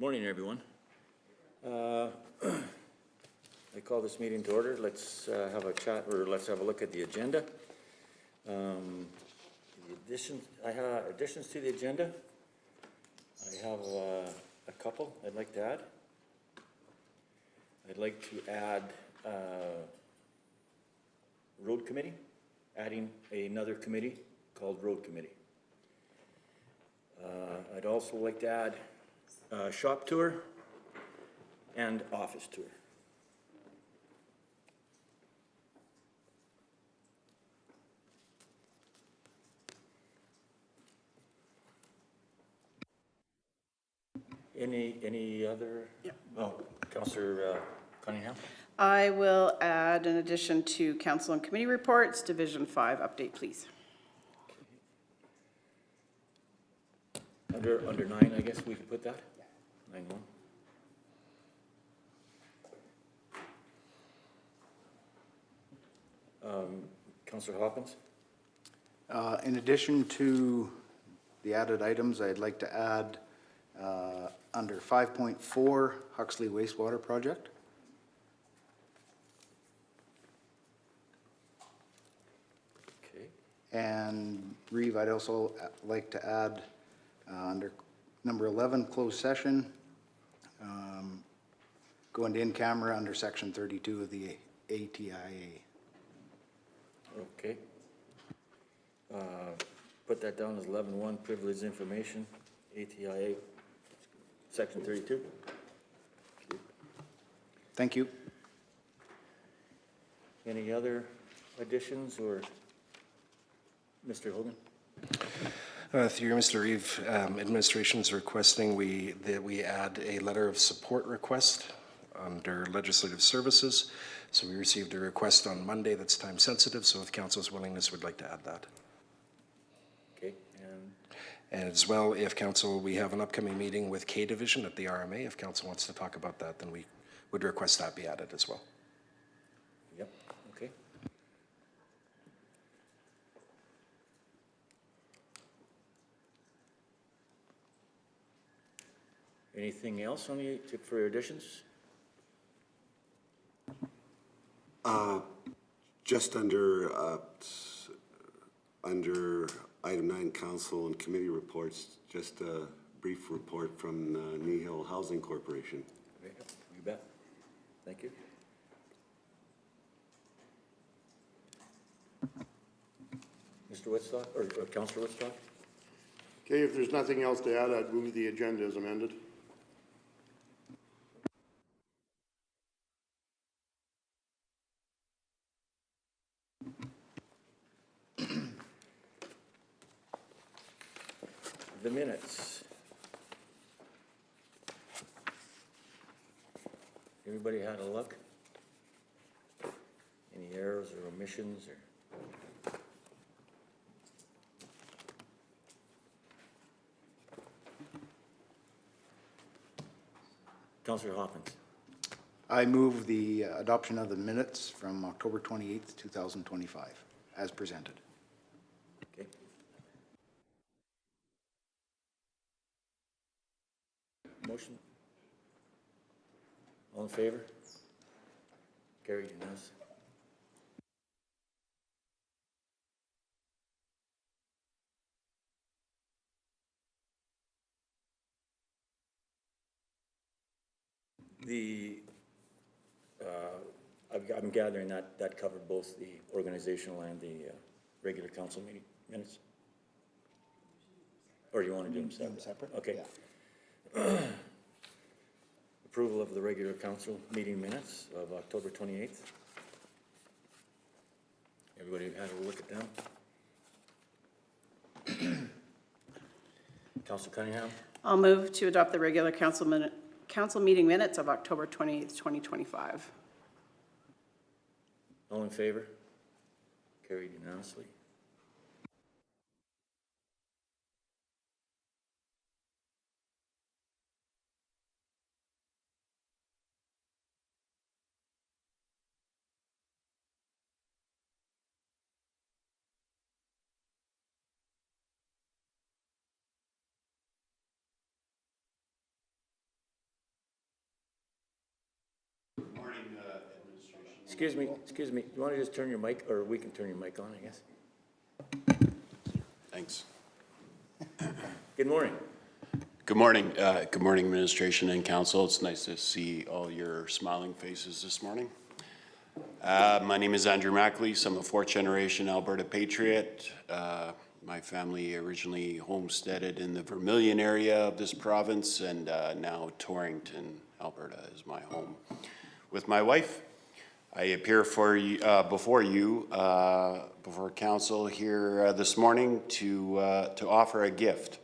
Morning, everyone. I call this meeting to order. Let's have a chat, or let's have a look at the agenda. I have additions to the agenda. I have a couple I'd like to add. I'd like to add Road Committee, adding another committee called Road Committee. I'd also like to add shop tour and office tour. Any other? Yeah. Oh, Councillor Cunningham. I will add an addition to council and committee reports, Division 5 update, please. Okay. Under 9, I guess we could put that. 9-1. Councillor Hawkins. In addition to the added items, I'd like to add under 5.4 Huxley Wastewater Project. Okay. And Reeve, I'd also like to add under number 11, closed session, go into in camera under section 32 of the ATIA. Okay. Put that down as 11-1, privileged information, ATIA, section 32. Thank you. Any other additions, or Mr. Hogan? Through you, Mr. Reeve, administration is requesting that we add a letter of support request under legislative services. So we received a request on Monday that's time sensitive, so with council's willingness, we'd like to add that. Okay. And as well, if council, we have an upcoming meeting with K Division at the RMA. If council wants to talk about that, then we would request that be added as well. Yep. Okay. Anything else on the for additions? Just under item 9, council and committee reports, just a brief report from Kneehill Housing Corporation. Okay. You bet. Thank you. Mr. Woodstock, or Councillor Woodstock? Okay, if there's nothing else to add, I'd move the agenda as amended. The minutes. Everybody had a look? Any errors or omissions or? Councillor Hawkins. I move the adoption of the minutes from October 28th, 2025, as presented. Okay. Motion? All in favor? Carried unanimous. I'm gathering that covered both the organizational and the regular council meeting minutes? Or do you want to do them separate? Okay. Yeah. Approval of the regular council meeting minutes of October 28th. Everybody had a look at them? Councillor Cunningham? I'll move to adopt the regular council meeting minutes of October 28th, 2025. All in favor? Carried unanimously. Excuse me, you want to just turn your mic, or we can turn your mic on, I guess? Thanks. Good morning. Good morning. Good morning, administration and council. It's nice to see all your smiling faces this morning. My name is Andrew McAleese. I'm a fourth-generation Alberta patriot. My family originally homesteaded in the Vermilion area of this province, and now Torrington, Alberta is my home. With my wife, I appear for you, before council here this morning to offer a gift.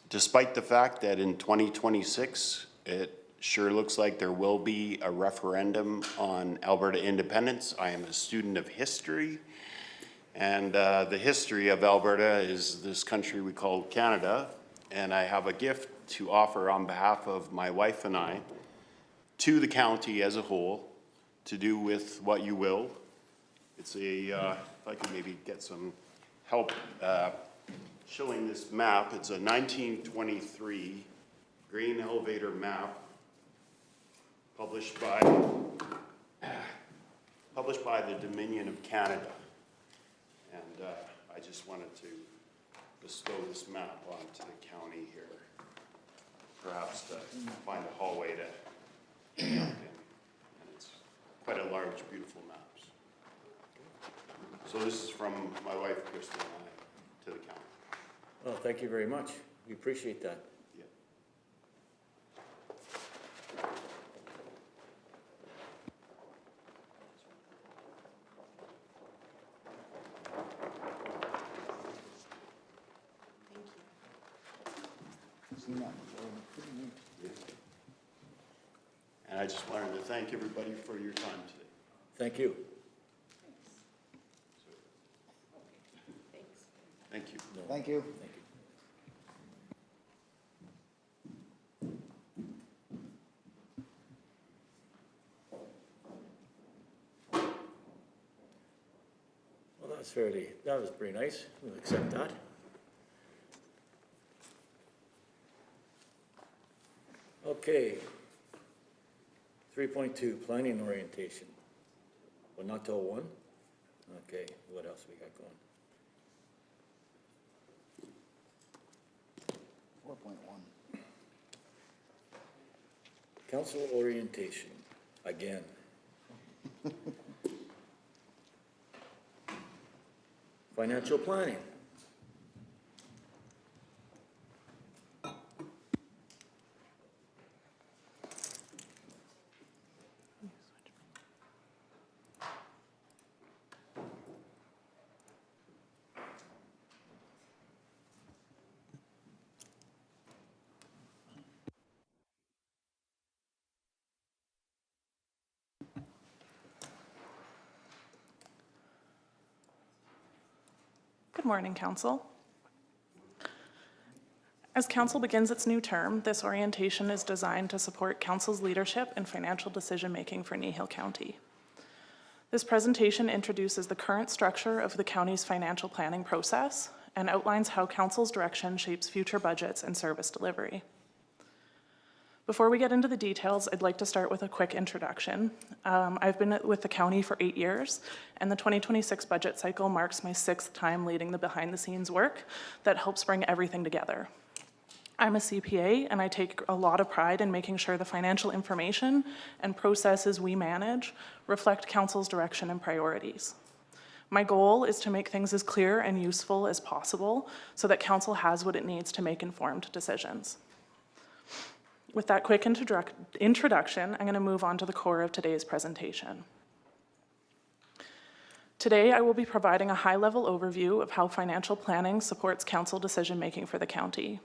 Despite the fact that in 2026, it sure looks like there will be a referendum on Alberta independence. I am a student of history, and the history of Alberta is this country we call Canada, and I have a gift to offer on behalf of my wife and I to the county as a whole, to do with what you will. It's a, if I could maybe get some help showing this map. It's a 1923 grain elevator map published by the Dominion of Canada. And I just wanted to bestow this map onto the county here, perhaps to find a hallway to, and it's quite a large, beautiful map. So this is from my wife, Kristen, and I, to the county. Well, thank you very much. We appreciate that. Yeah. And I just wanted to thank everybody for your time today. Thank you. Thank you. Thank you. Thank you. Well, that was pretty nice. We'll accept that. Okay. 3.2, planning orientation. Well, not till 1? Okay, what else we got going? 4.1. Council orientation, again. Financial planning. Good morning, Council. As Council begins its new term, this orientation is designed to support Council's leadership in financial decision-making for Kneehill County. This presentation introduces the current structure of the county's financial planning process and outlines how Council's direction shapes future budgets and service delivery. Before we get into the details, I'd like to start with a quick introduction. I've been with the county for 8 years, and the 2026 budget cycle marks my 6th time leading the behind-the-scenes work that helps bring everything together. I'm a CPA, and I take a lot of pride in making sure the financial information and processes we manage reflect Council's direction and priorities. My goal is to make things as clear and useful as possible so that Council has what it needs to make informed decisions. With that quick introduction, I'm going to move on to the core of today's presentation. Today, I will be providing a high-level overview of how financial planning supports council decision-making for the county.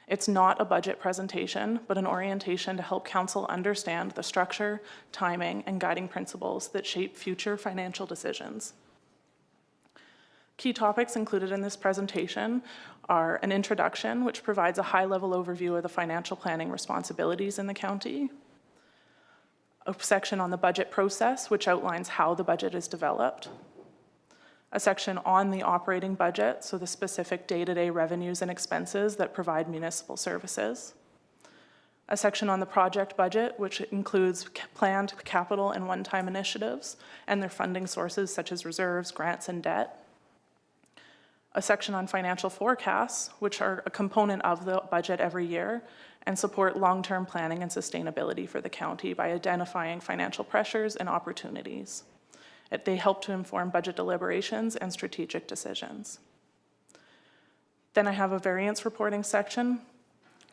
It's not a budget presentation, but an orientation to help council understand the structure, timing, and guiding principles that shape future financial decisions. Key topics included in this presentation are an introduction, which provides a high-level overview of the financial planning responsibilities in the county, a section on the budget process, which outlines how the budget is developed, a section on the operating budget, so the specific day-to-day revenues and expenses that provide municipal services, a section on the project budget, which includes planned capital and one-time initiatives and their funding sources such as reserves, grants, and debt. A section on financial forecasts, which are a component of the budget every year and support long-term planning and sustainability for the county by identifying financial pressures and opportunities. They help to inform budget deliberations and strategic decisions. Then I have a variance reporting section,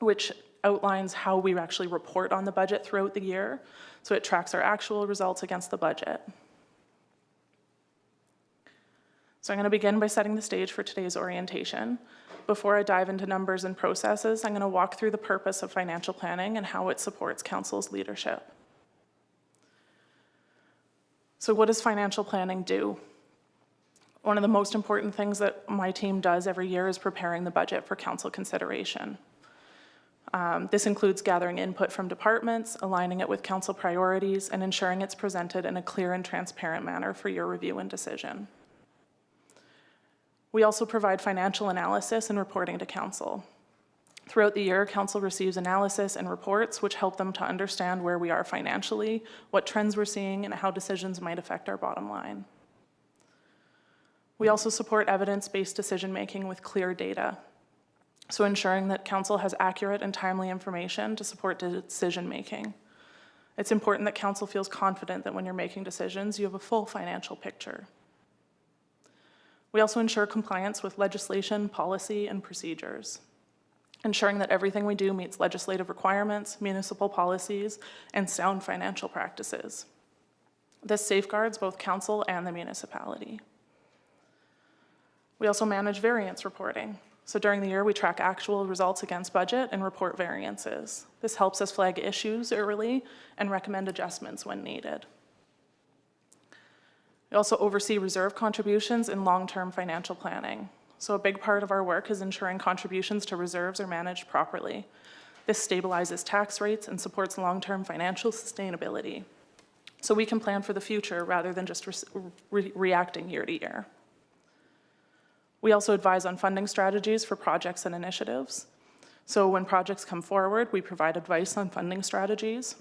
which outlines how we actually report on the budget throughout the year. So it tracks our actual results against the budget. So I'm going to begin by setting the stage for today's orientation. Before I dive into numbers and processes, I'm going to walk through the purpose of financial planning and how it supports council's leadership. So what does financial planning do? One of the most important things that my team does every year is preparing the budget for council consideration. This includes gathering input from departments, aligning it with council priorities, and ensuring it's presented in a clear and transparent manner for your review and decision. We also provide financial analysis and reporting to council. Throughout the year, council receives analysis and reports which help them to understand where we are financially, what trends we're seeing, and how decisions might affect our bottom line. We also support evidence-based decision-making with clear data, so ensuring that council has accurate and timely information to support decision-making. It's important that council feels confident that when you're making decisions, you have a full financial picture. We also ensure compliance with legislation, policy, and procedures, ensuring that everything we do meets legislative requirements, municipal policies, and sound financial practices. This safeguards both council and the municipality. We also manage variance reporting. So during the year, we track actual results against budget and report variances. This helps us flag issues early and recommend adjustments when needed. We also oversee reserve contributions in long-term financial planning. So a big part of our work is ensuring contributions to reserves are managed properly. This stabilizes tax rates and supports long-term financial sustainability. So we can plan for the future rather than just reacting year to year. We also advise on funding strategies for projects and initiatives. So when projects come forward, we provide advice on funding strategies,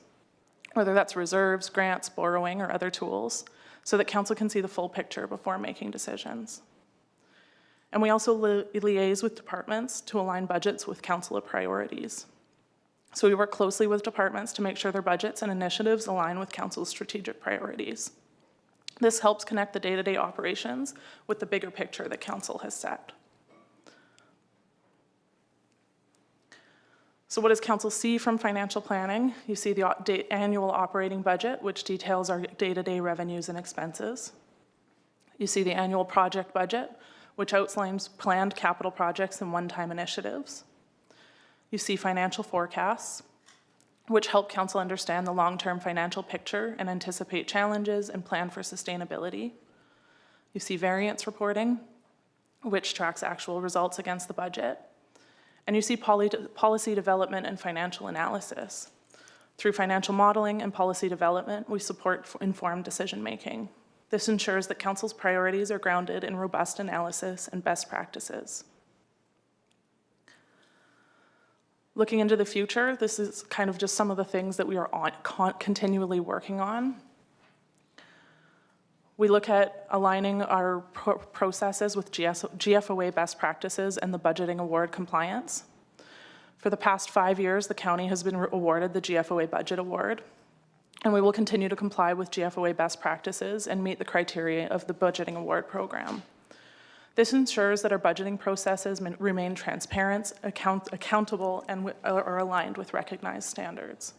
whether that's reserves, grants, borrowing, or other tools, so that council can see the full picture before making decisions. And we also liaise with departments to align budgets with council priorities. So we work closely with departments to make sure their budgets and initiatives align with council's strategic priorities. This helps connect the day-to-day operations with the bigger picture that council has set. So what does council see from financial planning? You see the annual operating budget, which details our day-to-day revenues and expenses. You see the annual project budget, which outlines planned capital projects and one-time initiatives. You see financial forecasts, which help council understand the long-term financial picture and anticipate challenges and plan for sustainability. You see variance reporting, which tracks actual results against the budget. And you see policy development and financial analysis. Through financial modeling and policy development, we support informed decision-making. This ensures that council's priorities are grounded in robust analysis and best practices. Looking into the future, this is kind of just some of the things that we are continually working on. We look at aligning our processes with GFOA best practices and the budgeting award compliance. For the past 5 years, the county has been awarded the GFOA budget award, and we will continue to comply with GFOA best practices and meet the criteria of the budgeting award program. This ensures that our budgeting processes remain transparent, accountable, and are aligned with recognized standards.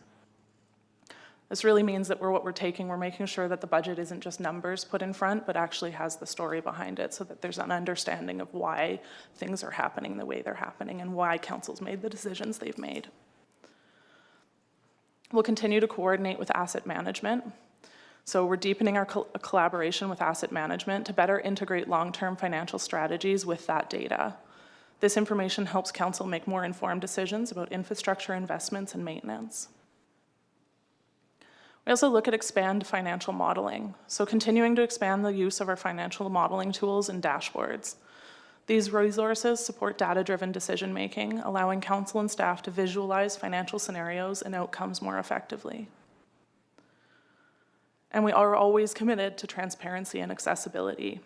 This really means that we're making sure that the budget isn't just numbers put in front, but actually has the story behind it so that there's an understanding of why things are happening the way they're happening and why council's made the decisions they've made. We'll continue to coordinate with asset management. So we're deepening our collaboration with asset management to better integrate long-term financial strategies with that data. This information helps council make more informed decisions about infrastructure investments and maintenance. We also look at expand financial modeling. So continuing to expand the use of our financial modeling tools and dashboards. These resources support data-driven decision-making, allowing council and staff to visualize financial scenarios and outcomes more effectively. And we are always committed to transparency and accessibility.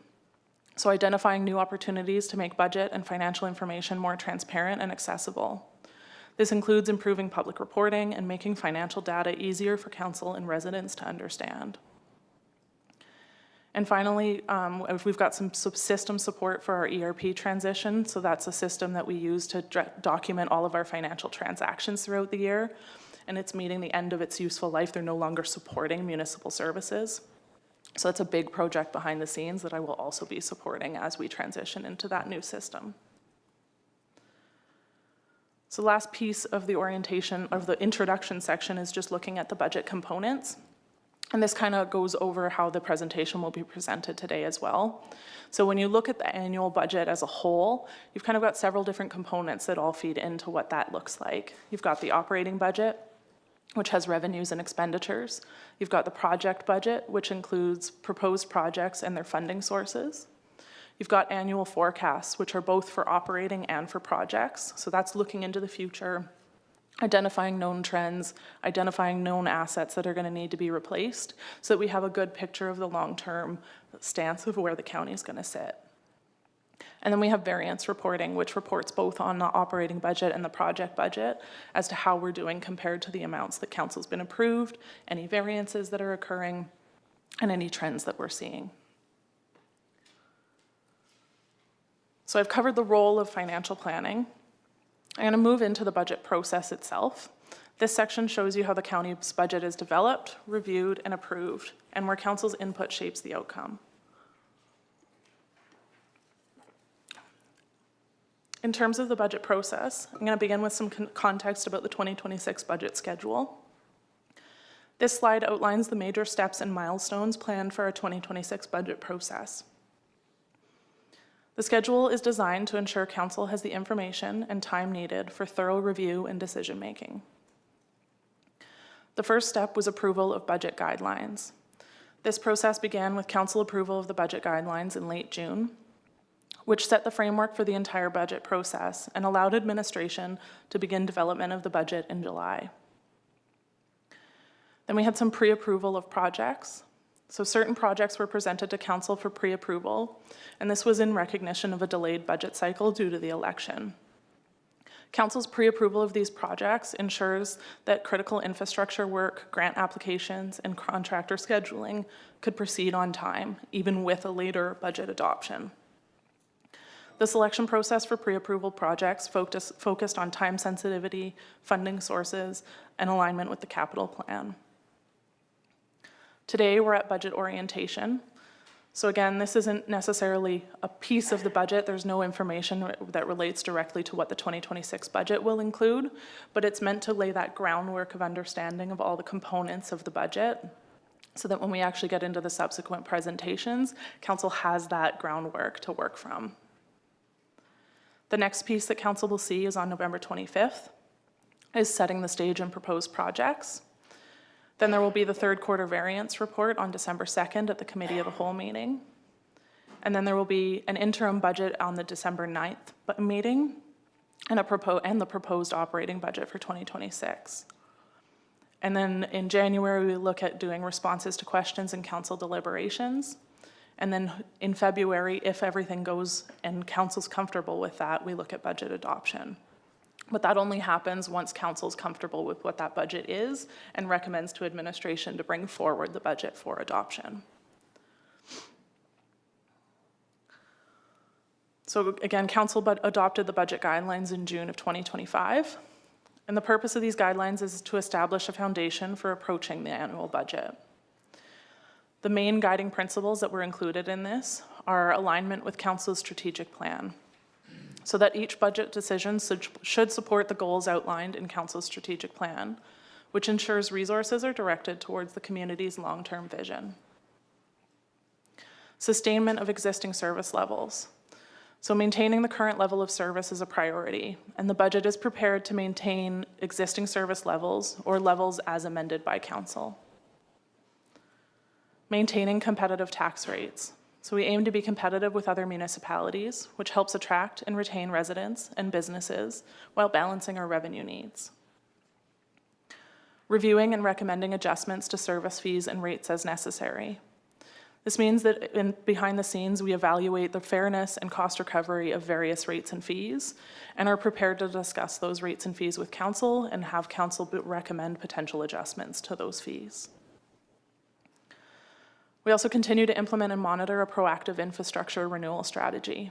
So identifying new opportunities to make budget and financial information more transparent and accessible. This includes improving public reporting and making financial data easier for council and residents to understand. And finally, we've got some system support for our ERP transition. So that's a system that we use to document all of our financial transactions throughout the year. And it's meeting the end of its useful life. They're no longer supporting municipal services. So that's a big project behind the scenes that I will also be supporting as we transition into that new system. So the last piece of the orientation of the introduction section is just looking at the budget components. And this kind of goes over how the presentation will be presented today as well. So when you look at the annual budget as a whole, you've kind of got several different components that all feed into what that looks like. You've got the operating budget, which has revenues and expenditures. You've got the project budget, which includes proposed projects and their funding sources. You've got annual forecasts, which are both for operating and for projects. So that's looking into the future, identifying known trends, identifying known assets that are going to need to be replaced so that we have a good picture of the long-term stance of where the county is going to sit. And then we have variance reporting, which reports both on the operating budget and the project budget as to how we're doing compared to the amounts that council's been approved, any variances that are occurring, and any trends that we're seeing. So I've covered the role of financial planning. I'm going to move into the budget process itself. This section shows you how the county's budget is developed, reviewed, and approved, and where council's input shapes the outcome. In terms of the budget process, I'm going to begin with some context about the 2026 budget schedule. This slide outlines the major steps and milestones planned for our 2026 budget process. The schedule is designed to ensure council has the information and time needed for thorough review and decision-making. The first step was approval of budget guidelines. This process began with council approval of the budget guidelines in late June, which set the framework for the entire budget process and allowed administration to begin development of the budget in July. Then we had some pre-approval of projects. So certain projects were presented to council for pre-approval, and this was in recognition of a delayed budget cycle due to the election. Council's pre-approval of these projects ensures that critical infrastructure work, grant applications, and contractor scheduling could proceed on time, even with a later budget adoption. The selection process for pre-approval projects focused on time sensitivity, funding sources, and alignment with the capital plan. Today, we're at budget orientation. So again, this isn't necessarily a piece of the budget. There's no information that relates directly to what the 2026 budget will include, but it's meant to lay that groundwork of understanding of all the components of the budget so that when we actually get into the subsequent presentations, council has that groundwork to work from. The next piece that council will see is on November 25th, is setting the stage and proposed projects. Then there will be the third quarter variance report on December 2nd at the committee of the whole meeting. And then there will be an interim budget on the December 9th meeting and the proposed operating budget for 2026. And then in January, we look at doing responses to questions and council deliberations. And then in February, if everything goes and council's comfortable with that, we look at budget adoption. But that only happens once council's comfortable with what that budget is and recommends to administration to bring forward the budget for adoption. So again, council adopted the budget guidelines in June of 2025. And the purpose of these guidelines is to establish a foundation for approaching the annual budget. The main guiding principles that were included in this are alignment with council's strategic plan, so that each budget decision should support the goals outlined in council's strategic plan, which ensures resources are directed towards the community's long-term vision. Sustainment of existing service levels. So maintaining the current level of service is a priority, and the budget is prepared to maintain existing service levels or levels as amended by council. Maintaining competitive tax rates. So we aim to be competitive with other municipalities, which helps attract and retain residents and businesses while balancing our revenue needs. Reviewing and recommending adjustments to service fees and rates as necessary. This means that behind the scenes, we evaluate the fairness and cost recovery of various rates and fees and are prepared to discuss those rates and fees with council and have council recommend potential adjustments to those fees. We also continue to implement and monitor a proactive infrastructure renewal strategy.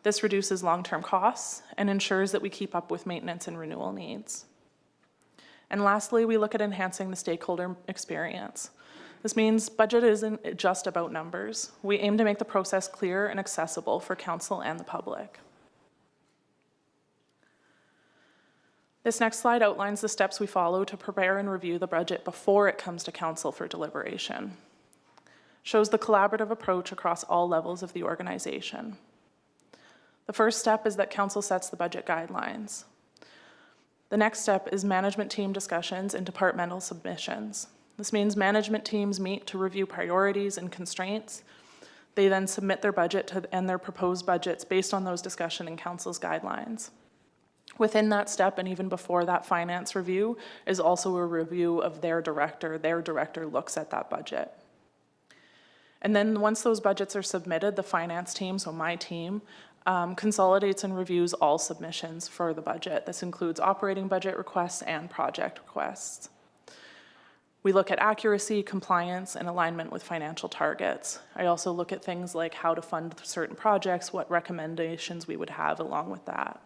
This reduces long-term costs and ensures that we keep up with maintenance and renewal needs. And lastly, we look at enhancing the stakeholder experience. This means budget isn't just about numbers. We aim to make the process clear and accessible for council and the public. This next slide outlines the steps we follow to prepare and review the budget before it comes to council for deliberation. Shows the collaborative approach across all levels of the organization. The first step is that council sets the budget guidelines. The next step is management team discussions and departmental submissions. This means management teams meet to review priorities and constraints. They then submit their budget and their proposed budgets based on those discussion and council's guidelines. Within that step, and even before that finance review, is also a review of their director. Their director looks at that budget. And then once those budgets are submitted, the finance team, so my team, consolidates and reviews all submissions for the budget. This includes operating budget requests and project requests. We look at accuracy, compliance, and alignment with financial targets. I also look at things like how to fund certain projects, what recommendations we would have along with that.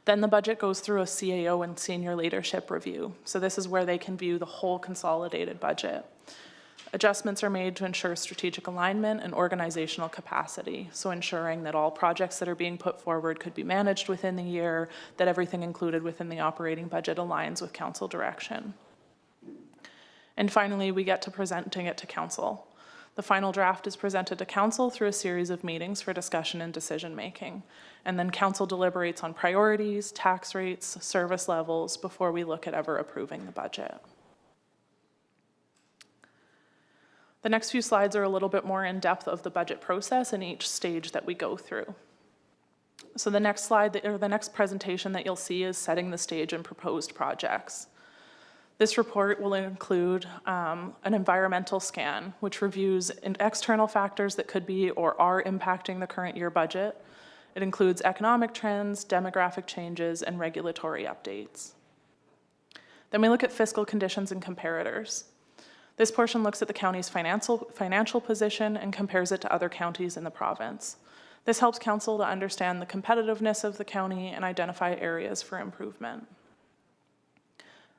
Then the budget goes through a CAO and senior leadership review. So this is where they can view the whole consolidated budget. Adjustments are made to ensure strategic alignment and organizational capacity, so ensuring that all projects that are being put forward could be managed within the year, that everything included within the operating budget aligns with council direction. And finally, we get to presenting it to council. The final draft is presented to council through a series of meetings for discussion and decision-making. And then council deliberates on priorities, tax rates, service levels before we look at ever approving the budget. The next few slides are a little bit more in depth of the budget process and each stage that we go through. So the next slide, or the next presentation that you'll see is setting the stage and proposed projects. This report will include an environmental scan, which reviews external factors that could be or are impacting the current year budget. It includes economic trends, demographic changes, and regulatory updates. Then we look at fiscal conditions and comparators. This portion looks at the county's financial position and compares it to other counties in the province. This helps council to understand the competitiveness of the county and identify areas for improvement.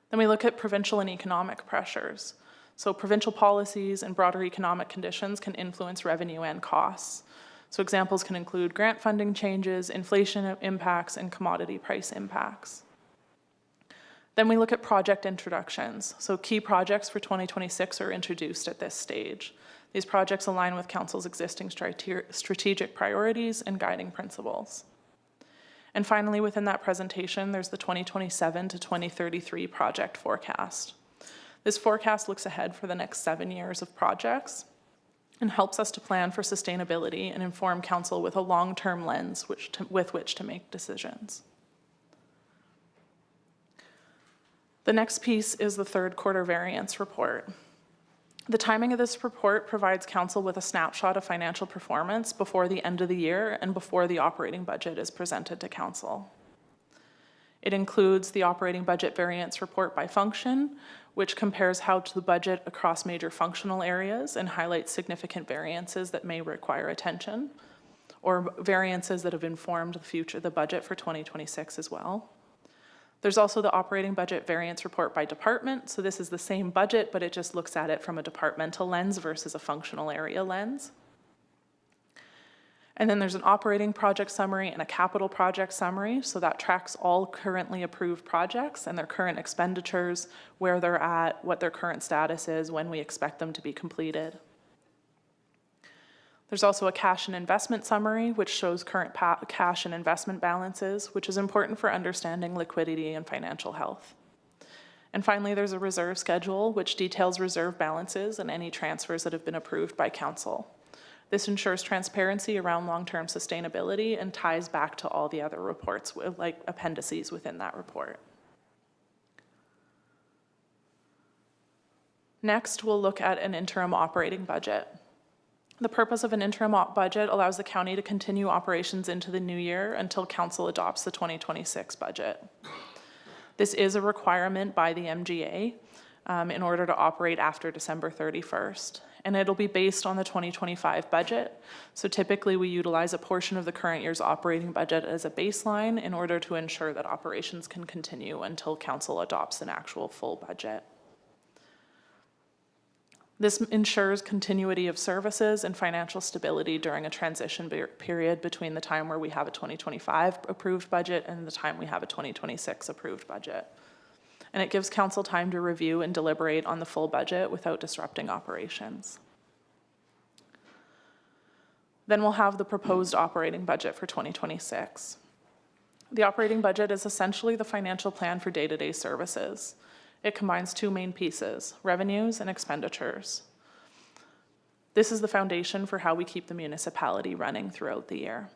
Then we look at provincial and economic pressures. So provincial policies and broader economic conditions can influence revenue and costs. So examples can include grant funding changes, inflation impacts, and commodity price impacts. Then we look at project introductions. So key projects for 2026 are introduced at this stage. These projects align with council's existing strategic priorities and guiding principles. And finally, within that presentation, there's the 2027 to 2033 project forecast. This forecast looks ahead for the next 7 years of projects and helps us to plan for sustainability and inform council with a long-term lens with which to make decisions. The next piece is the third quarter variance report. The timing of this report provides council with a snapshot of financial performance before the end of the year and before the operating budget is presented to council. It includes the operating budget variance report by function, which compares how to the budget across major functional areas and highlights significant variances that may require attention, or variances that have informed the budget for 2026 as well. There's also the operating budget variance report by department. So this is the same budget, but it just looks at it from a departmental lens versus a functional area lens. And then there's an operating project summary and a capital project summary. So that tracks all currently approved projects and their current expenditures, where they're at, what their current status is, when we expect them to be completed. There's also a cash and investment summary, which shows current cash and investment balances, which is important for understanding liquidity and financial health. And finally, there's a reserve schedule, which details reserve balances and any transfers that have been approved by council. This ensures transparency around long-term sustainability and ties back to all the other reports, like appendices within that report. Next, we'll look at an interim operating budget. The purpose of an interim budget allows the county to continue operations into the new year until council adopts the 2026 budget. This is a requirement by the MGA in order to operate after December 31st, and it'll be based on the 2025 budget. So typically we utilize a portion of the current year's operating budget as a baseline in order to ensure that operations can continue until council adopts an actual full budget. This ensures continuity of services and financial stability during a transition period between the time where we have a 2025 approved budget and the time we have a 2026 approved budget. And it gives council time to review and deliberate on the full budget without disrupting operations. Then we'll have the proposed operating budget for 2026. The operating budget is essentially the financial plan for day-to-day services. It combines two main pieces, revenues and expenditures. This is the foundation for how we keep the municipality running throughout the year.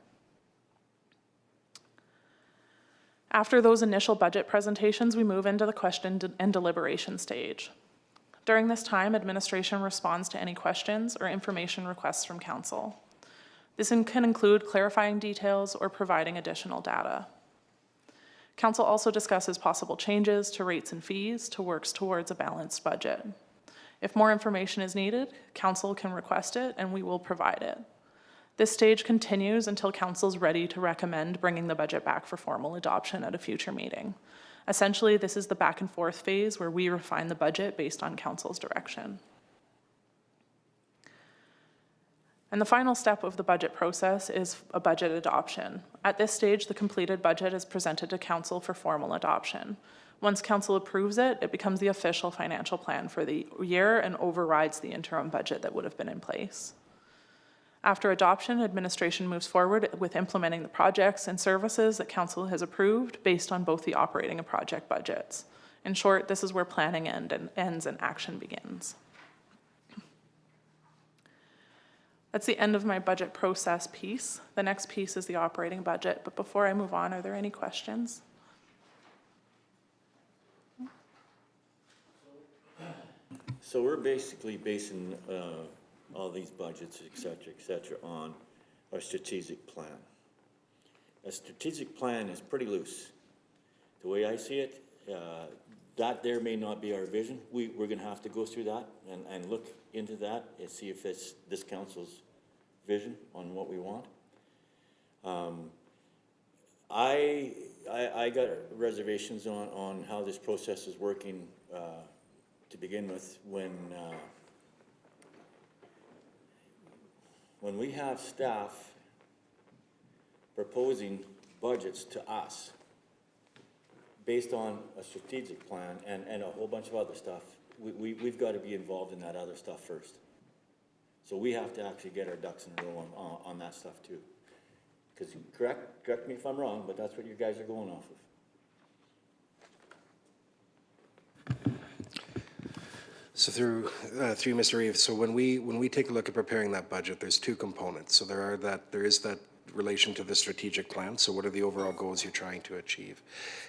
After those initial budget presentations, we move into the question and deliberation stage. During this time, administration responds to any questions or information requests from council. This can include clarifying details or providing additional data. Council also discusses possible changes to rates and fees to work towards a balanced budget. If more information is needed, council can request it and we will provide it. This stage continues until council is ready to recommend bringing the budget back for formal adoption at a future meeting. Essentially, this is the back and forth phase where we refine the budget based on council's direction. And the final step of the budget process is a budget adoption. At this stage, the completed budget is presented to council for formal adoption. Once council approves it, it becomes the official financial plan for the year and overrides the interim budget that would have been in place. After adoption, administration moves forward with implementing the projects and services that council has approved based on both the operating and project budgets. In short, this is where planning ends and action begins. That's the end of my budget process piece. The next piece is the operating budget, but before I move on, are there any questions? So we're basically basing all these budgets, et cetera, on our strategic plan. A strategic plan is pretty loose. The way I see it, that there may not be our vision. We're gonna have to go through that and look into that and see if it's this council's vision on what we want. I got reservations on how this process is working to begin with when we have staff proposing budgets to us based on a strategic plan and a whole bunch of other stuff, we've got to be involved in that other stuff first. So we have to actually get our ducks in a row on that stuff too. Because correct me if I'm wrong, but that's what you guys are going off of. So through Mr. Reeves, so when we take a look at preparing that budget, there's two components. So there is that relation to the strategic plan. So what are the overall goals you're trying to achieve?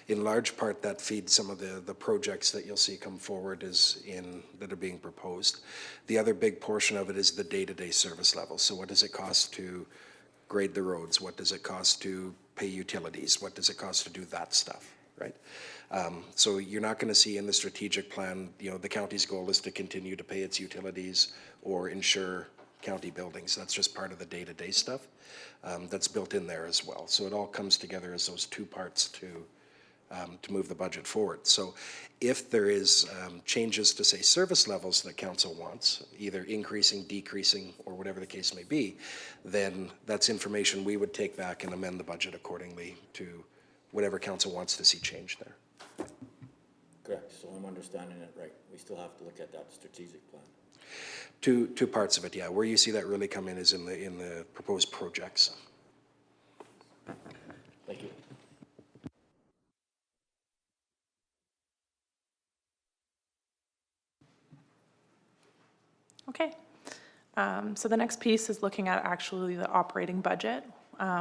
In large part, that feeds some of the projects that you'll see come forward that are being proposed. The other big portion of it is the day-to-day service level. So what does it cost to grade the roads? What does it cost to pay utilities? What does it cost to do that stuff, right? So you're not going to see in the strategic plan, the county's goal is to continue to pay its utilities or insure county buildings. That's just part of the day-to-day stuff that's built in there as well. So it all comes together as those two parts to move the budget forward. So if there is changes to, say, service levels that council wants, either increasing, decreasing, or whatever the case may be, then that's information we would take back and amend the budget accordingly to whatever council wants to see change there. Correct, so I'm understanding it right. We still have to look at that strategic plan. Two parts of it, yeah. Where you see that really come in is in the proposed projects. Thank you. Okay. So the next piece is looking at actually the operating budget,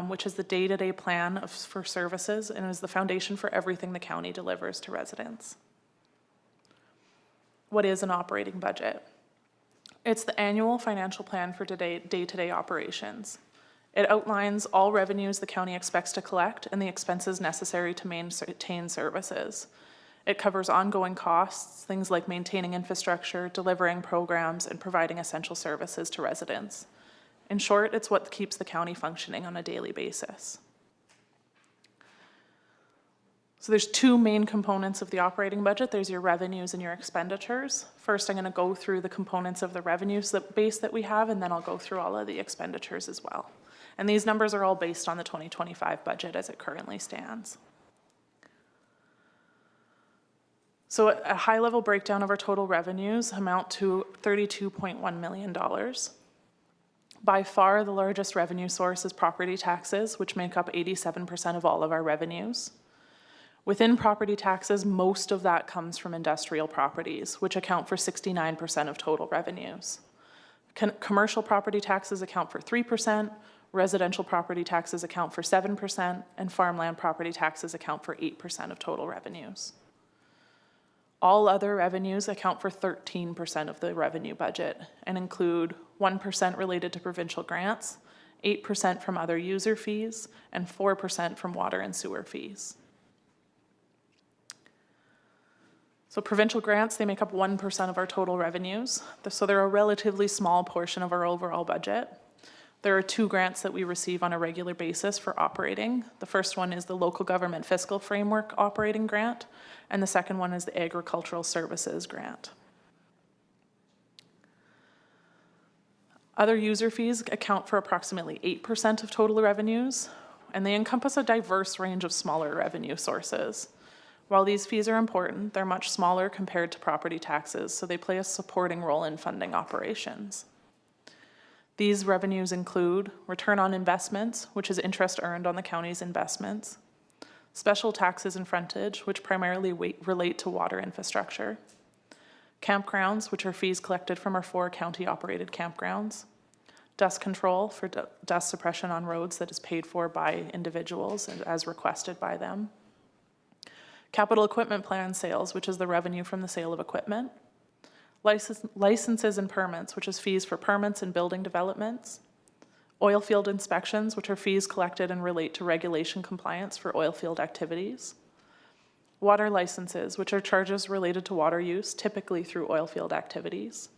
which is the day-to-day plan for services and is the foundation for everything the county delivers to residents. What is an operating budget? It's the annual financial plan for day-to-day operations. It outlines all revenues the county expects to collect and the expenses necessary to maintain services. It covers ongoing costs, things like maintaining infrastructure, delivering programs, and providing essential services to residents. In short, it's what keeps the county functioning on a daily basis. So there's two main components of the operating budget. There's your revenues and your expenditures. First, I'm going to go through the components of the revenues base that we have, and then I'll go through all of the expenditures as well. And these numbers are all based on the 2025 budget as it currently stands. So a high-level breakdown of our total revenues amount to $32.1 million. By far, the largest revenue source is property taxes, which make up 87% of all of our revenues. Within property taxes, most of that comes from industrial properties, which account for 69% of total revenues. Commercial property taxes account for 3%, residential property taxes account for 7%, and farmland property taxes account for 8% of total revenues. All other revenues account for 13% of the revenue budget and include 1% related to provincial grants, 8% from other user fees, and 4% from water and sewer fees. So provincial grants, they make up 1% of our total revenues. So they're a relatively small portion of our overall budget. There are two grants that we receive on a regular basis for operating. The first one is the Local Government Fiscal Framework Operating Grant, and the second one is the Agricultural Services Grant. Other user fees account for approximately 8% of total revenues, and they encompass a diverse range of smaller revenue sources. While these fees are important, they're much smaller compared to property taxes, so they play a supporting role in funding operations. These revenues include return on investments, which is interest earned on the county's investments, special taxes and frontage, which primarily relate to water infrastructure, campgrounds, which are fees collected from our 4 county-operated campgrounds, dust control for dust suppression on roads that is paid for by individuals and as requested by them, capital equipment plan sales, which is the revenue from the sale of equipment, licenses and permits, which is fees for permits and building developments, oil field inspections, which are fees collected and relate to regulation compliance for oil field activities, water licenses, which are charges related to water use, typically through oil field activities,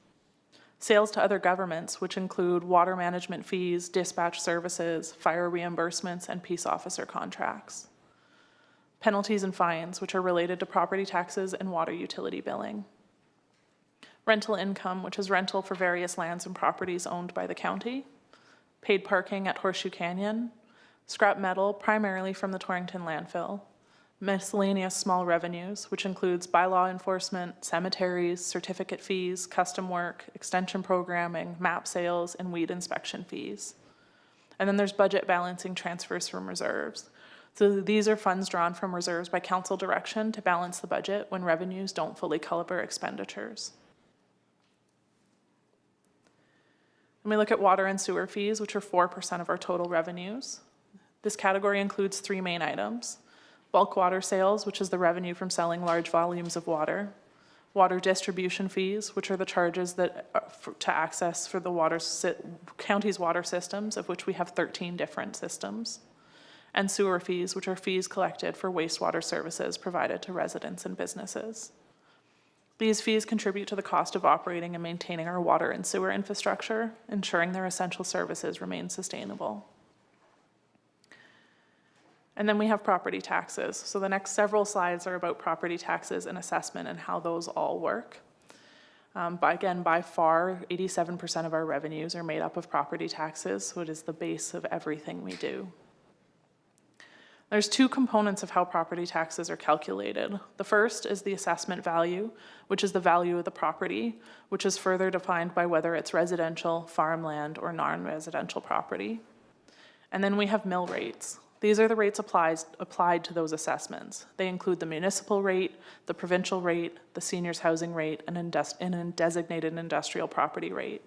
sales to other governments, which include water management fees, dispatch services, fire reimbursements, and peace officer contracts, penalties and fines, which are related to property taxes and water utility billing, rental income, which is rental for various lands and properties owned by the county, paid parking at Horseshoe Canyon, scrap metal primarily from the Torrington landfill, miscellaneous small revenues, which includes bylaw enforcement, cemeteries, certificate fees, custom work, extension programming, map sales, and weed inspection fees. And then there's budget balancing transfers from reserves. So these are funds drawn from reserves by council direction to balance the budget when revenues don't fully cover expenditures. When we look at water and sewer fees, which are 4% of our total revenues, this category includes 3 main items: bulk water sales, which is the revenue from selling large volumes of water; water distribution fees, which are the charges that to access for the county's water systems, of which we have 13 different systems; and sewer fees, which are fees collected for wastewater services provided to residents and businesses. These fees contribute to the cost of operating and maintaining our water and sewer infrastructure, ensuring their essential services remain sustainable. And then we have property taxes. So the next several slides are about property taxes and assessment and how those all work. By far, 87% of our revenues are made up of property taxes, so it is the base of everything we do. There's 2 components of how property taxes are calculated. The first is the assessment value, which is the value of the property, which is further defined by whether it's residential, farmland, or non-residential property. And then we have mill rates. These are the rates applied to those assessments. They include the municipal rate, the provincial rate, the seniors housing rate, and a designated industrial property rate.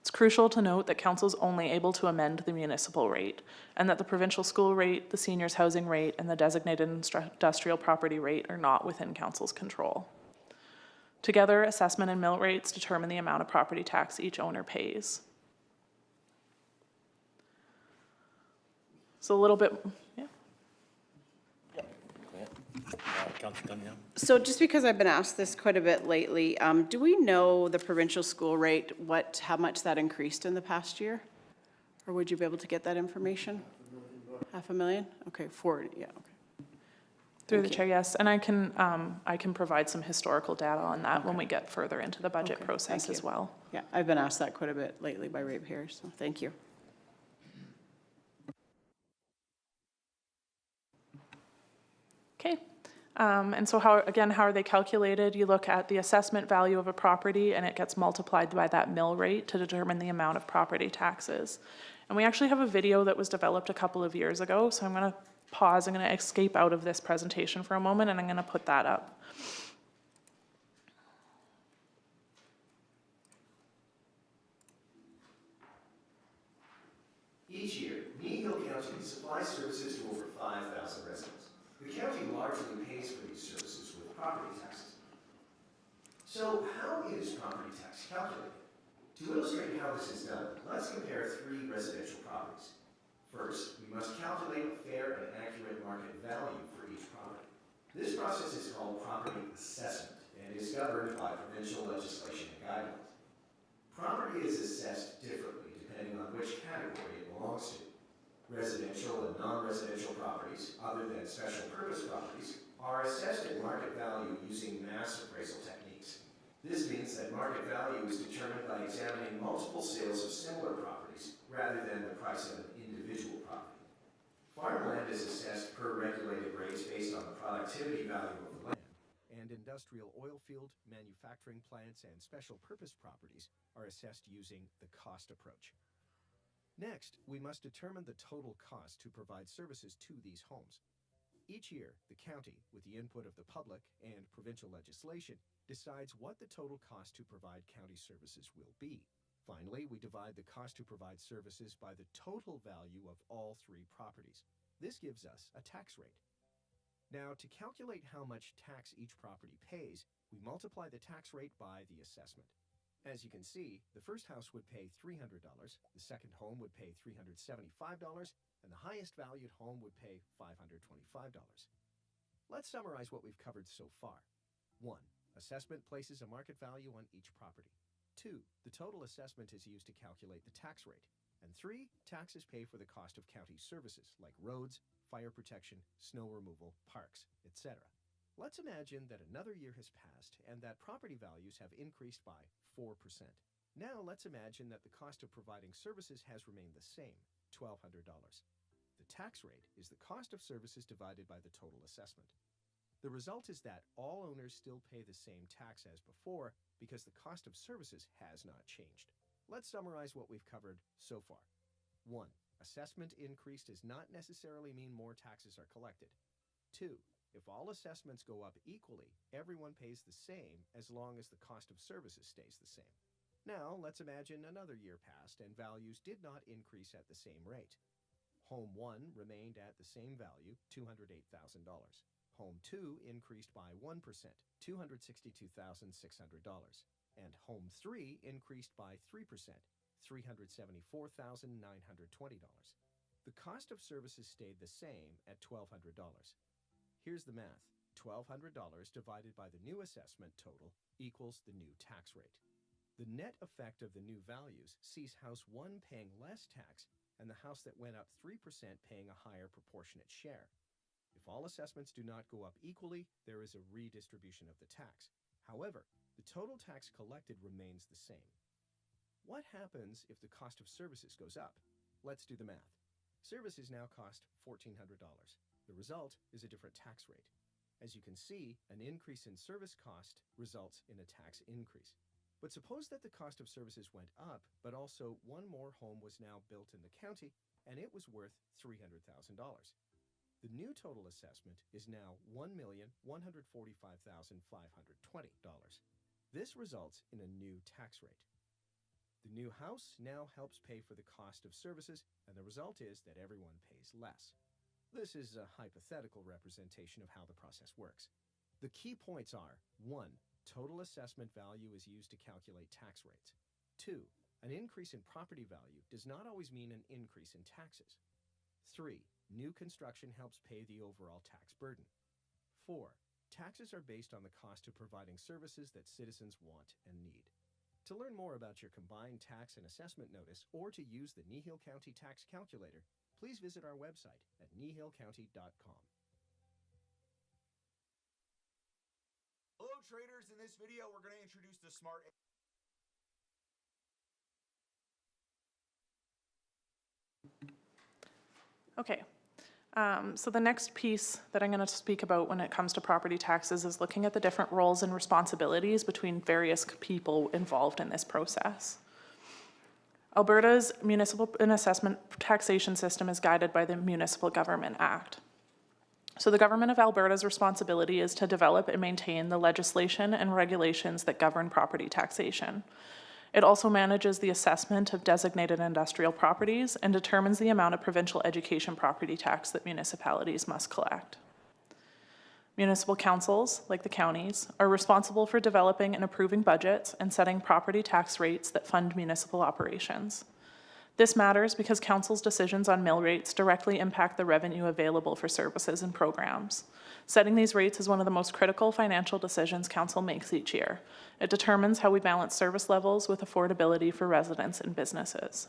It's crucial to note that council is only able to amend the municipal rate, and that the provincial school rate, the seniors housing rate, and the designated industrial property rate are not within council's control. Together, assessment and mill rates determine the amount of property tax each owner pays. So a little bit, yeah. Go ahead. Councilor Cunningham? So just because I've been asked this quite a bit lately, do we know the provincial school rate, how much that increased in the past year? Or would you be able to get that information? $500,000? Okay, yeah, okay. Through the chair, yes, and I can provide some historical data on that when we get further into the budget Okay, process thank as you. well. Yeah, I've been asked that quite a bit lately by ratepayers, so thank you. Okay, and so how are they calculated? You look at the assessment value of a property and it gets multiplied by that mill rate to determine the amount of property taxes. And we actually have a video that was developed a couple of years ago, so I'm gonna pause, I'm gonna escape out of this presentation for a moment and I'm gonna put that up. Each year, Kneehill County supplies services to over 5,000 residents. The county largely pays for these services with property taxes. So how is property tax calculated? To illustrate how this is done, let's compare 3 residential properties. First, we must calculate a fair and accurate market value for each property. This process is called property assessment and is governed by provincial legislation and guidelines. Property is assessed differently depending on which category it belongs to. Residential and non-residential properties, other than special purpose properties, are assessed at market value using mass appraisal techniques. This means that market value is determined by examining multiple sales of similar properties rather than the price of an individual property. Farmland is assessed per regulated rates based on the productivity value of the land, and industrial oil field, manufacturing plants, and special purpose properties are assessed using the cost approach. Next, we must determine the total cost to provide services to these homes. Each year, the county, with the input of the public and provincial legislation, decides what the total cost to provide county services will be. Finally, we divide the cost to provide services by the total value of all 3 properties. This gives us a tax rate. Now, to calculate how much tax each property pays, we multiply the tax rate by the assessment. As you can see, the first house would pay $300, the second home would pay $375, and the highest valued home would pay $525. Let's summarize what we've covered so far. 1. Assessment places a market value on each property. 2. The total assessment is used to calculate the tax rate. And 3. Taxes pay for the cost of county services like roads, fire protection, snow removal, parks, etc. Let's imagine that another year has passed and that property values have increased by 4%. Now let's imagine that the cost of providing services has remained the same, $1,200. The tax rate is the cost of services divided by the total assessment. The result is that all owners still pay the same tax as before because the cost of services has not changed. Let's summarize what we've covered so far. 1. Assessment increase does not necessarily mean more taxes are collected. 2. If all assessments go up equally, everyone pays the same as long as the cost of services stays the same. Now, let's imagine another year passed and values did not increase at the same rate. Home 1 remained at the same value, $208,000. Home 2 increased by 1%, $262,600. And Home 3 increased by 3%, $374,920. The cost of services stayed the same at $1,200. Here's the math. $1,200 divided by the new assessment total equals the new tax rate. The net effect of the new values sees House 1 paying less tax and the house that went up 3% paying a higher proportionate share. If all assessments do not go up equally, there is a redistribution of the tax. However, the total tax collected remains the same. What happens if the cost of services goes up? Let's do the math. Services now cost $1,400. The result is a different tax rate. As you can see, an increase in service cost results in a tax increase. But suppose that the cost of services went up, but also one more home was now built in the county, and it was worth $300,000. The new total assessment is now $1,145,520. This results in a new tax rate. The new house now helps pay for the cost of services, and the result is that everyone pays less. This is a hypothetical representation of how the process works. The key points are: 1. Total assessment value is used to calculate tax rates. 2. An increase in property value does not always mean an increase in taxes. 3. New construction helps pay the overall tax burden. 4. Taxes are based on the cost of providing services that citizens want and need. To learn more about your combined tax and assessment notice, or to use the Kneehill County Tax Calculator, please visit our website at kneehillcounty.com. Hello traders, in this video we're going to introduce the Smart. Okay, so the next piece that I'm going to speak about when it comes to property taxes is looking at the different roles and responsibilities between various people involved in this process. Alberta's municipal and assessment taxation system is guided by the Municipal Government Act. So the Government of Alberta's responsibility is to develop and maintain the legislation and regulations that govern property taxation. It also manages the assessment of designated industrial properties and determines the amount of provincial education property tax that municipalities must collect. Municipal councils, like the counties, are responsible for developing and approving budgets and setting property tax rates that fund municipal operations. This matters because council's decisions on mill rates directly impact the revenue available for services and programs. Setting these rates is one of the most critical financial decisions council makes each year. It determines how we balance service levels with affordability for residents and businesses.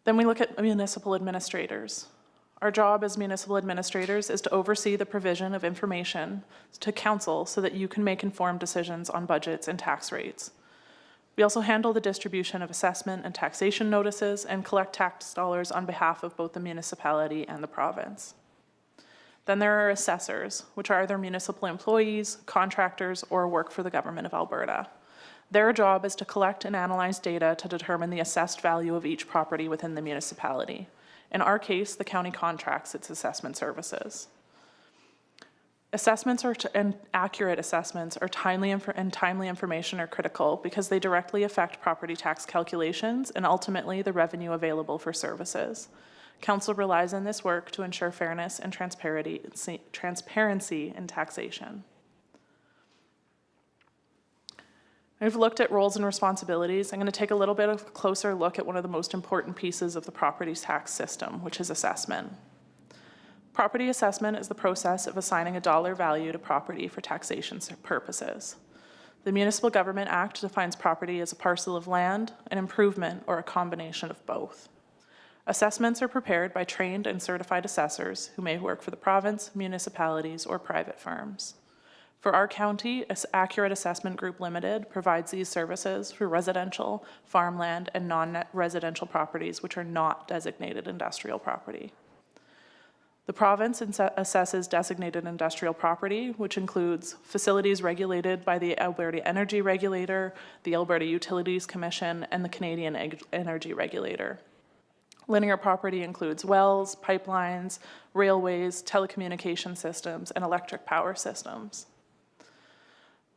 Then we look at municipal administrators. Our job as municipal administrators is to oversee the provision of information to council so that you can make informed decisions on budgets and tax rates. We also handle the distribution of assessment and taxation notices and collect tax dollars on behalf of both the municipality and the province. Then there are assessors, which are either municipal employees, contractors, or work for the Government of Alberta. Their job is to collect and analyze data to determine the assessed value of each property within the municipality. In our case, the county contracts its assessment services. Assessments and accurate assessments are timely information are critical because they directly affect property tax calculations and ultimately the revenue available for services. Council relies on this work to ensure fairness and transparency in taxation. I've looked at roles and responsibilities. I'm going to take a little bit of a closer look at one of the most important pieces of the property tax system, which is assessment. Property assessment is the process of assigning a dollar value to property for taxation purposes. The Municipal Government Act defines property as a parcel of land, an improvement, or a combination of both. Assessments are prepared by trained and certified assessors who may work for the province, municipalities, or private firms. For our county, Accurate Assessment Group Limited provides these services for residential, farmland, and non-residential properties which are not designated industrial property. The province assesses designated industrial property, which includes facilities regulated by the Alberta Energy Regulator, the Alberta Utilities Commission, and the Canadian Energy Regulator. Linear property includes wells, pipelines, railways, telecommunication systems, and electric power systems.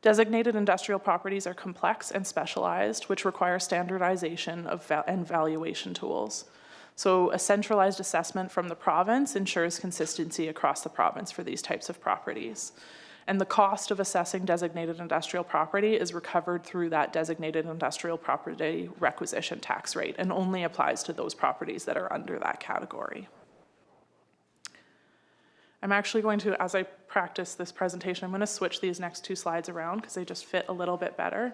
Designated industrial properties are complex and specialized, which require standardization and valuation tools. So a centralized assessment from the province ensures consistency across the province for these types of properties. And the cost of assessing designated industrial property is recovered through that designated industrial property requisition tax rate and only applies to those properties that are under that category. I'm actually going to, as I practice this presentation, I'm going to switch these next two slides around because they just fit a little bit better.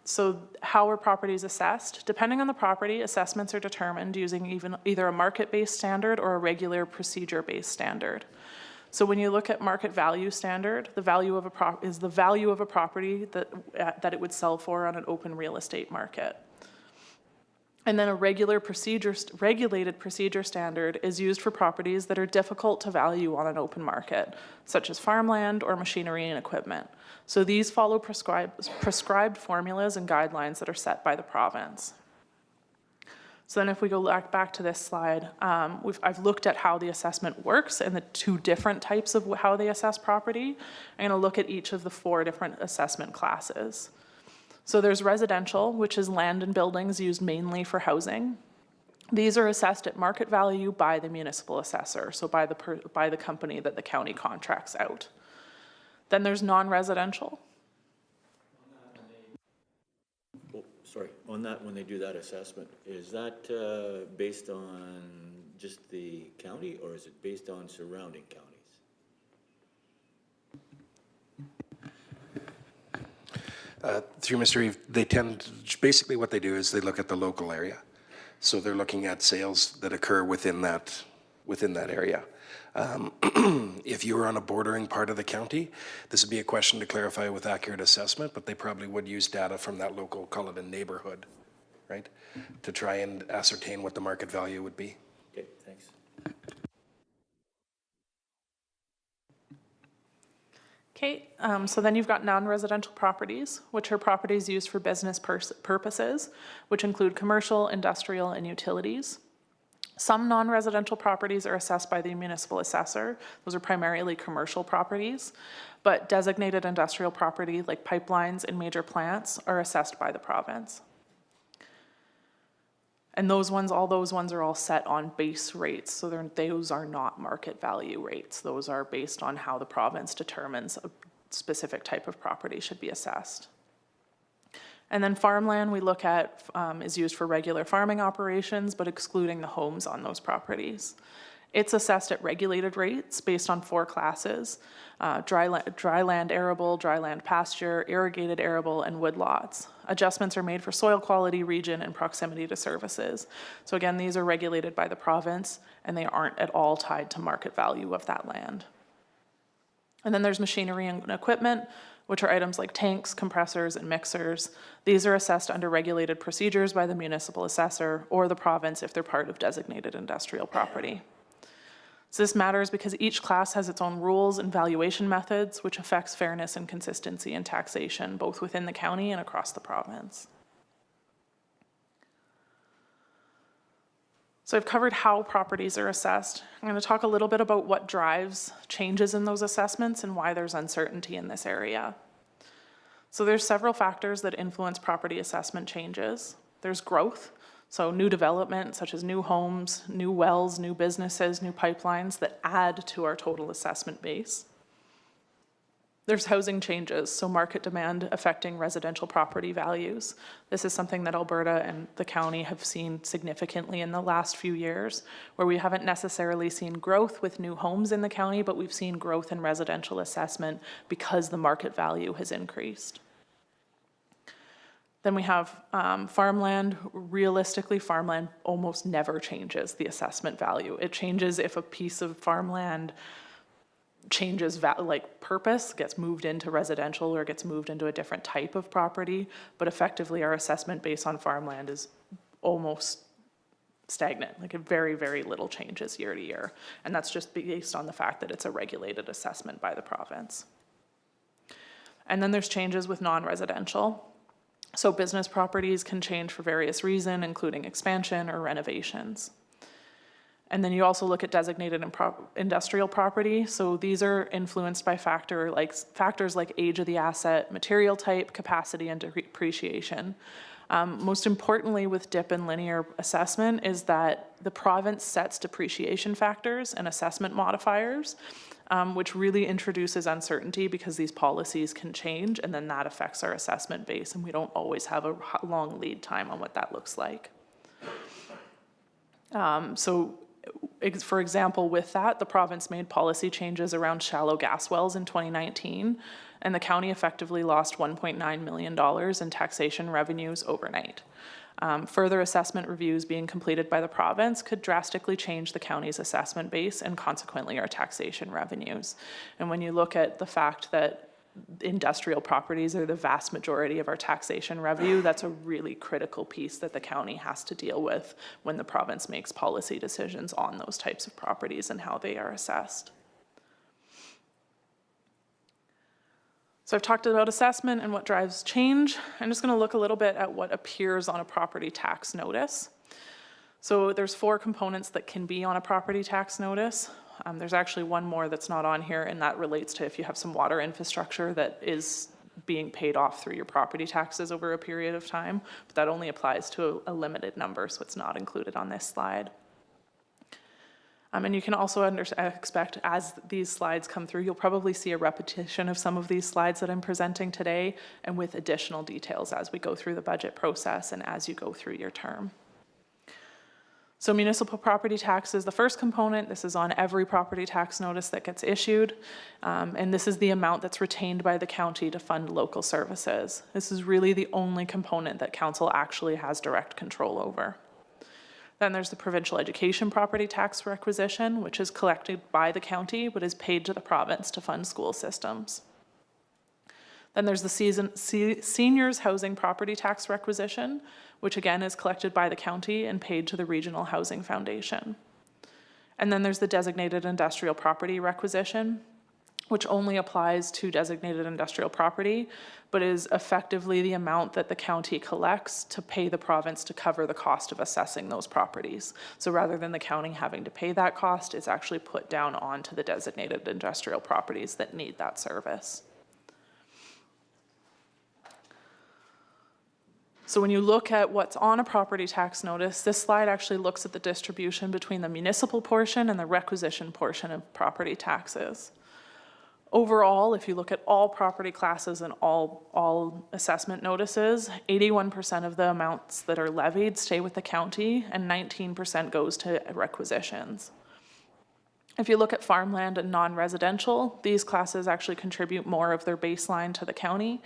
So how are properties assessed? Depending on the property, assessments are determined using either a market-based standard or a regular procedure-based standard. So when you look at market value standard, the value of is the value of a property that it would sell for on an open real estate market. And then a regulated procedure standard is used for properties that are difficult to value on an open market, such as farmland or machinery and equipment. So these follow prescribed formulas and guidelines that are set by the province. So then if we go back to this slide, I've looked at how the assessment works and the two different types of how they assess property. I'm going to look at each of the four different assessment classes. So there's residential, which is land and buildings used mainly for housing. These are assessed at market value by the municipal assessor, so by the company that the county contracts out. Then there's non-residential. Oh, sorry, on that, when they do that assessment, is that based on just the county, or is it based on surrounding counties? Through Mr. Eve, they tend, basically what they do is they look at the local area. So they're looking at sales that occur within that area. If you were on a bordering part of the county, this would be a question to clarify with accurate assessment, but they probably would use data from that local, call it a neighborhood, right? To try and ascertain what the market value would be. Okay, thanks. Okay, so then you've got non-residential properties, which are properties used for business purposes, which include commercial, industrial, and utilities. Some non-residential properties are assessed by the municipal assessor. Those are primarily commercial properties, but designated industrial property like pipelines and major plants are assessed by the province. And all those ones are all set on base rates, so those are not market value rates. Those are based on how the province determines a specific type of property should be assessed. And then farmland we look at is used for regular farming operations, but excluding the homes on those properties. It's assessed at regulated rates based on 4 classes: dry land arable, dry land pasture, irrigated arable, and woodlots. Adjustments are made for soil quality, region, and proximity to services. So again, these are regulated by the province, and they aren't at all tied to market value of that land. And then there's machinery and equipment, which are items like tanks, compressors, and mixers. These are assessed under regulated procedures by the municipal assessor or the province if they're part of designated industrial property. So this matters because each class has its own rules and valuation methods, which affects fairness and consistency in taxation, both within the county and across the province. So I've covered how properties are assessed. I'm going to talk a little bit about what drives changes in those assessments and why there's uncertainty in this area. So there's several factors that influence property assessment changes. There's growth. So new development, such as new homes, new wells, new businesses, new pipelines that add to our total assessment base. There's housing changes, so market demand affecting residential property values. This is something that Alberta and the county have seen significantly in the last few years, where we haven't necessarily seen growth with new homes in the county, but we've seen growth in residential assessment because the market value has increased. Then we have farmland. Realistically, farmland almost never changes the assessment value. It changes if a piece of farmland changes purpose, gets moved into residential or gets moved into a different type of property, but effectively our assessment based on farmland is almost stagnant, like very, very little changes year to year. And that's just based on the fact that it's a regulated assessment by the province. And then there's changes with non-residential. So business properties can change for various reasons, including expansion or renovations. And then you also look at designated industrial property. So these are influenced by factors like age of the asset, material type, capacity, and depreciation. Most importantly with DIP and linear assessment is that the province sets depreciation factors and assessment modifiers, which really introduces uncertainty because these policies can change, and then that affects our assessment base, and we don't always have a long lead time on what that looks like. For example, with that, the province made policy changes around shallow gas wells in 2019, and the county effectively lost $1.9 million in taxation revenues overnight. Further assessment reviews being completed by the province could drastically change the county's assessment base and consequently our taxation revenues. And when you look at the fact that industrial properties are the vast majority of our taxation revenue, that's a really critical piece that the county has to deal with when the province makes policy decisions on those types of properties and how they are assessed. So I've talked about assessment and what drives change. I'm just going to look a little bit at what appears on a property tax notice. So there's 4 components that can be on a property tax notice. There's actually one more that's not on here, and that relates to if you have some water infrastructure that is being paid off through your property taxes over a period of time, but that only applies to a limited number, so it's not included on this slide. And you can also expect, as these slides come through, you'll probably see a repetition of some of these slides that I'm presenting today, and with additional details as we go through the budget process and as you go through your term. So municipal property tax is the first component. This is on every property tax notice that gets issued. And this is the amount that's retained by the county to fund local services. This is really the only component that council actually has direct control over. Then there's the provincial education property tax requisition, which is collected by the county but is paid to the province to fund school systems. Then there's the seniors housing property tax requisition, which again is collected by the county and paid to the Regional Housing Foundation. And then there's the designated industrial property requisition, which only applies to designated industrial property, but is effectively the amount that the county collects to pay the province to cover the cost of assessing those properties. So rather than the county having to pay that cost, it's actually put down onto the designated industrial properties that need that service. So when you look at what's on a property tax notice, this slide actually looks at the distribution between the municipal portion and the requisition portion of property taxes. Overall, if you look at all property classes and all assessment notices, 81% of the amounts that are levied stay with the county and 19% goes to requisitions. If you look at farmland and non-residential, these classes actually contribute more of their baseline to the county.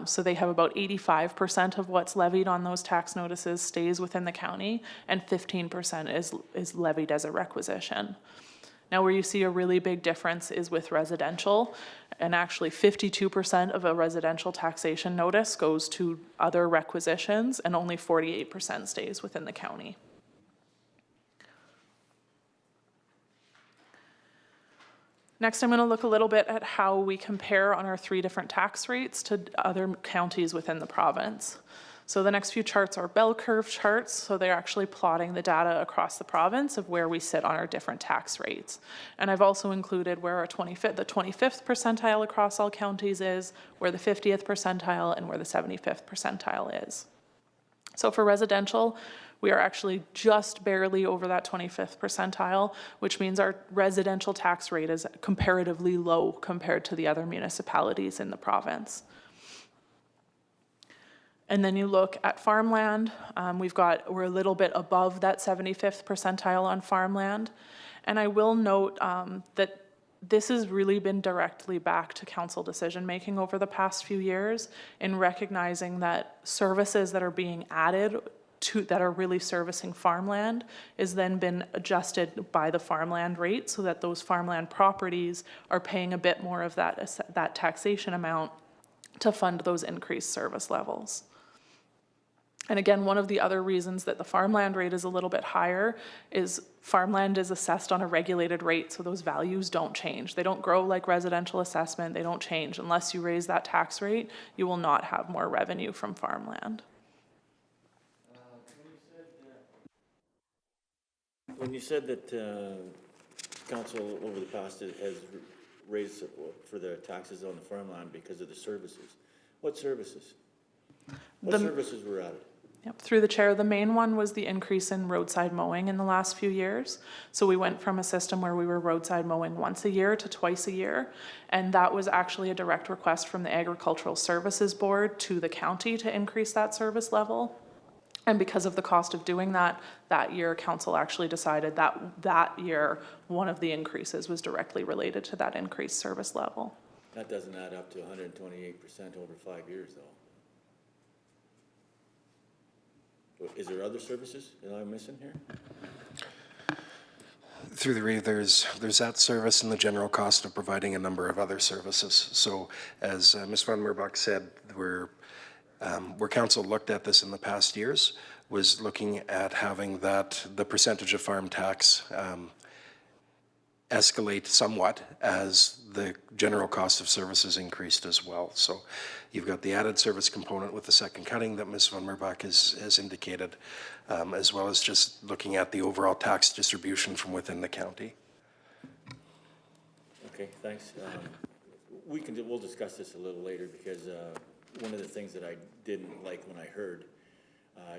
So they have about 85% of what's levied on those tax notices stays within the county, and 15% is levied as a requisition. Now, where you see a really big difference is with residential, and actually 52% of a residential taxation notice goes to other requisitions, and only 48% stays within the county. Next, I'm going to look a little bit at how we compare on our 3 different tax rates to other counties within the province. So the next few charts are bell curve charts, so they're actually plotting the data across the province of where we sit on our different tax rates. And I've also included where our the 25th percentile across all counties is, where the 50th percentile, and where the 75th percentile is. So for residential, we are actually just barely over that 25th percentile, which means our residential tax rate is comparatively low compared to the other municipalities in the province. And then you look at farmland, we're a little bit above that 75th percentile on farmland. And I will note that this has really been directly back to council decision-making over the past few years in recognizing that services that are being added that are really servicing farmland is then been adjusted by the farmland rate so that those farmland properties are paying a bit more of that taxation amount to fund those increased service levels. And again, one of the other reasons that the farmland rate is a little bit higher is farmland is assessed on a regulated rate, so those values don't change. They don't grow like residential assessment, they don't change. Unless you raise that tax rate, you will not have more revenue from farmland. When you said that council over the past has raised support for the taxes on the farmland because of the services, what services? What services were added? Yep, through the chair, the main one was the increase in roadside mowing in the last few years. So we went from a system where we were roadside mowing once a year to twice a year. And that was actually a direct request from the Agricultural Services Board to the county to increase that service level. And because of the cost of doing that year, council actually decided that year, one of the increases was directly related to that increased service level. That doesn't add up to 128% over 5 years, though. Is there other services that I'm missing here? Through the read, there's that service and the general cost of providing a number of other services. So as Ms. Van Merbach said, where council looked at this in the past years was looking at having the percentage of farm tax escalate somewhat as the general cost of services increased as well. So you've got the added service component with the second cutting that Ms. Van Merbach has indicated, as well as just looking at the overall tax distribution from within the county. Okay, thanks. we'll discuss this a little later, because one of the things that I didn't like when I heard,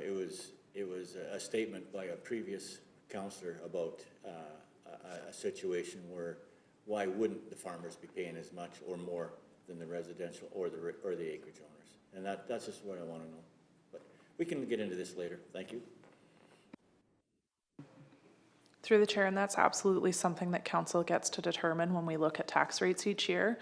it was a statement by a previous counselor about a situation where why wouldn't the farmers be paying as much or more than the residential or the acreage owners? And that's just what I want to know. But we can get into this later. Thank you. Through the chair, and that's absolutely something that council gets to determine when we look at tax rates each year.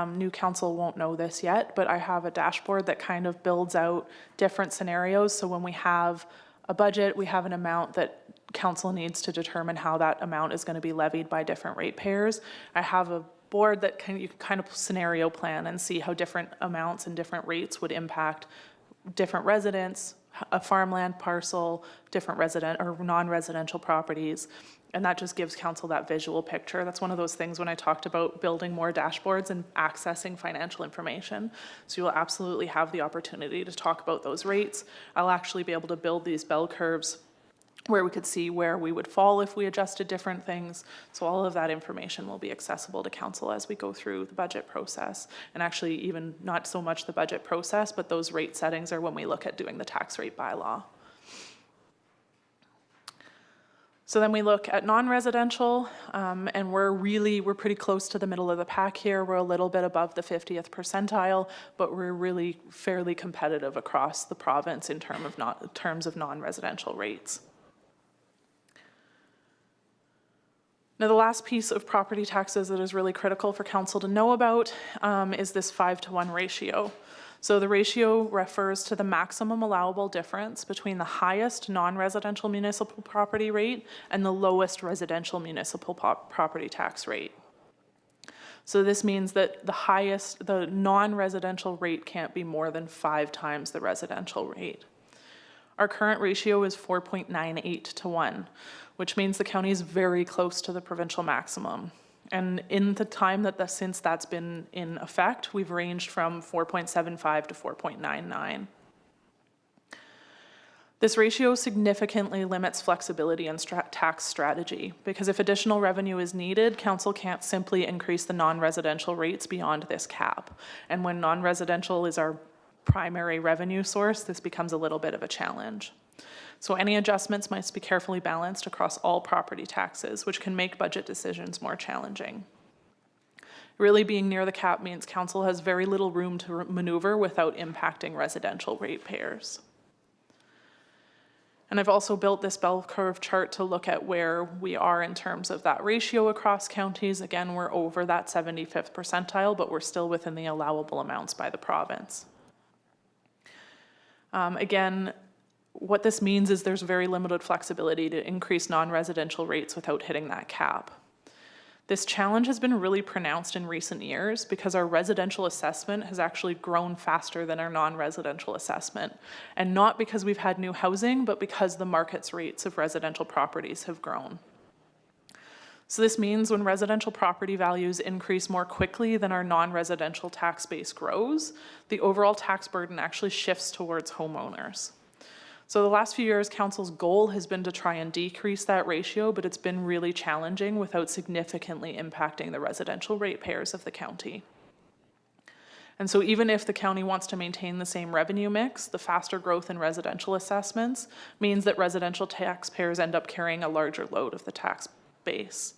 New council won't know this yet, but I have a dashboard that kind of builds out different scenarios. So when we have a budget, we have an amount that council needs to determine how that amount is going to be levied by different ratepayers. I have a board that you can kind of scenario plan and see how different amounts and different rates would impact different residents, a farmland parcel, different resident or non-residential properties. And that just gives council that visual picture. That's one of those things when I talked about building more dashboards and accessing financial information. So you will absolutely have the opportunity to talk about those rates. I'll actually be able to build these bell curves where we could see where we would fall if we adjusted different things. So all of that information will be accessible to council as we go through the budget process. And actually even not so much the budget process, but those rate settings are when we look at doing the tax rate bylaw. So then we look at non-residential, and we're pretty close to the middle of the pack here. We're a little bit above the 50th percentile, but we're really fairly competitive across the province in terms of non-residential rates. Now, the last piece of property taxes that is really critical for council to know about is this 5-to-1 ratio. So the ratio refers to the maximum allowable difference between the highest non-residential municipal property rate and the lowest residential municipal property tax rate. So this means that the non-residential rate can't be more than 5 times the residential rate. Our current ratio is 4.98 to 1, which means the county is very close to the provincial maximum. And in the time since that's been in effect, we've ranged from 4.75 to 4.99. This ratio significantly limits flexibility in tax strategy, because if additional revenue is needed, council can't simply increase the non-residential rates beyond this cap. And when non-residential is our primary revenue source, this becomes a little bit of a challenge. So any adjustments must be carefully balanced across all property taxes, which can make budget decisions more challenging. Really being near the cap means council has very little room to maneuver without impacting residential ratepayers. And I've also built this bell curve chart to look at where we are in terms of that ratio across counties. Again, we're over that 75th percentile, but we're still within the allowable amounts by the province. Again, what this means is there's very limited flexibility to increase non-residential rates without hitting that cap. This challenge has been really pronounced in recent years because our residential assessment has actually grown faster than our non-residential assessment. And not because we've had new housing, but because the market's rates of residential properties have grown. So this means when residential property values increase more quickly than our non-residential tax base grows, the overall tax burden actually shifts towards homeowners. So the last few years, council's goal has been to try and decrease that ratio, but it's been really challenging without significantly impacting the residential ratepayers of the county. And so even if the county wants to maintain the same revenue mix, the faster growth in residential assessments means that residential taxpayers end up carrying a larger load of the tax base.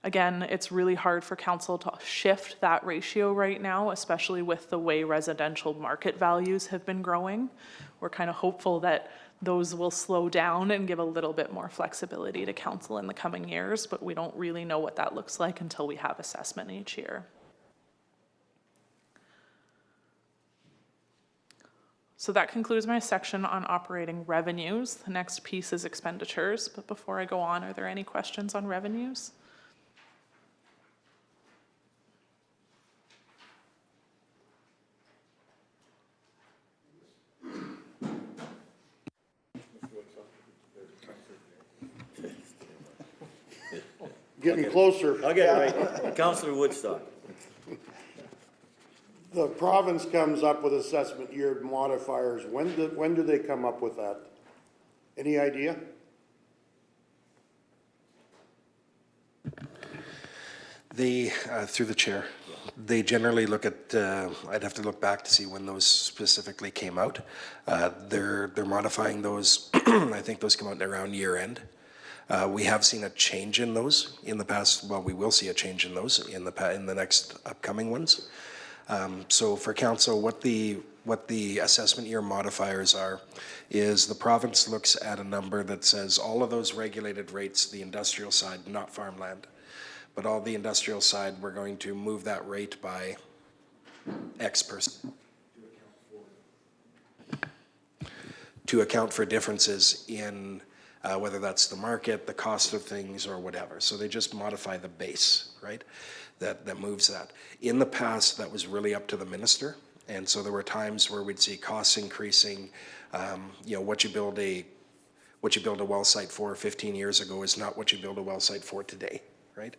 Again, it's really hard for council to shift that ratio right now, especially with the way residential market values have been growing. We're kind of hopeful that those will slow down and give a little bit more flexibility to council in the coming years, but we don't really know what that looks like until we have assessment each year. So that concludes my section on operating revenues. The next piece is expenditures, but before I go on, are there any questions on revenues? Getting closer. I'll get it right. Councillor Woodstock. The province comes up with assessment year modifiers. When do they come up with that? Any idea? They, through the chair, they generally look at, I'd have to look back to see when those specifically came out. They're modifying those, I think those come out around year end. We have seen a change in those in the past, well, we will see a change in those in the next upcoming ones. So for council, what the assessment year modifiers are is the province looks at a number that says all of those regulated rates, the industrial side, not farmland, but all the industrial side, we're going to move that rate by X% to account for differences in whether that's the market, the cost of things, or whatever. So they just modify the base, right? That moves that. In the past, that was really up to the minister. And so there were times where we'd see costs increasing. You know, what you build a well site for 15 years ago is not what you build a well site for today, right?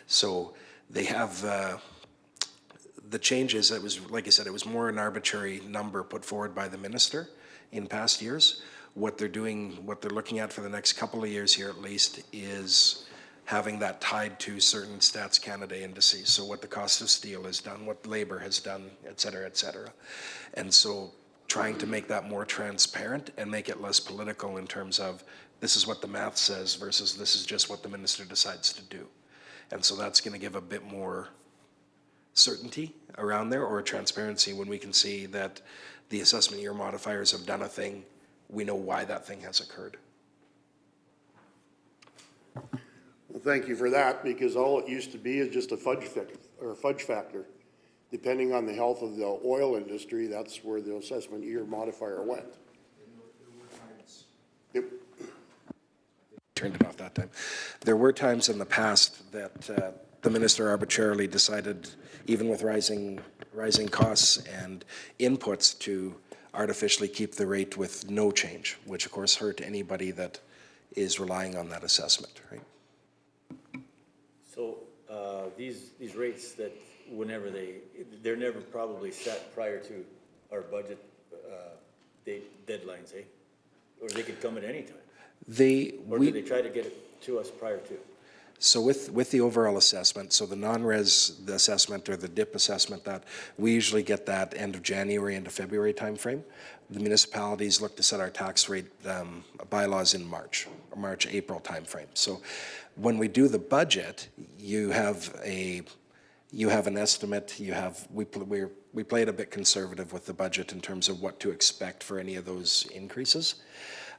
So they have the changes. It was, like I said, it was more an arbitrary number put forward by the minister in past years. What they're doing, what they're looking at for the next couple of years here at least, is having that tied to certain Stats Canada indices. So what the cost of steel has done, what labor has done, et cetera, et cetera. And so trying to make that more transparent and make it less political in terms of this is what the math says versus this is just what the minister decides to do. And so that's going to give a bit more certainty around there, or transparency, when we can see that the assessment year modifiers have done a thing. We know why that thing has occurred. Well, thank you for that, because all it used to be is just a fudge factor. Depending on the health of the oil industry, that's where the assessment year modifier went. Yep. Turned it off that time. There were times in the past that the minister arbitrarily decided, even with rising costs and inputs, to artificially keep the rate with no change, which of course hurt anybody that is relying on that assessment, right? So these rates that whenever they're never probably set prior to our budget deadlines, eh? Or they could come at any time? Or do they try to get it to us prior to? So with the overall assessment, so the non-res assessment or the DIP assessment, that we usually get that end of January into February timeframe. The municipalities look to set our tax rate bylaws in March, April timeframe. So when we do the budget, you have an estimate. We play it a bit conservative with the budget in terms of what to expect for any of those increases.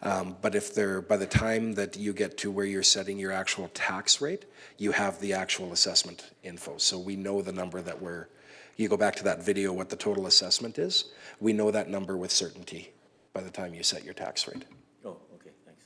But if by the time that you get to where you're setting your actual tax rate, you have the actual assessment info. So we know the number that you go back to that video, what the total assessment is. We know that number with certainty by the time you set your tax rate. Oh, okay, thanks.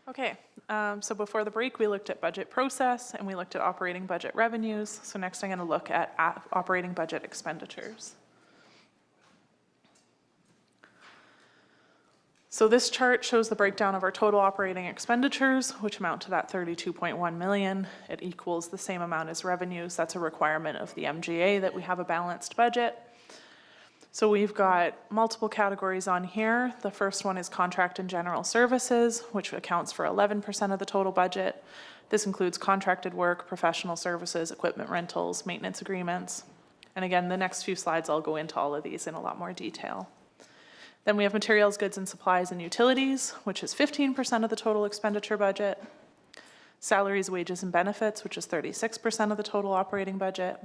Okay, so before the break, we looked at budget process and we looked at operating budget revenues. So next I'm going to look at operating budget expenditures. So this chart shows the breakdown of our total operating expenditures, which amount to that 32.1 million. It equals the same amount as revenues. That's a requirement of the MGA that we have a balanced budget. So we've got multiple categories on here. The first one is contract and general services, which accounts for 11% of the total budget. This includes contracted work, professional services, equipment rentals, maintenance agreements. And again, the next few slides, I'll go into all of these in a lot more detail. Then we have materials, goods and supplies and utilities, which is 15% of the total expenditure budget. Salaries, wages and benefits, which is 36% of the total operating budget.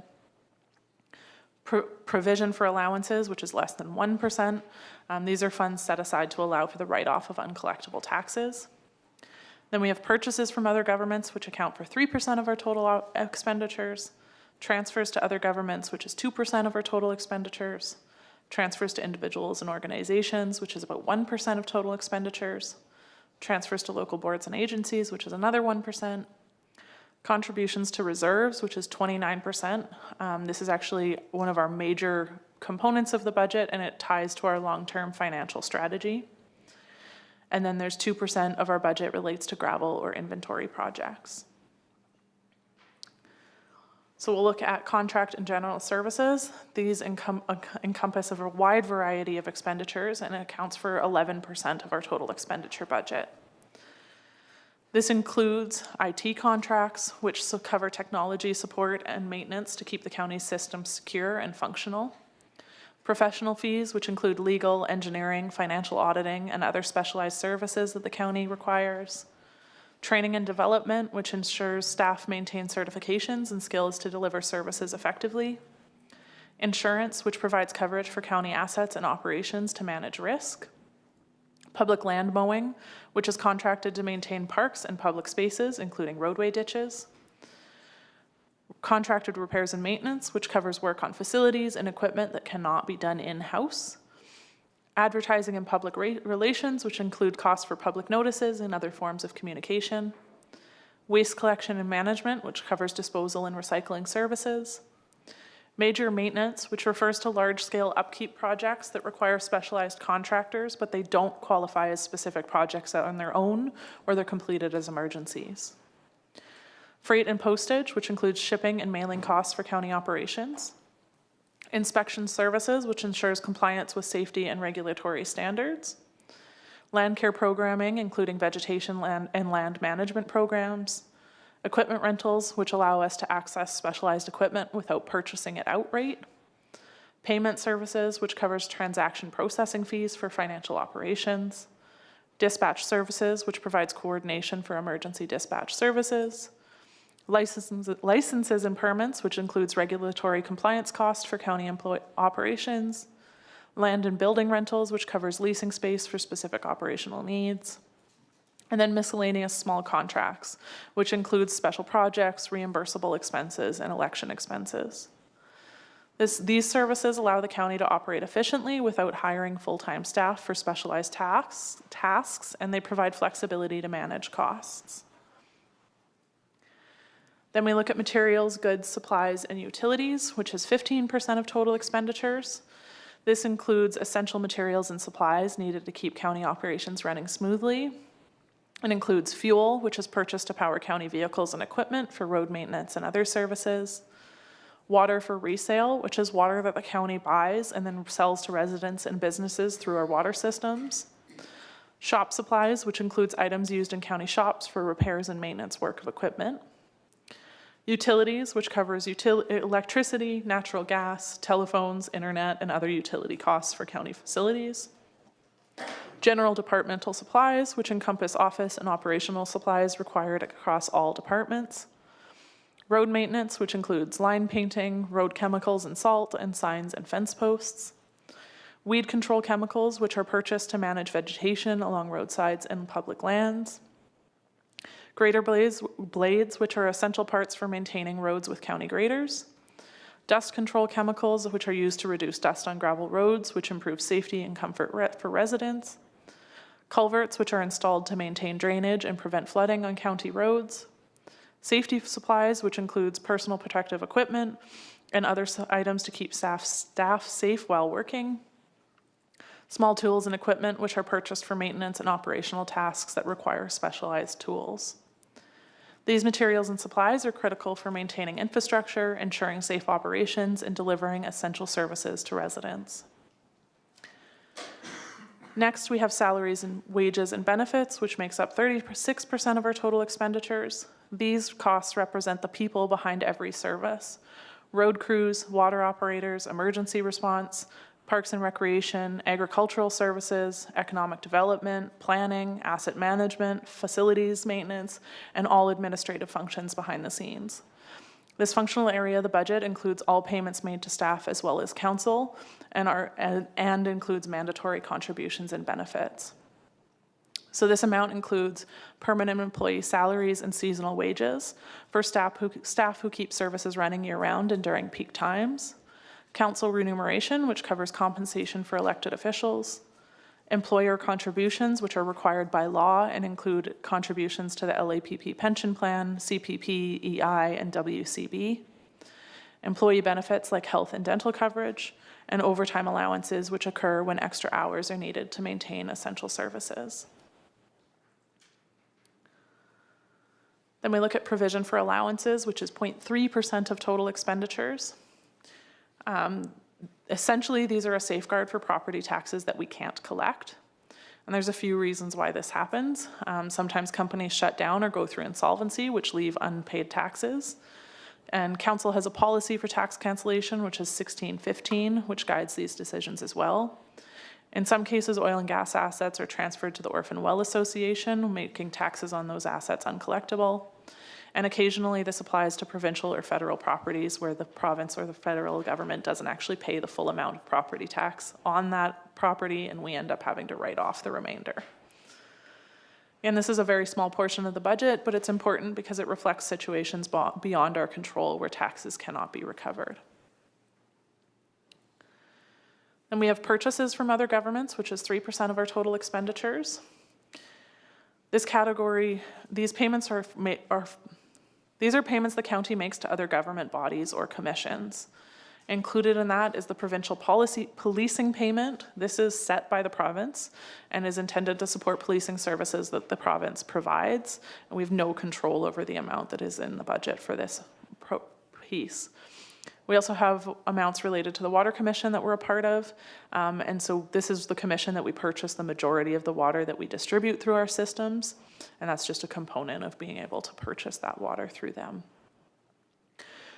Provision for allowances, which is less than 1%. These are funds set aside to allow for the write-off of uncollectible taxes. Then we have purchases from other governments, which account for 3% of our total expenditures. Transfers to other governments, which is 2% of our total expenditures. Transfers to individuals and organizations, which is about 1% of total expenditures. Transfers to local boards and agencies, which is another 1%. Contributions to reserves, which is 29%. This is actually one of our major components of the budget, and it ties to our long-term financial strategy. And then there's 2% of our budget relates to gravel or inventory projects. So we'll look at contract and general services. These encompass a wide variety of expenditures, and it accounts for 11% of our total expenditure budget. This includes IT contracts, which cover technology support and maintenance to keep the county's systems secure and functional. Professional fees, which include legal, engineering, financial auditing, and other specialized services that the county requires. Training and development, which ensures staff maintain certifications and skills to deliver services effectively. Insurance, which provides coverage for county assets and operations to manage risk. Public land mowing, which is contracted to maintain parks and public spaces, including roadway ditches. Contracted repairs and maintenance, which covers work on facilities and equipment that cannot be done in-house. Advertising and public relations, which include costs for public notices and other forms of communication. Waste collection and management, which covers disposal and recycling services. Major maintenance, which refers to large-scale upkeep projects that require specialized contractors, but they don't qualify as specific projects on their own, or they're completed as emergencies. Freight and postage, which includes shipping and mailing costs for county operations. Inspection services, which ensures compliance with safety and regulatory standards. Land care programming, including vegetation and land management programs. Equipment rentals, which allow us to access specialized equipment without purchasing it outright. Payment services, which covers transaction processing fees for financial operations. Dispatch services, which provides coordination for emergency dispatch services. Licenses and permits, which includes regulatory compliance costs for county operations. Land and building rentals, which covers leasing space for specific operational needs. And then miscellaneous small contracts, which includes special projects, reimbursable expenses, and election expenses. These services allow the county to operate efficiently without hiring full-time staff for specialized tasks, and they provide flexibility to manage costs. Then we look at materials, goods, supplies, and utilities, which is 15% of total expenditures. This includes essential materials and supplies needed to keep county operations running smoothly. It includes fuel, which is purchased to power county vehicles and equipment for road maintenance and other services. Water for resale, which is water that the county buys and then sells to residents and businesses through our water systems. Shop supplies, which includes items used in county shops for repairs and maintenance work of equipment. Utilities, which covers electricity, natural gas, telephones, internet, and other utility costs for county facilities. General departmental supplies, which encompass office and operational supplies required across all departments. Road maintenance, which includes line painting, road chemicals and salt, and signs and fence posts. Weed control chemicals, which are purchased to manage vegetation along roadsides and public lands. Grader blades, which are essential parts for maintaining roads with county graders. Dust control chemicals, which are used to reduce dust on gravel roads, which improves safety and comfort for residents. culverts which are installed to maintain drainage and prevent flooding on county roads, safety supplies, which includes personal protective equipment and other items to keep staff safe while working, small tools and equipment which are purchased for maintenance and operational tasks that require specialized tools. These materials and supplies are critical for maintaining infrastructure, ensuring safe operations, and delivering essential services to residents. Next, we have salaries and wages and benefits, which makes up 36% of our total expenditures. These costs represent the people behind every service: road crews, water operators, emergency response, parks and recreation, agricultural services, economic development, planning, asset management, facilities maintenance, and all administrative functions behind the scenes. This functional area of the budget includes all payments made to staff as well as council, and includes mandatory contributions and benefits. So this amount includes permanent employee salaries and seasonal wages for staff who keep services running year-round and during peak times, council remuneration, which covers compensation for elected officials, employer contributions, which are required by law and include contributions to the LAPP pension plan, CPP, EI, and WCB, employee benefits like health and dental coverage, and overtime allowances, which occur when extra hours are needed to maintain essential services. Then we look at provision for allowances, which is 0.3% of total expenditures. Essentially, these are a safeguard for property taxes that we can't collect. And there's a few reasons why this happens. Sometimes companies shut down or go through insolvency, which leave unpaid taxes. And council has a policy for tax cancellation, which is 1615, which guides these decisions as well. In some cases, oil and gas assets are transferred to the Orphan Well Association, making taxes on those assets uncollectible. And occasionally this applies to provincial or federal properties where the province or the federal government doesn't actually pay the full amount of property tax on that property, and we end up having to write off the remainder. And this is a very small portion of the budget, but it's important because it reflects situations beyond our control where taxes cannot be recovered. Then we have purchases from other governments, which is 3% of our total expenditures. This category, these payments these are payments the county makes to other government bodies or commissions. Included in that is the provincial policing payment. This is set by the province and is intended to support policing services that the province provides. And we have no control over the amount that is in the budget for this piece. We also have amounts related to the Water Commission that we're a part of. And so this is the commission that we purchase the majority of the water that we distribute through our systems. And that's just a component of being able to purchase that water through them.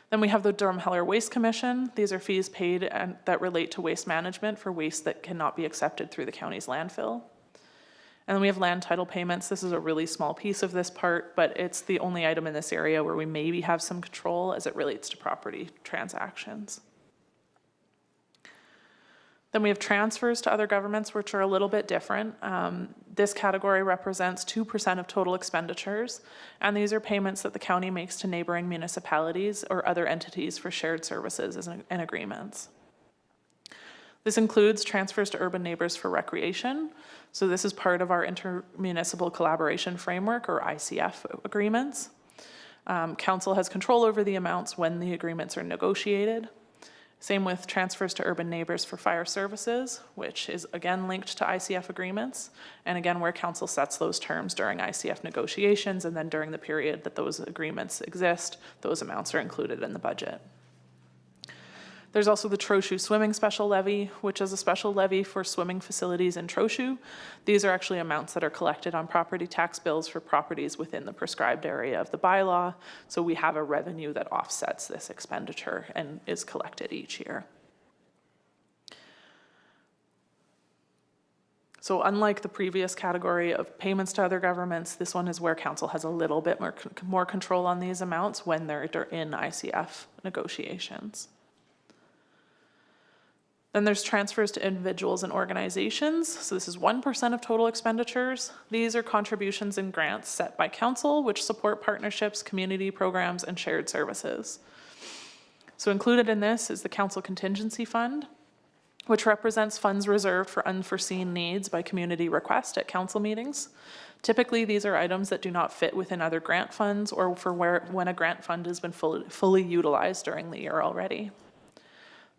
Then we have the Durham-Heller Waste Commission. These are fees paid that relate to waste management for waste that cannot be accepted through the county's landfill. And then we have land title payments. This is a really small piece of this part, but it's the only item in this area where we maybe have some control as it relates to property transactions. Then we have transfers to other governments, which are a little bit different. This category represents 2% of total expenditures, and these are payments that the county makes to neighboring municipalities or other entities for shared services and agreements. This includes transfers to urban neighbors for recreation. So this is part of our intermunicipal collaboration framework, or ICF agreements. Council has control over the amounts when the agreements are negotiated. Same with transfers to urban neighbors for fire services, which is again linked to ICF agreements. And again, where council sets those terms during ICF negotiations, and then during the period that those agreements exist, those amounts are included in the budget. There's also the Trochu Swimming Special Levy, which is a special levy for swimming facilities in Trochu. These are actually amounts that are collected on property tax bills for properties within the prescribed area of the bylaw. So we have a revenue that offsets this expenditure and is collected each year. So unlike the previous category of payments to other governments, this one is where council has a little bit more control on these amounts when they're in ICF negotiations. Then there's transfers to individuals and organizations. So this is 1% of total expenditures. These are contributions and grants set by council, which support partnerships, community programs, and shared services. So included in this is the council contingency fund. which represents funds reserved for unforeseen needs by community request at council meetings. Typically, these are items that do not fit within other grant funds or for when a grant fund has been fully utilized during the year already.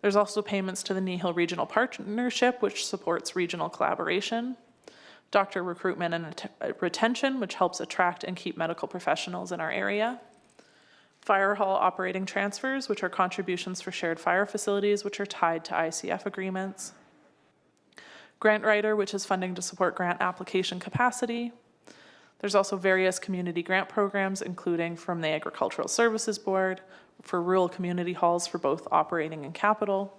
There's also payments to the Kneehill Regional Partnership, which supports regional collaboration, doctor recruitment and retention, which helps attract and keep medical professionals in our area, fire hall operating transfers, which are contributions for shared fire facilities, which are tied to ICF agreements, grant writer, which is funding to support grant application capacity. There's also various community grant programs, including from the Agricultural Services Board, for rural community halls for both operating and capital,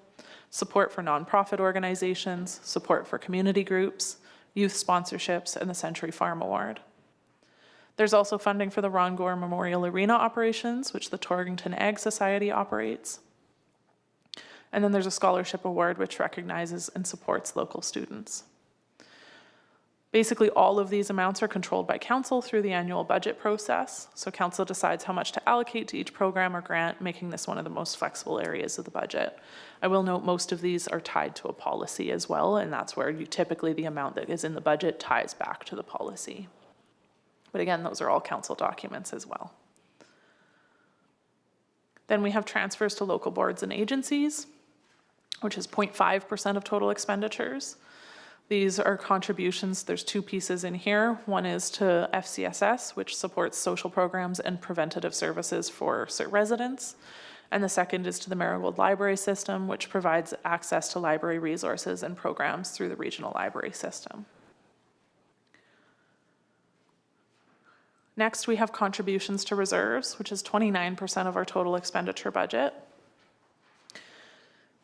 support for nonprofit organizations, support for community groups, youth sponsorships, and the Century Farm Award. There's also funding for the Ron Gore Memorial Arena operations, which the Torrington Ag Society operates. And then there's a scholarship award, which recognizes and supports local students. Basically, all of these amounts are controlled by council through the annual budget process. So council decides how much to allocate to each program or grant, making this one of the most flexible areas of the budget. I will note most of these are tied to a policy as well, and that's where typically the amount that is in the budget ties back to the policy. But again, those are all council documents as well. Then we have transfers to local boards and agencies, which is 0.5% of total expenditures. These are contributions. There's two pieces in here. One is to FCSS, which supports social programs and preventative services for residents. And the second is to the Marigold Library System, which provides access to library resources and programs through the regional library system. Next, we have contributions to reserves, which is 29% of our total expenditure budget.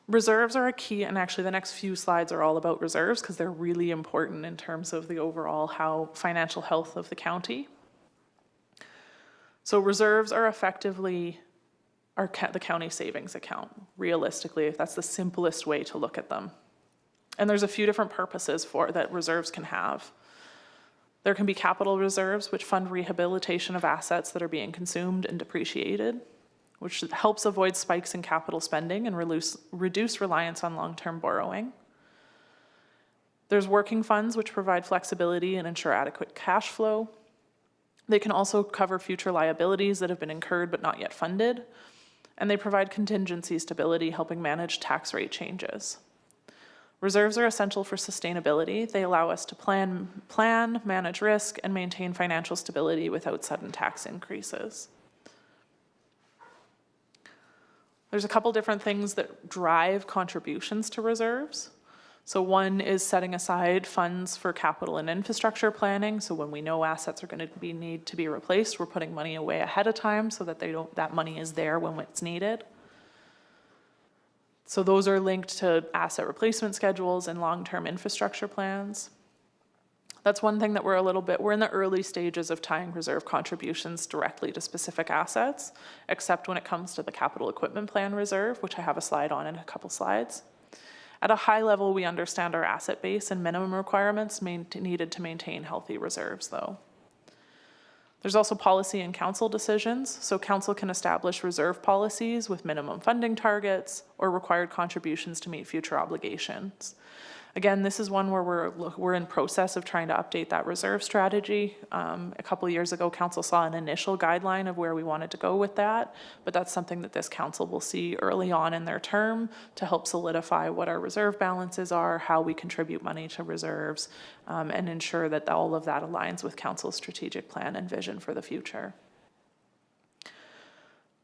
Reserves are a key, and actually the next few slides are all about reserves because they're really important in terms of the overall financial health of the county. So reserves are effectively the county savings account, realistically, if that's the simplest way to look at them. And there's a few different purposes that reserves can have. There can be capital reserves, which fund rehabilitation of assets that are being consumed and depreciated, which helps avoid spikes in capital spending and reduce reliance on long-term borrowing. There's working funds, which provide flexibility and ensure adequate cash flow. They can also cover future liabilities that have been incurred but not yet funded. And they provide contingency stability, helping manage tax rate changes. Reserves are essential for sustainability. They allow us to plan, manage risk, and maintain financial stability without sudden tax increases. There's a couple different things that drive contributions to reserves. So one is setting aside funds for capital and infrastructure planning. So when we know assets are going to need to be replaced, we're putting money away ahead of time so that that money is there when it's needed. So those are linked to asset replacement schedules and long-term infrastructure plans. That's one thing that we're in the early stages of tying reserve contributions directly to specific assets, except when it comes to the capital equipment plan reserve, which I have a slide on in a couple slides. At a high level, we understand our asset base and minimum requirements needed to maintain healthy reserves, though. There's also policy and council decisions. So council can establish reserve policies with minimum funding targets or required contributions to meet future obligations. Again, this is one where we're in process of trying to update that reserve strategy. A couple of years ago, council saw an initial guideline of where we wanted to go with that, but that's something that this council will see early on in their term to help solidify what our reserve balances are, how we contribute money to reserves, and ensure that all of that aligns with council's strategic plan and vision for the future.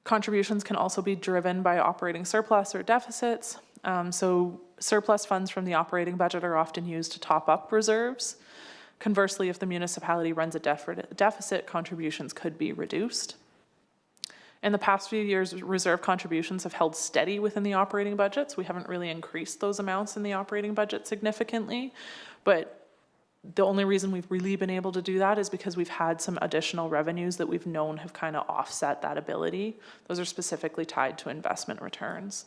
Contributions can also be driven by operating surplus or deficits. So surplus funds from the operating budget are often used to top up reserves. Conversely, if the municipality runs a deficit, contributions could be reduced. In the past few years, reserve contributions have held steady within the operating budgets. We haven't really increased those amounts in the operating budget significantly, but the only reason we've really been able to do that is because we've had some additional revenues that we've known have kind of offset that ability. Those are specifically tied to investment returns.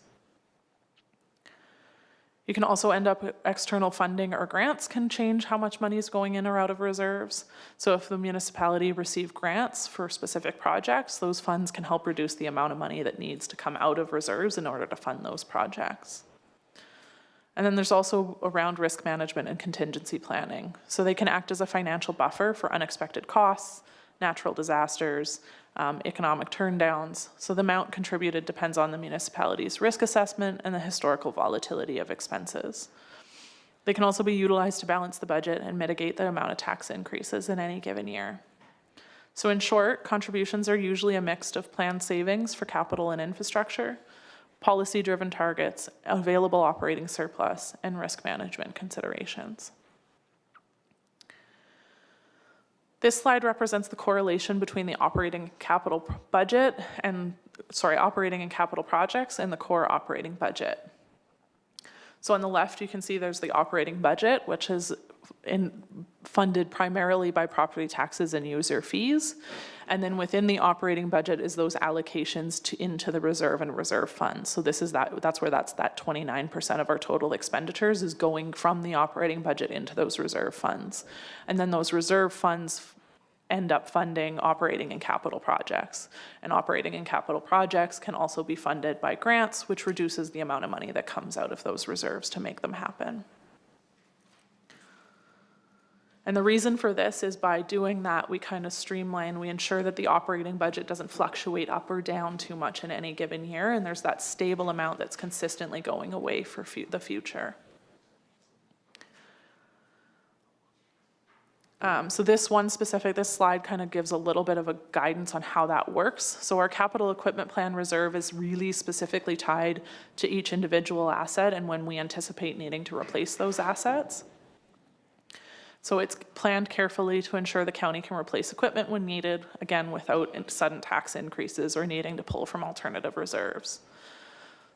You can also end up with external funding or grants can change how much money is going in or out of reserves. So if the municipality received grants for specific projects, those funds can help reduce the amount of money that needs to come out of reserves in order to fund those projects. And then there's also around risk management and contingency planning. So they can act as a financial buffer for unexpected costs, natural disasters, economic turndowns. So the amount contributed depends on the municipality's risk assessment and the historical volatility of expenses. They can also be utilized to balance the budget and mitigate the amount of tax increases in any given year. So in short, contributions are usually a mix of planned savings for capital and infrastructure, policy-driven targets, available operating surplus, and risk management considerations. This slide represents the correlation between the operating and capital projects and the core operating budget. So on the left, you can see there's the operating budget, which is funded primarily by property taxes and user fees. And then within the operating budget is those allocations into the reserve and reserve funds. So that's where that 29% of our total expenditures is going from the operating budget into those reserve funds. And then those reserve funds end up funding operating and capital projects. And operating and capital projects can also be funded by grants, which reduces the amount of money that comes out of those reserves to make them happen. And the reason for this is by doing that, we kind of streamline, we ensure that the operating budget doesn't fluctuate up or down too much in any given year, and there's that stable amount that's consistently going away for the future. So this slide kind of gives a little bit of a guidance on how that works. So our capital equipment plan reserve is really specifically tied to each individual asset and when we anticipate needing to replace those assets. So it's planned carefully to ensure the county can replace equipment when needed, again, without sudden tax increases or needing to pull from alternative reserves.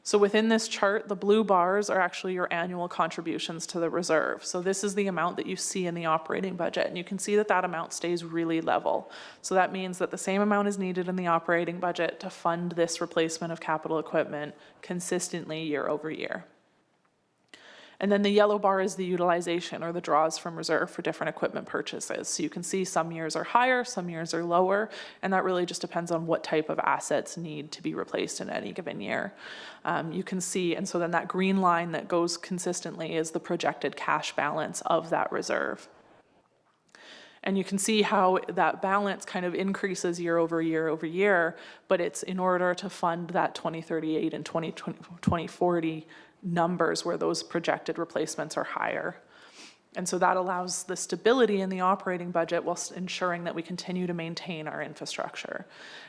So within this chart, the blue bars are actually your annual contributions to the reserve. So this is the amount that you see in the operating budget, and you can see that that amount stays really level. So that means that the same amount is needed in the operating budget to fund this replacement of capital equipment consistently year over year. And then the yellow bar is the utilization or the draws from reserve for different equipment purchases. So you can see some years are higher, some years are lower, and that really just depends on what type of assets need to be replaced in any given year. You can see, and so then that green line that goes consistently is the projected cash balance of that reserve. And you can see how that balance kind of increases year over year over year, but it's in order to fund that 2038 and 2040 numbers where those projected replacements are higher. And so that allows the stability in the operating budget whilst ensuring that we continue to maintain our infrastructure.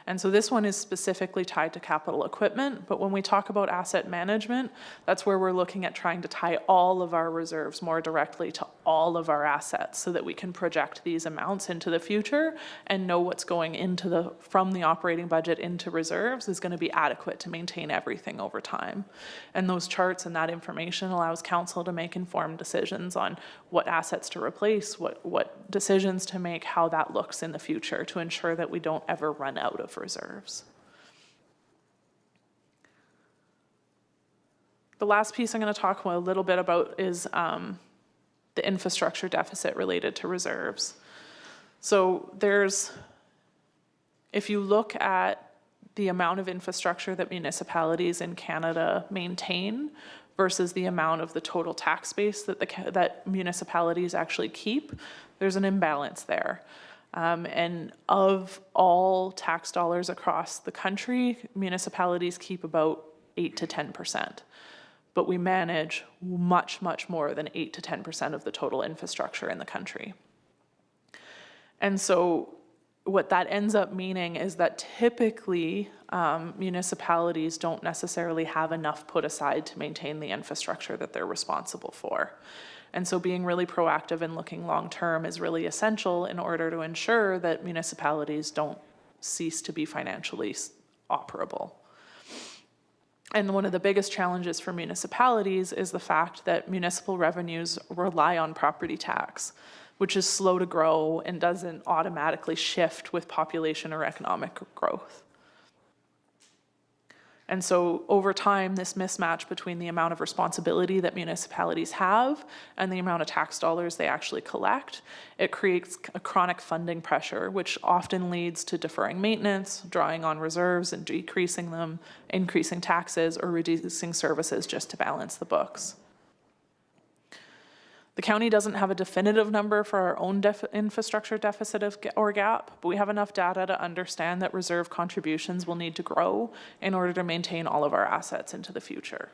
And so this one is specifically tied to capital equipment, but when we talk about asset management, that's where we're looking at trying to tie all of our reserves more directly to all of our assets so that we can project these amounts into the future and know what's going from the operating budget into reserves is going to be adequate to maintain everything over time. And those charts and that information allows council to make informed decisions on what assets to replace, what decisions to make, how that looks in the future to ensure that we don't ever run out of reserves. The last piece I'm going to talk a little bit about is the infrastructure deficit related to reserves. So if you look at the amount of infrastructure that municipalities in Canada maintain versus the amount of the total tax base that municipalities actually keep, there's an imbalance there. And of all tax dollars across the country, municipalities keep about 8 to 10%. But we manage much, much more than 8 to 10% of the total infrastructure in the country. And so what that ends up meaning is that typically municipalities don't necessarily have enough put aside to maintain the infrastructure that they're responsible for. And so being really proactive and looking long-term is really essential in order to ensure that municipalities don't cease to be financially operable. And one of the biggest challenges for municipalities is the fact that municipal revenues rely on property tax, which is slow to grow and doesn't automatically shift with population or economic growth. And so over time, this mismatch between the amount of responsibility that municipalities have and the amount of tax dollars they actually collect, it creates a chronic funding pressure, which often leads to deferring maintenance, drawing on reserves and decreasing them, increasing taxes, or reducing services just to balance the books. The county doesn't have a definitive number for our own infrastructure deficit or gap, but we have enough data to understand that reserve contributions will need to grow in order to maintain all of our assets into the future.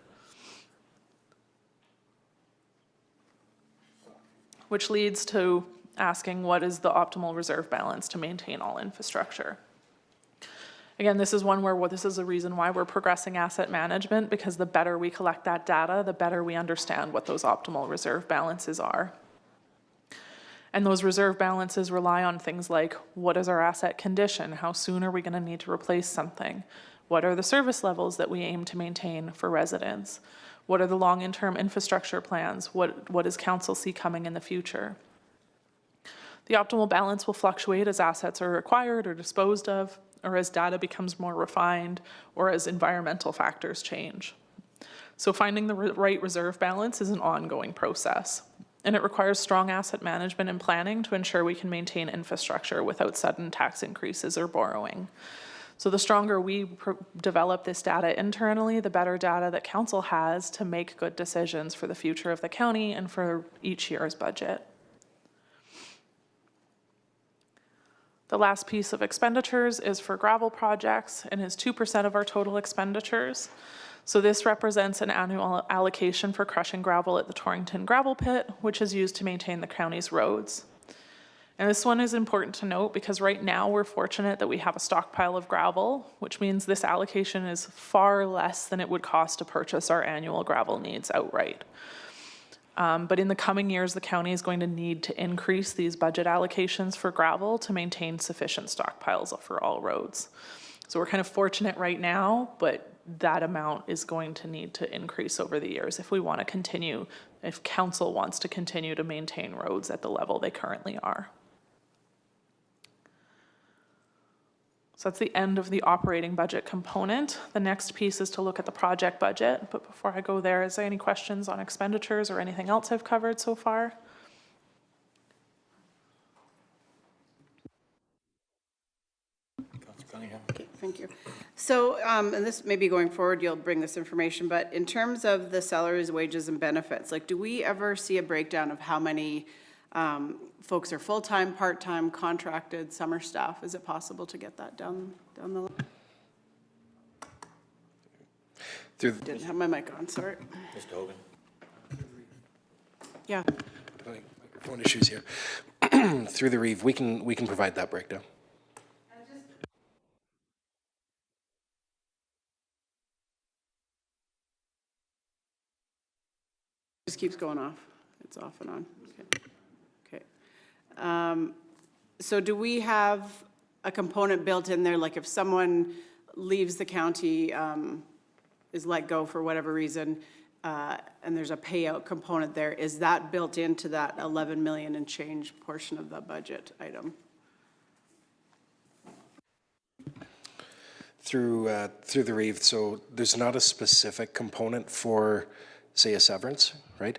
Which leads to asking, what is the optimal reserve balance to maintain all infrastructure? Again, this is one where this is a reason why we're progressing asset management, because the better we collect that data, the better we understand what those optimal reserve balances are. And those reserve balances rely on things like, what is our asset condition? How soon are we going to need to replace something? What are the service levels that we aim to maintain for residents? What are the long and term infrastructure plans? What does council see coming in the future? The optimal balance will fluctuate as assets are acquired or disposed of, or as data becomes more refined, or as environmental factors change. So finding the right reserve balance is an ongoing process, and it requires strong asset management and planning to ensure we can maintain infrastructure without sudden tax increases or borrowing. So the stronger we develop this data internally, the better data that council has to make good decisions for the future of the county and for each year's budget. The last piece of expenditures is for gravel projects and is 2% of our total expenditures. So this represents an annual allocation for crushing gravel at the Torrington gravel pit, which is used to maintain the county's roads. And this one is important to note because right now we're fortunate that we have a stockpile of gravel, which means this allocation is far less than it would cost to purchase our annual gravel needs outright. But in the coming years, the county is going to need to increase these budget allocations for gravel to maintain sufficient stockpiles for all roads. So we're kind of fortunate right now, but that amount is going to need to increase over the years if we want to continue, if council wants to continue to maintain roads at the level they currently are. So that's the end of the operating budget component. The next piece is to look at the project budget. But before I go there, is there any questions on expenditures or anything else I've covered so far? Okay, thank you. So, and this may be going forward, you'll bring this information, but in terms of the salaries, wages, and benefits, like, do we ever see a breakdown of how many folks are full-time, part-time, contracted, summer staff? Is it possible to get that down the line? Didn't have my mic on, sorry. Mr. Hogan? Yeah. Microphone issues here. Through the Reeve, we can provide that breakdown. Just keeps going off. It's off and on. Okay. So do we have a component built in there, like if someone leaves the county, is let go for whatever reason, and there's a payout component there, is that built into that 11 million and change portion of the budget item? Through the Reeve, so there's not a specific component for, say, a severance, right?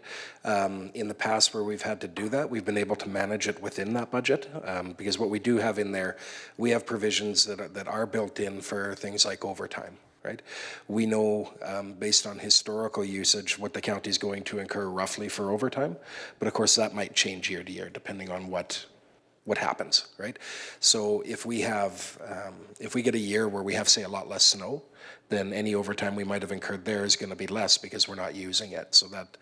In the past where we've had to do that, we've been able to manage it within that budget, because what we do have in there, we have provisions that are built in for things like overtime, right? We know, based on historical usage, what the county is going to incur roughly for overtime, but of course that might change year to year depending on what happens, right? So if we have, if we get a year where we have, say, a lot less snow, then any overtime we might have incurred there is going to be less because we're not using it. So that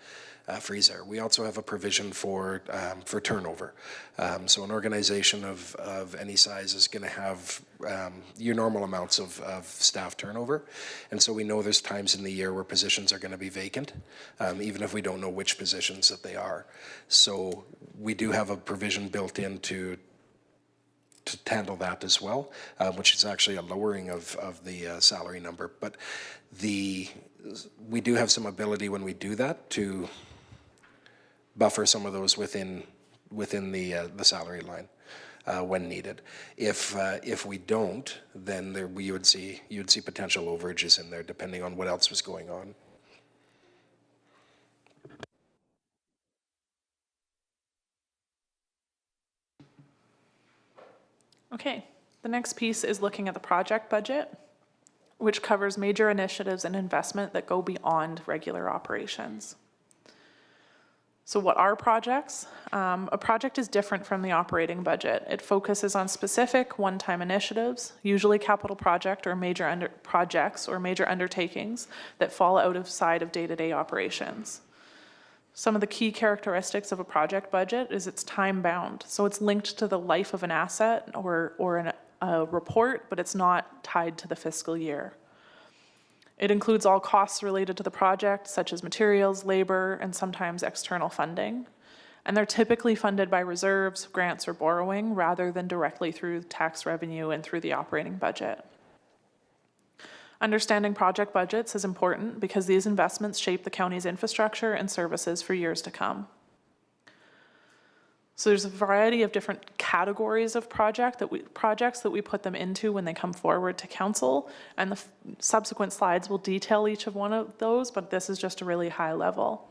frees there. We also have a provision for turnover. So an organization of any size is going to have your normal amounts of staff turnover. And so we know there's times in the year where positions are going to be vacant, even if we don't know which positions that they are. So we do have a provision built in to handle that as well, which is actually a lowering of the salary number. But we do have some ability when we do that to buffer some of those within the salary line when needed. If we don't, then you'd see potential overages in there depending on what else was going on. Okay, the next piece is looking at the project budget, which covers major initiatives and investment that go beyond regular operations. So what are projects? A project is different from the operating budget. It focuses on specific one-time initiatives, usually capital projects or major undertakings that fall outside of day-to-day operations. Some of the key characteristics of a project budget is it's time-bound. So it's linked to the life of an asset or a report, but it's not tied to the fiscal year. It includes all costs related to the project, such as materials, labor, and sometimes external funding. And they're typically funded by reserves, grants, or borrowing, rather than directly through tax revenue and through the operating budget. Understanding project budgets is important because these investments shape the county's infrastructure and services for years to come. So there's a variety of different categories of projects that we put them into when they come forward to council, and the subsequent slides will detail each of one of those, but this is just a really high level.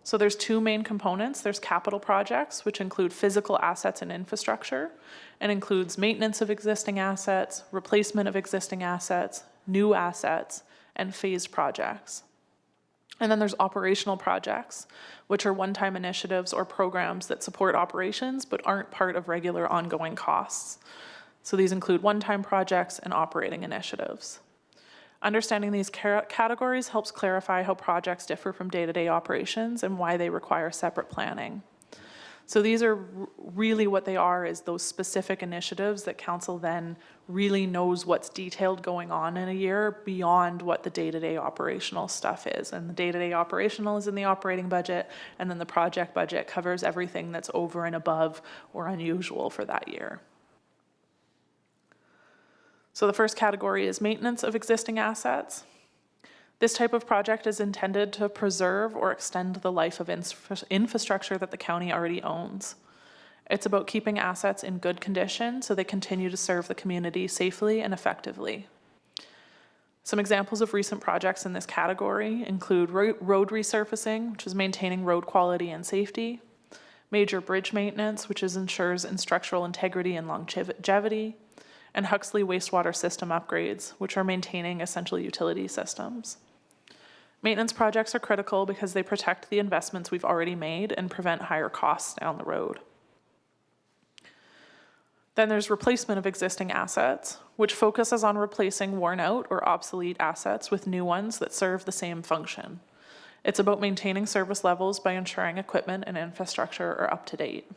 So there's two main components. There's capital projects, which include physical assets and infrastructure, and includes maintenance of existing assets, replacement of existing assets, new assets, and phased projects. And then there's operational projects, which are one-time initiatives or programs that support operations but aren't part of regular ongoing costs. So these include one-time projects and operating initiatives. Understanding these categories helps clarify how projects differ from day-to-day operations and why they require separate planning. So these are really what they are, is those specific initiatives that council then really knows what's detailed going on in a year beyond what the day-to-day operational stuff is. And the day-to-day operational is in the operating budget, and then the project budget covers everything that's over and above or unusual for that year. So the first category is maintenance of existing assets. This type of project is intended to preserve or extend the life of infrastructure that the county already owns. It's about keeping assets in good condition so they continue to serve the community safely and effectively. Some examples of recent projects in this category include road resurfacing, which is maintaining road quality and safety, major bridge maintenance, which ensures structural integrity and longevity, and Huxley wastewater system upgrades, which are maintaining essential utility systems. Maintenance projects are critical because they protect the investments we've already made and prevent higher costs down the road. Then there's replacement of existing assets, which focuses on replacing worn out or obsolete assets with new ones that serve the same function. It's about maintaining service levels by ensuring equipment and infrastructure are up to date.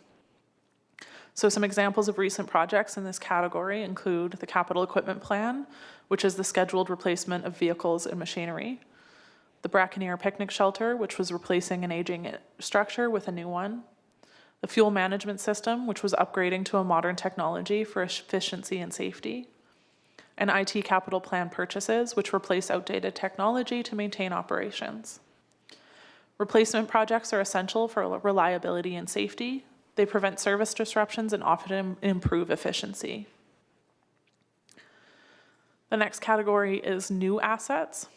So some examples of recent projects in this category include the capital equipment plan, which is the scheduled replacement of vehicles and machinery, the Brackeneer picnic shelter, which was replacing an aging structure with a new one, the fuel management system, which was upgrading to a modern technology for efficiency and safety, and IT capital plan purchases, which replace outdated technology to maintain operations. Replacement projects are essential for reliability and safety. They prevent service disruptions and often improve efficiency. The next category is new assets.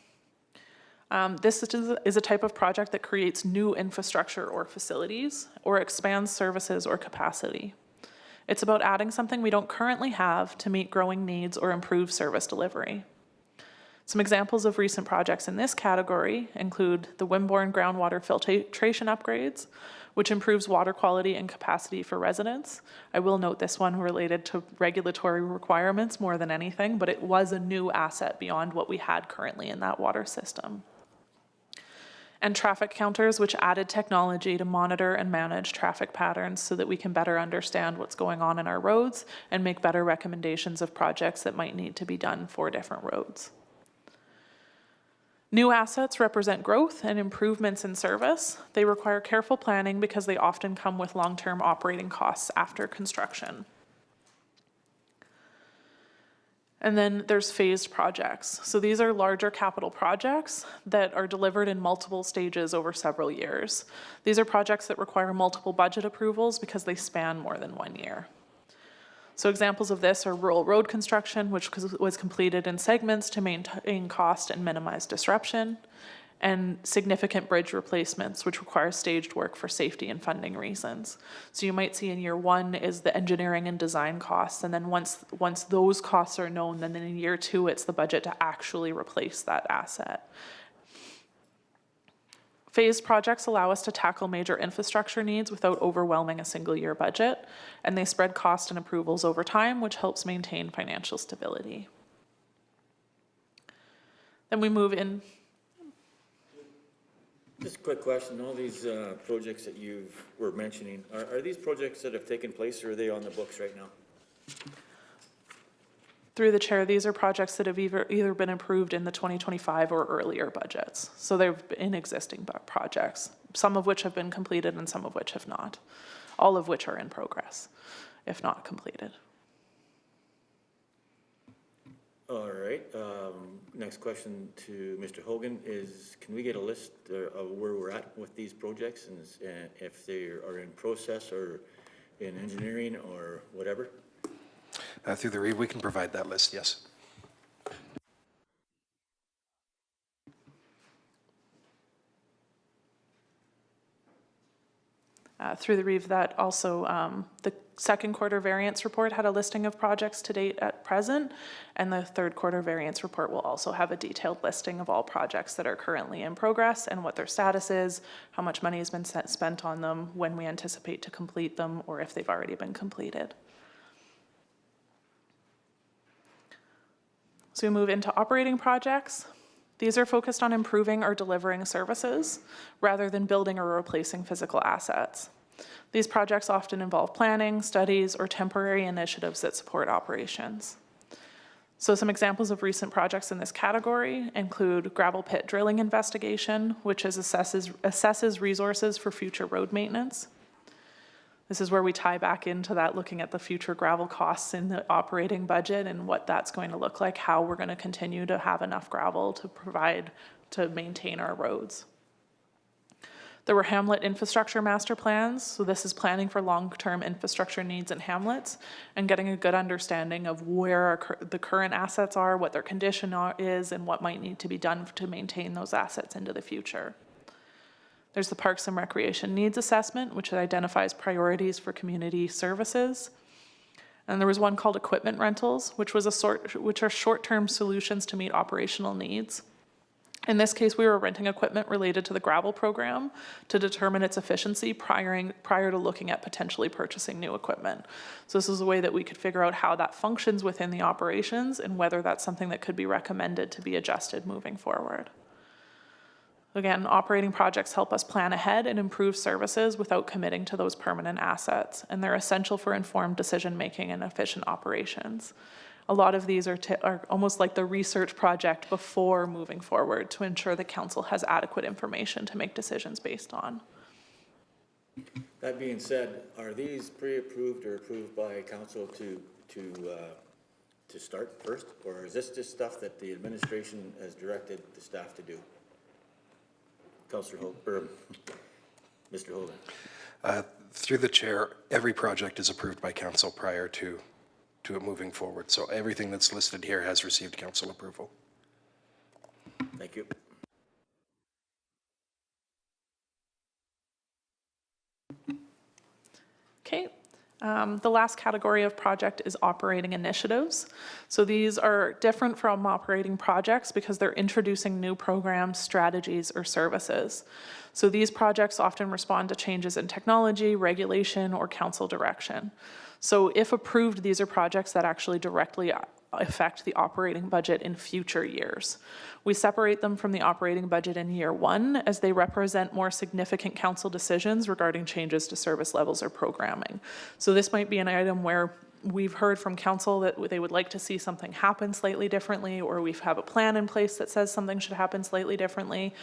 This is a type of project that creates new infrastructure or facilities or expands services or capacity. It's about adding something we don't currently have to meet growing needs or improve service delivery. Some examples of recent projects in this category include the Wimborne groundwater filtration upgrades, which improves water quality and capacity for residents. I will note this one related to regulatory requirements more than anything, but it was a new asset beyond what we had currently in that water system. And traffic counters, which added technology to monitor and manage traffic patterns so that we can better understand what's going on in our roads and make better recommendations of projects that might need to be done for different roads. New assets represent growth and improvements in service. They require careful planning because they often come with long-term operating costs after construction. And then there's phased projects. So these are larger capital projects that are delivered in multiple stages over several years. These are projects that require multiple budget approvals because they span more than 1 year. So examples of this are rural road construction, which was completed in segments to maintain cost and minimize disruption, and significant bridge replacements, which require staged work for safety and funding reasons. So you might see in year 1 is the engineering and design costs, and then once those costs are known, then in year 2, it's the budget to actually replace that asset. Phased projects allow us to tackle major infrastructure needs without overwhelming a single year budget, and they spread cost and approvals over time, which helps maintain financial stability. Then we move in. Just a quick question, all these projects that you were mentioning, are these projects that have taken place or are they on the books right now? Through the chair, these are projects that have either been approved in the 2025 or earlier budgets. So they've been existing projects, some of which have been completed and some of which have not, all of which are in progress, if not completed. All right, next question to Mr. Hogan is, can we get a list of where we're at with these projects and if they are in process or in engineering or whatever? Through the Reeve, we can provide that list, yes. Through the Reeve, that also, the second quarter variance report had a listing of projects to date at present, and the third quarter variance report will also have a detailed listing of all projects that are currently in progress and what their status is, how much money has been spent on them, when we anticipate to complete them, or if they've already been completed. So we move into operating projects. These are focused on improving or delivering services rather than building or replacing physical assets. These projects often involve planning, studies, or temporary initiatives that support operations. So some examples of recent projects in this category include gravel pit drilling investigation, which assesses resources for future road maintenance. This is where we tie back into that, looking at the future gravel costs in the operating budget and what that's going to look like, how we're going to continue to have enough gravel to provide, to maintain our roads. There were hamlet infrastructure master plans. So this is planning for long-term infrastructure needs in hamlets and getting a good understanding of where the current assets are, what their condition is, and what might need to be done to maintain those assets into the future. There's the Parks and Recreation Needs Assessment, which identifies priorities for community services. And there was one called Equipment Rentals, which are short-term solutions to meet operational needs. In this case, we were renting equipment related to the gravel program to determine its efficiency prior to looking at potentially purchasing new equipment. So this is a way that we could figure out how that functions within the operations and whether that's something that could be recommended to be adjusted moving forward. Again, operating projects help us plan ahead and improve services without committing to those permanent assets, and they're essential for informed decision-making and efficient operations. A lot of these are almost like the research project before moving forward to ensure the council has adequate information to make decisions based on. That being said, are these pre-approved or approved by council to start first, or is this just stuff that the administration has directed the staff to do? Councillor Hogan, or Mr. Hogan. Through the chair, every project is approved by council prior to it moving forward. So everything that's listed here has received council approval. Thank you. Okay. The last category of project is operating initiatives. So these are different from operating projects because they're introducing new programs, strategies, or services. So these projects often respond to changes in technology, regulation, or council direction. So if approved, these are projects that actually directly affect the operating budget in future years. We separate them from the operating budget in year one as they represent more significant council decisions regarding changes to service levels or programming. So this might be an item where we've heard from council that they would like to see something happen slightly differently, or we have a plan in place that says something should happen slightly differently.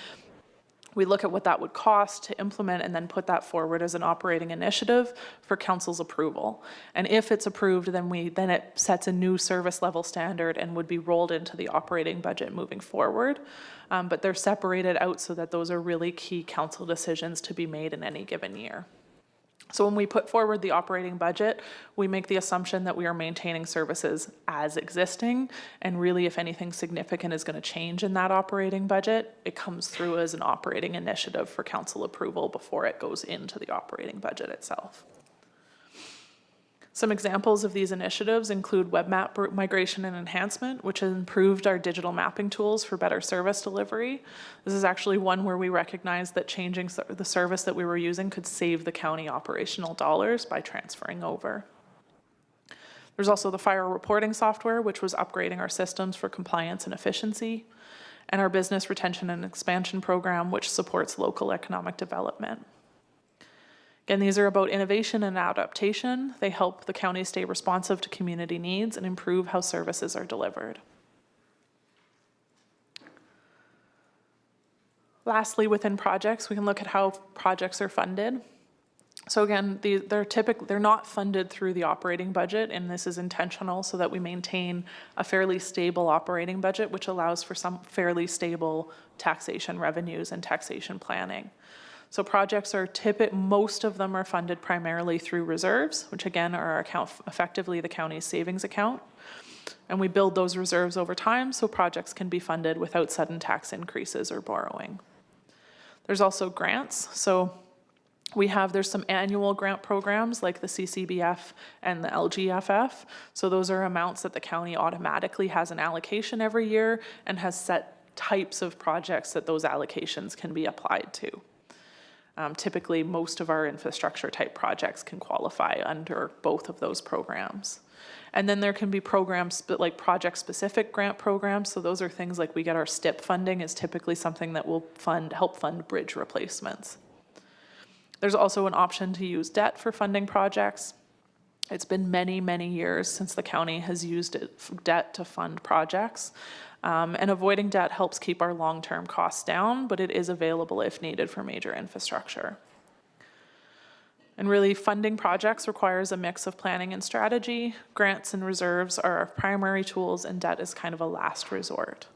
We look at what that would cost to implement and then put that forward as an operating initiative for council's approval. And if it's approved, then it sets a new service level standard and would be rolled into the operating budget moving forward. But they're separated out so that those are really key council decisions to be made in any given year. So when we put forward the operating budget, we make the assumption that we are maintaining services as existing, and really if anything significant is going to change in that operating budget, it comes through as an operating initiative for council approval before it goes into the operating budget itself. Some examples of these initiatives include web map migration and enhancement, which has improved our digital mapping tools for better service delivery. This is actually one where we recognize that changing the service that we were using could save the county operational dollars by transferring over. There's also the fire reporting software, which was upgrading our systems for compliance and efficiency, and our business retention and expansion program, which supports local economic development. Again, these are about innovation and adaptation. They help the county stay responsive to community needs and improve how services are delivered. Lastly, within projects, we can look at how projects are funded. So again, they're not funded through the operating budget, and this is intentional so that we maintain a fairly stable operating budget, which allows for some fairly stable taxation revenues and taxation planning. So projects are most of them are funded primarily through reserves, which again are effectively the county's savings account. And we build those reserves over time so projects can be funded without sudden tax increases or borrowing. There's also grants. So there's some annual grant programs like the CCBF and the LGFF. So those are amounts that the county automatically has an allocation every year and has set types of projects that those allocations can be applied to. Typically, most of our infrastructure type projects can qualify under both of those programs. And then there can be programs like project specific grant programs. So those are things like we get our STIP funding is typically something that will help fund bridge replacements. There's also an option to use debt for funding projects. It's been many, many years since the county has used debt to fund projects. And avoiding debt helps keep our long-term costs down, but it is available if needed for major infrastructure. And really, funding projects requires a mix of planning and strategy. Grants and reserves are our primary tools, and debt is kind of a last resort.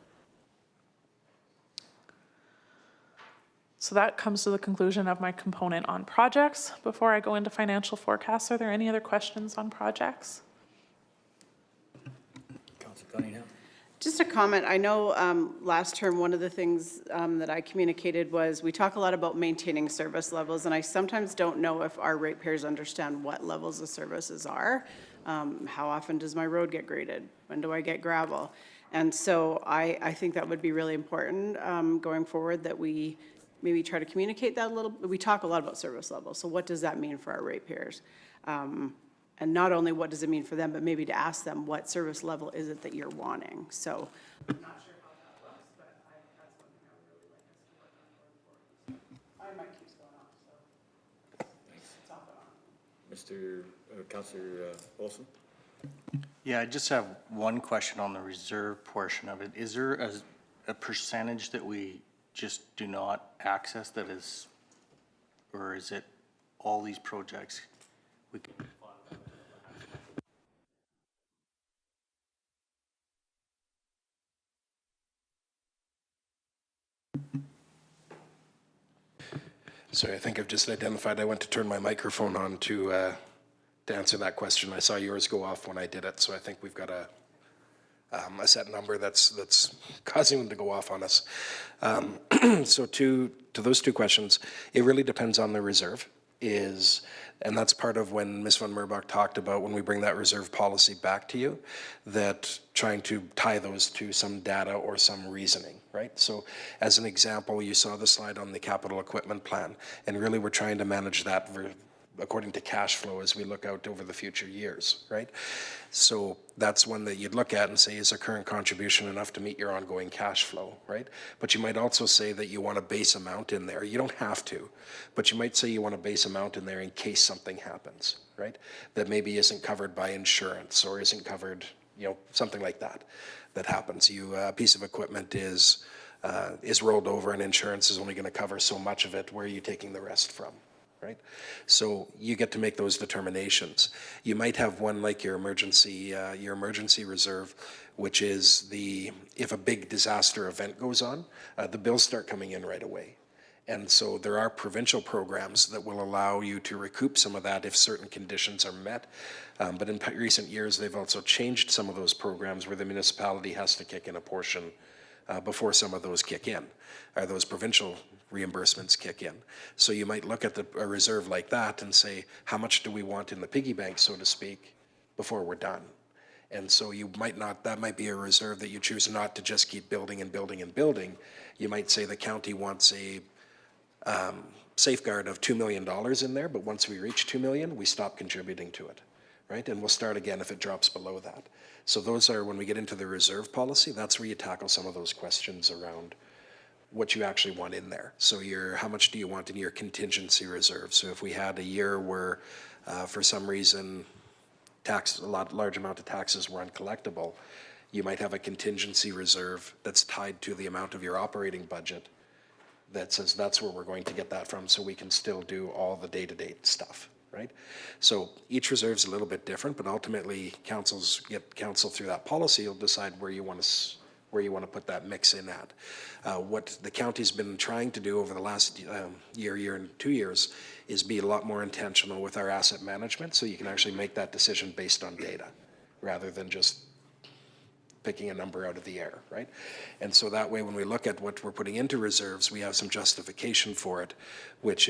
So that comes to the conclusion of my component on projects. Before I go into financial forecasts, are there any other questions on projects? Councilor Cunningham? Just a comment. I know last term, one of the things that I communicated was we talk a lot about maintaining service levels, and I sometimes don't know if our ratepayers understand what levels of services are. How often does my road get graded? When do I get gravel? And so I think that would be really important going forward, that we maybe try to communicate that a little. We talk a lot about service levels, so what does that mean for our ratepayers? And not only what does it mean for them, but maybe to ask them what service level is it that you're wanting. So I'm not sure how that looks, but that's one thing I would really like us to work on going forward. My mic keeps going off, so it's off and on. Councilor Olson? Yeah, I just have one question on the reserve portion of it. Is there a percentage that we just do not access that is, or is it all these projects? We can Sorry, I think I've just identified, I went to turn my microphone on to answer that question. I saw yours go off when I did it, so I think we've got a set number that's causing them to go off on us. So to those two questions, it really depends on the reserve. And that's part of when Ms. Van Merbach talked about when we bring that reserve policy back to you, that trying to tie those to some data or some reasoning, right? So as an example, you saw the slide on the capital equipment plan, and really we're trying to manage that according to cash flow as we look out over the future years, right? So that's one that you'd look at and say, is our current contribution enough to meet your ongoing cash flow, right? But you might also say that you want a base amount in there. You don't have to, but you might say you want a base amount in there in case something happens, right? That maybe isn't covered by insurance or isn't covered, something like that happens. A piece of equipment is rolled over and insurance is only going to cover so much of it. Where are you taking the rest from? Right? So you get to make those determinations. You might have one like your emergency reserve, which is if a big disaster event goes on, the bills start coming in right away. And so there are provincial programs that will allow you to recoup some of that if certain conditions are met. But in recent years, they've also changed some of those programs where the municipality has to kick in a portion before some of those kick in, or those provincial reimbursements kick in. So you might look at a reserve like that and say, how much do we want in the piggy bank, so to speak, before we're done? And so you might not, that might be a reserve that you choose not to just keep building and building and building. You might say the county wants a safeguard of $2 million in there, but once we reach 2 million, we stop contributing to it, right? And we'll start again if it drops below that. So those are, when we get into the reserve policy, that's where you tackle some of those questions around what you actually want in there. So how much do you want in your contingency reserve? So if we had a year where for some reason large amount of taxes were uncollectible, you might have a contingency reserve that's tied to the amount of your operating budget that says that's where we're going to get that from, so we can still do all the day-to-day stuff, right? So each reserve's a little bit different, but ultimately council through that policy will decide where you want to put that mix in at. What the county's been trying to do over the last year and 2 years is be a lot more intentional with our asset management, so you can actually make that decision based on data rather than just picking a number out of the air, right? And so that way, when we look at what we're putting into reserves, we have some justification for it, which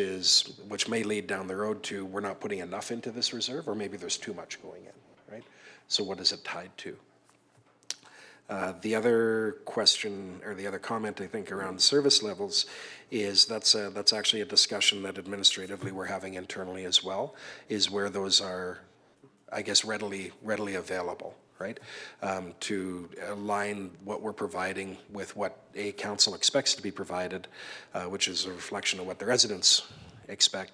may lead down the road to we're not putting enough into this reserve, or maybe there's too much going in, right? So what is it tied to? The other question, or the other comment, I think, around service levels is that's actually a discussion that administratively we're having internally as well, is where those are, I guess, readily available, right? To align what we're providing with what a council expects to be provided, which is a reflection of what the residents expect,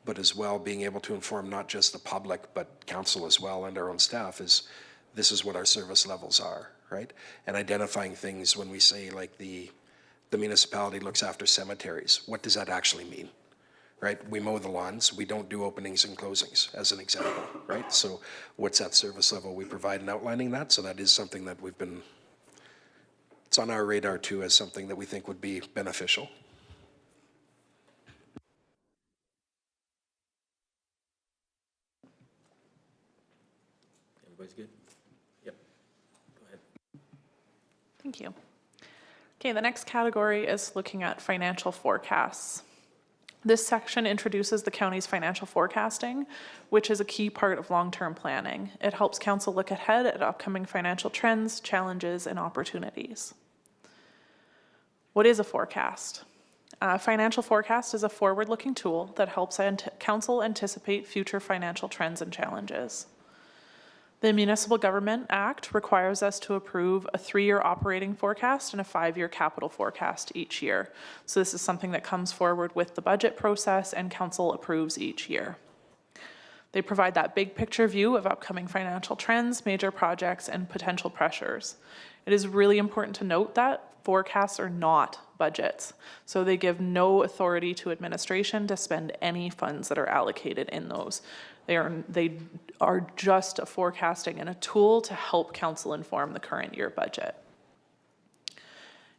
but as well being able to inform not just the public, but council as well and our own staff this is what our service levels are, right? And identifying things when we say like the municipality looks after cemeteries, what does that actually mean? Right? We mow the lawns, we don't do openings and closings, as an example, right? So what's that service level we provide in outlining that? So that is something that it's on our radar too, as something that we think would be beneficial. Everybody's good? Yep. Go ahead. Thank you. Okay, the next category is looking at financial forecasts. This section introduces the county's financial forecasting, which is a key part of long-term planning. It helps council look ahead at upcoming financial trends, challenges, and opportunities. What is a forecast? A financial forecast is a forward-looking tool that helps council anticipate future financial trends and challenges. The Municipal Government Act requires us to approve a 3-year operating forecast and a 5-year capital forecast each year. So this is something that comes forward with the budget process and council approves each year. They provide that big picture view of upcoming financial trends, major projects, and potential pressures. It is really important to note that forecasts are not budgets. So they give no authority to administration to spend any funds that are allocated in those. They are just a forecasting and a tool to help council inform the current year budget.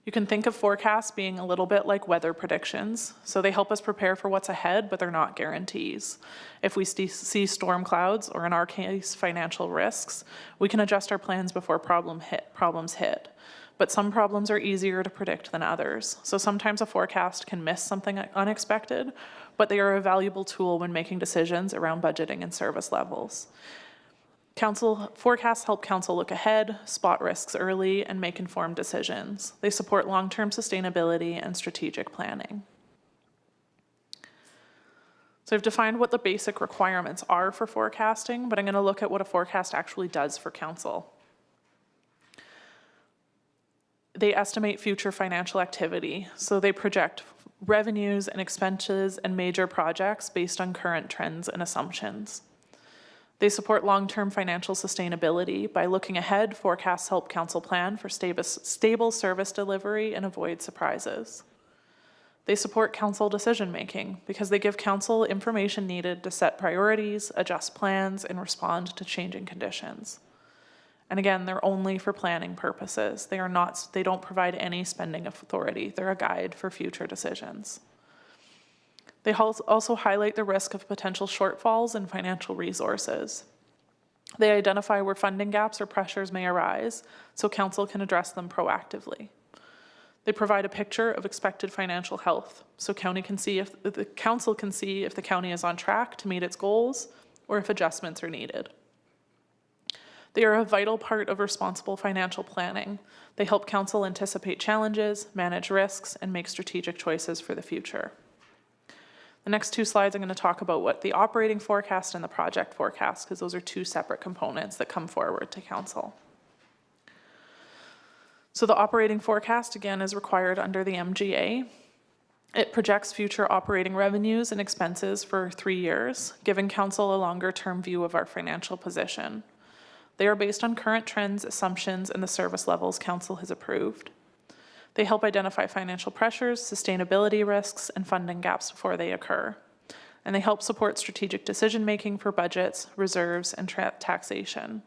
You can think of forecasts being a little bit like weather predictions. So they help us prepare for what's ahead, but they're not guarantees. If we see storm clouds, or in our case, financial risks, we can adjust our plans before problems hit. But some problems are easier to predict than others. So sometimes a forecast can miss something unexpected, but they are a valuable tool when making decisions around budgeting and service levels. Forecasts help council look ahead, spot risks early, and make informed decisions. They support long-term sustainability and strategic planning. So I've defined what the basic requirements are for forecasting, but I'm going to look at what a forecast actually does for council. They estimate future financial activity, so they project revenues and expenses and major projects based on current trends and assumptions. They support long-term financial sustainability. By looking ahead, forecasts help council plan for stable service delivery and avoid surprises. They support council decision-making because they give council information needed to set priorities, adjust plans, and respond to changing conditions. And again, they're only for planning purposes. They don't provide any spending authority. They're a guide for future decisions. They also highlight the risk of potential shortfalls in financial resources. They identify where funding gaps or pressures may arise, so council can address them proactively. They provide a picture of expected financial health, so the council can see if the county is on track to meet its goals or if adjustments are needed. They are a vital part of responsible financial planning. They help council anticipate challenges, manage risks, and make strategic choices for the future. The next two slides, I'm going to talk about what the operating forecast and the project forecast, because those are two separate components that come forward to council. So the operating forecast, again, is required under the MGA. It projects future operating revenues and expenses for 3 years, giving council a longer-term view of our financial position. They are based on current trends, assumptions, and the service levels council has approved. They help identify financial pressures, sustainability risks, and funding gaps before they occur. And they help support strategic decision-making for budgets, reserves, and taxation.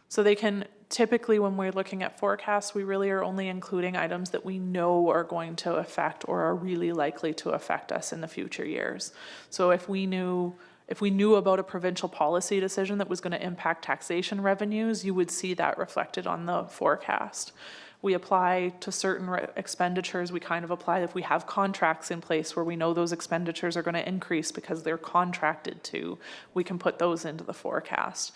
So they can, typically when we're looking at forecasts, we really are only including items that we know are going to affect or are really likely to affect us in the future years. So if we knew about a provincial policy decision that was going to impact taxation revenues, you would see that reflected on the forecast. We apply to certain expenditures, we kind of apply if we have contracts in place where we know those expenditures are going to increase because they're contracted to, we can put those into the forecast.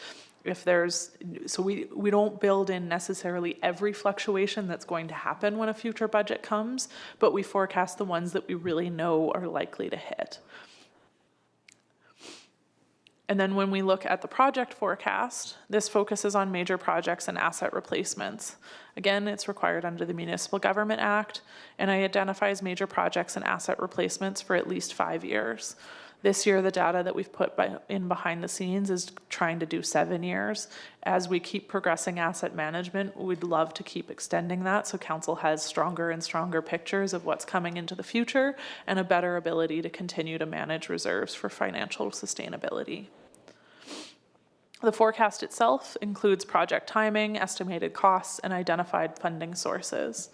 So we don't build in necessarily every fluctuation that's going to happen when a future budget comes, but we forecast the ones that we really know are likely to hit. And then when we look at the project forecast, this focuses on major projects and asset replacements. Again, it's required under the Municipal Government Act, and it identifies major projects and asset replacements for at least 5 years. This year, the data that we've put in behind the scenes is trying to do 7 years. As we keep progressing asset management, we'd love to keep extending that so council has stronger and stronger pictures of what's coming into the future and a better ability to continue to manage reserves for financial sustainability. The forecast itself includes project timing, estimated costs, and identified funding sources.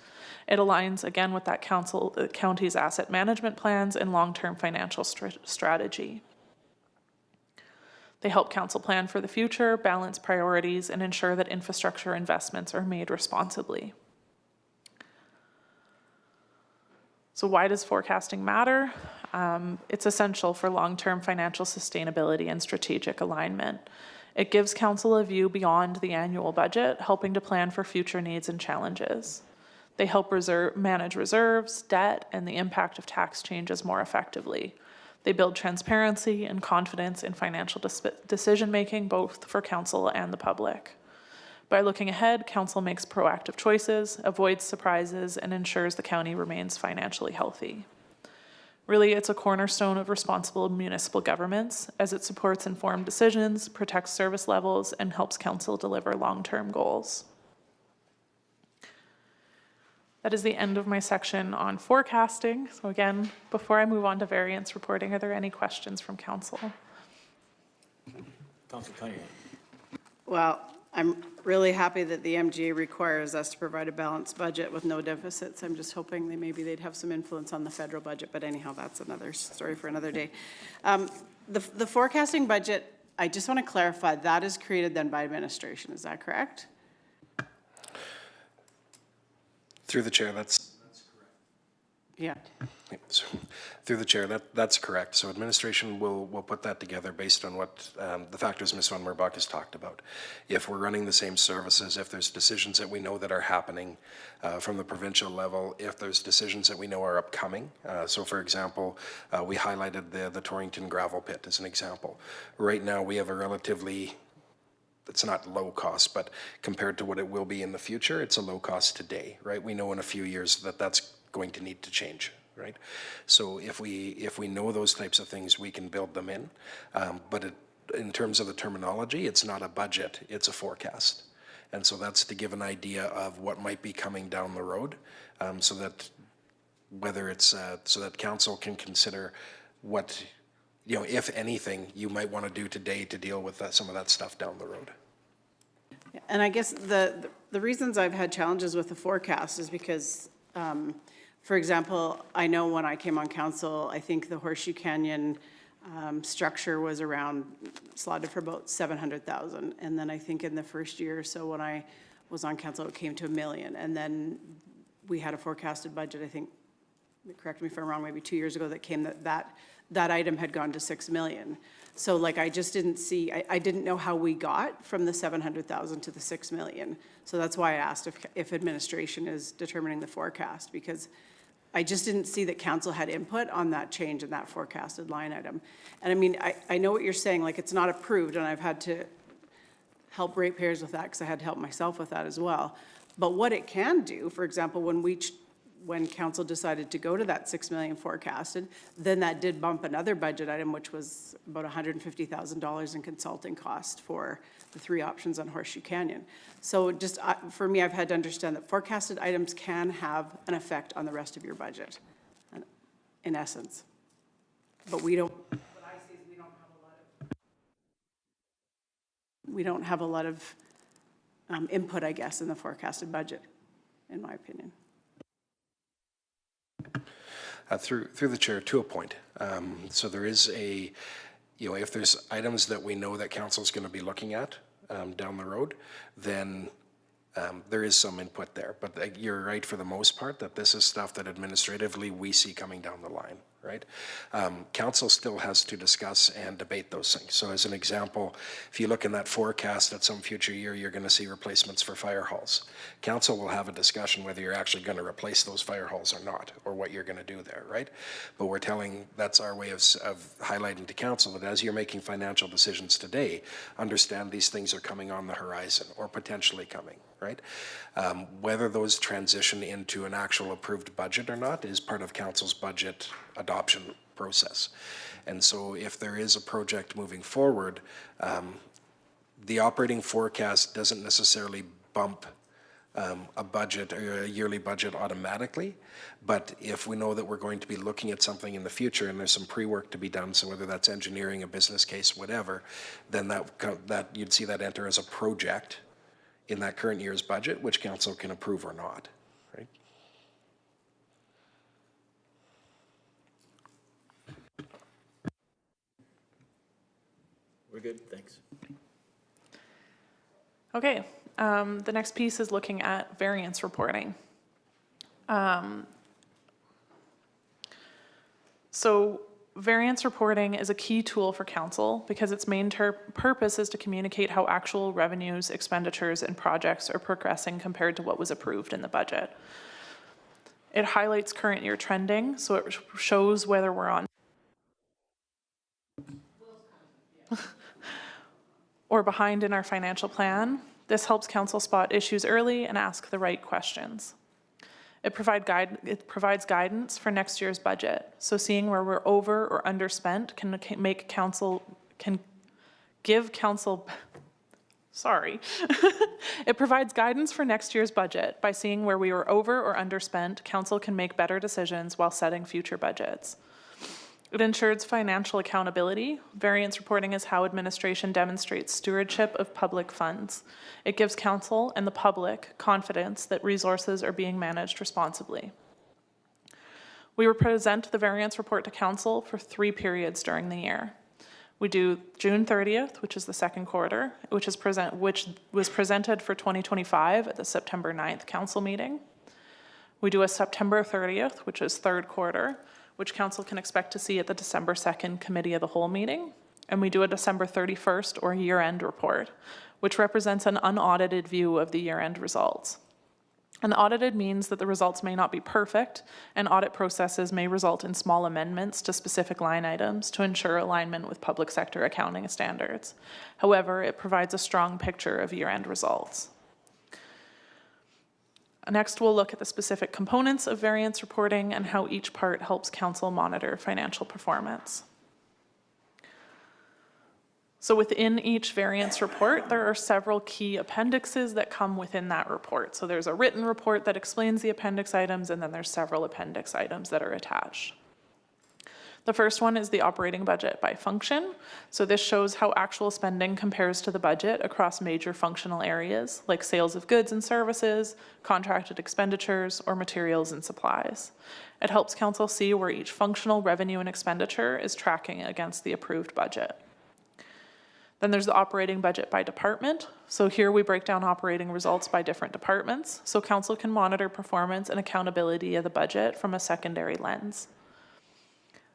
It aligns again with that county's asset management plans and long-term financial strategy. They help council plan for the future, balance priorities, and ensure that infrastructure investments are made responsibly. So why does forecasting matter? It's essential for long-term financial sustainability and strategic alignment. It gives council a view beyond the annual budget, helping to plan for future needs and challenges. They help manage reserves, debt, and the impact of tax changes more effectively. They build transparency and confidence in financial decision-making, both for council and the public. By looking ahead, council makes proactive choices, avoids surprises, and ensures the county remains financially healthy. Really, it's a cornerstone of responsible municipal governments as it supports informed decisions, protects service levels, and helps council deliver long-term goals. That is the end of my section on forecasting. So again, before I move on to variance reporting, are there any questions from council? Councilor Cunningham. Well, I'm really happy that the MGA requires us to provide a balanced budget with no deficits. I'm just hoping that maybe they'd have some influence on the federal budget, but anyhow, that's another story for another day. The forecasting budget, I just want to clarify, that is created then by administration, is that correct? Through the chair, that's correct. Yeah. So, through the chair, that's correct. So administration will put that together based on what the factors Ms. Van Merbach has talked about. If we're running the same services, if there's decisions that we know that are happening from the provincial level, if there's decisions that we know are upcoming. So for example, we highlighted the Torrington gravel pit as an example. Right now we have a relatively, it's not low cost, but compared to what it will be in the future, it's a low cost today, right? We know in a few years that that's going to need to change. Right, so if we know those types of things, we can build them in. But in terms of the terminology, it's not a budget; it's a forecast, and so that's to give an idea of what might be coming down the road, so that whether it's so that council can consider what, you know, if anything, you might want to do today to deal with some of that stuff down the road. And I guess the reasons I've had challenges with the forecast is because. For example, I know when I came on council, I think the Horseshoe Canyon structure was slotted for about 700,000. And then I think in the first year or so when I was on council, it came to $1 million. And then we had a forecasted budget, I think, correct me if I'm wrong, maybe 2 years ago that came that item had gone to 6 million. So like, I just didn't see, I didn't know how we got from the 700,000 to the 6 million. So that's why I asked if administration is determining the forecast, because I just didn't see that council had input on that change in that forecasted line item. And I mean, I know what you're saying, like it's not approved, and I've had to help ratepayers with that because I had to help myself with that as well. But what it can do, for example, when council decided to go to that 6 million forecasted, then that did bump another budget item, which was about $150,000 in consulting cost for the 3 options on Horseshoe Canyon. So just for me, I've had to understand that forecasted items can have an effect on the rest of your budget, in essence. But we don't. What I see is we don't have a lot of input, I guess, in the forecasted budget, in my opinion. Through the chair, to a point. So there is a, if there's items that we know that council's going to be looking at down the road, then there is some input there. But you're right for the most part that this is stuff that administratively we see coming down the line, right? Council still has to discuss and debate those things. So as an example, if you look in that forecast at some future year, you're going to see replacements for fire halls. Council will have a discussion whether you're actually going to replace those fire halls or not, or what you're going to do there, right? But we're that's our way of highlighting to council that as you're making financial decisions today, understand these things are coming on the horizon or potentially coming, right? Whether those transition into an actual approved budget or not is part of council's budget adoption process. And so if there is a project moving forward, the operating forecast doesn't necessarily bump a budget or a yearly budget automatically, but if we know that we're going to be looking at something in the future and there's some pre-work to be done, so whether that's engineering, a business case, whatever, then that you'd see that enter as a project in that current year's budget, which council can approve or not, right? We're good, thanks. Okay, the next piece is looking at variance reporting. So variance reporting is a key tool for council because its main purpose is to communicate how actual revenues, expenditures, and projects are progressing compared to what was approved in the budget. It highlights current year trending, so it shows whether we're on or behind in our financial plan. This helps council spot issues early and ask the right questions. It provides guidance for next year's budget. So seeing where we're over or underspent It provides guidance for next year's budget. By seeing where we were over or underspent, council can make better decisions while setting future budgets. It ensures financial accountability. Variance reporting is how administration demonstrates stewardship of public funds. It gives council and the public confidence that resources are being managed responsibly. We present the variance report to council for 3 periods during the year. We do June 30th, which is the second quarter, which was presented for 2025 at the September 9th council meeting. We do a September 30th, which is third quarter, which council can expect to see at the December 2nd committee of the whole meeting. And we do a December 31st or year-end report, which represents an unaudited view of the year-end results. Unaudited means that the results may not be perfect, and audit processes may result in small amendments to specific line items to ensure alignment with public sector accounting standards. However, it provides a strong picture of year-end results. Next, we'll look at the specific components of variance reporting and how each part helps council monitor financial performance. So within each variance report, there are several key appendixes that come within that report. So there's a written report that explains the appendix items, and then there's several appendix items that are attached. The first one is the operating budget by function. So this shows how actual spending compares to the budget across major functional areas like sales of goods and services, contracted expenditures, or materials and supplies. It helps council see where each functional revenue and expenditure is tracking against the approved budget. Then there's the operating budget by department. So here we break down operating results by different departments, so council can monitor performance and accountability of the budget from a secondary lens.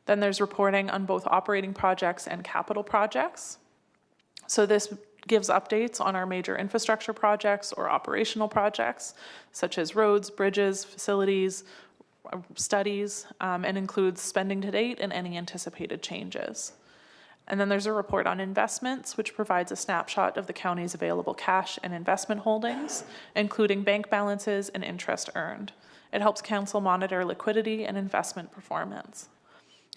Then there's reporting on both operating projects and capital projects. So this gives updates on our major infrastructure projects or operational projects, such as roads, bridges, facilities, studies, and includes spending to date and any anticipated changes. And then there's a report on investments, which provides a snapshot of the county's available cash and investment holdings, including bank balances and interest earned. It helps council monitor liquidity and investment performance.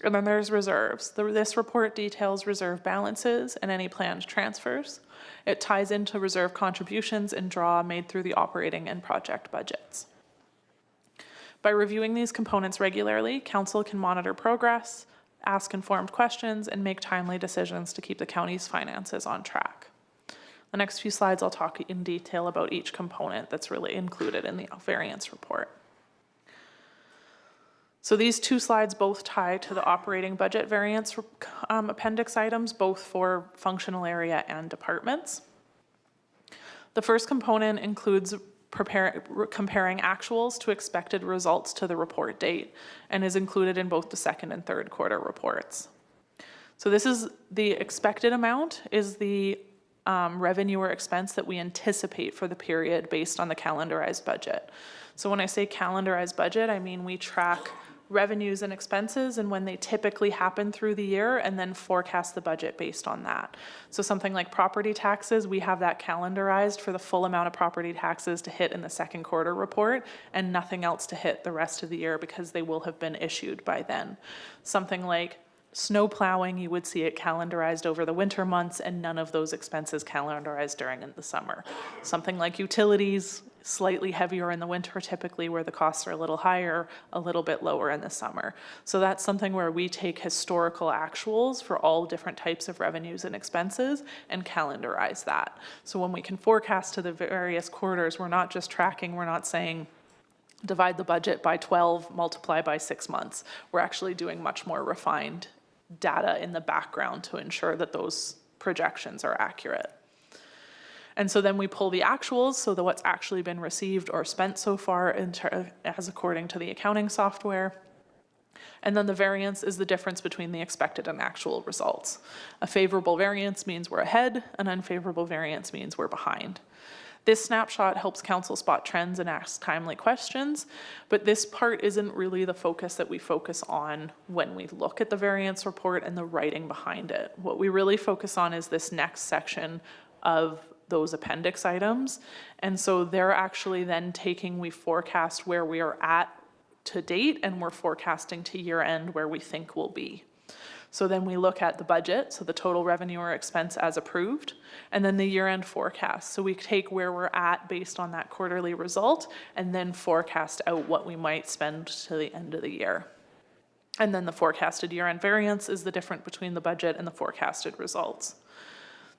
And then there's reserves. This report details reserve balances and any planned transfers. It ties into reserve contributions and draw made through the operating and project budgets. By reviewing these components regularly, council can monitor progress, ask informed questions, and make timely decisions to keep the county's finances on track. The next few slides, I'll talk in detail about each component that's really included in the variance report. So these two slides both tie to the operating budget variance appendix items, both for functional area and departments. The first component includes comparing actuals to expected results to the report date and is included in both the second and third quarter reports. So this is the expected amount is the revenue or expense that we anticipate for the period based on the calendarized budget. So when I say calendarized budget, I mean we track revenues and expenses and when they typically happen through the year and then forecast the budget based on that. So something like property taxes, we have that calendarized for the full amount of property taxes to hit in the second quarter report and nothing else to hit the rest of the year because they will have been issued by then. Something like snow plowing, you would see it calendarized over the winter months and none of those expenses calendarized during the summer. Something like utilities, slightly heavier in the winter typically where the costs are a little higher, a little bit lower in the summer. So that's something where we take historical actuals for all different types of revenues and expenses and calendarize that. So when we can forecast to the various quarters, we're not just tracking, we're not saying divide the budget by 12, multiply by 6 months. We're actually doing much more refined data in the background to ensure that those projections are accurate. And so then we pull the actuals, so that what's actually been received or spent so far as according to the accounting software. And then the variance is the difference between the expected and actual results. A favorable variance means we're ahead, an unfavorable variance means we're behind. This snapshot helps council spot trends and ask timely questions, but this part isn't really the focus that we focus on when we look at the variance report and the writing behind it. What we really focus on is this next section of those appendix items. And so they're actually then we forecast where we are at to date and we're forecasting to year end where we think we'll be. So then we look at the budget, so the total revenue or expense as approved, and then the year end forecast. So we take where we're at based on that quarterly result and then forecast out what we might spend to the end of the year. And then the forecasted year end variance is the difference between the budget and the forecasted results.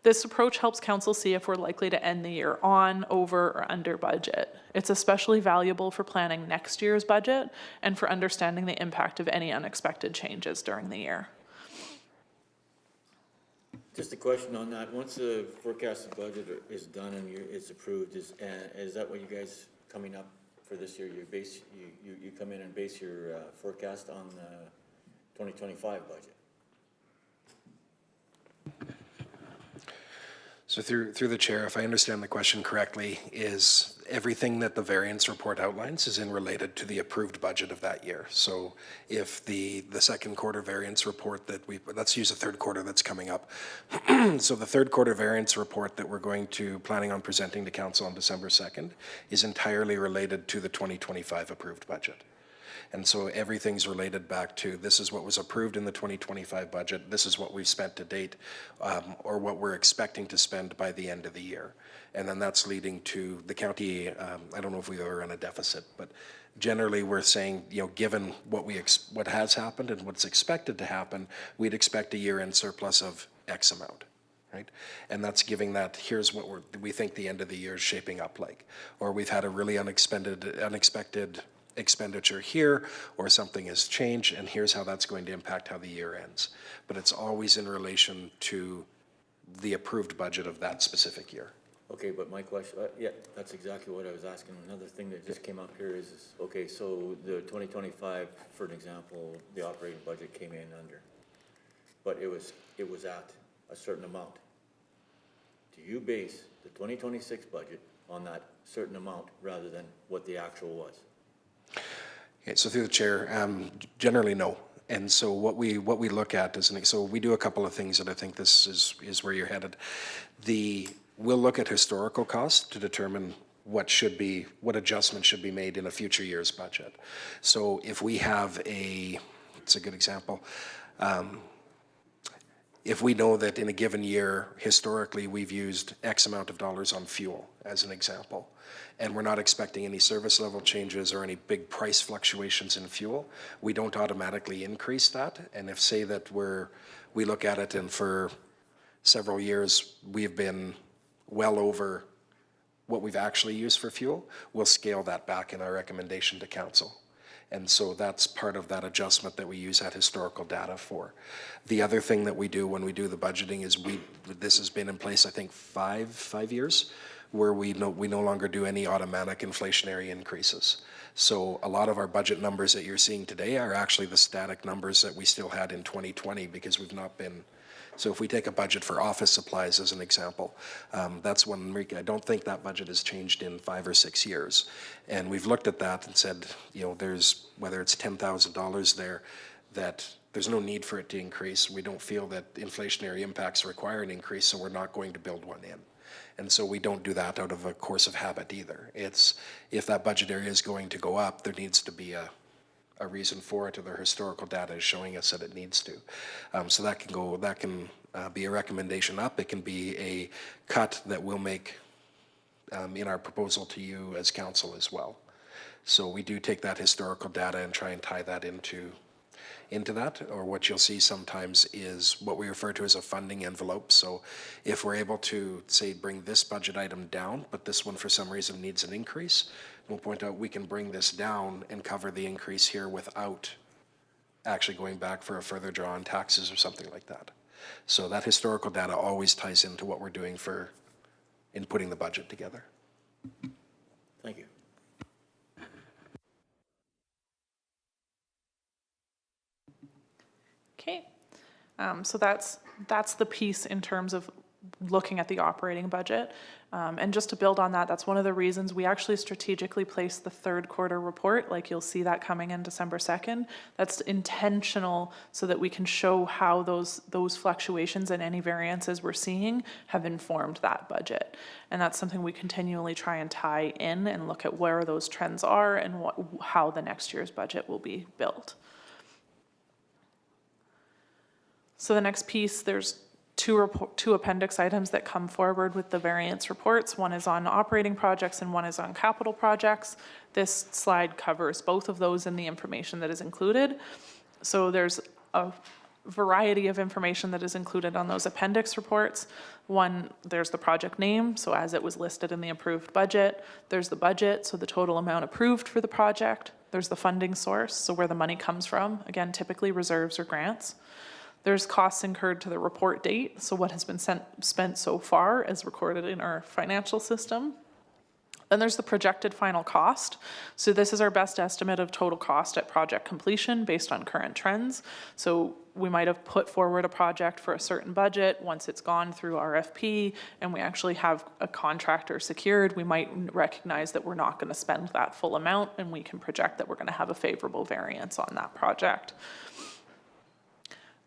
This approach helps council see if we're likely to end the year on, over, or under budget. It's especially valuable for planning next year's budget and for understanding the impact of any unexpected changes during the year. Just a question on that. Once the forecasted budget is done and it's approved, is that what you guys coming up for this year? You come in and base your forecast on the 2025 budget? So through the chair, if I understand the question correctly, is everything that the variance report outlines is in related to the approved budget of that year. So if the second quarter variance report that let's use the third quarter that's coming up. So the third quarter variance report that we're planning on presenting to council on December 2nd is entirely related to the 2025 approved budget. And so everything's related back to this is what was approved in the 2025 budget, this is what we've spent to date, or what we're expecting to spend by the end of the year. And then that's leading to the county, I don't know if we ever run a deficit, but generally we're saying, given what has happened and what's expected to happen, we'd expect a year-end surplus of X amount. Right? And that's giving that, here's what we think the end of the year is shaping up like. Or we've had a really unexpected expenditure here, or something has changed, and here's how that's going to impact how the year ends. But it's always in relation to the approved budget of that specific year. Okay, but my question, yeah, that's exactly what I was asking. Another thing that just came up here is, okay, so the 2025, for an example, the operating budget came in under, but it was at a certain amount. Do you base the 2026 budget on that certain amount rather than what the actual was? Okay, so through the chair, generally no. And so what we look at is, so we do a couple of things that I think this is where you're headed. We'll look at historical costs to determine what adjustments should be made in a future year's budget. So if we have it's a good example. If we know that in a given year, historically, we've used X amount of dollars on fuel, as an example, and we're not expecting any service level changes or any big price fluctuations in fuel, we don't automatically increase that. And if, say that we look at it and for several years, we've been well over what we've actually used for fuel, we'll scale that back in our recommendation to council. And so that's part of that adjustment that we use that historical data for. The other thing that we do when we do the budgeting is this has been in place, I think, five years, where we no longer do any automatic inflationary increases. So a lot of our budget numbers that you're seeing today are actually the static numbers that we still had in 2020 because we've not been. So if we take a budget for office supplies as an example, that's one, I don't think that budget has changed in 5 or 6 years. And we've looked at that and said, there's, whether it's $10,000 there, that there's no need for it to increase. We don't feel that inflationary impacts require an increase, so we're not going to build one in. And so we don't do that out of a course of habit either. It's, if that budget area is going to go up, there needs to be a reason for it, or their historical data is showing us that it needs to. So that can be a recommendation up. It can be a cut that we'll make in our proposal to you as council as well. So we do take that historical data and try and tie that into that, or what you'll see sometimes is what we refer to as a funding envelope. So if we're able to, say, bring this budget item down, but this one for some reason needs an increase, we'll point out we can bring this down and cover the increase here without actually going back for a further draw on taxes or something like that. So that historical data always ties into what we're doing in putting the budget together. Thank you. Okay, so that's the piece in terms of looking at the operating budget. And just to build on that, that's one of the reasons we actually strategically placed the third quarter report, like you'll see that coming in December 2nd. That's intentional so that we can show how those fluctuations and any variances we're seeing have informed that budget. And that's something we continually try and tie in and look at where those trends are and how the next year's budget will be built. So the next piece, there's two appendix items that come forward with the variance reports. One is on operating projects and one is on capital projects. This slide covers both of those in the information that is included. So there's a variety of information that is included on those appendix reports. One, there's the project name, so as it was listed in the approved budget. There's the budget, so the total amount approved for the project. There's the funding source, so where the money comes from. Again, typically reserves or grants. There's costs incurred to the report date, so what has been spent so far as recorded in our financial system. Then there's the projected final cost. So this is our best estimate of total cost at project completion based on current trends. So we might have put forward a project for a certain budget. Once it's gone through RFP and we actually have a contractor secured, we might recognize that we're not going to spend that full amount, and we can project that we're going to have a favorable variance on that project.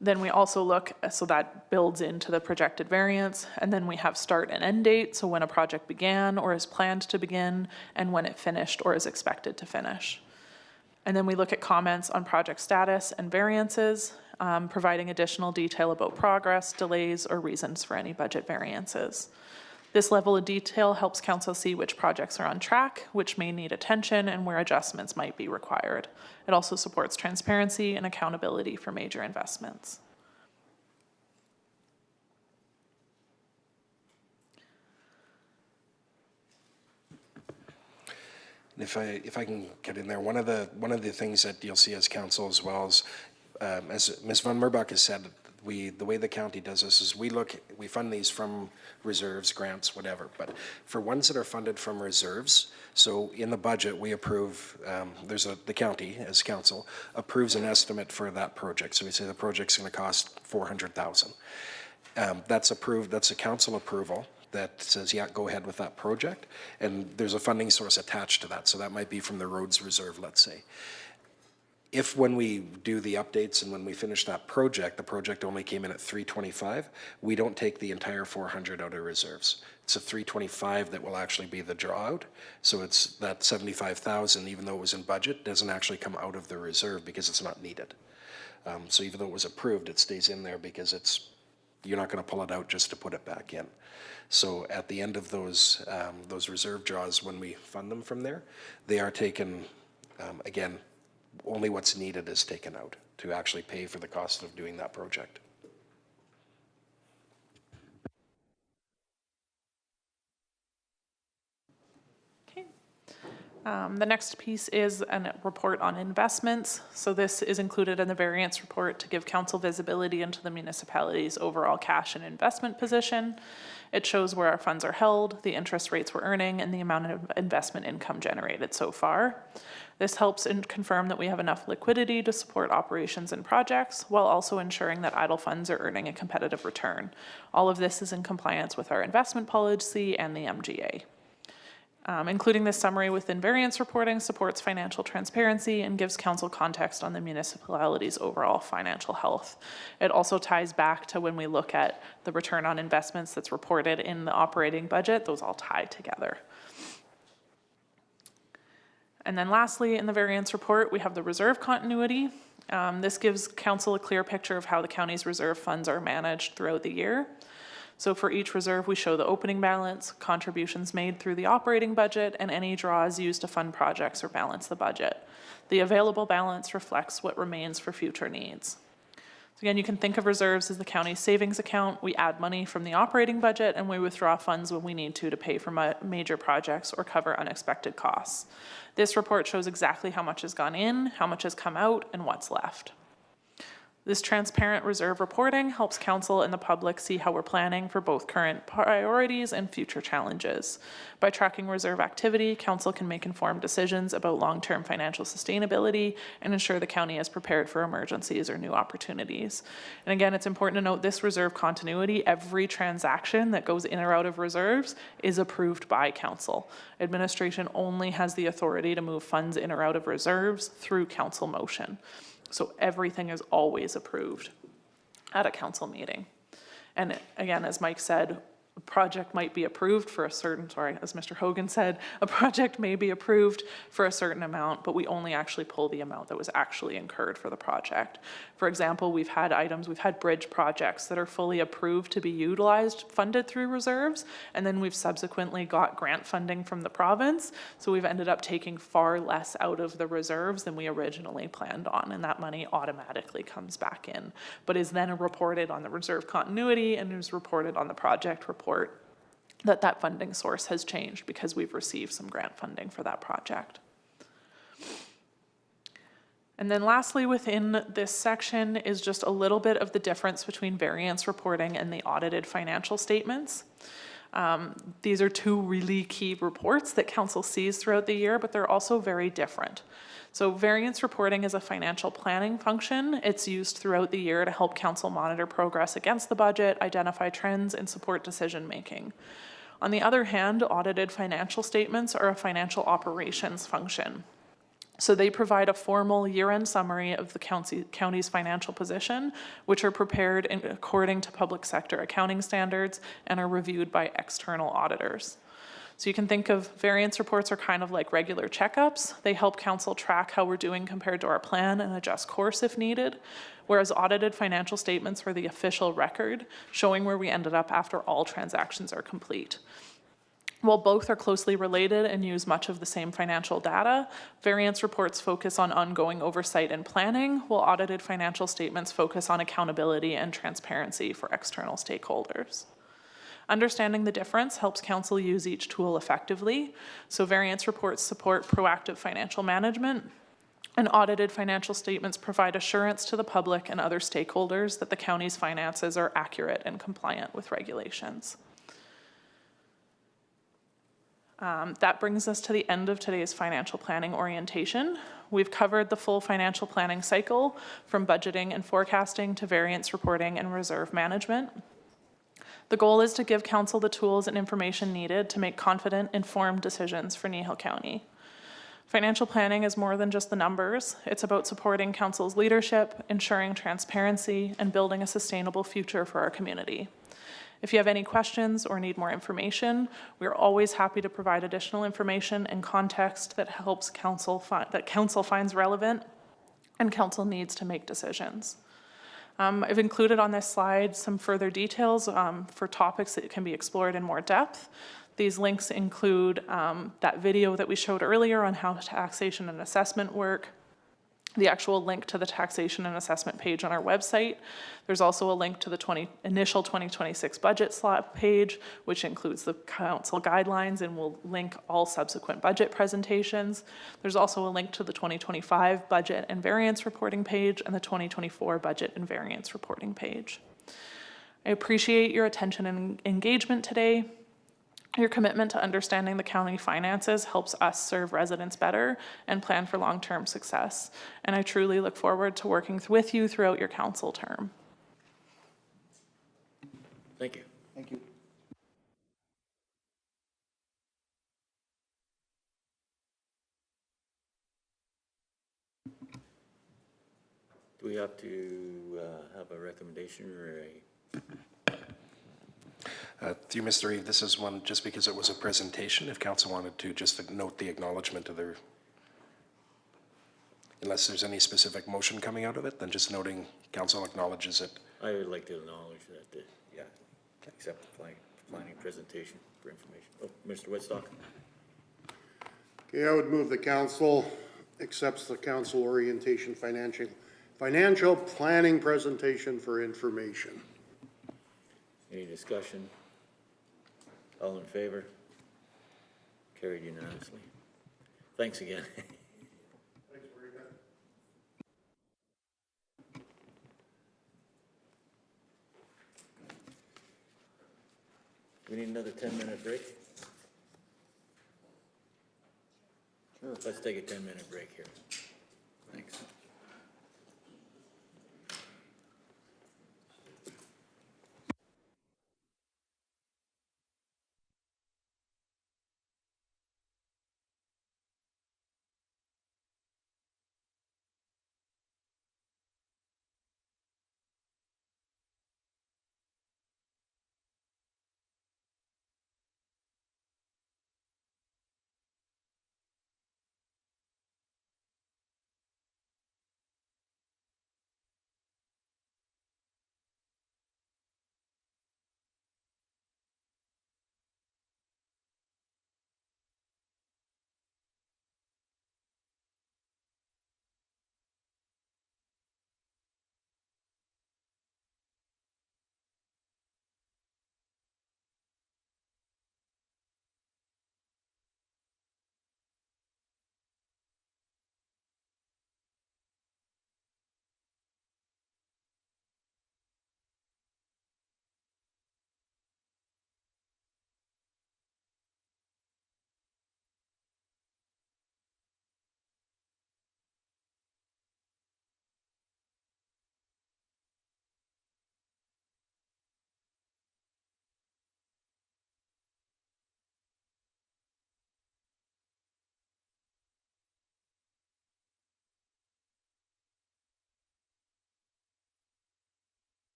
Then we also look, so that builds into the projected variance, and then we have start and end date, so when a project began or is planned to begin, and when it finished or is expected to finish. And then we look at comments on project status and variances, providing additional detail about progress, delays, or reasons for any budget variances. This level of detail helps council see which projects are on track, which may need attention, and where adjustments might be required. It also supports transparency and accountability for major investments. If I can get in there, one of the things that you'll see as council as well as Ms. Van Merbach has said, the way the county does this is we fund these from reserves, grants, whatever. But for ones that are funded from reserves, so in the budget, we approve, the county as council approves an estimate for that project. So we say the project's gonna cost $400,000. That's approved, that's a council approval that says, yeah, go ahead with that project. And there's a funding source attached to that. So that might be from the roads reserve, let's say. If when we do the updates and when we finish that project, the project only came in at 325, we don't take the entire 400 out of reserves. It's a 325 that will actually be the draw out. So it's that 75,000, even though it was in budget, doesn't actually come out of the reserve because it's not needed. So even though it was approved, it stays in there because you're not going to pull it out just to put it back in. So at the end of those reserve draws, when we fund them from there, they are taken, again, only what's needed is taken out to actually pay for the cost of doing that project. Okay. The next piece is a report on investments. So this is included in the variance report to give council visibility into the municipality's overall cash and investment position. It shows where our funds are held, the interest rates we're earning, and the amount of investment income generated so far. This helps confirm that we have enough liquidity to support operations and projects, while also ensuring that idle funds are earning a competitive return. All of this is in compliance with our investment policy and the MGA. Including this summary within variance reporting supports financial transparency and gives council context on the municipality's overall financial health. It also ties back to when we look at the return on investments that's reported in the operating budget, those all tie together. And then lastly, in the variance report, we have the reserve continuity. This gives council a clear picture of how the county's reserve funds are managed throughout the year. So for each reserve, we show the opening balance, contributions made through the operating budget, and any draws used to fund projects or balance the budget. The available balance reflects what remains for future needs. So again, you can think of reserves as the county's savings account. We add money from the operating budget and we withdraw funds when we need to pay for major projects or cover unexpected costs. This report shows exactly how much has gone in, how much has come out, and what's left. This transparent reserve reporting helps council and the public see how we're planning for both current priorities and future challenges. By tracking reserve activity, council can make informed decisions about long-term financial sustainability and ensure the county is prepared for emergencies or new opportunities. And again, it's important to note this reserve continuity, every transaction that goes in or out of reserves is approved by council. Administration only has the authority to move funds in or out of reserves through council motion. So everything is always approved at a council meeting. And again, as Mike said, a project might be approved for a certain, as Mr. Hogan said, a project may be approved for a certain amount, but we only actually pull the amount that was actually incurred for the project. For example, we've had bridge projects that are fully approved to be utilized, funded through reserves, and then we've subsequently got grant funding from the province, so we've ended up taking far less out of the reserves than we originally planned on, and that money automatically comes back in, but is then reported on the reserve continuity and is reported on the project report that funding source has changed because we've received some grant funding for that project. And then lastly, within this section is just a little bit of the difference between variance reporting and the audited financial statements. These are two really key reports that council sees throughout the year, but they're also very different. So variance reporting is a financial planning function. It's used throughout the year to help council monitor progress against the budget, identify trends, and support decision making. On the other hand, audited financial statements are a financial operations function. So they provide a formal year-end summary of the county's financial position, which are prepared according to public sector accounting standards and are reviewed by external auditors. So you can think of variance reports are kind of like regular checkups. They help council track how we're doing compared to our plan and adjust course if needed, whereas audited financial statements are the official record, showing where we ended up after all transactions are complete. While both are closely related and use much of the same financial data, variance reports focus on ongoing oversight and planning, while audited financial statements focus on accountability and transparency for external stakeholders. Understanding the difference helps council use each tool effectively. So variance reports support proactive financial management, and audited financial statements provide assurance to the public and other stakeholders that the county's finances are accurate and compliant with regulations. That brings us to the end of today's financial planning orientation. We've covered the full financial planning cycle from budgeting and forecasting to variance reporting and reserve management. The goal is to give council the tools and information needed to make confident, informed decisions for Kneehill County. Financial planning is more than just the numbers. It's about supporting council's leadership, ensuring transparency, and building a sustainable future for our community. If you have any questions or need more information, we're always happy to provide additional information and context that helps council finds relevant and council needs to make decisions. I've included on this slide some further details for topics that can be explored in more depth. These links include that video that we showed earlier on how taxation and assessment work, the actual link to the taxation and assessment page on our website. There's also a link to the initial 2026 budget slot page, which includes the council guidelines and will link all subsequent budget presentations. There's also a link to the 2025 budget and variance reporting page and the 2024 budget and variance reporting page. I appreciate your attention and engagement today. Your commitment to understanding the county finances helps us serve residents better and plan for long-term success. And I truly look forward to working with you throughout your council term. Thank you. Thank you. Do we have to have a recommendation or a? Through Mr. Reeve, this is one just because it was a presentation. If council wanted to just note the acknowledgement of their, unless there's any specific motion coming out of it, then just noting council acknowledges it. I would like to acknowledge that, yeah, accept the planning presentation for information. Oh, Mr. Woodstock? Okay, I would move the council accepts the council orientation financial planning presentation for information. Any discussion? All in favor? Carried unanimously. Thanks again. Thanks, Marina. We need another 10-minute break? Sure. Let's take a 10-minute break here. Thanks.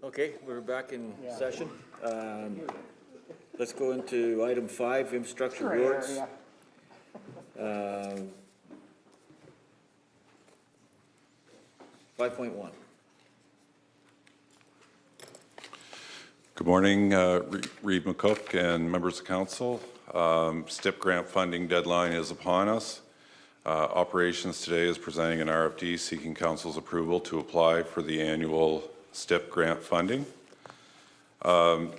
Okay, we're back in session. Let's go into item 5, infrastructure roads. 5.1. Good morning, Reeve McCook and members of council. STIP grant funding deadline is upon us. Operations today is presenting an RFD seeking council's approval to apply for the annual STIP grant funding. The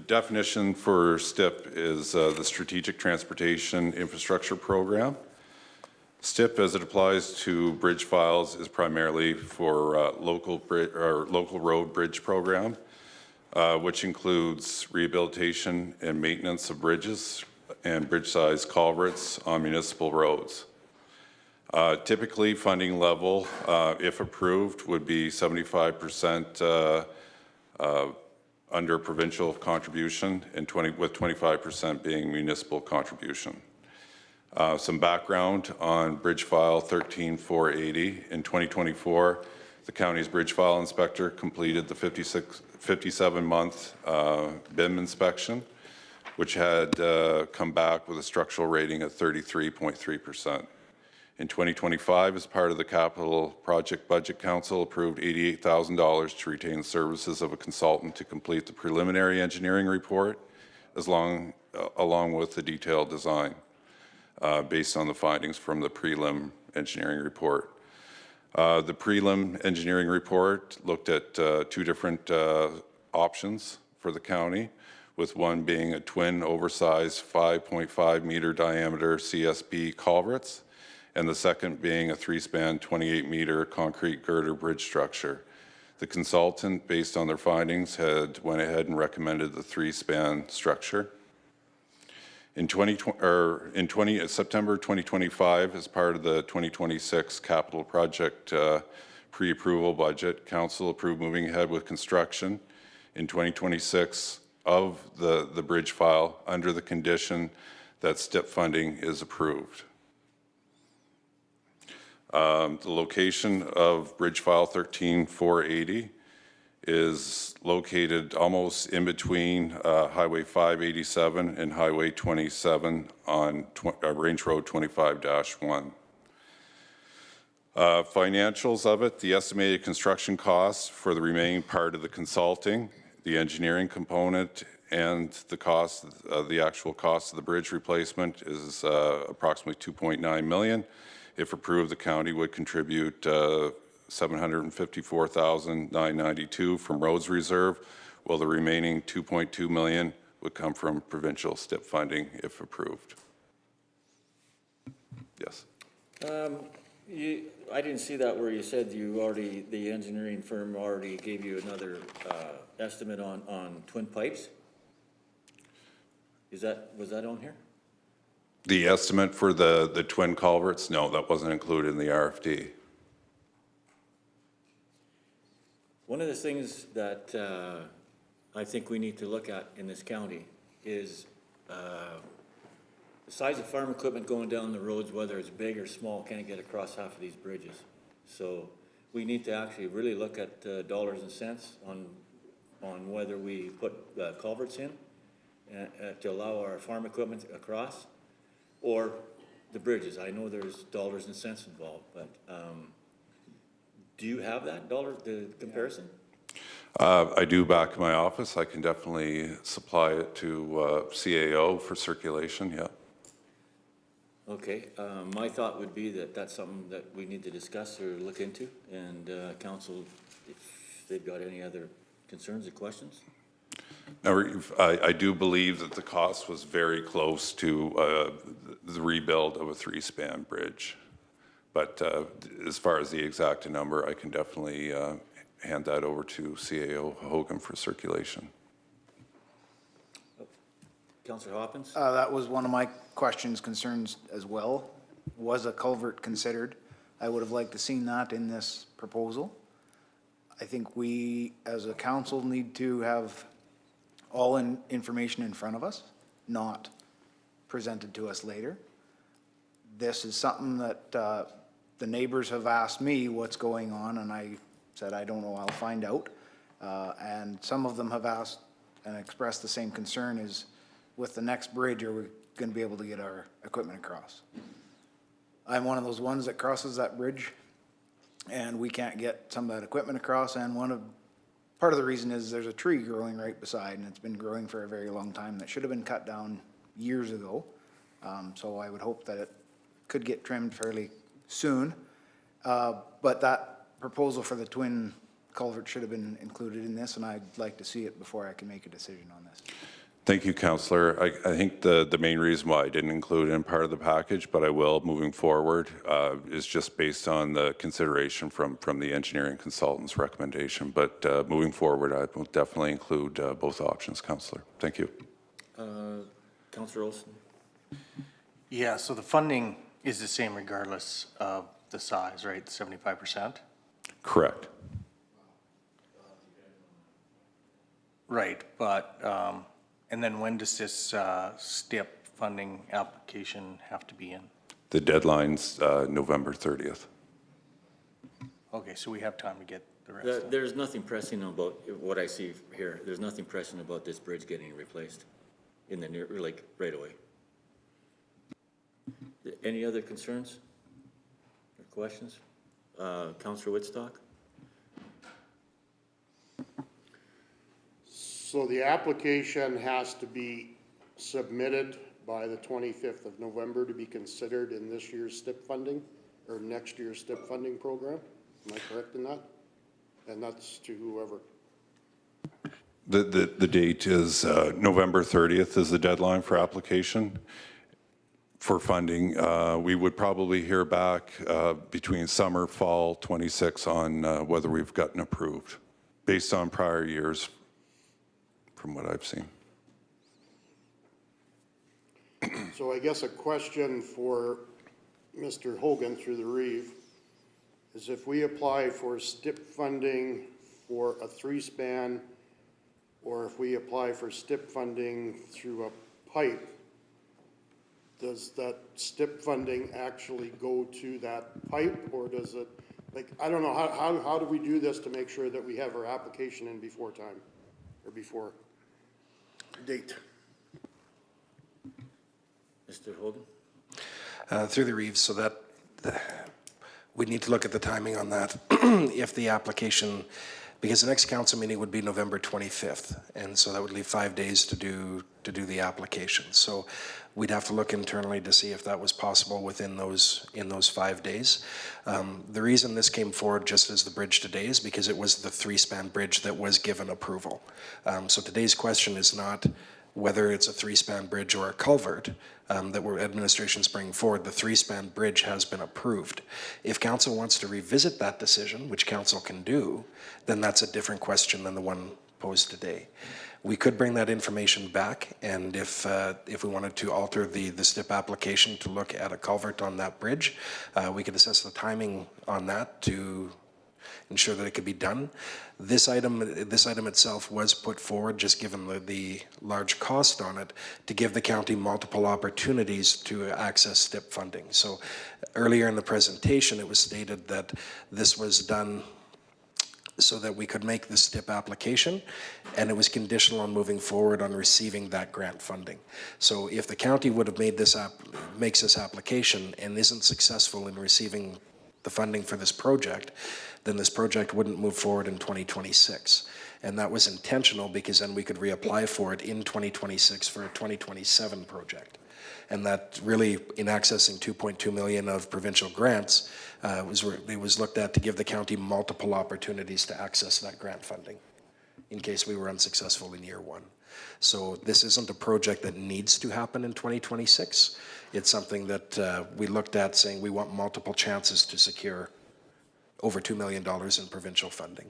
definition for STIP is the Strategic Transportation Infrastructure Program. STIP, as it applies to bridge files, is primarily for local road bridge program, which includes rehabilitation and maintenance of bridges and bridge-sized culverts on municipal roads. Typically, funding level, if approved, would be 75% under provincial contribution and with 25% being municipal contribution. Some background on bridge file 13480. In 2024, the county's bridge file inspector completed the 57-month BIM inspection, which had come back with a structural rating of 33.3%. In 2025, as part of the Capital Project Budget Council, approved $88,000 to retain the services of a consultant to complete the preliminary engineering report, along with the detailed design, based on the findings from the prelim engineering report. The prelim engineering report looked at 2 different options for the county, with one being a twin oversized 5.5 meter diameter CSB culverts, and the second being a 3-span 28 meter concrete girder bridge structure. The consultant, based on their findings, had went ahead and recommended the 3-span structure. In September 2025, as part of the 2026 capital project pre-approval budget, council approved moving ahead with construction in 2026 of the bridge file under the condition that STIP funding is approved. The location of bridge file 13480 is located almost in between Highway 587 and Highway 27 on Range Road 25-1. Financials of it, the estimated construction costs for the remaining part of the consulting, the engineering component, and the cost, the actual cost of the bridge replacement is approximately $2.9 million. If approved, the county would contribute $754,992 from roads reserve, while the remaining $2.2 million would come from provincial STIP funding if approved. Yes. I didn't see that where you said the engineering firm already gave you another estimate on twin pipes? Was that on here? The estimate for the twin culverts, no, that wasn't included in the RFD. One of the things that I think we need to look at in this county is the size of farm equipment going down the roads, whether it's big or small, can't get across half of these bridges. So we need to actually really look at dollars and cents on whether we put culverts in to allow our farm equipment across, or the bridges. I know there's dollars and cents involved, but do you have that the comparison? I do back in my office. I can definitely supply it to CAO for circulation, yeah. Okay, my thought would be that that's something that we need to discuss or look into, and council, if they've got any other concerns or questions. Now, I do believe that the cost was very close to the rebuild of a 3-span bridge. But as far as the exact number, I can definitely hand that over to CAO Hogan for circulation. Councillor Hoppins? That was one of my questions, concerns as well. Was a culvert considered? I would have liked to seen that in this proposal. I think we, as a council, need to have all information in front of us, not presented to us later. This is something that the neighbors have asked me what's going on, and I said, I don't know, I'll find out. And some of them have asked and expressed the same concern is with the next bridge, are we going to be able to get our equipment across? I'm one of those ones that crosses that bridge, and we can't get some of that equipment across, and part of the reason is there's a tree growing right beside, and it's been growing for a very long time that should have been cut down years ago. So I would hope that it could get trimmed fairly soon. But that proposal for the twin culvert should have been included in this, and I'd like to see it before I can make a decision on this. Thank you, Councillor. I think the main reason why I didn't include it in part of the package, but I will moving forward, is just based on the consideration from the engineering consultant's recommendation. But moving forward, I will definitely include both options, Councillor. Thank you. Councillor Olson? Yeah, so the funding is the same regardless of the size, right? 75%? Correct. Right, but, and then when does this STIP funding application have to be in? The deadline's November 30th. Okay, so we have time to get the rest of it. There's nothing pressing about what I see here. There's nothing pressing about this bridge getting replaced in the near, like, right away. Any other concerns or questions? Councillor Woodstock? So the application has to be submitted by the 25th of November to be considered in this year's STIP funding, or next year's STIP funding program. Am I correct in that? And that's to whoever. The date is November 30th is the deadline for application. For funding, we would probably hear back between summer, fall 26 on whether we've gotten approved, based on prior years, from what I've seen. So I guess a question for Mr. Hogan through the Reeve is if we apply for STIP funding for a 3-span, or if we apply for STIP funding through a pipe, does that STIP funding actually go to that pipe, or does it, like, I don't know, how do we do this to make sure that we have our application in before time, or before date? Mr. Hogan? Through the Reeves, so that we need to look at the timing on that. If the application, because the next council meeting would be November 25th, and so that would leave 5 days to do the application. So we'd have to look internally to see if that was possible within those 5 days. The reason this came forward just as the bridge today is because it was the 3-span bridge that was given approval. So today's question is not whether it's a 3-span bridge or a culvert that administration's bringing forward. The 3-span bridge has been approved. If council wants to revisit that decision, which council can do, then that's a different question than the one posed today. We could bring that information back, and if we wanted to alter the STIP application to look at a culvert on that bridge, we could assess the timing on that to ensure that it could be done. This item itself was put forward, just given the large cost on it, to give the county multiple opportunities to access STIP funding. So earlier in the presentation, it was stated that this was done so that we could make the STIP application, and it was conditional on moving forward on receiving that grant funding. So if the county would have makes this application and isn't successful in receiving the funding for this project, then this project wouldn't move forward in 2026. And that was intentional because then we could reapply for it in 2026 for a 2027 project. And that really, in accessing 2.2 million of provincial grants, it was looked at to give the county multiple opportunities to access that grant funding in case we were unsuccessful in year 1. So this isn't a project that needs to happen in 2026. It's something that we looked at saying we want multiple chances to secure over $2 million in provincial funding.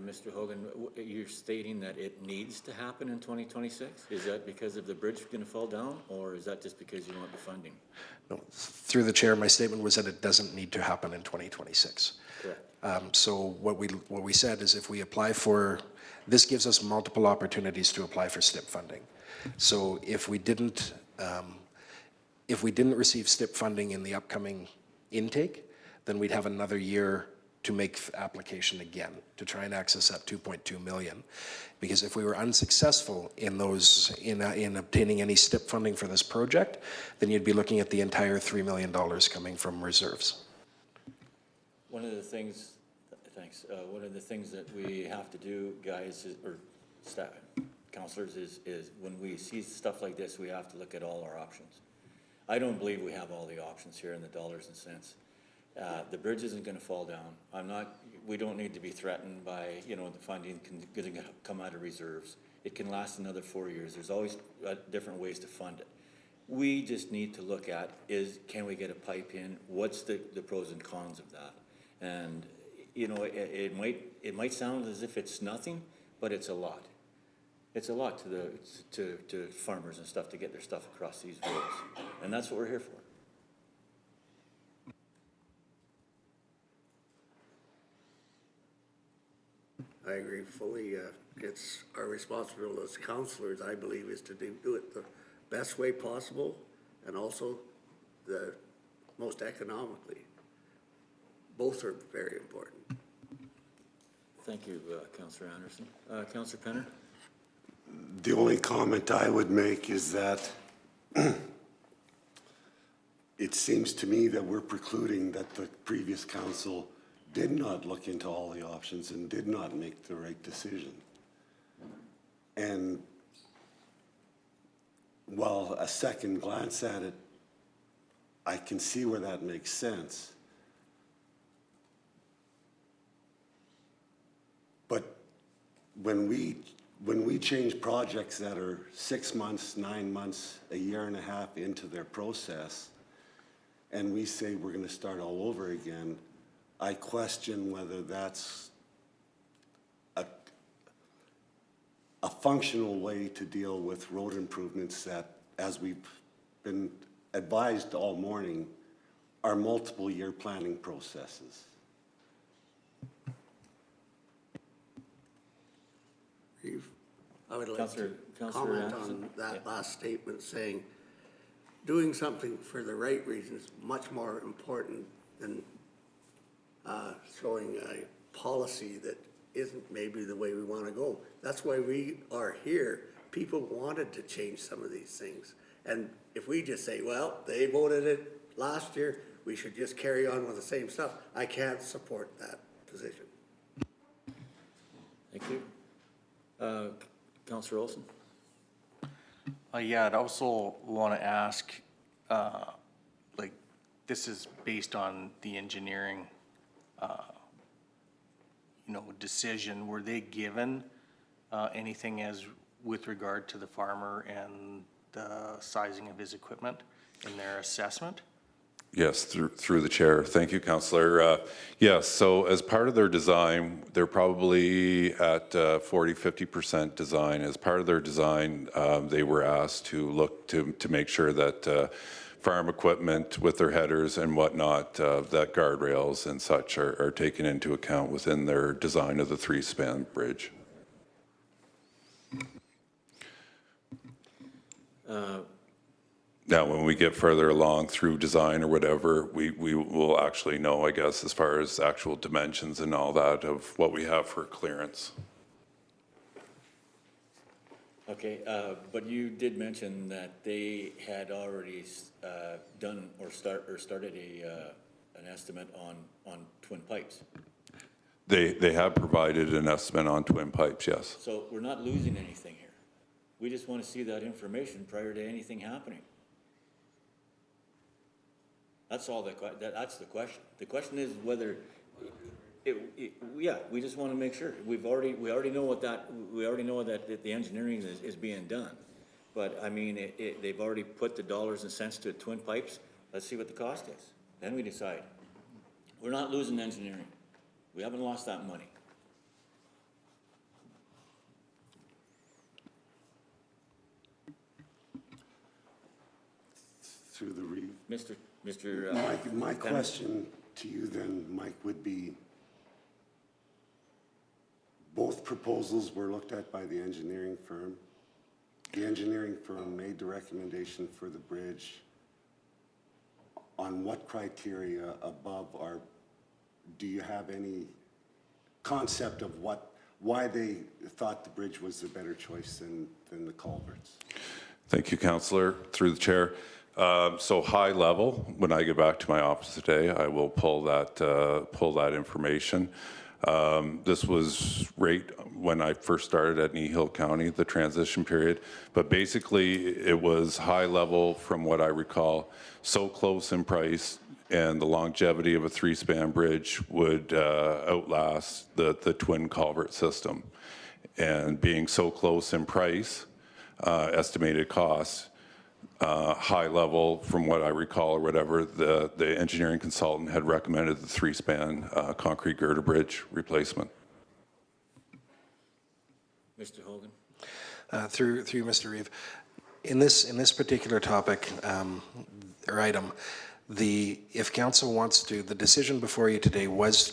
Mr. Hogan, you're stating that it needs to happen in 2026? Is that because of the bridge going to fall down, or is that just because you want the funding? No, through the chair, my statement was that it doesn't need to happen in 2026. Correct. So what we said is if we apply for, this gives us multiple opportunities to apply for STIP funding. So if we didn't receive STIP funding in the upcoming intake, then we'd have another year to make application again, to try and access that 2.2 million. Because if we were unsuccessful in those, in obtaining any STIP funding for this project, then you'd be looking at the entire $3 million coming from reserves. One of the things, thanks, one of the things that we have to do, guys, or staff, counselors, is when we see stuff like this, we have to look at all our options. I don't believe we have all the options here in the dollars and cents. The bridge isn't gonna fall down. We don't need to be threatened by, you know, the funding gonna come out of reserves. It can last another 4 years. There's always different ways to fund it. We just need to look at can we get a pipe in? What's the pros and cons of that? And, you know, it might sound as if it's nothing, but it's a lot. It's a lot to farmers and stuff to get their stuff across these roads. And that's what we're here for. I agree fully. It's our responsibility as councillors, I believe, is to do it the best way possible and also the most economically. Both are very important. Thank you, Councillor Anderson. Councillor Penner? The only comment I would make is that it seems to me that we're precluding that the previous council did not look into all the options and did not make the right decision. And while a second glance at it, I can see where that makes sense. But when we change projects that are 6 months, 9 months, a year and a half into their process, and we say we're gonna start all over again, I question whether that's a functional way to deal with road improvements that, as we've been advised all morning, are multiple year planning processes. I would like Councillor to comment Anderson? on that last statement, saying doing something for the right reasons is much more important than showing a policy that isn't maybe the way we want to go. That's why we are here. People wanted to change some of these things. And if we just say, well, they voted it last year, we should just carry on with the same stuff, I can't support that position. Thank you. Councillor Olson? Yeah, I'd also want to ask, like, this is based on the engineering, you know, decision. Were they given anything as with regard to the farmer and the sizing of his equipment in their assessment? Yes, through the chair. Thank you, Councillor. Yes, so as part of their design, they're probably at 40–50% design. As part of their design, they were asked to look to make sure that farm equipment with their headers and whatnot, that guardrails and such are taken into account within their design of the 3-span bridge. Now, when we get further along through design or whatever, we will actually know, I guess, as far as actual dimensions and all that of what we have for clearance. Okay, but you did mention that they had already done or started an estimate on twin pipes. They have provided an estimate on twin pipes, yes. So we're not losing anything here. We just want to see that information prior to anything happening. That's all that's the question. The question is whether, yeah, we just want to make sure. We already know that the engineering is being done. But I mean, they've already put the dollars and cents to twin pipes. Let's see what the cost is. Then we decide. We're not losing engineering. We haven't lost that money. Through the reeve. Mr. My question to you then, Mike, would be, both proposals were looked at by the engineering firm. The engineering firm made the recommendation for the bridge. On what criteria above our do you have any concept of why they thought the bridge was the better choice than the culverts? Thank you, Councillor, through the chair. So high level, when I get back to my office today, I will pull that information. This was right when I first started at Kneehill County, the transition period. But basically, it was high level from what I recall, so close in price, and the longevity of a 3-span bridge would outlast the twin culvert system. And being so close in price, estimated costs, high level, from what I recall or whatever, the engineering consultant had recommended the 3-span concrete girder bridge replacement. Mr. Hogan? Through Mr. Reeve, in this particular topic or item, if council wants to, the decision before you today was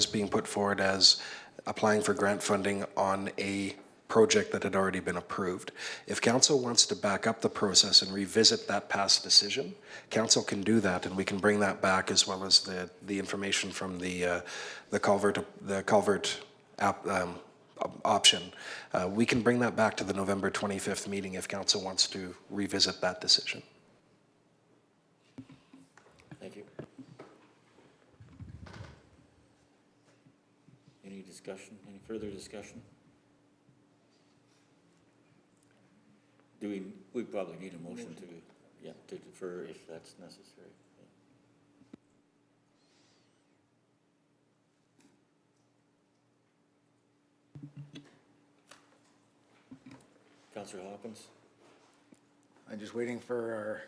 being put forward as applying for grant funding on a project that had already been approved. If council wants to back up the process and revisit that past decision, council can do that, and we can bring that back, as well as the information from the culvert option. We can bring that back to the November 25th meeting if council wants to revisit that decision. Thank you. Any discussion, any further discussion? We probably need a motion to defer if that's necessary. Councillor Hopkins? I'm just waiting for our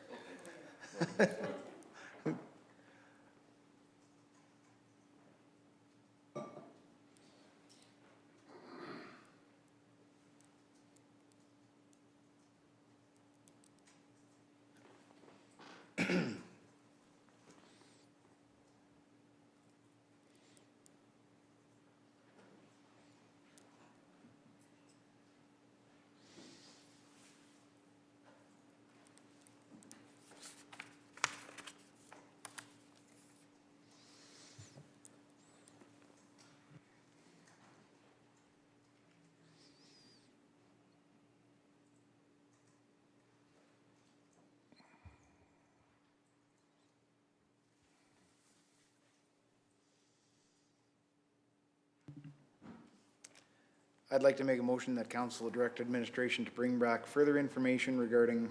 I'd like to make a motion that council direct administration to bring back further information regarding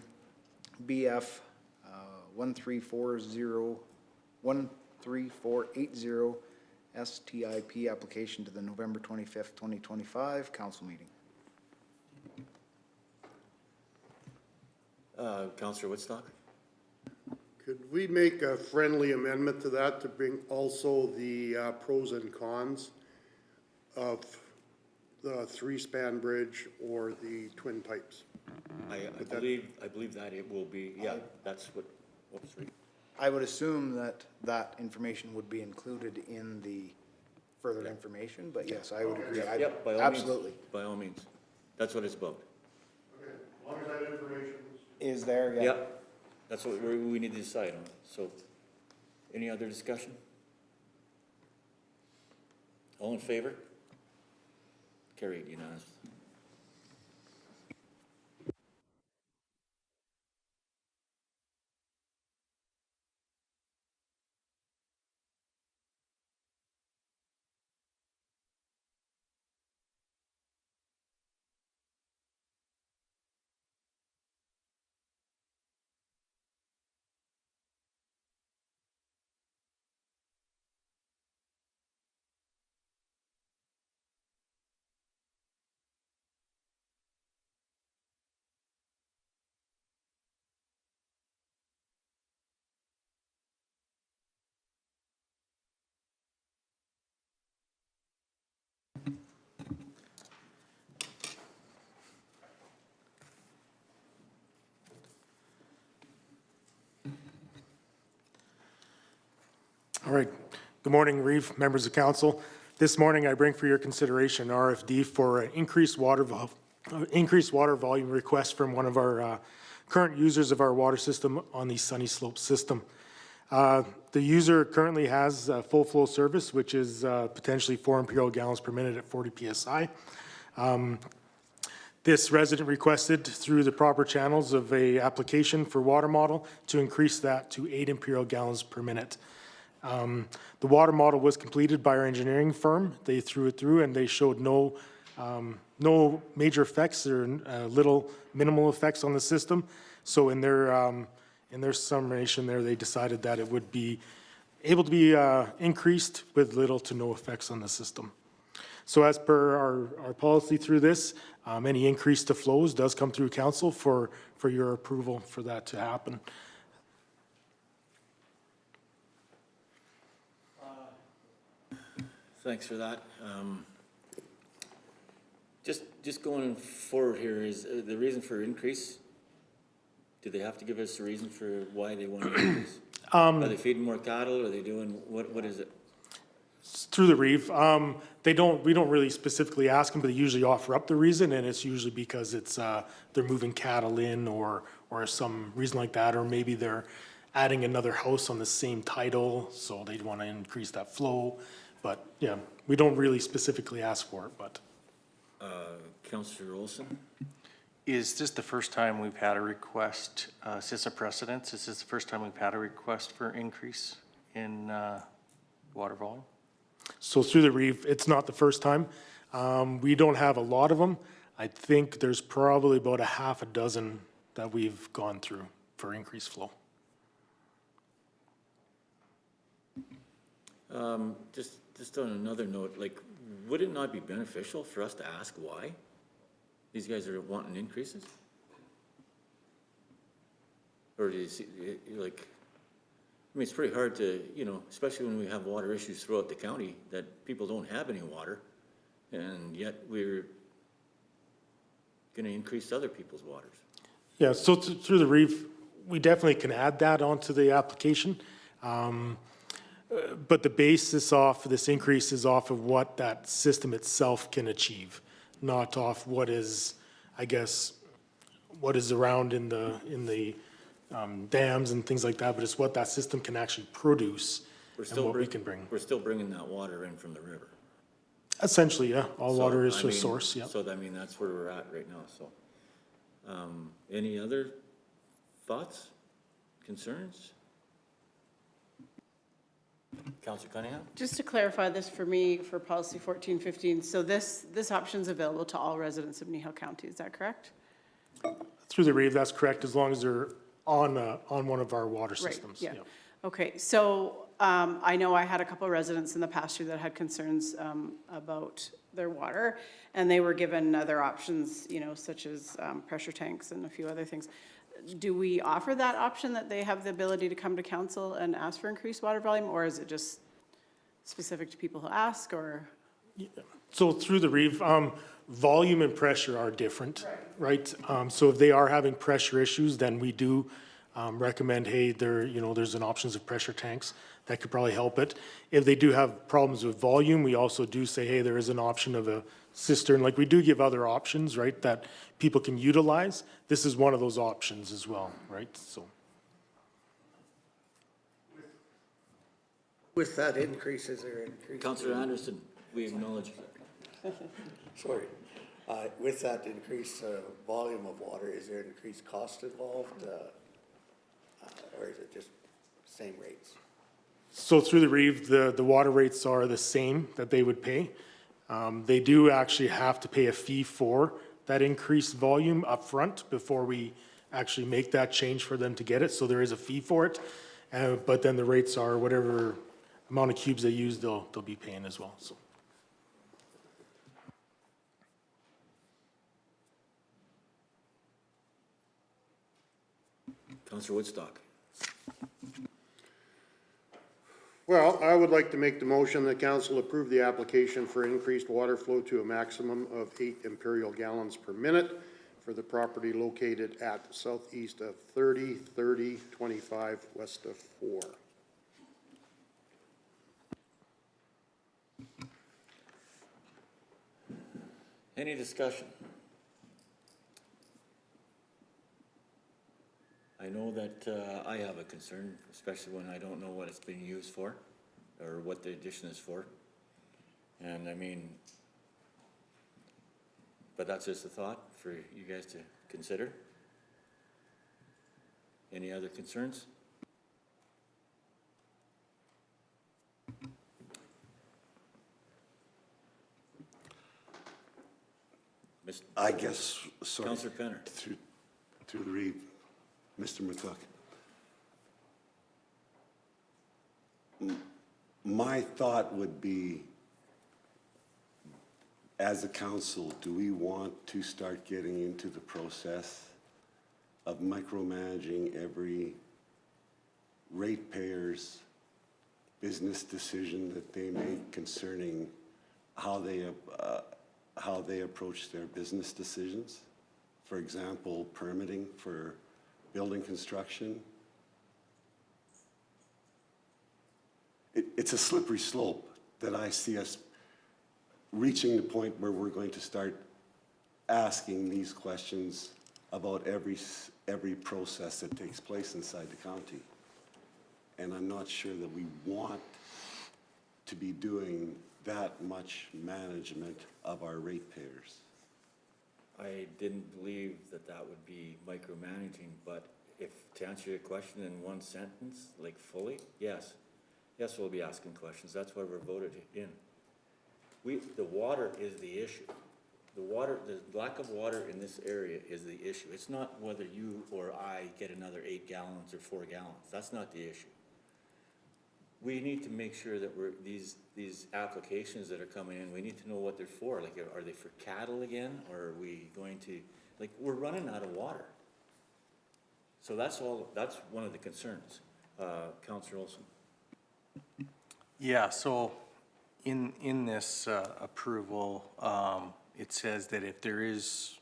BF 1340 STIP application to the November 25th, 2025 council meeting. Councillor Woodstock? Could we make a friendly amendment to that to bring also the pros and cons of the 3-span bridge or the twin pipes? I believe that it will be, yeah, that's what was read. I would assume that information would be included in the further information, but yes, I would agree. Yep, by all Absolutely. means. By all means. That's what it's about. Okay, as long as that information Is there? Yeah. Yep, that's what we need to decide on. So, any other discussion? All in favor? Carried unanimously. All right. Good morning, Reeve, members of council. This morning, I bring for your consideration RFD for an increased water volume request from one of our current users of our water system on the Sunnyslope system. The user currently has full flow service, which is potentially 4 imperial gallons per minute at 40 PSI. This resident requested through the proper channels of a application for water model to increase that to 8 imperial gallons per minute. The water model was completed by our engineering firm. They threw it through and they showed no major effects or minimal effects on the system. So in their summation there, they decided that it would be able to be increased with little to no effects on the system. So as per our policy through this, any increase to flows does come through council for your approval for that to happen. Thanks for that. Just going forward here, is the reason for increase, do they have to give us a reason for why they want to increase? Are they feeding more cattle? Are they doing, what is it? Through the reef, we don't really specifically ask them, but they usually offer up the reason, and it's usually because it's, they're moving cattle in or some reason like that, or maybe they're adding another house on the same title, so they'd want to increase that flow. But yeah, we don't really specifically ask for it, but. Councillor Olson? Is this the first time we've had a request, is this a precedence? Is this the first time we've had a request for increase in water volume? So through the reef, it's not the first time. We don't have a lot of them. I think there's probably about a half a dozen that we've gone through for increased flow. Just on another note, like, would it not be beneficial for us to ask why these guys are wanting increases? Or do you see, like, I mean, it's pretty hard to, especially when we have water issues throughout the county, that people don't have any water, and yet we're gonna increase other people's waters. Yeah, so through the reef, we definitely can add that onto the application. But the basis off this increase is off of what that system itself can achieve, not off what is, I guess, what is around in the dams and things like that, but it's what that system can actually produce and what we can bring. We're still bringing that water in from the river. Essentially, yeah, all water is I a mean, source, yeah. So, I mean, that's where we're at right now, so. Any other thoughts, concerns? Councillor Cunningham? Just to clarify this for me, for policy 1415, so this option's available to all residents of Kneehill County, is that correct? Through the reef, that's correct, as long as they're on one of our water Right, systems. yeah. Okay, so I know I had a couple of residents in the past year that had concerns about their water, and they were given other options, such as pressure tanks and a few other things. Do we offer that option, that they have the ability to come to council and ask for increased water volume, or is it just specific to people who ask, or? So through the reef, volume and pressure are different, right? So if they are having pressure issues, then we do recommend, hey, there's an options of pressure tanks that could probably help it. If they do have problems with volume, we also do say, hey, there is an option of a cistern. Like, we do give other options, right, that people can utilize. This is one of those options as well, right? So. With that increase, is there increase? Councillor Anderson, we acknowledge that. Sorry. With that increased volume of water, is there increased cost involved? Or is it just same rates? So through the reef, the water rates are the same that they would pay. They do actually have to pay a fee for that increased volume upfront before we actually make that change for them to get it. So there is a fee for it, but then the rates are whatever amount of cubes they use, they'll be paying as well. So. Councillor Woodstock. Well, I would like to make the motion that council approve the application for increased water flow to a maximum of 8 imperial gallons per minute for the property located at southeast of 30/30/25 west of 4. Any discussion? I know that that I have a concern, especially when I don't know what it's being used for, or what the addition is for. And I mean, but that's just a thought for you guys to consider. Any other concerns? I guess, sorry. Councillor Penner. Through the reeve, Mr. McCook. My thought would be, as a council, do we want to start getting into the process of micromanaging every ratepayer's business decision that they make concerning how they approach their business decisions? For example, permitting for building construction. It's a slippery slope that I see us reaching the point where we're going to start asking these questions about every process that takes place inside the county. And I'm not sure that we want to be doing that much management of our ratepayers. I didn't believe that that would be micromanaging, but if, to answer your question in one sentence, like fully, yes. Yes, we'll be asking questions. That's why we're voted in. The water is the issue. The lack of water in this area is the issue. It's not whether you or I get another 8 gallons or 4 gallons. That's not the issue. We need to make sure that these applications that are coming in, we need to know what they're for. Like, are they for cattle again? Or are we going to, like, we're running out of water. So that's one of the concerns. Councillor Olson. Yeah, so in this approval, it says that if there is,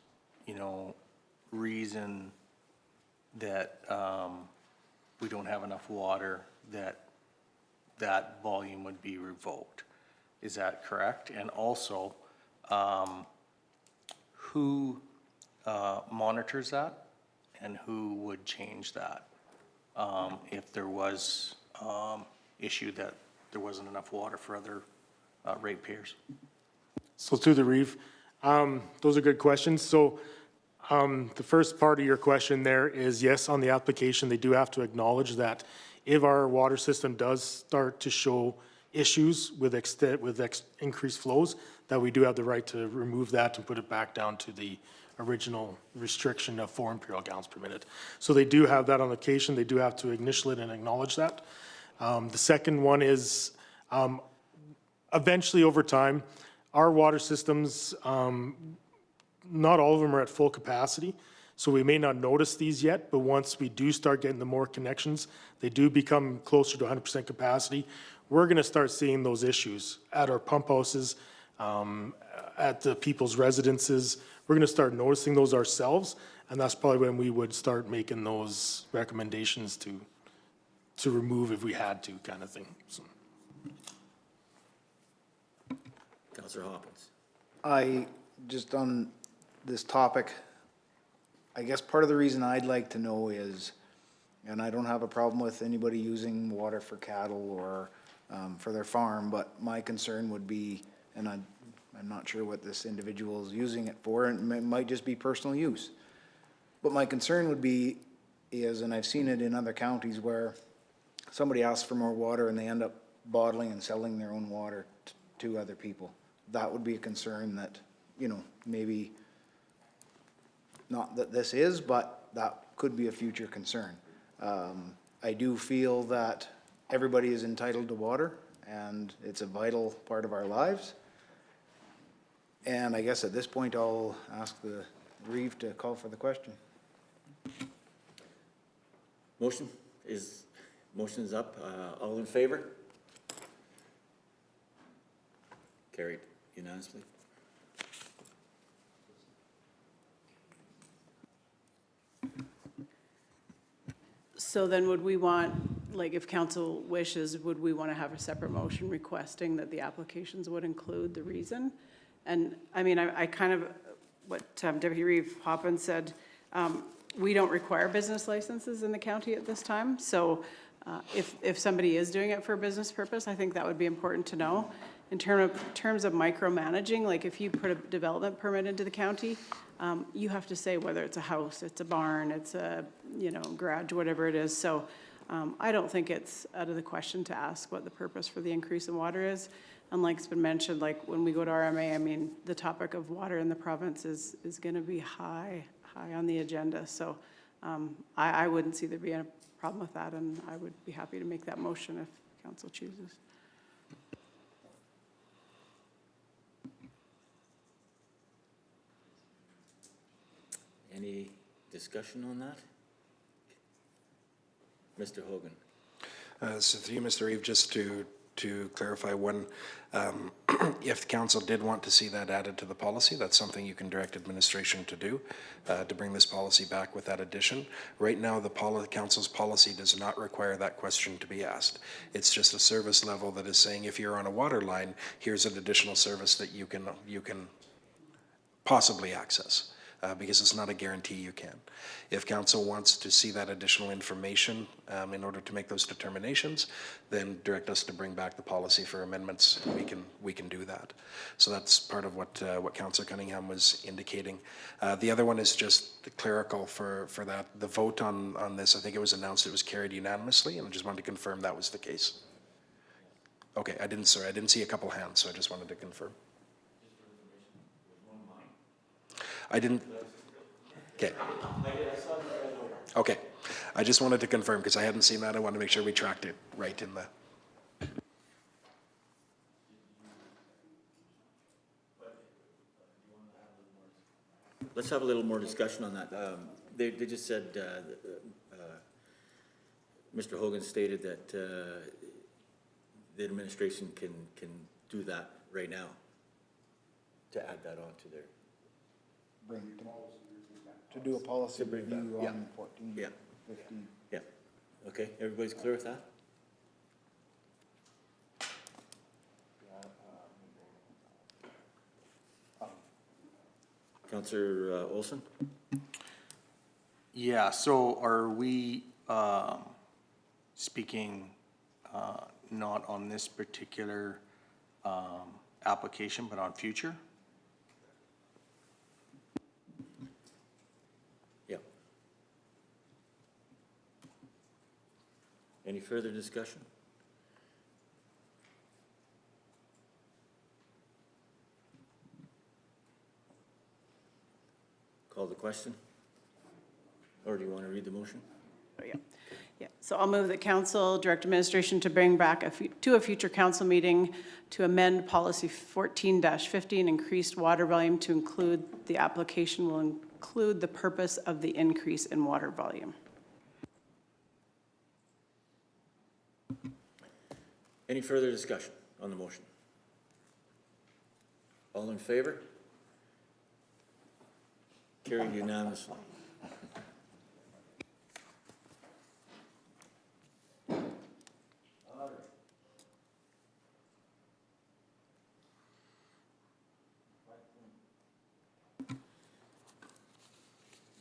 reason that we don't have enough water, that volume would be revoked. Is that correct? And also, who monitors that and who would change that if there was issue that there wasn't enough water for other ratepayers? So through the reeve, those are good questions. So the first part of your question there is, yes, on the application, they do have to acknowledge that if our water system does start to show issues with increased flows, that we do have the right to remove that and put it back down to the original restriction of 4 imperial gallons per minute. So they do have that on location. They do have to initial it and acknowledge that. The second one is, eventually over time, our water systems, not all of them are at full capacity, so we may not notice these yet, but once we do start getting the more connections, they do become closer to 100% capacity. We're gonna start seeing those issues at our pump houses, at the people's residences. We're gonna start noticing those ourselves, and that's probably when we would start making those recommendations to remove if we had to, kind of thing. So. Councillor Hopkins. Just on this topic, I guess part of the reason I'd like to know is, and I don't have a problem with anybody using water for cattle or for their farm, but my concern would be, and I'm not sure what this individual is using it for, and it might just be personal use. But my concern would be and I've seen it in other counties where somebody asks for more water and they end up bottling and selling their own water to other people. That would be a concern that, maybe not that this is, but that could be a future concern. I do feel that everybody is entitled to water and it's a vital part of our lives. And I guess at this point, I'll ask the reeve to call for the question. Motion is up. All in favor? Carried unanimously. So then would we want, like if council wishes, would we want to have a separate motion requesting that the applications would include the reason? And I mean, I kind of, what Deputy Reeve Hoppin said, we don't require business licenses in the county at this time. So if somebody is doing it for a business purpose, I think that would be important to know. In terms of micromanaging, like if you put a development permit into the county, you have to say whether it's a house, it's a barn, it's a, garage, whatever it is. So I don't think it's out of the question to ask what the purpose for the increase in water is. And like it's been mentioned, like when we go to RMA, I mean, the topic of water in the province is going to be high on the agenda. So I wouldn't see there being a problem with that, and I would be happy to make that motion if council chooses. Any discussion on that? Mr. Hogan? So through you, Mr. Reeve, just to clarify one, if the council did want to see that added to the policy, that's something you can direct administration to do, to bring this policy back with that addition. Right now, the council's policy does not require that question to be asked. It's just a service level that is saying if you're on a water line, here's an additional service that you can possibly access. Because it's not a guarantee you can. If council wants to see that additional information in order to make those determinations, then direct us to bring back the policy for amendments, and we can do that. So that's part of what Councillor Cunningham was indicating. The other one is just clerical for that. The vote on this, I think it was announced it was carried unanimously, and I just wanted to confirm that was the case. Okay, I didn't see a couple hands, so I just wanted to confirm. I didn't. Okay. Okay. I just wanted to confirm because I hadn't seen that. I wanted to make sure we tracked it right in the. Let's have a little more discussion on that. They just said, Mr. Hogan stated that the administration can do that right now, to add that on to their. To do a policy review Yeah. on 14, Yeah. 15. Yeah. Okay, everybody's clear with that? Councillor Olson? Yeah, so are we speaking not on this particular application, but on future? Yeah. Any further discussion? Call the question? Or do you want to read the motion? Oh, yeah. Yeah. So I'll move that council direct administration to bring back to a future council meeting to amend policy 14-15, increased water volume, to include the application will include the purpose of the increase in water volume. Any further discussion on the motion? All in favor? Carried unanimously.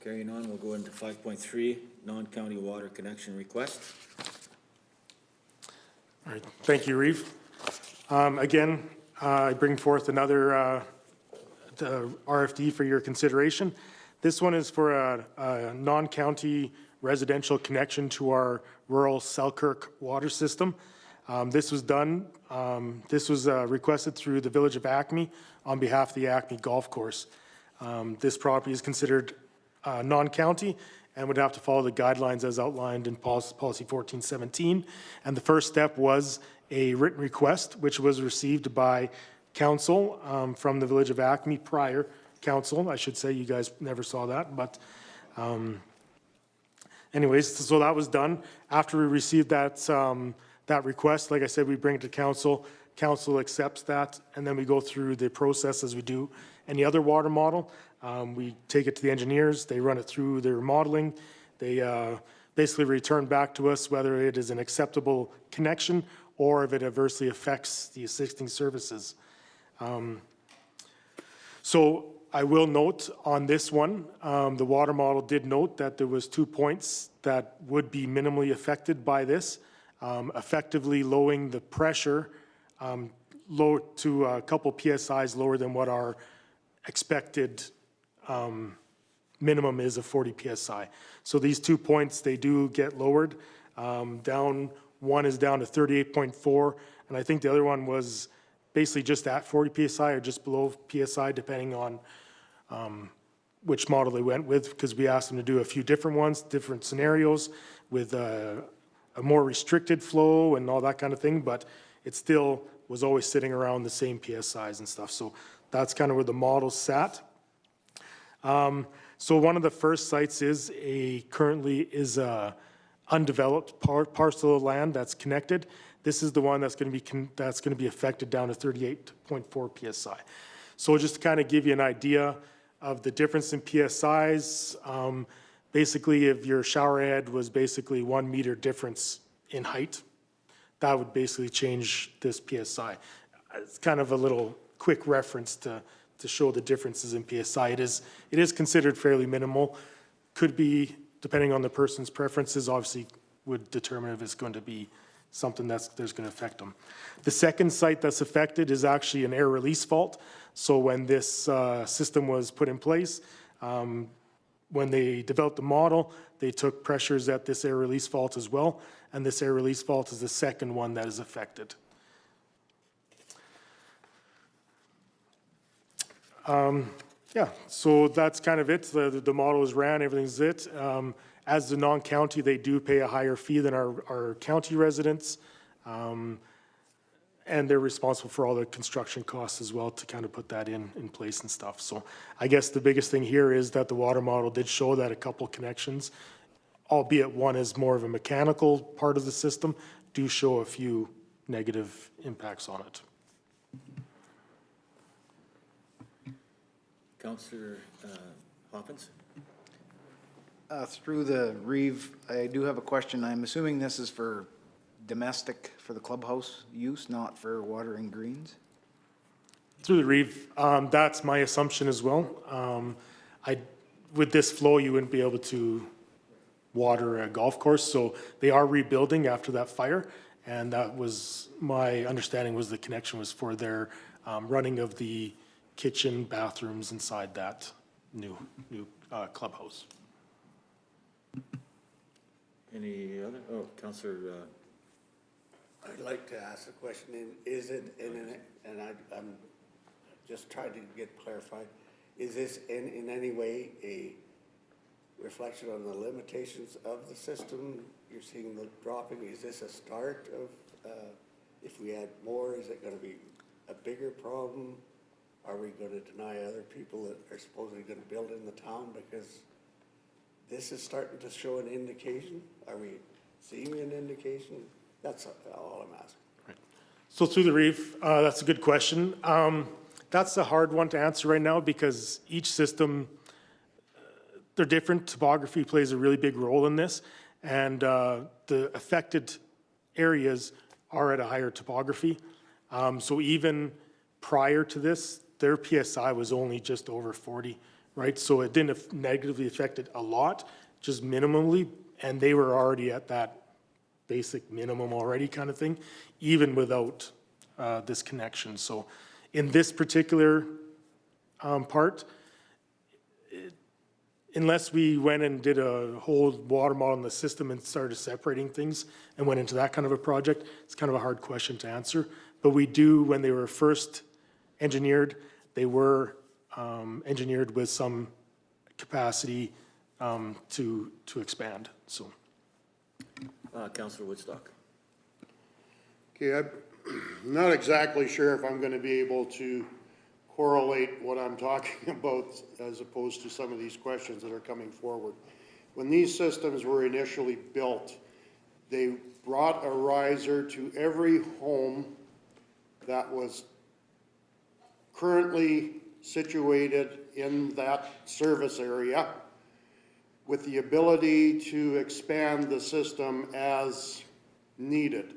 Carrying on, we'll go into 5.3, non-county water connection request. All right, thank you, Reeve. Again, I bring forth another RFD for your consideration. This one is for a non-county residential connection to our rural Selkirk water system. This was requested through the Village of Acme on behalf of the Acme Golf Course. This property is considered non-county and would have to follow the guidelines as outlined in policy 1417. And the first step was a written request, which was received by council from the Village of Acme, prior council. I should say you guys never saw that, but anyways, so that was done. After we received that request, like I said, we bring it to council. Council accepts that, and then we go through the process as we do any other water model. We take it to the engineers, they run it through their modeling. They basically return back to us whether it is an acceptable connection or if it adversely affects the existing services. So I will note on this one, the water model did note that there was 2 points that would be minimally affected by this, effectively lowering the pressure low to a couple PSIs lower than what our expected minimum is of 40 PSI. So these 2 points, they do get lowered. One is down to 38.4, and I think the other one was basically just at 40 PSI or just below PSI, depending on which model they went with, because we asked them to do a few different ones, different scenarios with a more restricted flow and all that kind of thing, but it still was always sitting around the same PSIs and stuff. So that's kind of where the model sat. So one of the first sites currently is a undeveloped parcel of land that's connected. This is the one that's going to be affected down to 38.4 PSI. So just to kind of give you an idea of the difference in PSIs, basically if your shower head was basically 1 meter difference in height, that would basically change this PSI. It's kind of a little quick reference to show the differences in PSI. It is considered fairly minimal. Could be, depending on the person's preferences, obviously would determine if it's going to be something that's going to affect them. The second site that's affected is actually an air release fault. So when this system was put in place, when they developed the model, they took pressures at this air release fault as well, and this air release fault is the second one that is affected. Yeah, so that's kind of it. The model is ran, everything's it. As the non-county, they do pay a higher fee than our county residents. And they're responsible for all the construction costs as well to kind of put that in place and stuff. So I guess the biggest thing here is that the water model did show that a couple connections, albeit one is more of a mechanical part of the system, do show a few negative impacts on it. Councillor Hoppins? Through the Reeve, I do have a question. I'm assuming this is for domestic, for the clubhouse use, not for watering greens? Through the Reeve, that's my assumption as well. With this flow, you wouldn't be able to water a golf course, so they are rebuilding after that fire, and that was, my understanding was the connection was for their running of the kitchen, bathrooms inside that new clubhouse. Any other? Oh, Councillor. I'd like to ask a question, is it and I'm just trying to get clarified, is this in any way a reflection on the limitations of the system? You're seeing the dropping, is this a start of, if we add more, is it gonna be a bigger problem? Are we gonna deny other people that are supposedly gonna build in the town because this is starting to show an indication? Are we seeing an indication? That's all I'm asking. Right. So through the Reeve, that's a good question. That's a hard one to answer right now because each system, they're different. Topography plays a really big role in this, and the affected areas are at a higher topography. So even prior to this, their PSI was only just over 40, right? So it didn't negatively affect it a lot, just minimally, and they were already at that basic minimum already kind of thing, even without this connection. So in this particular part, unless we went and did a whole water model in the system and started separating things and went into that kind of a project, it's kind of a hard question to answer. But we do, when they were first engineered, they were engineered with some capacity to expand, so. Councillor Woodstock. Okay, I'm not exactly sure if I'm gonna be able to correlate what I'm talking about as opposed to some of these questions that are coming forward. When these systems were initially built, they brought a riser to every home that was currently situated in that service area with the ability to expand the system as needed.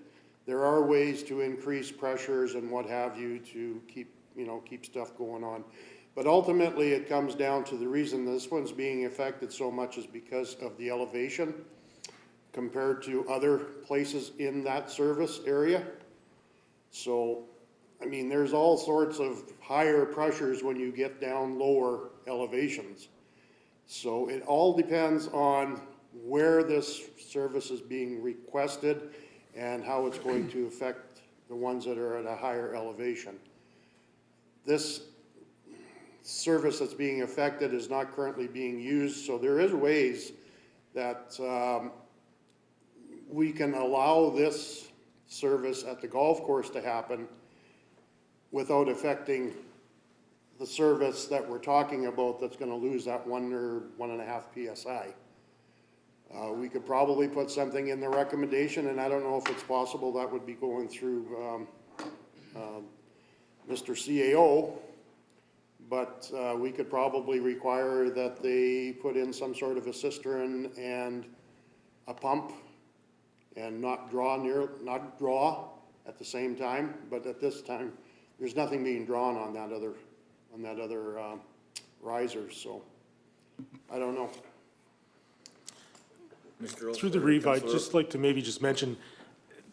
There are ways to increase pressures and what have you to keep stuff going on. But ultimately, it comes down to the reason this one's being affected so much is because of the elevation compared to other places in that service area. So, I mean, there's all sorts of higher pressures when you get down lower elevations. So it all depends on where this service is being requested and how it's going to affect the ones that are at a higher elevation. This service that's being affected is not currently being used, so there is ways that we can allow this service at the golf course to happen without affecting the service that we're talking about that's gonna lose that 1 or 1.5 PSI. We could probably put something in the recommendation, and I don't know if it's possible, that would be going through Mr. CAO, but we could probably require that they put in some sort of a cistern and a pump and not draw at the same time, but at this time, there's nothing being drawn on that other riser, so I don't know. Through the Reeve, I'd just like to maybe just mention,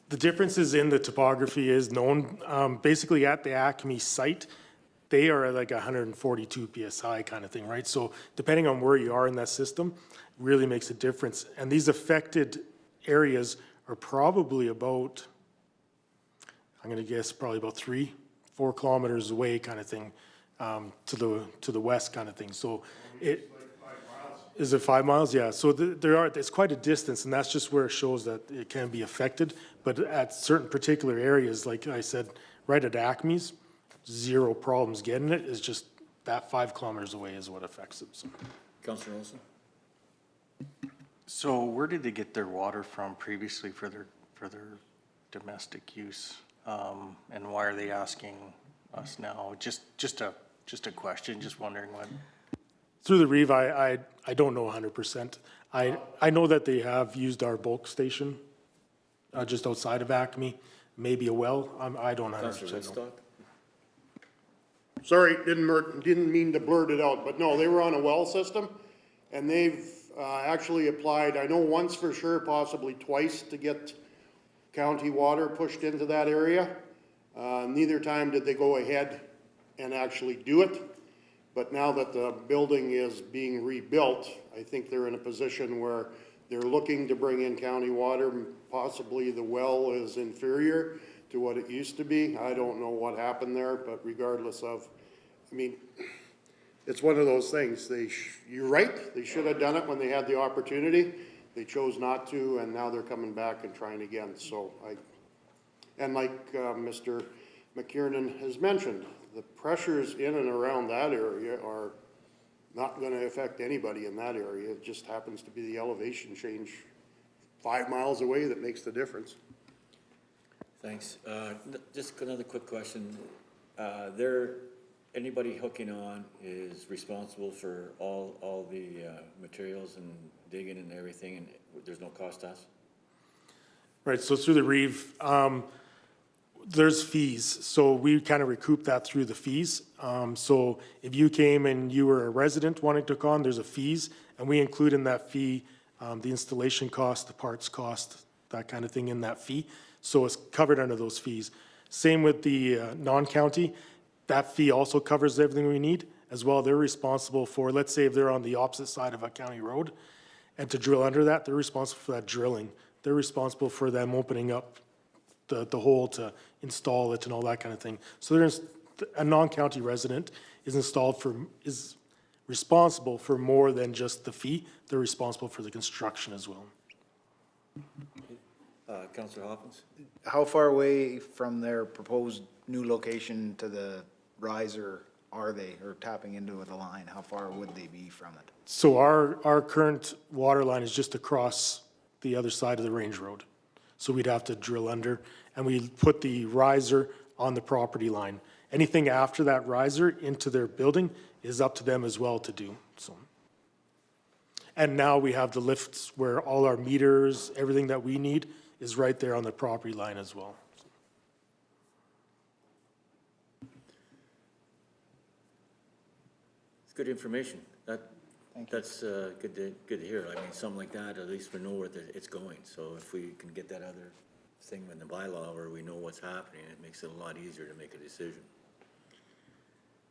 the differences in the topography is known. Basically at the Acme site, they are at like 142 PSI kind of thing, right? So depending on where you are in that system, really makes a difference. And these affected areas are probably about, I'm gonna guess probably about 3-4 kilometers away kind of thing, to the west kind of thing. So it, is it 5 miles? Yeah, so it's quite a distance, and that's just where it shows that it can be affected. But at certain particular areas, like I said, right at Acme's, zero problems getting it. It's just that 5 kilometers away is what affects it. So. Councillor Olson? So where did they get their water from previously for their domestic use? And why are they asking us now? Just a question, just wondering what. Through the Reeve, I don't know 100%. I know that they have used our bulk station just outside of Acme, maybe a well. I don't 100% know. Sorry, didn't mean to blurt it out, but no, they were on a well system, and they've actually applied, I know once for sure, possibly twice, to get county water pushed into that area. Neither time did they go ahead and actually do it. But now that the building is being rebuilt, I think they're in a position where they're looking to bring in county water. Possibly the well is inferior to what it used to be. I don't know what happened there, but regardless of, I mean, it's one of those things. You're right, they should have done it when they had the opportunity. They chose not to, and now they're coming back and trying again. So and like Mr. McKiernan has mentioned, the pressures in and around that area are not going to affect anybody in that area. It just happens to be the elevation change 5 miles away that makes the difference. Thanks. Just another quick question. Anybody hooking on is responsible for all the materials and digging and everything, and there's no cost to us? Right, so through the Reeve, there's fees, so we kind of recoup that through the fees. So if you came and you were a resident wanting to hook on, there's a fees, and we include in that fee the installation cost, the parts cost, that kind of thing in that fee. So it's covered under those fees. Same with the non-county, that fee also covers everything we need as well. They're responsible for, let's say if they're on the opposite side of a county road, and to drill under that, they're responsible for that drilling. They're responsible for them opening up the hole to install it and all that kind of thing. So there's a non-county resident is responsible for more than just the fee. They're responsible for the construction as well. Councillor Hopkins? How far away from their proposed new location to the riser are they, or tapping into the line? How far would they be from it? So our current water line is just across the other side of the range road. So we'd have to drill under, and we put the riser on the property line. Anything after that riser into their building is up to them as well to do, so. And now we have the lifts where all our meters, everything that we need is right there on the property line as well. It's good information. Thank you. That's good to hear. I mean, something like that, at least we know where it's going. So if we can get that other thing in the bylaw where we know what's happening, it makes it a lot easier to make a decision.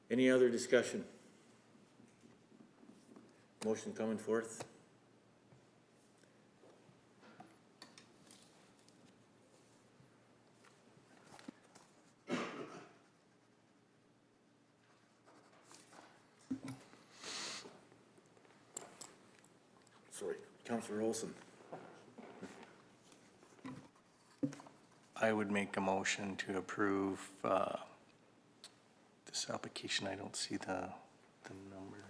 Any other discussion? Motion coming forth? Sorry, Councillor Olson. I would make a motion to approve this application. I don't see the number.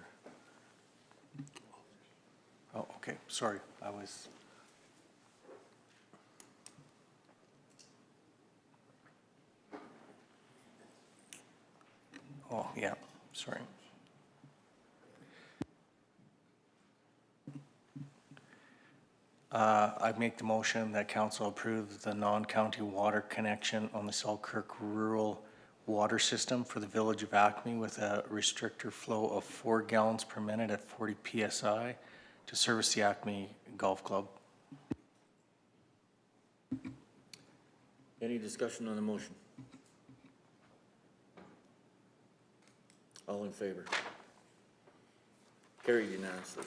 Oh, okay, sorry, I was. Oh, yeah, sorry. I make the motion that council approve the non-county water connection on the Selkirk Rural Water System for the Village of Acme with a restrictor flow of 4 gallons per minute at 40 PSI to service the Acme Golf Club. Any discussion on the motion? All in favor? Carried unanimously.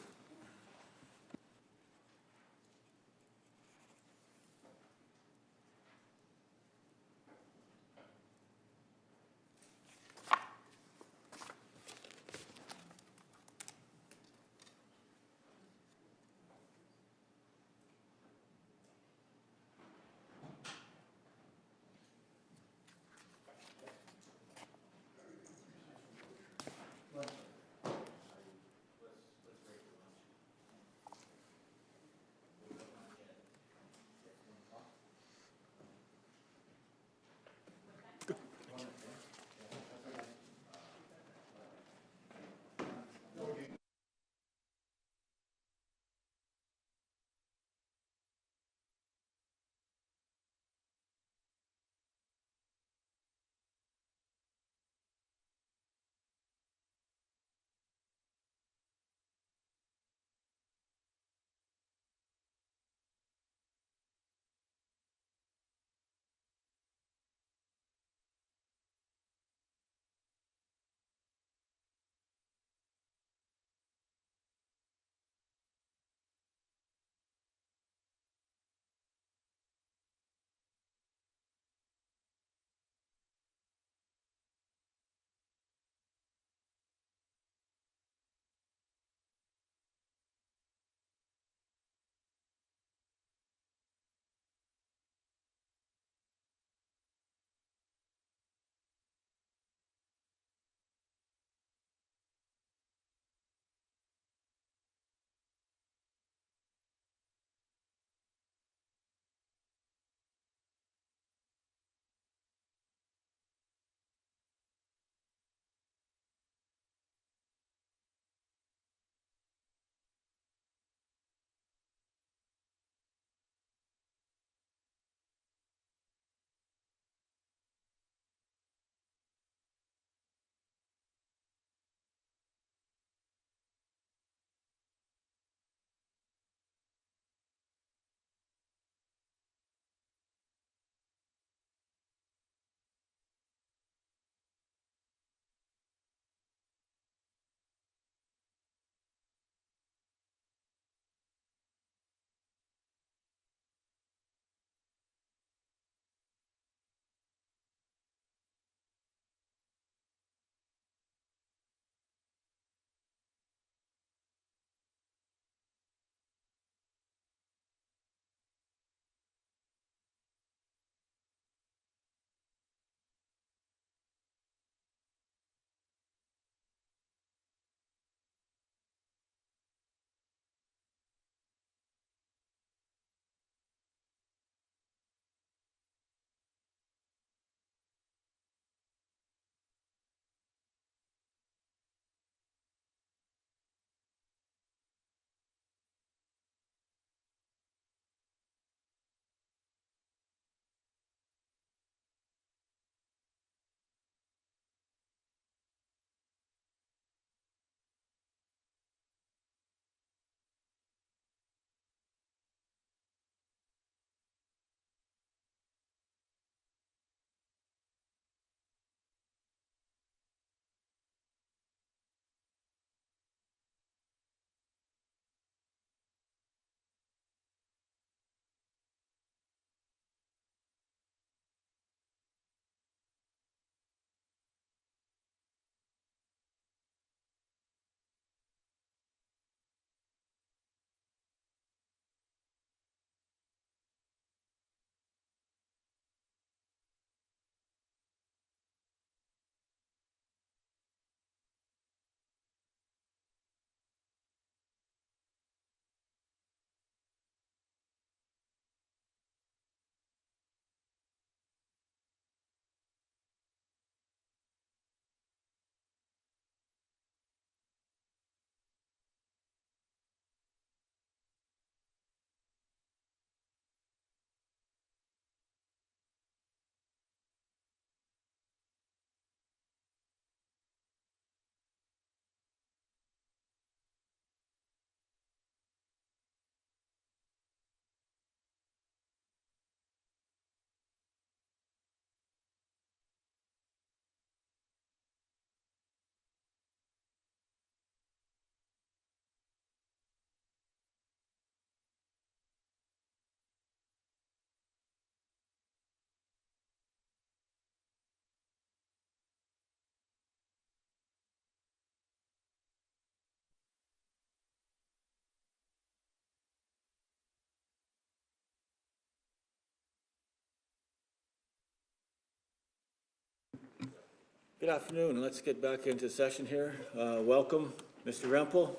Good afternoon. Let's get back into session here. Welcome, Mr. Rempel.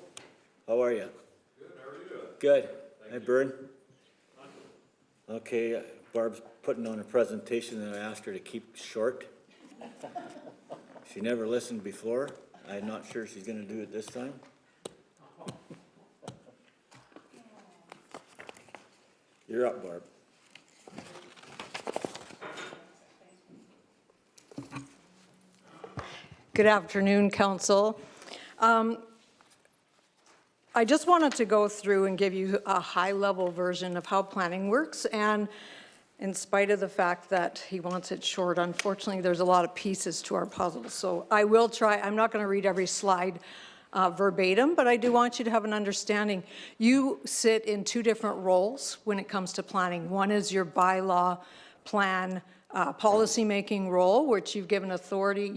How are you? Good. How are you doing? Good. Hi, Byrne. Okay, Barb's putting on a presentation that I asked her to keep short. She never listened before. I'm not sure she's going to do it this time. You're up, Barb. Good afternoon, Council. I just wanted to go through and give you a high-level version of how planning works, and in spite of the fact that he wants it short, unfortunately, there's a lot of pieces to our puzzle. So I will try. I'm not going to read every slide verbatim, but I do want you to have an understanding. You sit in two different roles when it comes to planning. One is your bylaw plan policy-making role, which you're given authority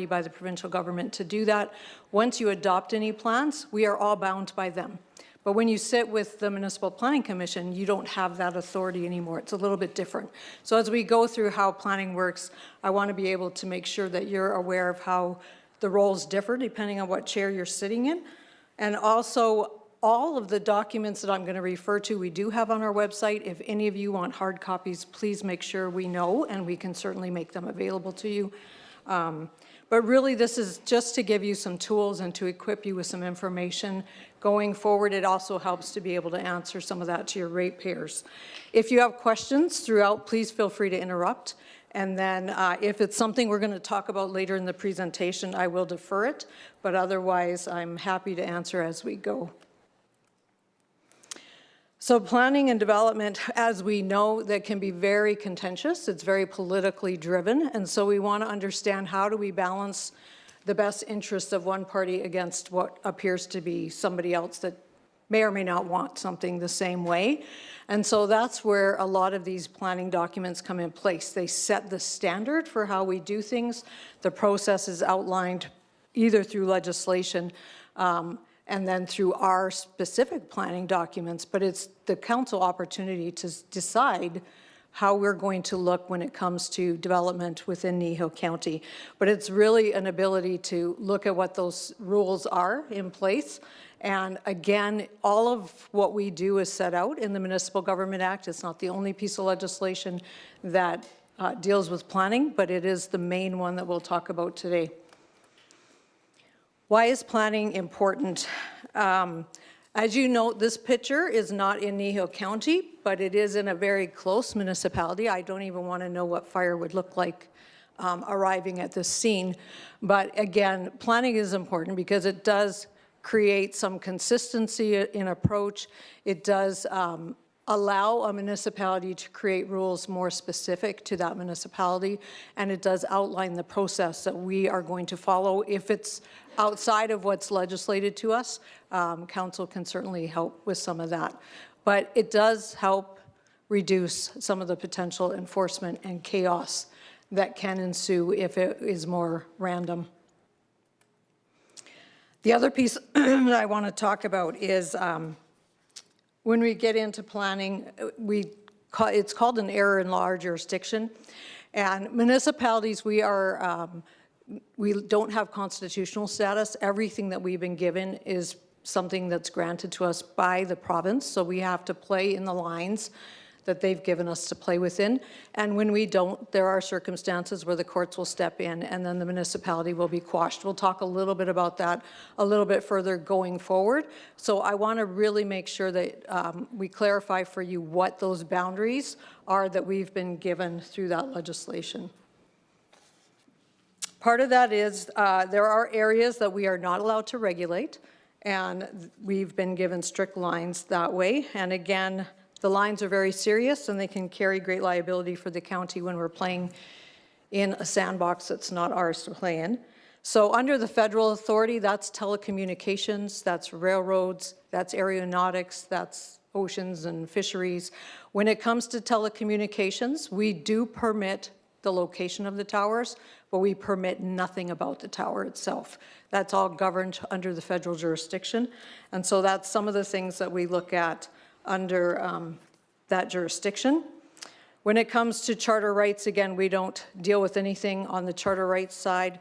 by the provincial government to do that. Once you adopt any plans, we are all bound by them. But when you sit with the Municipal Planning Commission, you don't have that authority anymore. It's a little bit different. So as we go through how planning works, I want to be able to make sure that you're aware of how the roles differ depending on what chair you're sitting in. And also, all of the documents that I'm going to refer to, we do have on our website. If any of you want hard copies, please make sure we know, and we can certainly make them available to you. But really, this is just to give you some tools and to equip you with some information. Going forward, it also helps to be able to answer some of that to your ratepayers. If you have questions throughout, please feel free to interrupt. And then if it's something we're going to talk about later in the presentation, I will defer it. But otherwise, I'm happy to answer as we go. So planning and development, as we know, that can be very contentious. It's very politically driven. And so we want to understand, how do we balance the best interests of one party against what appears to be somebody else that may or may not want something the same way. And so that's where a lot of these planning documents come in place. They set the standard for how we do things. The process is outlined either through legislation and then through our specific planning documents, but it's the council opportunity to decide how we're going to look when it comes to development within Kneehill County. But it's really an ability to look at what those rules are in place. And again, all of what we do is set out in the Municipal Government Act. It's not the only piece of legislation that deals with planning, but it is the main one that we'll talk about today. Why is planning important? As you note, this picture is not in Kneehill County, but it is in a very close municipality. I don't even want to know what fire would look like arriving at this scene. But again, planning is important because it does create some consistency in approach. It does allow a municipality to create rules more specific to that municipality, and it does outline the process that we are going to follow. If it's outside of what's legislated to us, council can certainly help with some of that. But it does help reduce some of the potential enforcement and chaos that can ensue if it is more random. The other piece that I want to talk about is when we get into planning, it's called an error in law or jurisdiction. And municipalities, we don't have constitutional status. Everything that we've been given is something that's granted to us by the province. So we have to play in the lines that they've given us to play within. And when we don't, there are circumstances where the courts will step in and then the municipality will be quashed. We'll talk a little bit about that a little bit further going forward. So I want to really make sure that we clarify for you what those boundaries are that we've been given through that legislation. Part of that is there are areas that we are not allowed to regulate, and we've been given strict lines that way. And again, the lines are very serious and they can carry great liability for the county when we're playing in a sandbox that's not ours to play in. So under the federal authority, that's telecommunications, that's railroads, that's aeronautics, that's oceans and fisheries. When it comes to telecommunications, we do permit the location of the towers, but we permit nothing about the tower itself. That's all governed under the federal jurisdiction. And so that's some of the things that we look at under that jurisdiction. When it comes to charter rights, again, we don't deal with anything on the charter rights side.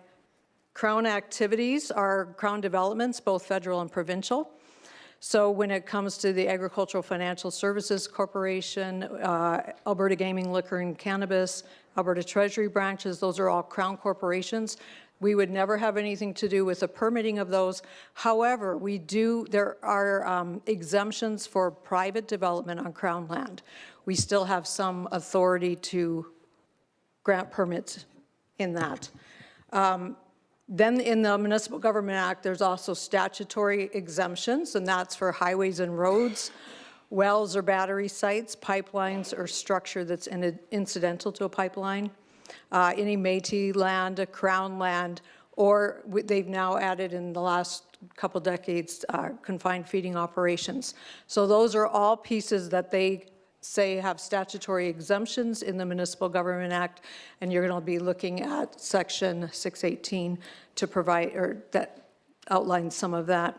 Crown activities are Crown developments, both federal and provincial. So when it comes to the Agricultural Financial Services Corporation, Alberta Gaming, Liquor and Cannabis, Alberta Treasury branches, those are all Crown corporations. We would never have anything to do with the permitting of those. However, there are exemptions for private development on Crown land. We still have some authority to grant permits in that. Then in the Municipal Government Act, there's also statutory exemptions, and that's for highways and roads, wells or battery sites, pipelines, or structure that's incidental to a pipeline, any Métis land, Crown land, or they've now added in the last couple decades confined feeding operations. So those are all pieces that they say have statutory exemptions in the Municipal Government Act, and you're going to be looking at Section 618 to provide, or that outlines some of that.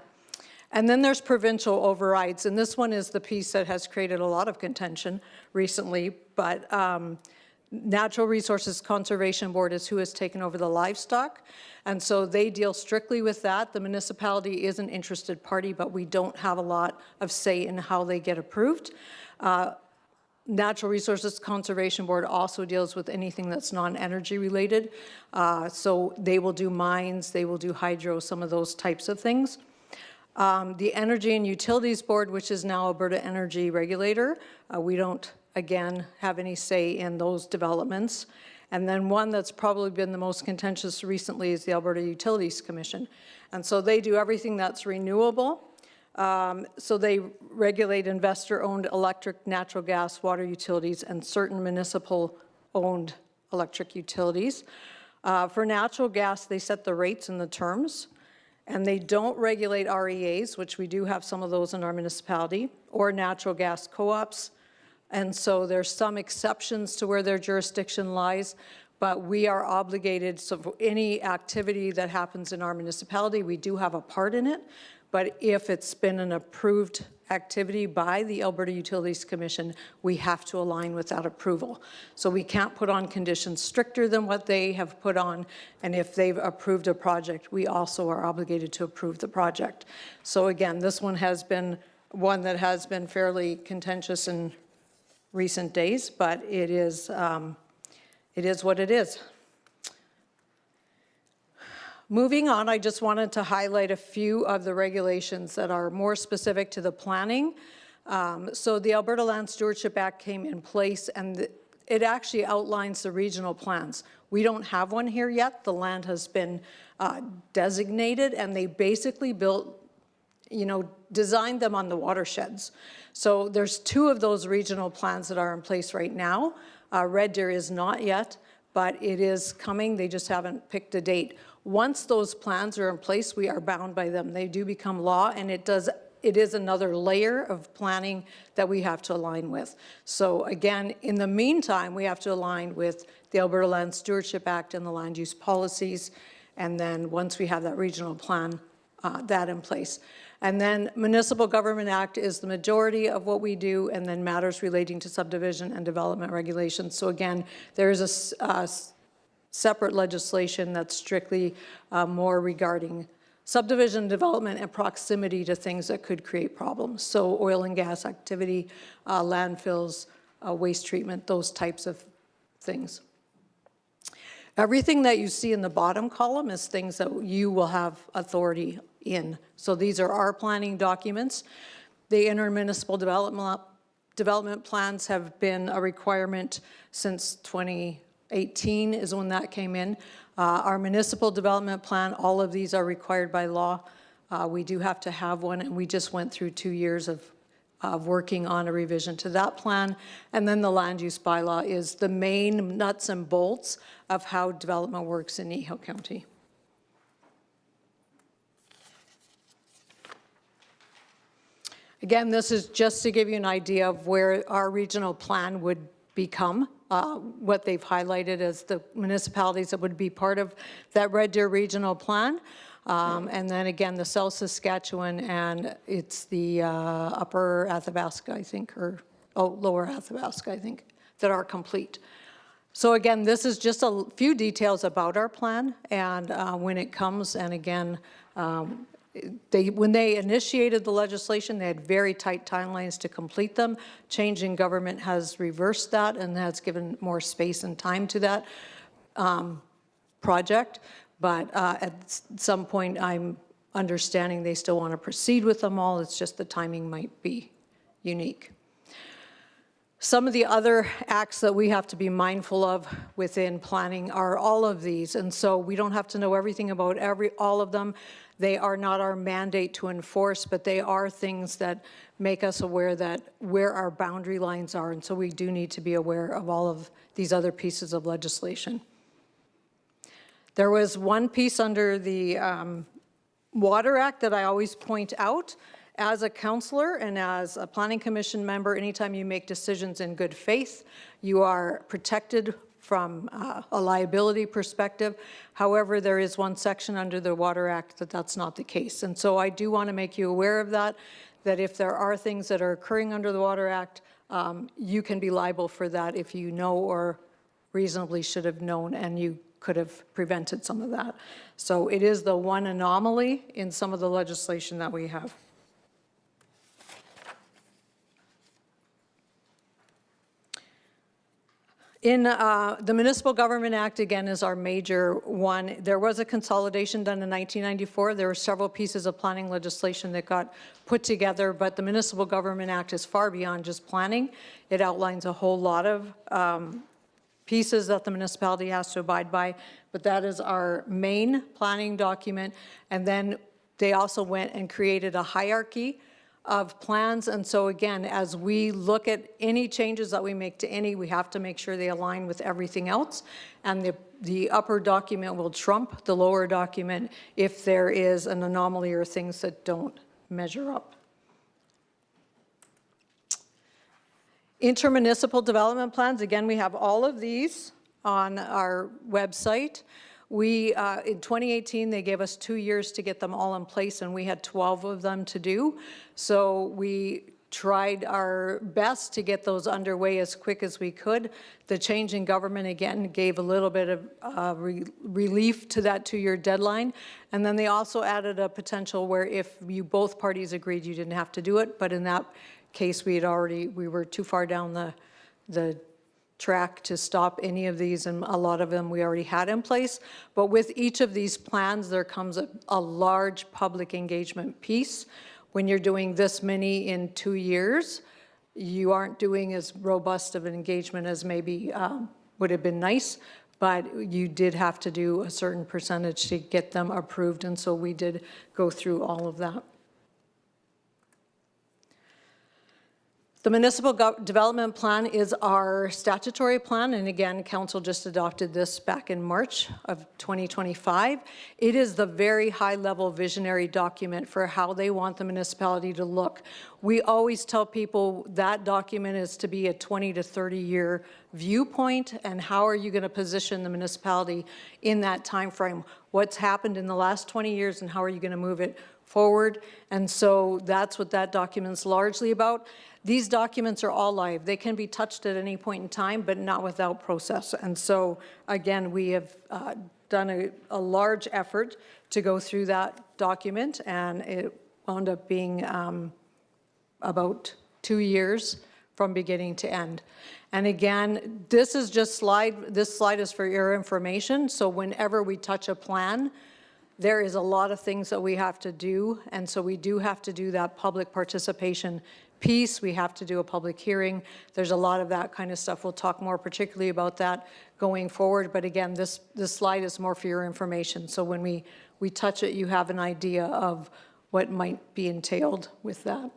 And then there's provincial overrides, and this one is the piece that has created a lot of contention recently, but Natural Resources Conservation Board is who has taken over the livestock, and so they deal strictly with that. The municipality is an interested party, but we don't have a lot of say in how they get approved. Natural Resources Conservation Board also deals with anything that's non-energy related. So they will do mines, they will do hydro, some of those types of things. The Energy and Utilities Board, which is now Alberta Energy Regulator, we don't, again, have any say in those developments. And then one that's probably been the most contentious recently is the Alberta Utilities Commission. And so they do everything that's renewable. So they regulate investor-owned electric, natural gas, water utilities, and certain municipal-owned electric utilities. For natural gas, they set the rates and the terms, and they don't regulate REAs, which we do have some of those in our municipality, or natural gas co-ops. And so there's some exceptions to where their jurisdiction lies, but we are obligated, so for any activity that happens in our municipality, we do have a part in it. But if it's been an approved activity by the Alberta Utilities Commission, we have to align with that approval. So we can't put on conditions stricter than what they have put on, and if they've approved a project, we also are obligated to approve the project. So again, this one has been one that has been fairly contentious in recent days, but it is what it is. Moving on, I just wanted to highlight a few of the regulations that are more specific to the planning. So the Alberta Land Stewardship Act came in place, and it actually outlines the regional plans. We don't have one here yet. The land has been designated, and they basically built, designed them on the watersheds. So there's 2 of those regional plans that are in place right now. Red Deer is not yet, but it is coming. They just haven't picked a date. Once those plans are in place, we are bound by them. They do become law, and it is another layer of planning that we have to align with. So again, in the meantime, we have to align with the Alberta Land Stewardship Act and the land use policies, and then once we have that regional plan, that in place. And then Municipal Government Act is the majority of what we do, and then matters relating to subdivision and development regulations. So again, there is a separate legislation that's strictly more regarding subdivision development and proximity to things that could create problems. So oil and gas activity, landfills, waste treatment, those types of things. Everything that you see in the bottom column is things that you will have authority in. So these are our planning documents. The intermunicipal development plans have been a requirement since 2018 is when that came in. Our municipal development plan, all of these are required by law. We do have to have one, and we just went through 2 years of working on a revision to that plan. And then the land use bylaw is the main nuts and bolts of how development works in Kneehill County. Again, this is just to give you an idea of where our regional plan would become, what they've highlighted as the municipalities that would be part of that Red Deer regional plan. And then again, the South Saskatchewan, and it's the Upper Athabasca, I think, or Lower Athabasca, I think, that are complete. So again, this is just a few details about our plan, and when it comes, and again, when they initiated the legislation, they had very tight timelines to complete them. Change in government has reversed that and has given more space and time to that project. But at some point, I'm understanding they still want to proceed with them all. It's just the timing might be unique. Some of the other acts that we have to be mindful of within planning are all of these, and so we don't have to know everything about all of them. They are not our mandate to enforce, but they are things that make us aware that where our boundary lines are, and so we do need to be aware of all of these other pieces of legislation. There was one piece under the Water Act that I always point out. As a councillor and as a planning commission member, anytime you make decisions in good faith, you are protected from a liability perspective. However, there is one section under the Water Act that that's not the case. And so I do want to make you aware of that, that if there are things that are occurring under the Water Act, you can be liable for that if you know or reasonably should have known and you could have prevented some of that. So it is the one anomaly in some of the legislation that we have. In the Municipal Government Act, again, is our major one. There was a consolidation done in 1994. There were several pieces of planning legislation that got put together, but the Municipal Government Act is far beyond just planning. It outlines a whole lot of pieces that the municipality has to abide by, but that is our main planning document. And then they also went and created a hierarchy of plans. And so again, as we look at any changes that we make to any, we have to make sure they align with everything else. And the upper document will trump the lower document if there is an anomaly or things that don't measure up. Intermunicipal development plans, again, we have all of these on our website. We, in 2018, they gave us 2 years to get them all in place, and we had 12 of them to do. So we tried our best to get those underway as quick as we could. The change in government, again, gave a little bit of relief to that 2-year deadline. And then they also added a potential where if you both parties agreed, you didn't have to do it. But in that case, we were too far down the track to stop any of these, and a lot of them we already had in place. But with each of these plans, there comes a large public engagement piece. When you're doing this many in 2 years, you aren't doing as robust of an engagement as maybe would have been nice, but you did have to do a certain percentage to get them approved, and so we did go through all of that. The Municipal Development Plan is our statutory plan, and again, Council just adopted this back in March of 2025. It is the very high-level visionary document for how they want the municipality to look. We always tell people that document is to be a 20 to 30-year viewpoint, and how are you going to position the municipality in that time frame? What's happened in the last 20 years, and how are you going to move it forward? And so that's what that document's largely about. These documents are all live. They can be touched at any point in time, but not without process. And so, again, we have done a large effort to go through that document, and it wound up being about 2 years from beginning to end. And again, this is just this slide is for your information. So whenever we touch a plan, there is a lot of things that we have to do, and so we do have to do that public participation piece. We have to do a public hearing. There's a lot of that kind of stuff. We'll talk more particularly about that going forward, but again, this slide is more for your information. So when we touch it, you have an idea of what might be entailed with that.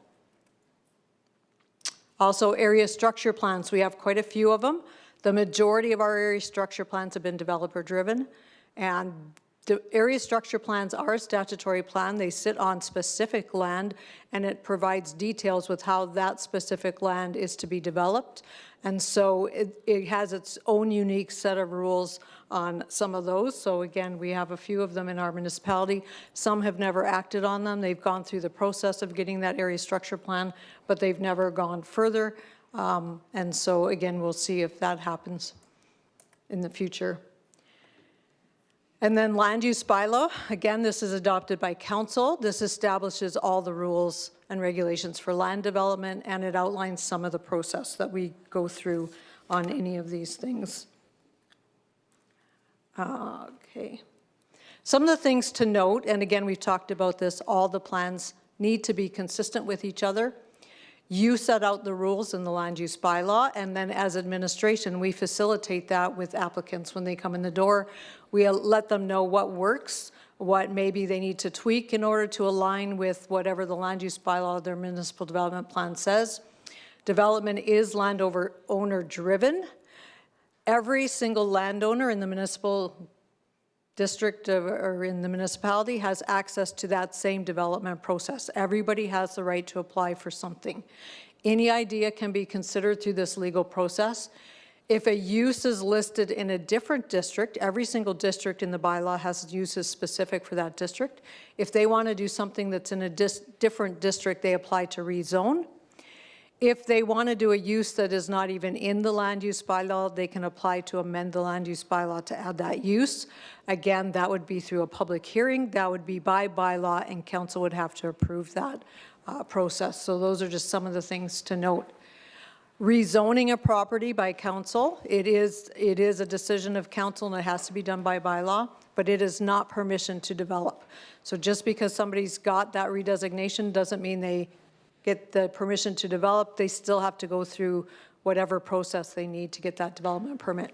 Also, area structure plans. We have quite a few of them. The majority of our area structure plans have been developer-driven, and the area structure plans are a statutory plan. They sit on specific land, and it provides details with how that specific land is to be developed. And so it has its own unique set of rules on some of those. So again, we have a few of them in our municipality. Some have never acted on them. They've gone through the process of getting that area structure plan, but they've never gone further. And so again, we'll see if that happens in the future. And then land use bylaw, again, this is adopted by council. This establishes all the rules and regulations for land development, and it outlines some of the process that we go through on any of these things. Okay. Some of the things to note, and again, we've talked about this, all the plans need to be consistent with each other. You set out the rules in the land use bylaw, and then as administration, we facilitate that with applicants when they come in the door. We let them know what works, what maybe they need to tweak in order to align with whatever the land use bylaw, their municipal development plan says. Development is landowner driven. Every single landowner in the municipal district or in the municipality has access to that same development process. Everybody has the right to apply for something. Any idea can be considered through this legal process. If a use is listed in a different district, every single district in the bylaw has uses specific for that district. If they want to do something that's in a different district, they apply to rezone. If they want to do a use that is not even in the land use bylaw, they can apply to amend the land use bylaw to add that use. Again, that would be through a public hearing. That would be by bylaw, and council would have to approve that process. So those are just some of the things to note. Rezoning a property by council, it is a decision of council, and it has to be done by bylaw, but it is not permission to develop. So just because somebody's got that redesignation doesn't mean they get the permission to develop. They still have to go through whatever process they need to get that development permit.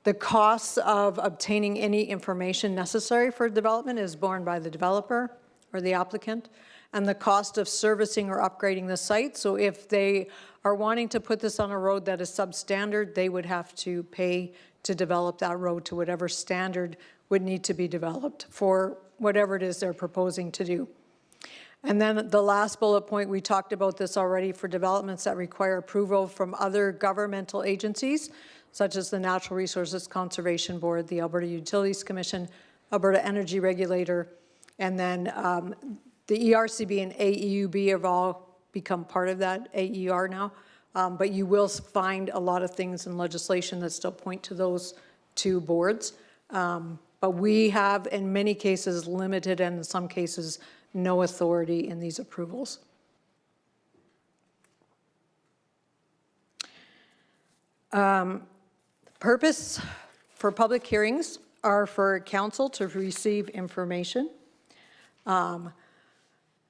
The costs of obtaining any information necessary for development is borne by the developer or the applicant, and the cost of servicing or upgrading the site. So if they are wanting to put this on a road that is substandard, they would have to pay to develop that road to whatever standard would need to be developed for whatever it is they're proposing to do. And then the last bullet point, we talked about this already, for developments that require approval from other governmental agencies, such as the Natural Resources Conservation Board, the Alberta Utilities Commission, Alberta Energy Regulator, and then the ERCB and AEUB have all become part of that AER now. But you will find a lot of things in legislation that still point to those two boards. But we have, in many cases, limited and in some cases, no authority in these approvals. Purpose for public hearings are for council to receive information.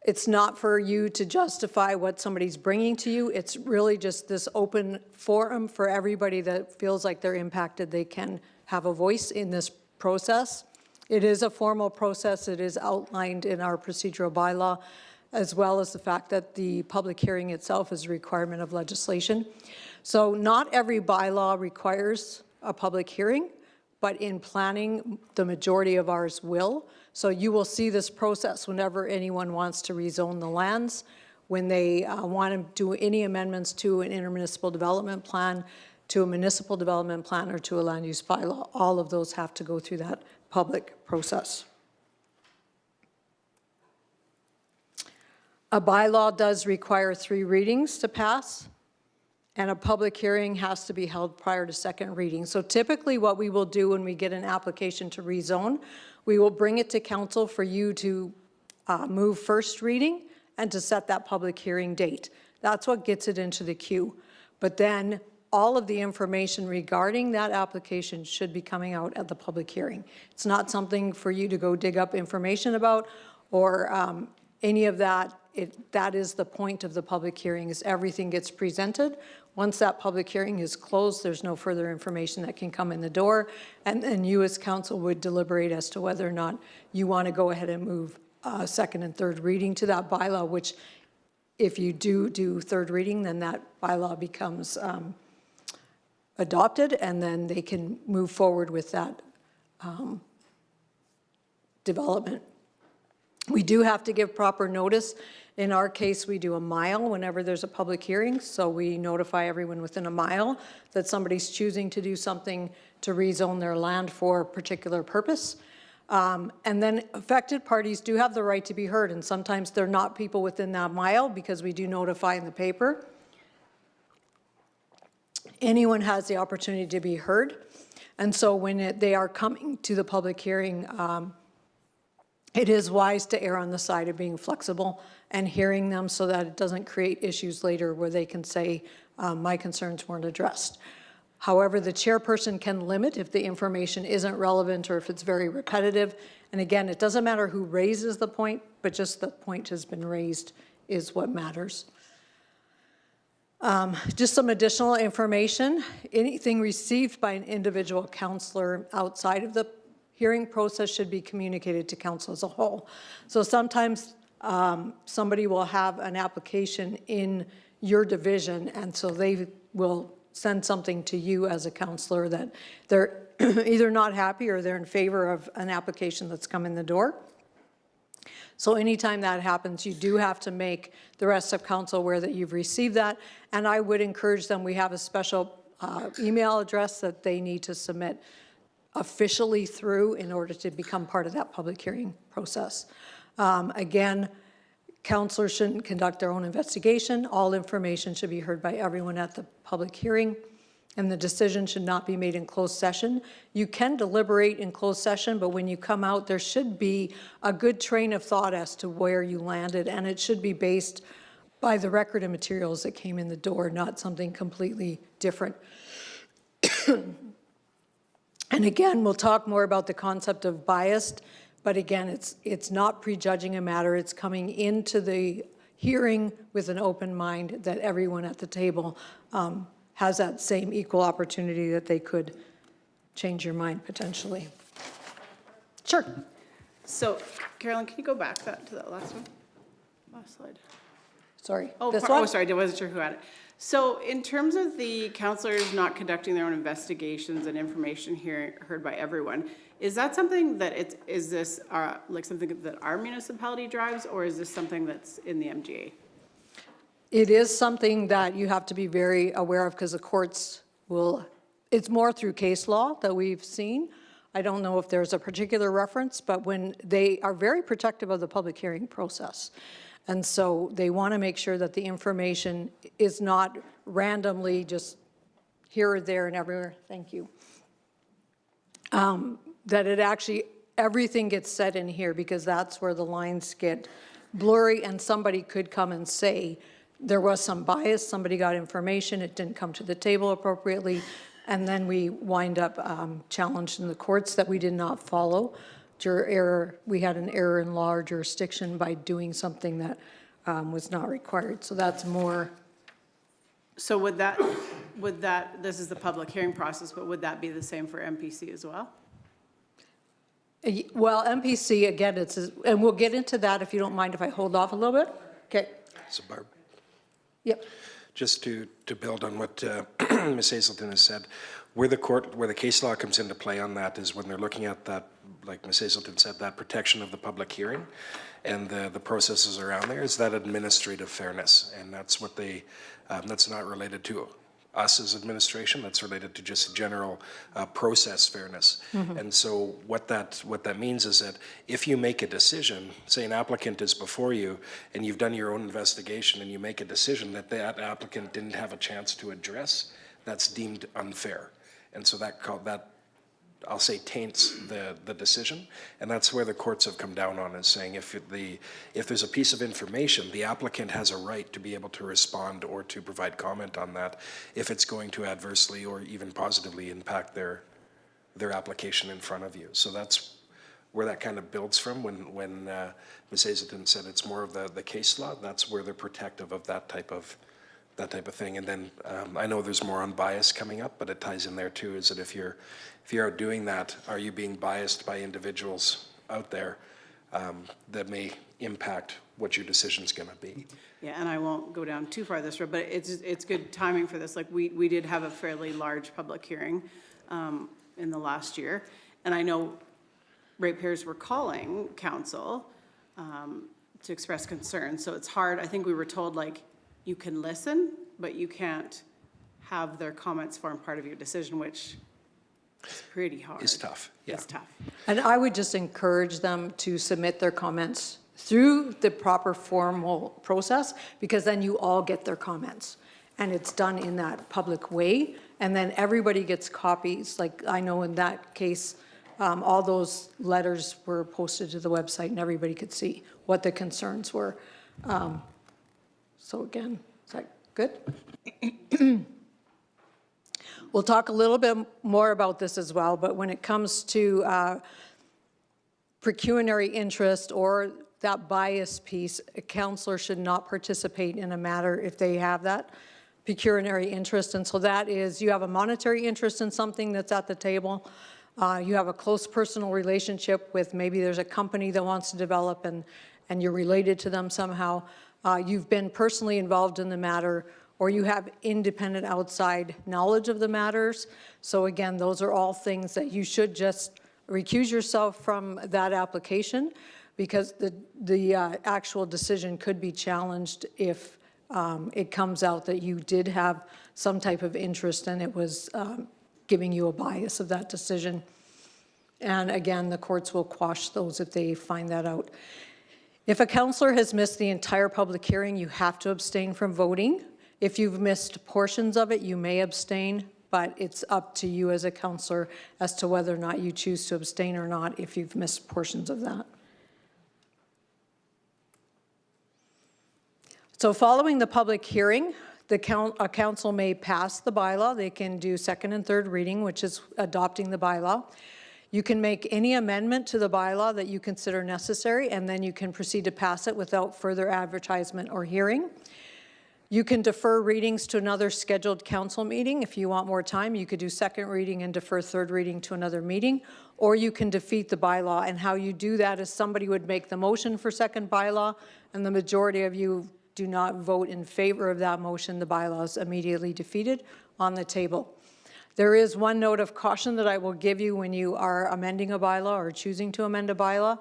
It's not for you to justify what somebody's bringing to you. It's really just this open forum for everybody that feels like they're impacted. They can have a voice in this process. It is a formal process. It is outlined in our procedural bylaw, as well as the fact that the public hearing itself is a requirement of legislation. So not every bylaw requires a public hearing, but in planning, the majority of ours will. So you will see this process whenever anyone wants to rezone the lands, when they want to do any amendments to an intermunicipal development plan, to a municipal development plan, or to a land use bylaw. All of those have to go through that public process. A bylaw does require 3 readings to pass, and a public hearing has to be held prior to second reading. So typically what we will do when we get an application to rezone, we will bring it to council for you to move first reading and to set that public hearing date. That's what gets it into the queue. But then all of the information regarding that application should be coming out at the public hearing. It's not something for you to go dig up information about or any of that. That is the point of the public hearing, is everything gets presented. Once that public hearing is closed, there's no further information that can come in the door, and then you as council would deliberate as to whether or not you want to go ahead and move second and third reading to that bylaw, which if you do third reading, then that bylaw becomes adopted, and then they can move forward with that development. We do have to give proper notice. In our case, we do a mile whenever there's a public hearing, so we notify everyone within a mile that somebody's choosing to do something to rezone their land for a particular purpose. And then affected parties do have the right to be heard, and sometimes they're not people within that mile because we do notify in the paper. anyone has the opportunity to be heard. And so when they are coming to the public hearing, it is wise to err on the side of being flexible and hearing them so that it doesn't create issues later where they can say, my concerns weren't addressed. However, the chairperson can limit if the information isn't relevant or if it's very repetitive. And again, it doesn't matter who raises the point, but just the point has been raised is what matters. Just some additional information. Anything received by an individual counselor outside of the hearing process should be communicated to council as a whole. So sometimes somebody will have an application in your division, and so they will send something to you as a counselor that they're either not happy or they're in favor of an application that's come in the door. So anytime that happens, you do have to make the rest of council aware that you've received that. And I would encourage them, we have a special email address that they need to submit officially through in order to become part of that public hearing process. Again, councilors shouldn't conduct their own investigation. All information should be heard by everyone at the public hearing, and the decision should not be made in closed session. You can deliberate in closed session, but when you come out, there should be a good train of thought as to where you landed, and it should be based by the record of materials that came in the door, not something completely different. And again, we'll talk more about the concept of biased, but again, it's not prejudging a matter. It's coming into the hearing with an open mind that everyone at the table has that same equal opportunity that they could change your mind potentially. Sure. So, Carolyn, can you go back to that last one? Last slide. Sorry. Oh, this one? oh, sorry, I wasn't sure who had it. So in terms of the counselors not conducting their own investigations and information heard by everyone, is that something that is this like something that our municipality drives, or is this something that's in the MGA? It is something that you have to be very aware of because the courts will, it's more through case law that we've seen. I don't know if there's a particular reference, but when they are very protective of the public hearing process. And so they want to make sure that the information is not randomly just here or there and everywhere. Thank you. That it actually, everything gets said in here because that's where the lines get blurry and somebody could come and say there was some bias, somebody got information, it didn't come to the table appropriately, and then we wind up challenged in the courts that we did not follow. We had an error in law or jurisdiction by doing something that was not required. So that's more. So would that, this is the public hearing process, but would that be the same for MPC as well? Well, MPC, again, and we'll get into that if you don't mind if I hold off a little bit. Okay. So Barb. Yep. Just to build on what Ms. Hazelton has said, where the case law comes into play on that is when they're looking at that, like Ms. Hazelton said, that protection of the public hearing and the processes around there is that administrative fairness. And that's what that's not related to us as administration, that's related to just general process fairness. Mm-hmm. And so what that means is that if you make a decision, say an applicant is before you and you've done your own investigation and you make a decision that applicant didn't have a chance to address, that's deemed unfair. And so that I'll say taints the decision, and that's where the courts have come down on, is saying if there's a piece of information, the applicant has a right to be able to respond or to provide comment on that if it's going to adversely or even positively impact their application in front of you. So that's where that kind of builds from. When Ms. Hazelton said it's more of the case law, that's where they're protective of that type of thing. And then I know there's more on bias coming up, but it ties in there too, is that if you're out doing that, are you being biased by individuals out there that may impact what your decision's gonna be? Yeah, and I won't go down too far this road, but it's good timing for this. Like we did have a fairly large public hearing in the last year, and I know ratepayers were calling council to express concerns, so it's hard. I think we were told, like, you can listen, but you can't have their comments form part of your decision, which is pretty hard. It's tough, yeah. It's tough. And I would just encourage them to submit their comments through the proper formal process, because then you all get their comments. and it's done in that public way, and then everybody gets copies. Like I know in that case, all those letters were posted to the website and everybody could see what the concerns were. So again, is that good? We'll talk a little bit more about this as well, but when it comes to pecuniary interest or that bias piece, a counselor should not participate in a matter if they have that pecuniary interest. And so that is, you have a monetary interest in something that's at the table, you have a close personal relationship with, maybe there's a company that wants to develop and you're related to them somehow, you've been personally involved in the matter, or you have independent outside knowledge of the matters. So again, those are all things that you should just recuse yourself from that application, because the actual decision could be challenged if it comes out that you did have some type of interest and it was giving you a bias of that decision. And again, the courts will quash those if they find that out. If a counselor has missed the entire public hearing, you have to abstain from voting. If you've missed portions of it, you may abstain, but it's up to you as a counselor as to whether or not you choose to abstain or not if you've missed portions of that. So following the public hearing, a council may pass the bylaw. They can do second and third reading, which is adopting the bylaw. You can make any amendment to the bylaw that you consider necessary, and then you can proceed to pass it without further advertisement or hearing. You can defer readings to another scheduled council meeting. If you want more time, you could do second reading and defer third reading to another meeting, or you can defeat the bylaw. And how you do that is somebody would make the motion for second bylaw, and the majority of you do not vote in favor of that motion. The bylaw is immediately defeated on the table. There is one note of caution that I will give you when you are amending a bylaw or choosing to amend a bylaw,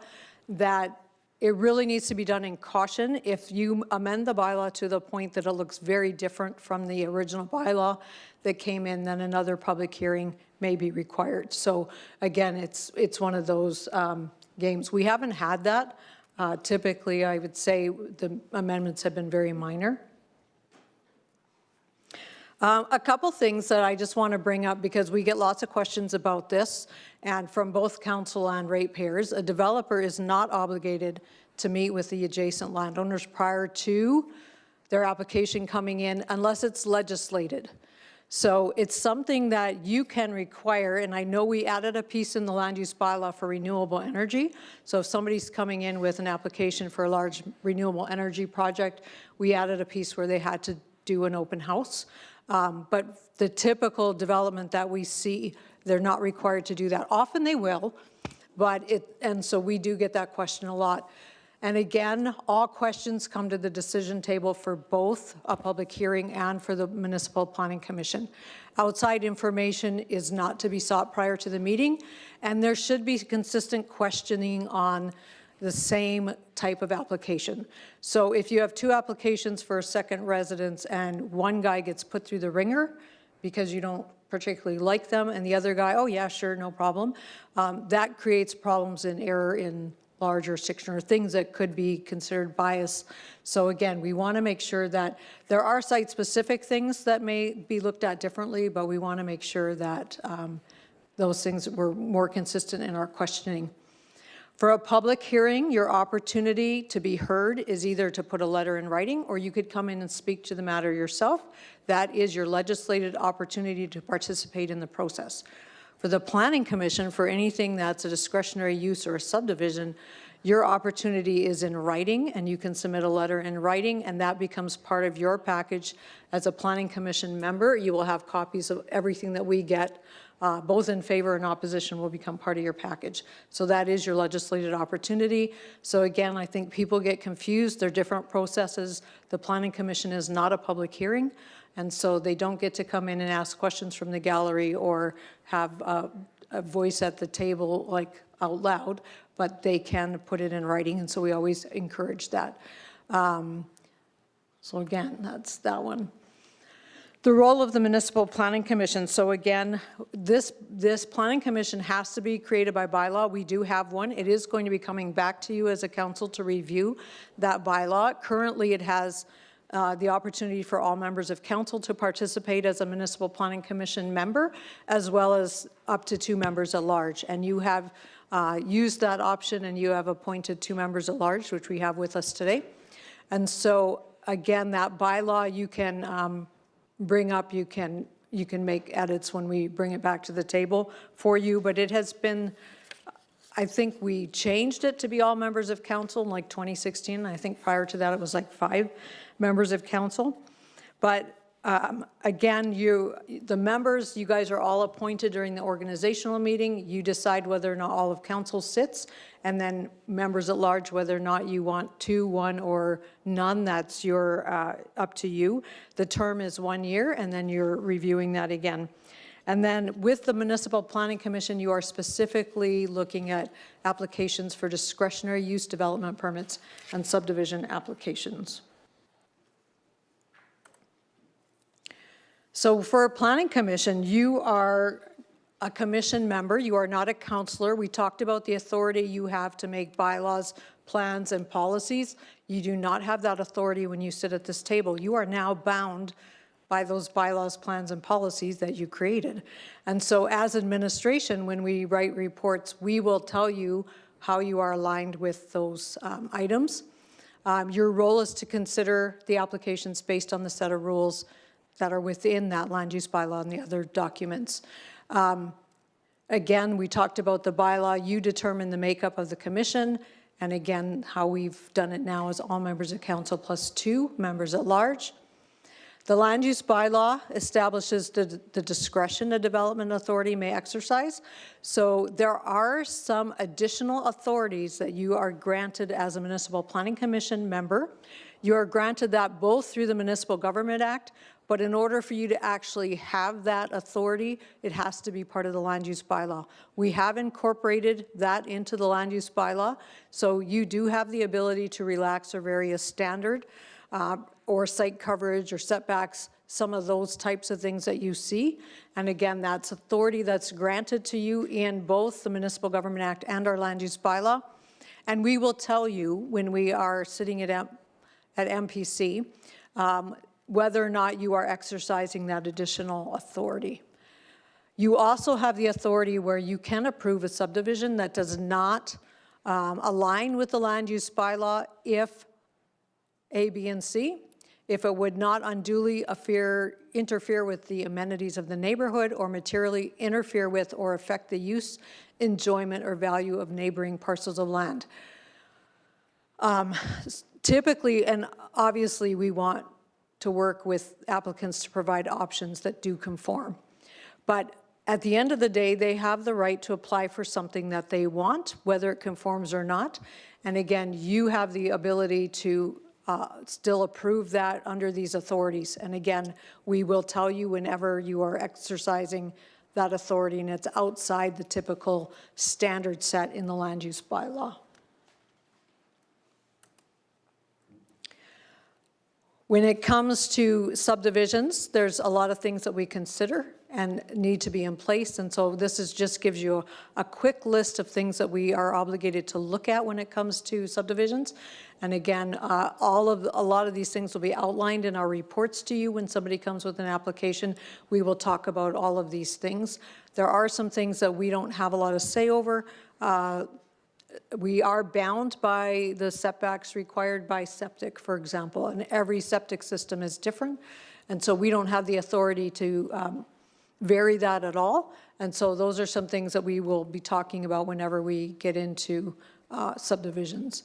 that it really needs to be done in caution. If you amend the bylaw to the point that it looks very different from the original bylaw that came in, then another public hearing may be required. So again, it's one of those games. We haven't had that. Typically, I would say the amendments have been very minor. A couple things that I just want to bring up, because we get lots of questions about this, and from both council and ratepayers. A developer is not obligated to meet with the adjacent landowners prior to their application coming in unless it's legislated. So it's something that you can require, and I know we added a piece in the land use bylaw for renewable energy. So if somebody's coming in with an application for a large renewable energy project, we added a piece where they had to do an open house. But the typical development that we see, they're not required to do that. Often they will, and so we do get that question a lot. And again, all questions come to the decision table for both a public hearing and for the Municipal Planning Commission. Outside information is not to be sought prior to the meeting, and there should be consistent questioning on the same type of application. So if you have two applications for a second residence and one guy gets put through the ringer because you don't particularly like them, and the other guy, oh yeah, sure, no problem, that creates problems in error in large jurisdiction or things that could be considered bias. So again, we want to make sure that there are site-specific things that may be looked at differently, but we want to make sure that those things were more consistent in our questioning. For a public hearing, your opportunity to be heard is either to put a letter in writing, or you could come in and speak to the matter yourself. That is your legislated opportunity to participate in the process. For the Planning Commission, for anything that's a discretionary use or a subdivision, your opportunity is in writing, and you can submit a letter in writing, and that becomes part of your package. As a Planning Commission member, you will have copies of everything that we get, both in favor and opposition will become part of your package. So that is your legislated opportunity. So again, I think people get confused. They're different processes. The Planning Commission is not a public hearing, and so they don't get to come in and ask questions from the gallery or have a voice at the table like out loud, but they can put it in writing, and so we always encourage that. So again, that's that one. The role of the Municipal Planning Commission. So again, this Planning Commission has to be created by bylaw. We do have one. It is going to be coming back to you as a council to review that bylaw. Currently, it has the opportunity for all members of council to participate as a municipal planning commission member, as well as up to 2 members at large. And you have used that option, and you have appointed 2 members at large, which we have with us today. And so again, that bylaw you can bring up, you can make edits when we bring it back to the table for you, but it has been, I think we changed it to be all members of council in like 2016. I think prior to that it was like 5 members of council. But again, the members, you guys are all appointed during the organizational meeting. You decide whether or not all of council sits, and then members at large, whether or not you want 2, 1, or none, that's up to you. The term is 1 year, and then you're reviewing that again. And then with the Municipal Planning Commission, you are specifically looking at applications for discretionary use development permits and subdivision applications. So for a planning commission, you are a commission member. You are not a councillor. We talked about the authority you have to make bylaws, plans, and policies. You do not have that authority when you sit at this table. You are now bound by those bylaws, plans, and policies that you created. And so as administration, when we write reports, we will tell you how you are aligned with those items. Your role is to consider the applications based on the set of rules that are within that land use bylaw and the other documents. Again, we talked about the bylaw. You determine the makeup of the commission, and again, how we've done it now is all members of council plus 2 members at large. The land use bylaw establishes the discretion a development authority may exercise. So there are some additional authorities that you are granted as a municipal planning commission member. You are granted that both through the Municipal Government Act, but in order for you to actually have that authority, it has to be part of the land use bylaw. We have incorporated that into the land use bylaw, so you do have the ability to relax or vary a standard or site coverage or setbacks, some of those types of things that you see. And again, that's authority that's granted to you in both the Municipal Government Act and our land use bylaw. And we will tell you when we are sitting at MPC whether or not you are exercising that additional authority. You also have the authority where you can approve a subdivision that does not align with the land use bylaw if A, B, and C, if it would not unduly interfere with the amenities of the neighborhood or materially interfere with or affect the use, enjoyment, or value of neighboring parcels of land. Typically, and obviously we want to work with applicants to provide options that do conform. But at the end of the day, they have the right to apply for something that they want, whether it conforms or not. And again, you have the ability to still approve that under these authorities. And again, we will tell you whenever you are exercising that authority and it's outside the typical standard set in the land use bylaw. When it comes to subdivisions, there's a lot of things that we consider and need to be in place. And so this just gives you a quick list of things that we are obligated to look at when it comes to subdivisions. And again, a lot of these things will be outlined in our reports to you when somebody comes with an application. We will talk about all of these things. There are some things that we don't have a lot of say over. We are bound by the setbacks required by septic, for example, and every septic system is different. And so we don't have the authority to vary that at all. And so those are some things that we will be talking about whenever we get into subdivisions.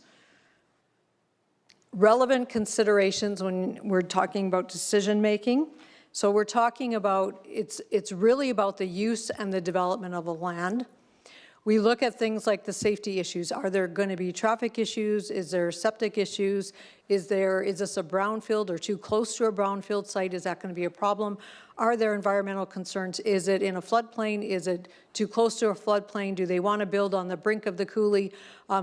Relevant considerations when we're talking about decision making. So we're talking about, it's really about the use and the development of the land. We look at things like the safety issues. Are there going to be traffic issues? Is there septic issues? Is this a brownfield or too close to a brownfield site? Is that going to be a problem? Are there environmental concerns? Is it in a floodplain? Is it too close to a floodplain? Do they want to build on the brink of the coulee?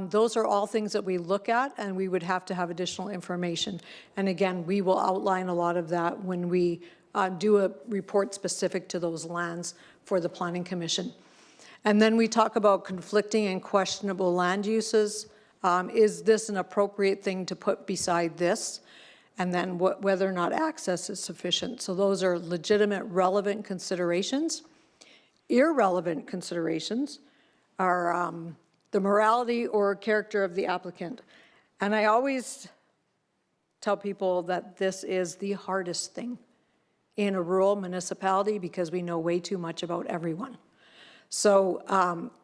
Those are all things that we look at, and we would have to have additional information. And again, we will outline a lot of that when we do a report specific to those lands for the Planning Commission. And then we talk about conflicting and questionable land uses. Is this an appropriate thing to put beside this? and then whether or not access is sufficient. So those are legitimate, relevant considerations. Irrelevant considerations are the morality or character of the applicant. And I always tell people that this is the hardest thing in a rural municipality because we know way too much about everyone. So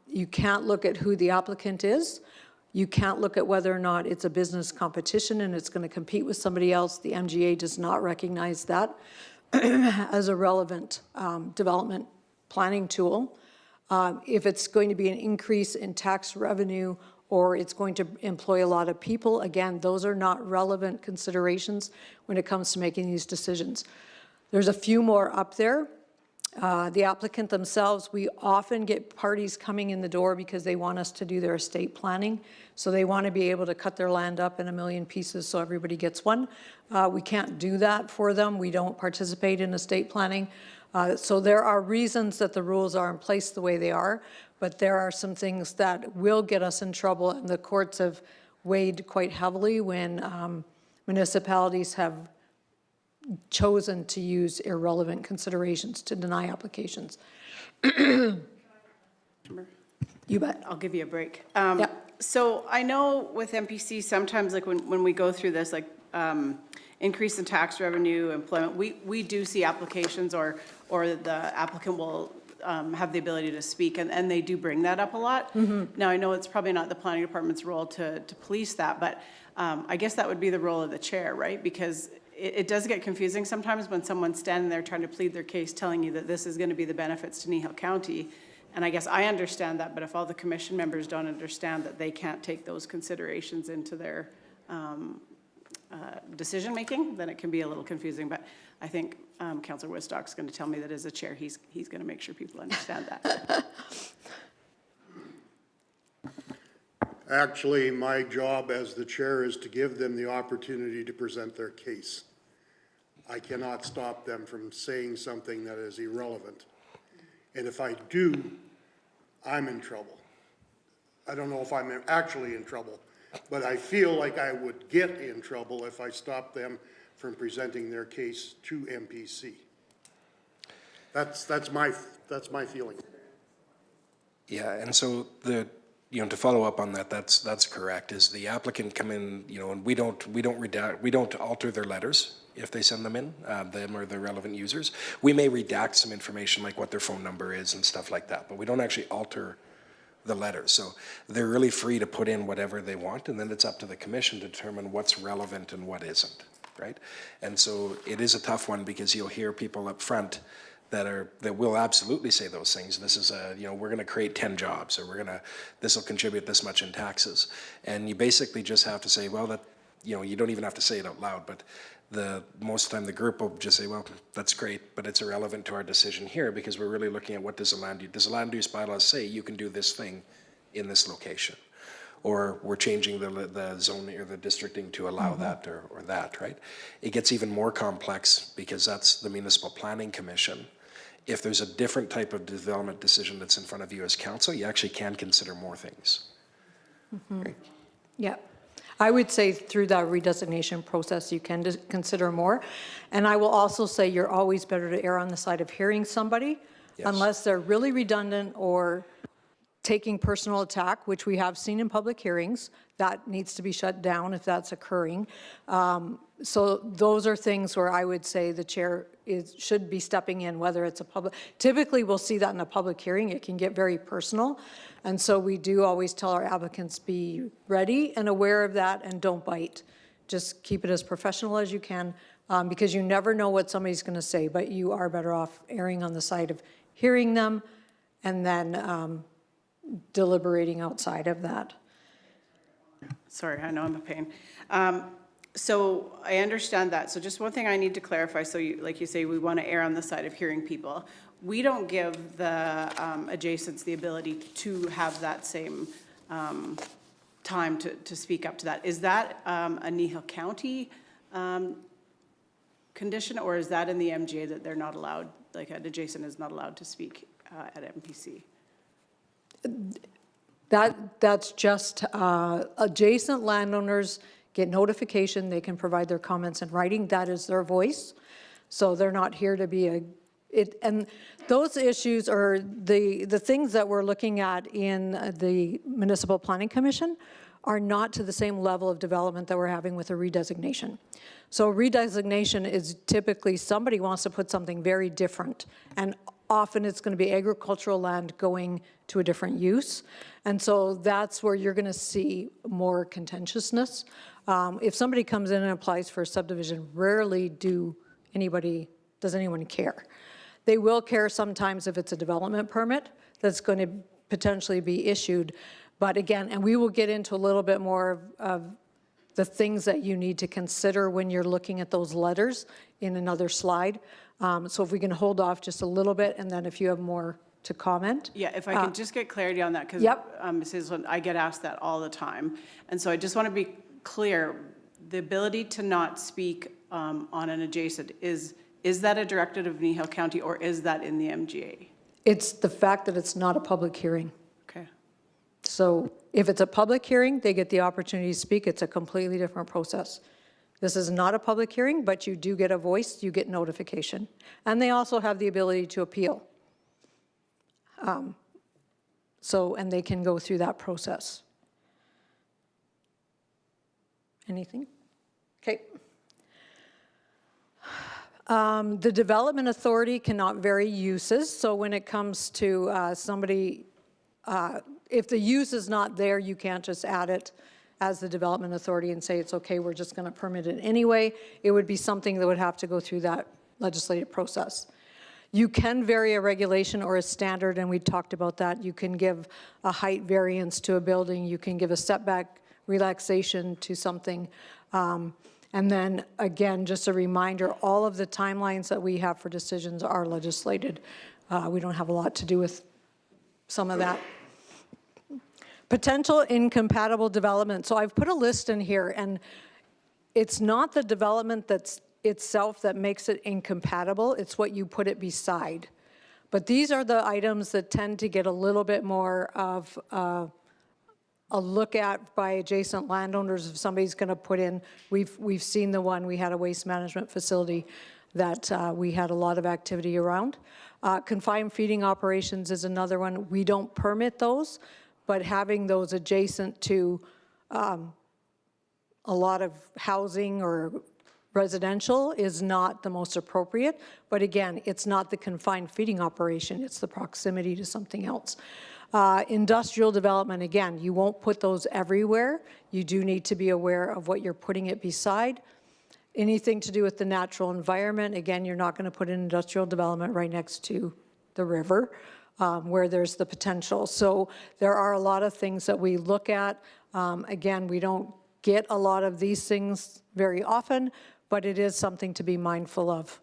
you can't look at who the applicant is. You can't look at whether or not it's a business competition and it's going to compete with somebody else. The MGA does not recognize that as a relevant development planning tool. If it's going to be an increase in tax revenue or it's going to employ a lot of people, again, those are not relevant considerations when it comes to making these decisions. There's a few more up there. The applicant themselves, we often get parties coming in the door because they want us to do their estate planning. So they want to be able to cut their land up in a million pieces so everybody gets one. We can't do that for them. We don't participate in estate planning. So there are reasons that the rules are in place the way they are, but there are some things that will get us in trouble, and the courts have weighed quite heavily when municipalities have chosen to use irrelevant considerations to deny applications. You bet. I'll give you a break. Yeah. So I know with MPC, sometimes like when we go through this, like increase in tax revenue, employment, we do see applications or the applicant will have the ability to speak, and they do bring that up a lot. Now, I know it's probably not the planning department's role to police that, but I guess that would be the role of the chair, right? Because it does get confusing sometimes when someone's standing there trying to plead their case, telling you that this is going to be the benefits to Kneehill County. And I guess I understand that, but if all the commission members don't understand that they can't take those considerations into their decision-making, then it can be a little confusing. But I think Councillor Woodstock's going to tell me that as a chair, he's going to make sure people understand that. Actually, my job as the chair is to give them the opportunity to present their case. I cannot stop them from saying something that is irrelevant. And if I do, I'm in trouble. I don't know if I'm actually in trouble, but I feel like I would get in trouble if I stopped them from presenting their case to MPC. That's my feeling. Yeah, and so to follow up on that, that's correct, is the applicant come in, and we don't alter their letters if they send them in, them or the relevant users. We may redact some information like what their phone number is and stuff like that, but we don't actually alter the letters. So they're really free to put in whatever they want, and then it's up to the commission to determine what's relevant and what isn't, right? And so it is a tough one because you'll hear people up front that will absolutely say those things. This is we're going to create 10 jobs, or this will contribute this much in taxes. And you basically just have to say, well, that, you don't even have to say it out loud, but most of the time the group will just say, well, that's great, but it's irrelevant to our decision here because we're really looking at what does the land use bylaws say you can do this thing in this location, or we're changing the zoning or the districting to allow that or that, right? It gets even more complex because that's the Municipal Planning Commission. If there's a different type of development decision that's in front of you as council, you actually can consider more things. Right? Yeah. I would say through that redesignation process, you can consider more. And I will also say you're always better to err on the side of hearing somebody, unless they're really redundant or taking personal attack, which we have seen in public hearings. That needs to be shut down if that's occurring. So those are things where I would say the chair should be stepping in, whether it's a public, typically we'll see that in a public hearing, it can get very personal. And so we do always tell our applicants, be ready and aware of that and don't bite. Just keep it as professional as you can, because you never know what somebody's going to say, but you are better off erring on the side of hearing them and then deliberating outside of that. Sorry, I know I'm a pain. So I understand that. So just one thing I need to clarify. So like you say, we want to err on the side of hearing people. We don't give the adjacents the ability to have that same time to speak up to that. Is that a Kneehill County condition, or is that in the MGA that they're not allowed, like an adjacent is not allowed to speak at MPC? That's just adjacent landowners get notification, they can provide their comments in writing, that is their voice. So they're not here to be and those issues are the things that we're looking at in the Municipal Planning Commission are not to the same level of development that we're having with a redesignation. So redesignation is typically somebody wants to put something very different, and often it's going to be agricultural land going to a different use. And so that's where you're going to see more contentiousness. If somebody comes in and applies for a subdivision, rarely does anyone care. They will care sometimes if it's a development permit that's going to potentially be issued. But again, and we will get into a little bit more of the things that you need to consider when you're looking at those letters in another slide. So if we can hold off just a little bit, and then if you have more to comment. Yeah, if I can just get clarity on that, because Mrs. I get asked that all the time. And so I just want to be clear, the ability to not speak on an adjacent, is that a directive of Kneehill County, or is that in the MGA? It's the fact that it's not a public hearing. Okay. So if it's a public hearing, they get the opportunity to speak. It's a completely different process. This is not a public hearing, but you do get a voice, you get notification. And they also have the ability to appeal. And they can go through that process. Anything? Okay. The Development Authority cannot vary uses. So when it comes to if the use is not there, you can't just add it as the Development Authority and say it's okay, we're just going to permit it anyway. It would be something that would have to go through that legislative process. You can vary a regulation or a standard, and we talked about that. You can give a height variance to a building. You can give a setback relaxation to something. And then, again, just a reminder, all of the timelines that we have for decisions are legislated. We don't have a lot to do with some of that. Potential incompatible development. So I've put a list in here, and it's not the development that's itself that makes it incompatible. It's what you put it beside. But these are the items that tend to get a little bit more of a look at by adjacent landowners if somebody's going to put in. We've seen the one, we had a waste management facility that we had a lot of activity around. Confined feeding operations is another one. We don't permit those, but having those adjacent to a lot of housing or residential is not the most appropriate. But again, it's not the confined feeding operation, it's the proximity to something else. Industrial development, again, you won't put those everywhere. You do need to be aware of what you're putting it beside. Anything to do with the natural environment, again, you're not going to put in industrial development right next to the river where there's the potential. So there are a lot of things that we look at. Again, we don't get a lot of these things very often, but it is something to be mindful of.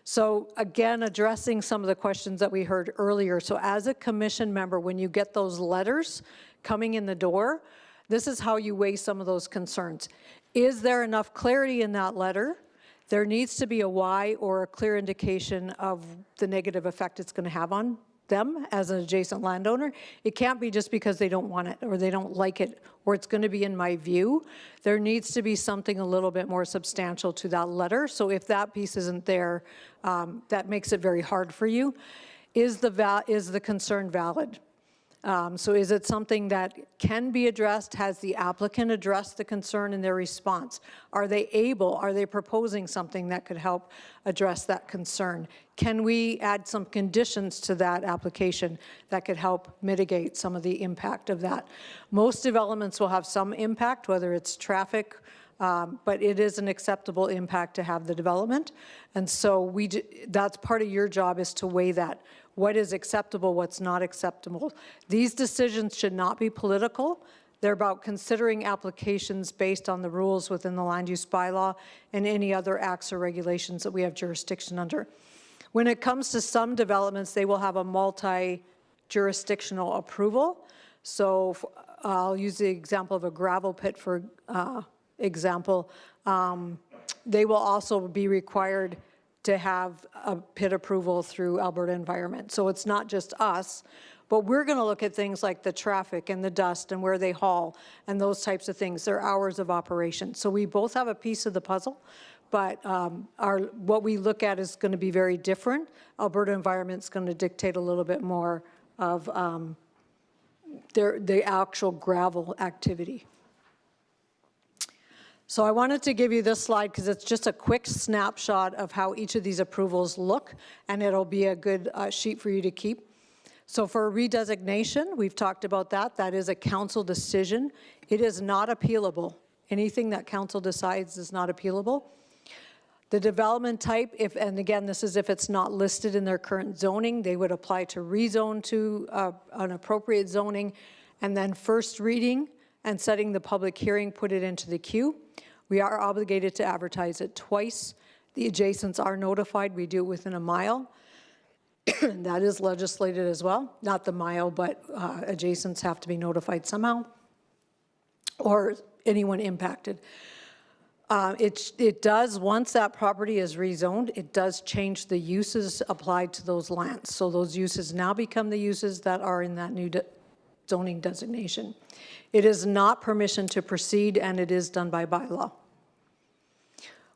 So again, addressing some of the questions that we heard earlier. So as a commission member, when you get those letters coming in the door, this is how you weigh some of those concerns. Is there enough clarity in that letter? There needs to be a why or a clear indication of the negative effect it's going to have on them as an adjacent landowner. It can't be just because they don't want it or they don't like it or it's going to be in my view. There needs to be something a little bit more substantial to that letter. So if that piece isn't there, that makes it very hard for you. Is the concern valid? So is it something that can be addressed? Has the applicant addressed the concern in their response? Are they proposing something that could help address that concern? Can we add some conditions to that application that could help mitigate some of the impact of that? Most developments will have some impact, whether it's traffic, but it is an acceptable impact to have the development. And so that's part of your job, is to weigh that. What is acceptable, what's not acceptable. These decisions should not be political. They're about considering applications based on the rules within the land use bylaw and any other acts or regulations that we have jurisdiction under. When it comes to some developments, they will have a multi-jurisdictional approval. So I'll use the example of a gravel pit for example. They will also be required to have a pit approval through Alberta Environment. So it's not just us, But we're going to look at things like the traffic and the dust and where they haul and those types of things, their hours of operation. So we both have a piece of the puzzle, but what we look at is going to be very different. Alberta Environment's going to dictate a little bit more of the actual gravel activity. So I wanted to give you this slide because it's just a quick snapshot of how each of these approvals look, and it'll be a good sheet for you to keep. So for redesignation, we've talked about that. That is a council decision. It is not appealable. Anything that council decides is not appealable. The development type, and again, this is if it's not listed in their current zoning, they would apply to rezone to an appropriate zoning, and then first reading and setting the public hearing, put it into the queue. We are obligated to advertise it twice. The adjacents are notified. We do it within a mile. That is legislated as well. Not the mile, but adjacents have to be notified somehow, or anyone impacted. It does, once that property is rezoned, it does change the uses applied to those lands. So those uses now become the uses that are in that new zoning designation. It is not permission to proceed, and it is done by bylaw.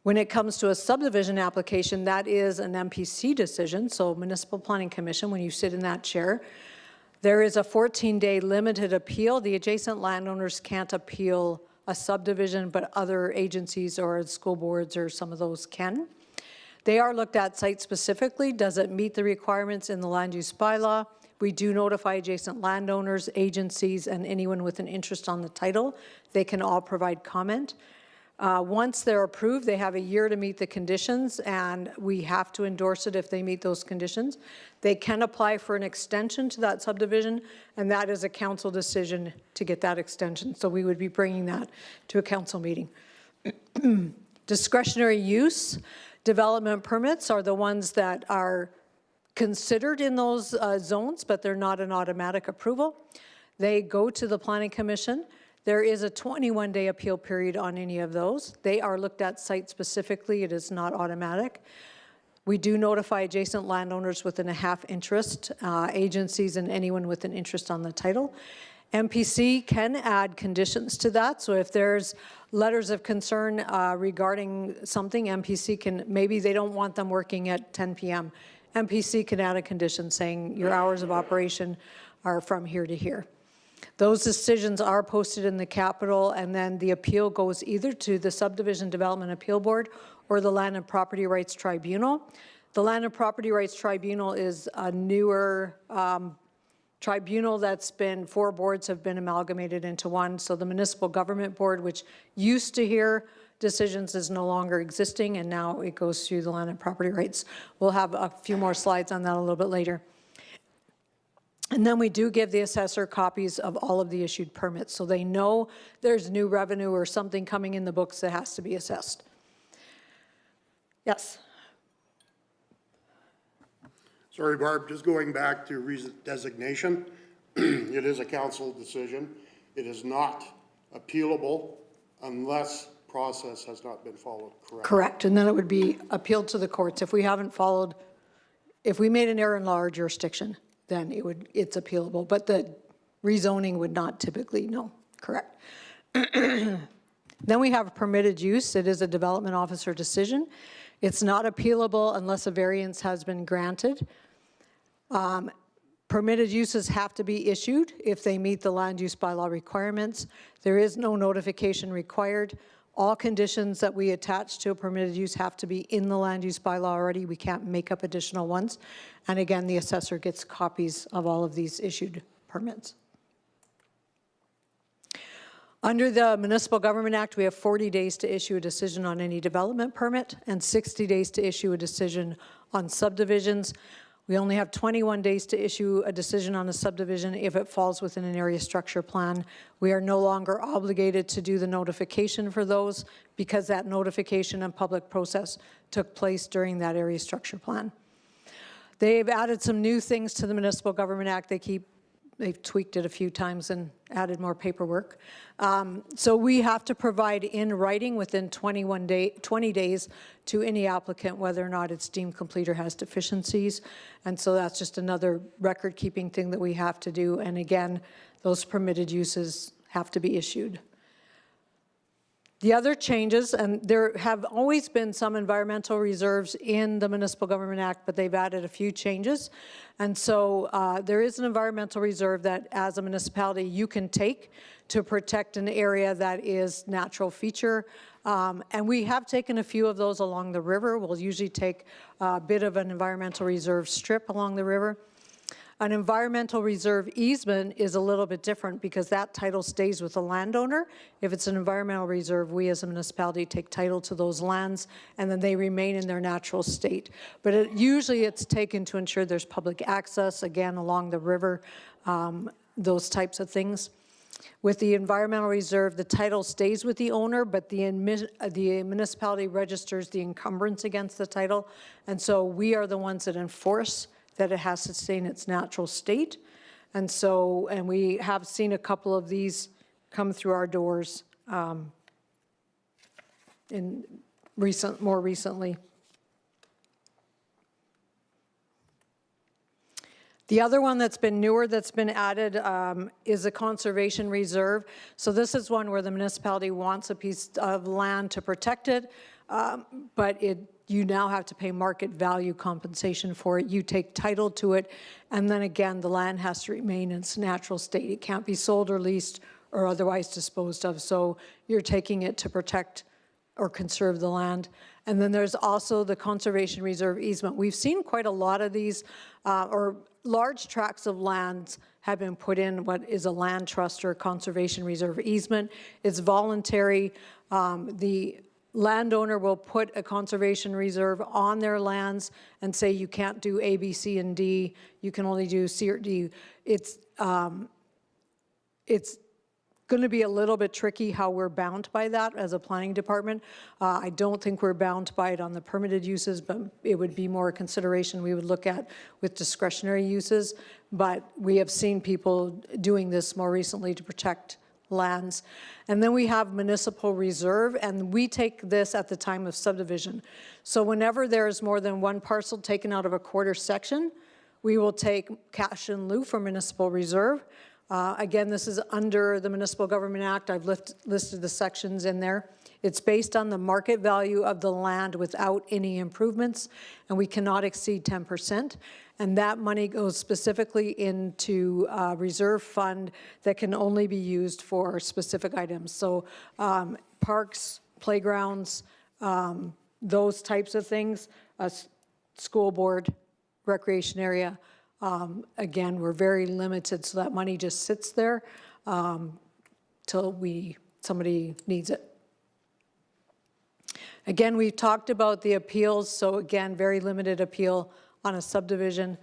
When it comes to a subdivision application, that is an MPC decision, so Municipal Planning Commission, when you sit in that chair, there is a 14-day limited appeal. The adjacent landowners can't appeal a subdivision, but other agencies or school boards or some of those can. They are looked at site-specifically. Does it meet the requirements in the land use bylaw? We do notify adjacent landowners, agencies, and anyone with an interest on the title. They can all provide comment. Once they're approved, they have a year to meet the conditions, and we have to endorse it if they meet those conditions. They can apply for an extension to that subdivision, and that is a council decision to get that extension. So we would be bringing that to a council meeting. Discretionary use development permits are the ones that are considered in those zones, but they're not an automatic approval. They go to the Planning Commission. There is a 21-day appeal period on any of those. They are looked at site-specifically. It is not automatic. We do notify adjacent landowners within a half interest, agencies, and anyone with an interest on the title. MPC can add conditions to that. So if there's letters of concern regarding something, MPC can, maybe they don't want them working at 10 p.m. MPC can add a condition saying your hours of operation are from here to here. Those decisions are posted in the Capitol, and then the appeal goes either to the Subdivision Development Appeal Board or the Land and Property Rights Tribunal. The Land and Property Rights Tribunal is a newer tribunal that's been, 4 boards have been amalgamated into one. So the Municipal Government Board, which used to hear decisions, is no longer existing, and now it goes through the Land and Property Rights. We'll have a few more slides on that a little bit later. And then we do give the assessor copies of all of the issued permits, so they know there's new revenue or something coming in the books that has to be assessed. Yes? Sorry, Barb, just going back to redesignation. It is a council decision. It is not appealable unless process has not been followed correctly. Correct, and then it would be appealed to the courts. If we haven't followed, if we made an error in law or jurisdiction, then it's appealable, but the rezoning would not typically, no, correct. Then we have permitted use. It is a development officer decision. It's not appealable unless a variance has been granted. Permitted uses have to be issued if they meet the land use bylaw requirements. There is no notification required. All conditions that we attach to a permitted use have to be in the land use bylaw already. We can't make up additional ones. And again, the assessor gets copies of all of these issued permits. Under the Municipal Government Act, we have 40 days to issue a decision on any development permit and 60 days to issue a decision on subdivisions. We only have 21 days to issue a decision on a subdivision if it falls within an area structure plan. We are no longer obligated to do the notification for those because that notification and public process took place during that area structure plan. They've added some new things to the Municipal Government Act. They keep they've tweaked it a few times and added more paperwork. So we have to provide in writing within 20 days to any applicant whether or not it's deemed complete or has deficiencies. And so that's just another record-keeping thing that we have to do. And again, those permitted uses have to be issued. The other changes, and there have always been some environmental reserves in the Municipal Government Act, but they've added a few changes. And so there is an environmental reserve that as a municipality you can take to protect an area that is natural feature. And we have taken a few of those along the river. We'll usually take a bit of an environmental reserve strip along the river. An environmental reserve easement is a little bit different because that title stays with the landowner. If it's an environmental reserve, we as a municipality take title to those lands and then they remain in their natural state. But usually it's taken to ensure there's public access, again, along the river, those types of things. With the environmental reserve, the title stays with the owner, but the municipality registers the encumbrance against the title. And so we are the ones that enforce that it has to stay in its natural state. And so, and we have seen a couple of these come through our doors more recently. The other one that's been newer that's been added is a conservation reserve. So this is one where the municipality wants a piece of land to protect it, but you now have to pay market value compensation for it. You take title to it, and then again, the land has to remain in its natural state. It can't be sold or leased or otherwise disposed of. So you're taking it to protect or conserve the land. And then there's also the conservation reserve easement. We've seen quite a lot of these, or large tracts of lands have been put in what is a land trust or conservation reserve easement. It's voluntary. The landowner will put a conservation reserve on their lands and say you can't do A, B, C, and D. You can only do C or D. It's going to be a little bit tricky how we're bound by that as a planning department. I don't think we're bound by it on the permitted uses, but it would be more a consideration we would look at with discretionary uses. But we have seen people doing this more recently to protect lands. And then we have municipal reserve, and we take this at the time of subdivision. So whenever there's more than one parcel taken out of a quarter section, we will take cash in lieu for municipal reserve. Again, this is under the Municipal Government Act. I've listed the sections in there. It's based on the market value of the land without any improvements, and we cannot exceed 10%. And that money goes specifically into a reserve fund that can only be used for specific items. So parks, playgrounds, those types of things, a school board, recreation area. Again, we're very limited, so that money just sits there till somebody needs it. Again, we've talked about the appeals, so again, very limited appeal on a subdivision.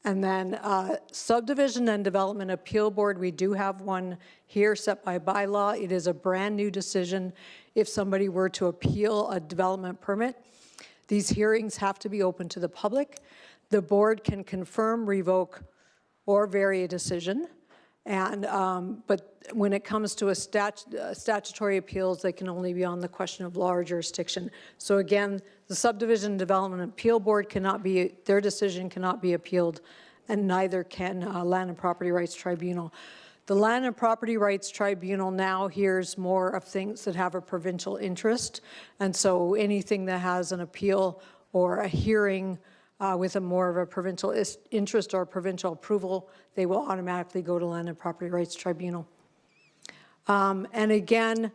And then subdivision and development appeal board, we do have one here set by bylaw. It is a brand new decision if somebody were to appeal a development permit. These hearings have to be open to the public. The board can confirm, revoke, or vary a decision. And but when it comes to statutory appeals, they can only be on the question of law or jurisdiction. So again, the Subdivision Development Appeal Board cannot be, their decision cannot be appealed, and neither can Land and Property Rights Tribunal. The Land and Property Rights Tribunal now hears more of things that have a provincial interest, and so anything that has an appeal or a hearing with a more of a provincial interest or provincial approval, they will automatically go to Land and Property Rights Tribunal. And again,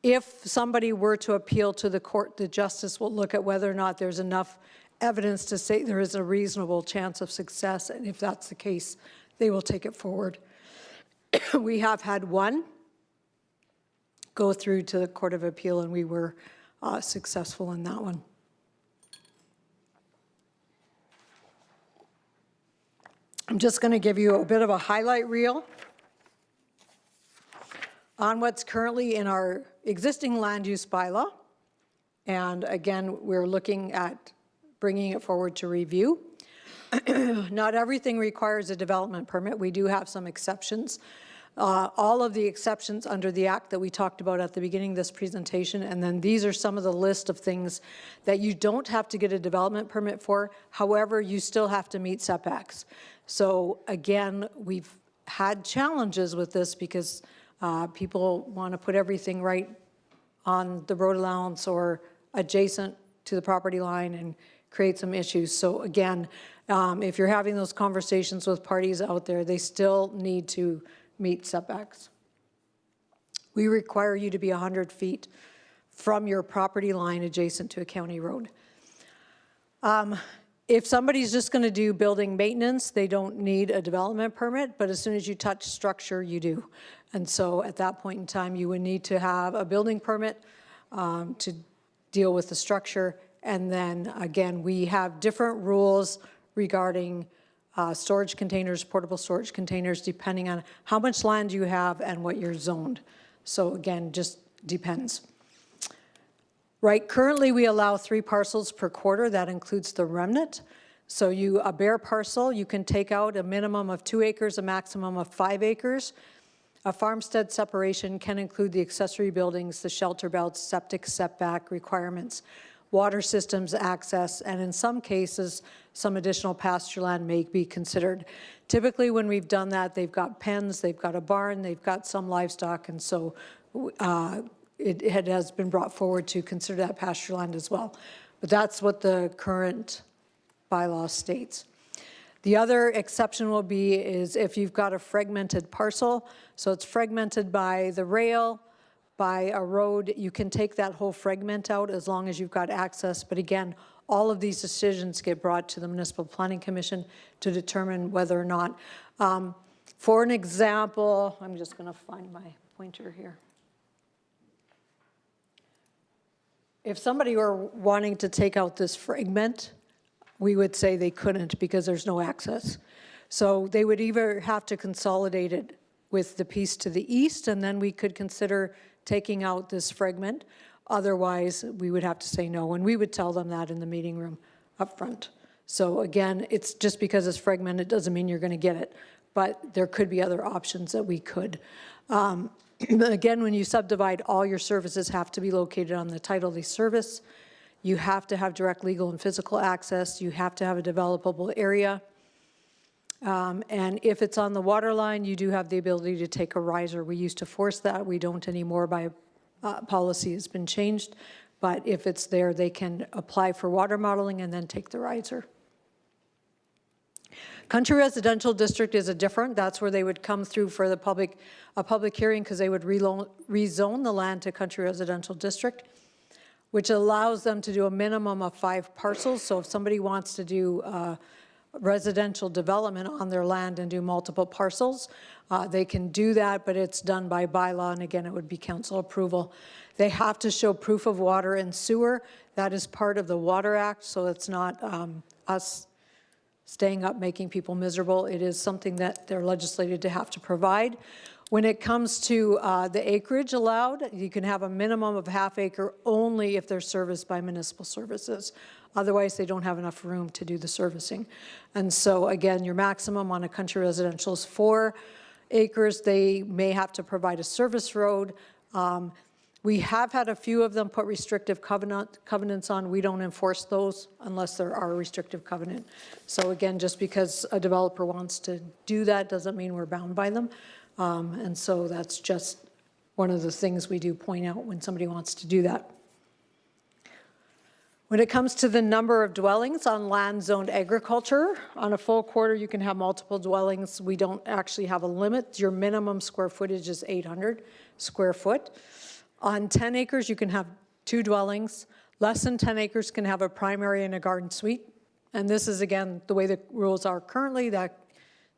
if somebody were to appeal to the court, the justice will look at whether or not there's enough evidence to say there is a reasonable chance of success, and if that's the case, they will take it forward. We have had one go through to the Court of Appeal, and we were successful in that one. I'm just going to give you a bit of a highlight reel on what's currently in our existing land use bylaw. And again, we're looking at bringing it forward to review. Not everything requires a development permit. We do have some exceptions. All of the exceptions under the Act that we talked about at the beginning of this presentation, and then these are some of the list of things that you don't have to get a development permit for. However, you still have to meet setbacks. So again, we've had challenges with this because people want to put everything right on the road allowance or adjacent to the property line and create some issues. So again, if you're having those conversations with parties out there, they still need to meet setbacks. We require you to be 100 feet from your property line adjacent to a county road. If somebody's just going to do building maintenance, they don't need a development permit, but as soon as you touch structure, you do. And so at that point in time, you would need to have a building permit to deal with the structure. And then again, we have different rules regarding storage containers, portable storage containers, depending on how much land you have and what you're zoned. So again, just depends. Right, currently we allow 3 parcels per quarter. That includes the remnant. So a bare parcel, you can take out a minimum of 2 acres, a maximum of 5 acres. A farmstead separation can include the accessory buildings, the shelter belts, septic setback requirements, water systems access, and in some cases, some additional pasture land may be considered. Typically, when we've done that, they've got pens, they've got a barn, they've got some livestock, and so it has been brought forward to consider that pasture land as well. But that's what the current bylaw states. The other exception will be is if you've got a fragmented parcel, so it's fragmented by the rail, by a road, you can take that whole fragment out as long as you've got access. But again, all of these decisions get brought to the Municipal Planning Commission to determine whether or not. For an example, I'm just going to find my pointer here. If somebody were wanting to take out this fragment, we would say they couldn't because there's no access. So they would either have to consolidate it with the piece to the east, and then we could consider taking out this fragment. Otherwise, we would have to say no, and we would tell them that in the meeting room up front. So again, it's just because it's fragmented doesn't mean you're going to get it, but there could be other options that we could. Again, when you subdivide, all your services have to be located on the title they service. You have to have direct legal and physical access. You have to have a developable area. And if it's on the water line, you do have the ability to take a riser. We used to force that. We don't anymore by policy has been changed. But if it's there, they can apply for water modeling and then take the riser. Country residential district is a different. That's where they would come through for a public hearing because they would rezone the land to country residential district, which allows them to do a minimum of 5 parcels. So if somebody wants to do residential development on their land and do multiple parcels, they can do that, but it's done by bylaw, and again, it would be council approval. They have to show proof of water and sewer. That is part of the Water Act, so it's not us staying up making people miserable. It is something that they're legislated to have to provide. When it comes to the acreage allowed, you can have a minimum of ½ acre only if they're serviced by municipal services. Otherwise, they don't have enough room to do the servicing. And so again, your maximum on a country residential is 4 acres. They may have to provide a service road. We have had a few of them put restrictive covenants on. We don't enforce those unless there are a restrictive covenant. So again, just because a developer wants to do that doesn't mean we're bound by them. And so that's just one of the things we do point out when somebody wants to do that. When it comes to the number of dwellings on land zoned agriculture, on a full quarter you can have multiple dwellings. We don't actually have a limit. Your minimum square footage is 800 square foot. On 10 acres you can have 2 dwellings. Less than 10 acres can have a primary and a garden suite. And this is again the way the rules are currently. That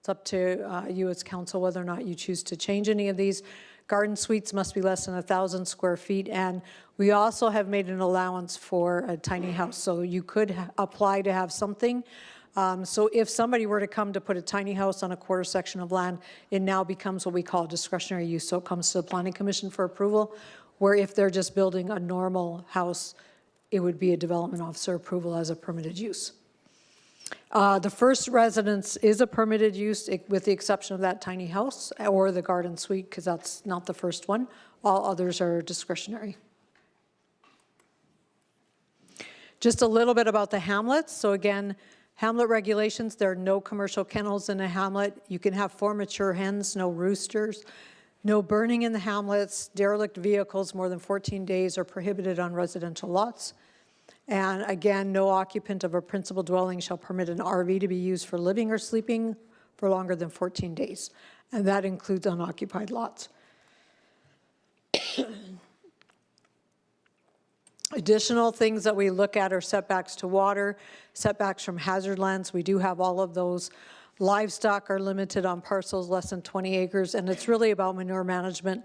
it's up to you as council whether or not you choose to change any of these. Garden suites must be less than 1,000 square feet, and we also have made an allowance for a tiny house, so you could apply to have something. So if somebody were to come to put a tiny house on a quarter section of land, it now becomes what we call discretionary use, so it comes to the Planning Commission for approval, where if they're just building a normal house, it would be a development officer approval as a permitted use. The first residence is a permitted use, with the exception of that tiny house or the garden suite, because that's not the first one. All others are discretionary. Just a little bit about the hamlets. So again, hamlet regulations, there are no commercial kennels in a hamlet. You can have 4 mature hens, no roosters. No burning in the hamlets. Derelict vehicles more than 14 days are prohibited on residential lots. And again, no occupant of a principal dwelling shall permit an RV to be used for living or sleeping for longer than 14 days. And that includes unoccupied lots. Additional things that we look at are setbacks to water, setbacks from hazard lands. We do have all of those. Livestock are limited on parcels less than 20 acres, and it's really about manure management,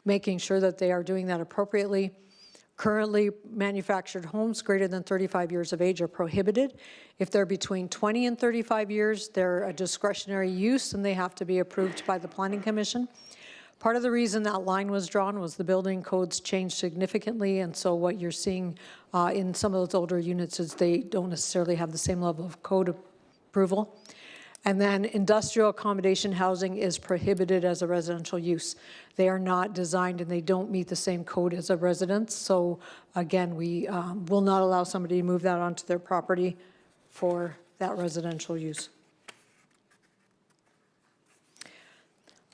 making sure that they are doing that appropriately. Currently, manufactured homes greater than 35 years of age are prohibited. If they're between 20 and 35 years, they're a discretionary use, and they have to be approved by the Planning Commission. Part of the reason that line was drawn was the building codes changed significantly, and so what you're seeing in some of those older units is they don't necessarily have the same level of code approval. And then industrial accommodation housing is prohibited as a residential use. They are not designed and they don't meet the same code as a residence. So again, we will not allow somebody to move that onto their property for that residential use.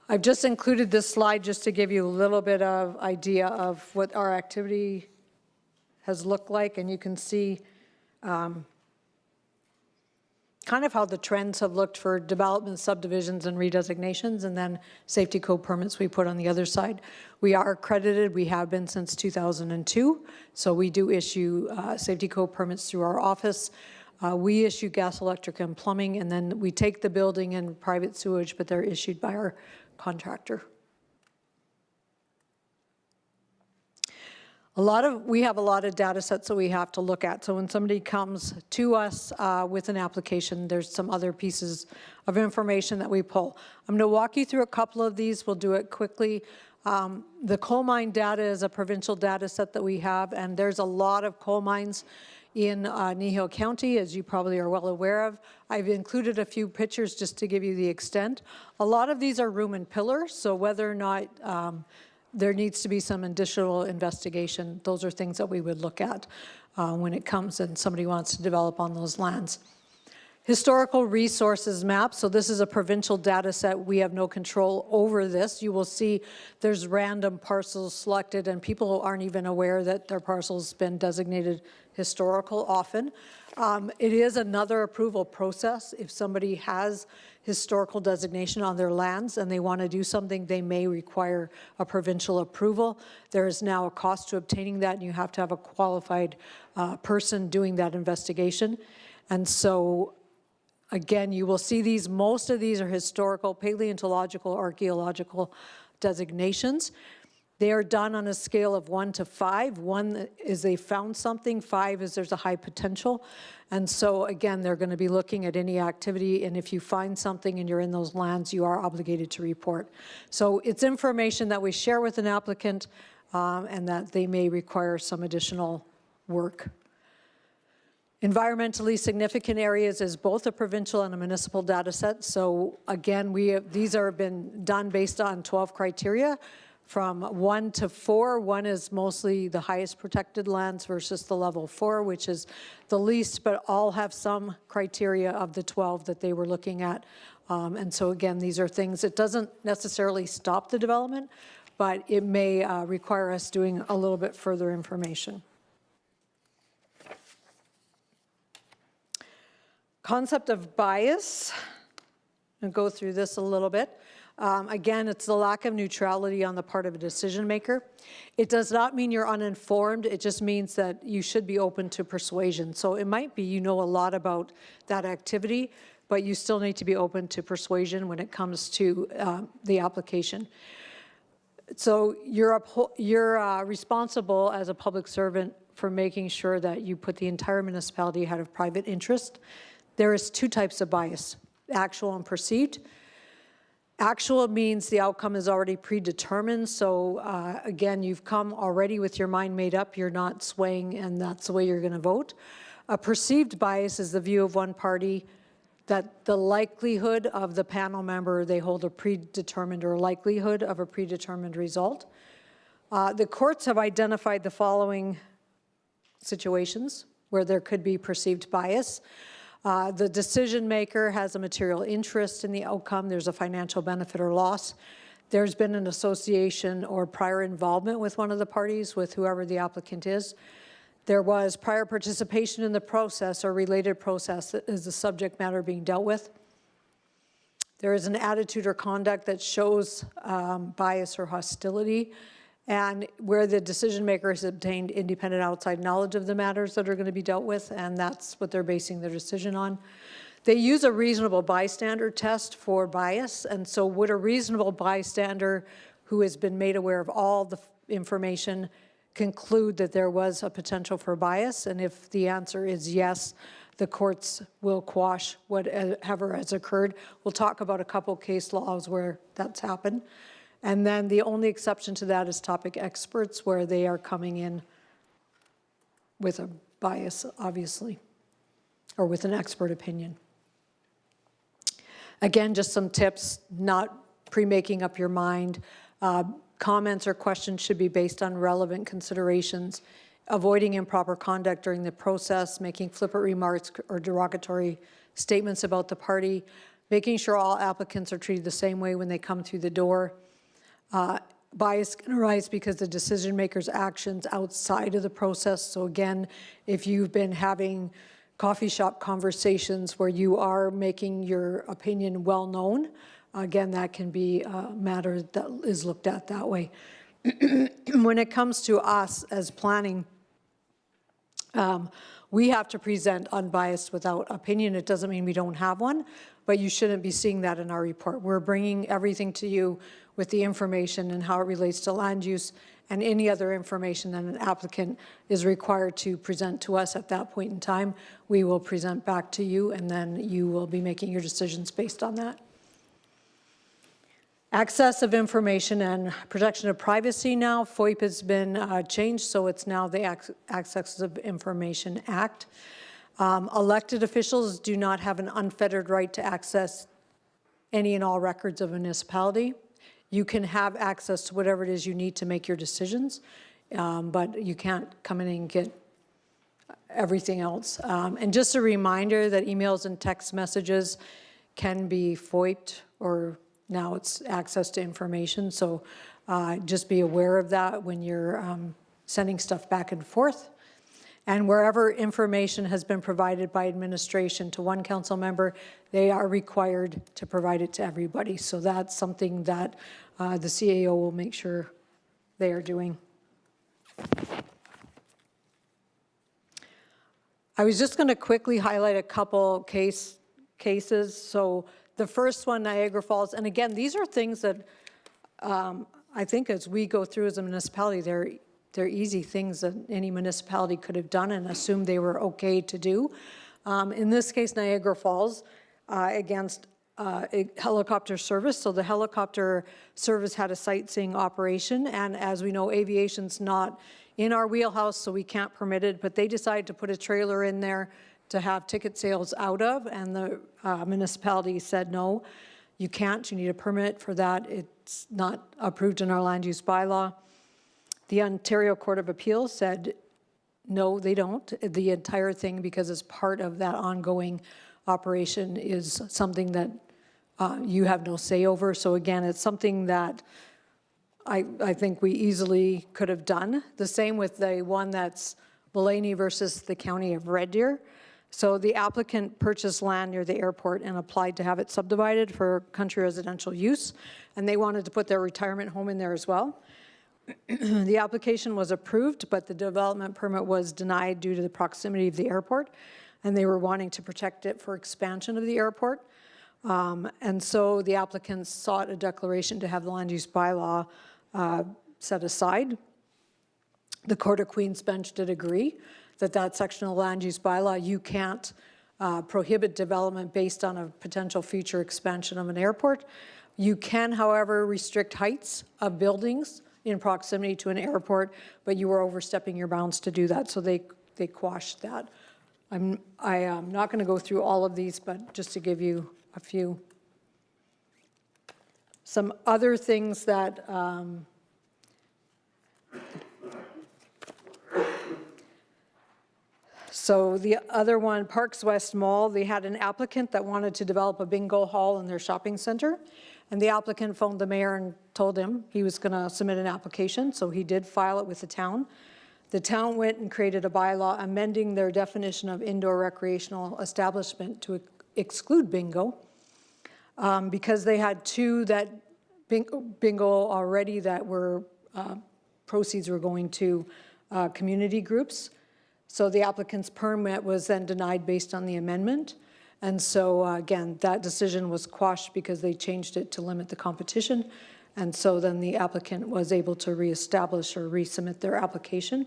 I've just included this slide just to give you a little bit of idea of what our activity has looked like, and you can see kind of how the trends have looked for development, subdivisions, and redesignations, and then safety code permits we put on the other side. We are accredited. We have been since 2002, so we do issue safety code permits through our office. We issue gas, electric, and plumbing, and then we take the building and private sewage, but they're issued by our contractor. We have a lot of data sets that we have to look at. So when somebody comes to us with an application, there's some other pieces of information that we pull. I'm going to walk you through a couple of these. We'll do it quickly. The coal mine data is a provincial data set that we have, and there's a lot of coal mines in Kneehill County, as you probably are well aware of. I've included a few pictures just to give you the extent. A lot of these are room and pillar, so whether or not there needs to be some additional investigation, those are things that we would look at when it comes and somebody wants to develop on those lands. Historical resources map, so this is a provincial data set. We have no control over this. You will see there's random parcels selected and people aren't even aware that their parcel's been designated historical often. It is another approval process. If somebody has historical designation on their lands and they want to do something, they may require a provincial approval. There is now a cost to obtaining that, and you have to have a qualified person doing that investigation. And so again, you will see these, most of these are historical, paleontological, archaeological designations. They are done on a scale of 1 to 5. 1 is they found something, 5 is there's a high potential. And so again, they're going to be looking at any activity, and if you find something and you're in those lands, you are obligated to report. So it's information that we share with an applicant and that they may require some additional work. Environmentally significant areas is both a provincial and a municipal data set. So again, these are been done based on 12 criteria from 1 to 4. 1 is mostly the highest protected lands versus the level 4, which is the least, but all have some criteria of the 12 that they were looking at. And so again, these are things, it doesn't necessarily stop the development, but it may require us doing a little bit further information. Concept of bias, I'll go through this a little bit. Again, it's the lack of neutrality on the part of a decision maker. It does not mean you're uninformed, it just means that you should be open to persuasion. So it might be you know a lot about that activity, but you still need to be open to persuasion when it comes to the application. So you're responsible as a public servant for making sure that you put the entire municipality ahead of private interest. There is 2 types of bias, actual and perceived. Actual means the outcome is already predetermined, so again, you've come already with your mind made up, you're not swaying and that's the way you're going to vote. A perceived bias is the view of one party that the likelihood of the panel member, they hold a predetermined or likelihood of a predetermined result. The courts have identified the following situations where there could be perceived bias. The decision maker has a material interest in the outcome. There's a financial benefit or loss. There's been an association or prior involvement with one of the parties, with whoever the applicant is. There was prior participation in the process or related process that is the subject matter being dealt with. There is an attitude or conduct that shows bias or hostility, and where the decision maker has obtained independent outside knowledge of the matters that are going to be dealt with, and that's what they're basing their decision on. They use a reasonable bystander test for bias, and so would a reasonable bystander who has been made aware of all the information conclude that there was a potential for bias? And if the answer is yes, the courts will quash whatever has occurred. We'll talk about a couple case laws where that's happened. And then the only exception to that is topic experts, where they are coming in with a bias, obviously, or with an expert opinion. Again, just some tips, not pre-making up your mind. Comments or questions should be based on relevant considerations, avoiding improper conduct during the process, making flippant remarks or derogatory statements about the party, making sure all applicants are treated the same way when they come through the door. Bias can arise because the decision maker's actions outside of the process. So again, if you've been having coffee shop conversations where you are making your opinion well known, again, that can be a matter that is looked at that way. When it comes to us as planning, we have to present unbiased without opinion. It doesn't mean we don't have one, but you shouldn't be seeing that in our report. We're bringing everything to you with the information and how it relates to land use and any other information that an applicant is required to present to us at that point in time. We will present back to you, and then you will be making your decisions based on that. Access of information and protection of privacy now. FOIP has been changed, so it's now the Access of Information Act. Elected officials do not have an unfettered right to access any and all records of a municipality. You can have access to whatever it is you need to make your decisions, but you can't come in and get everything else. And just a reminder that emails and text messages can be FOIP'd, or now it's access to information. So just be aware of that when you're sending stuff back and forth. And wherever information has been provided by administration to one council member, they are required to provide it to everybody. So that's something that the CAO will make sure they are doing. I was just going to quickly highlight a couple cases. So the first one, Niagara Falls, and again, these are things that I think as we go through as a municipality, they're easy things that any municipality could have done and assumed they were okay to do. In this case, Niagara Falls, against a helicopter service. So the helicopter service had a sightseeing operation, and as we know, aviation's not in our wheelhouse, so we can't permit it, but they decided to put a trailer in there to have ticket sales out of, and the municipality said, no, you can't, you need a permit for that. It's not approved in our land use bylaw. The Ontario Court of Appeals said, no, they don't. The entire thing, because it's part of that ongoing operation, is something that you have no say over. So again, it's something that I think we easily could have done. The same with the one that's Mullany versus the County of Red Deer. So the applicant purchased land near the airport and applied to have it subdivided for country residential use, and they wanted to put their retirement home in there as well. The application was approved, but the development permit was denied due to the proximity of the airport, and they were wanting to protect it for expansion of the airport. And so the applicants sought a declaration to have the land use bylaw set aside. The Court of Queen's Bench did agree that that section of the land use bylaw, you can't prohibit development based on a potential future expansion of an airport. You can, however, restrict heights of buildings in proximity to an airport, but you were overstepping your bounds to do that, so they quashed that I am not going to go through all of these, but just to give you a few. Some other things that so the other one, Parks West Mall, they had an applicant that wanted to develop a bingo hall in their shopping center. And the applicant phoned the mayor and told him he was going to submit an application. So he did file it with the town. The town went and created a bylaw amending their definition of indoor recreational establishment to exclude bingo. Because they had two that bingo already that were, proceeds were going to community groups. So the applicant's permit was then denied based on the amendment. And so again, that decision was quashed because they changed it to limit the competition. And so then the applicant was able to reestablish or resubmit their application.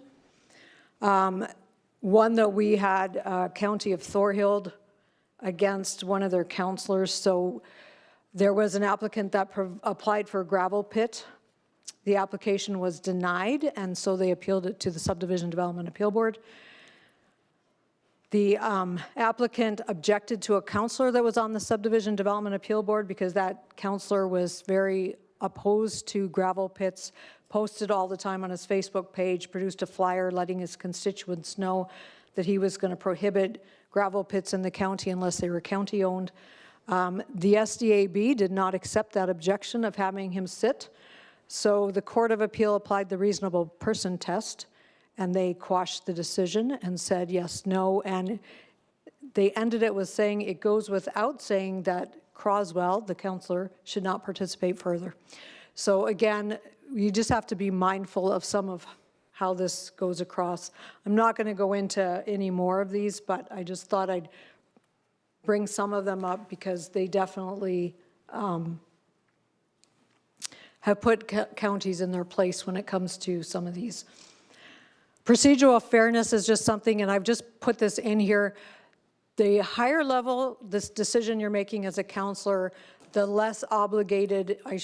One that we had, County of Thorhild against one of their councillors. So there was an applicant that applied for a gravel pit. The application was denied, and so they appealed it to the Subdivision Development Appeal Board. The applicant objected to a councillor that was on the Subdivision Development Appeal Board because that councillor was very opposed to gravel pits, posted all the time on his Facebook page, produced a flyer letting his constituents know that he was going to prohibit gravel pits in the county unless they were county-owned. The SDAB did not accept that objection of having him sit, so the Court of Appeal applied the reasonable person test, and they quashed the decision and said yes, no, and they ended it with saying it goes without saying that Croswell, the councillor, should not participate further. So again, you just have to be mindful of some of how this goes across. I'm not going to go into any more of these, but I just thought I'd bring some of them up because they definitely have put counties in their place when it comes to some of these. Procedural fairness is just something, and I've just put this in here. The higher level this decision you're making as a councillor, the less obligated I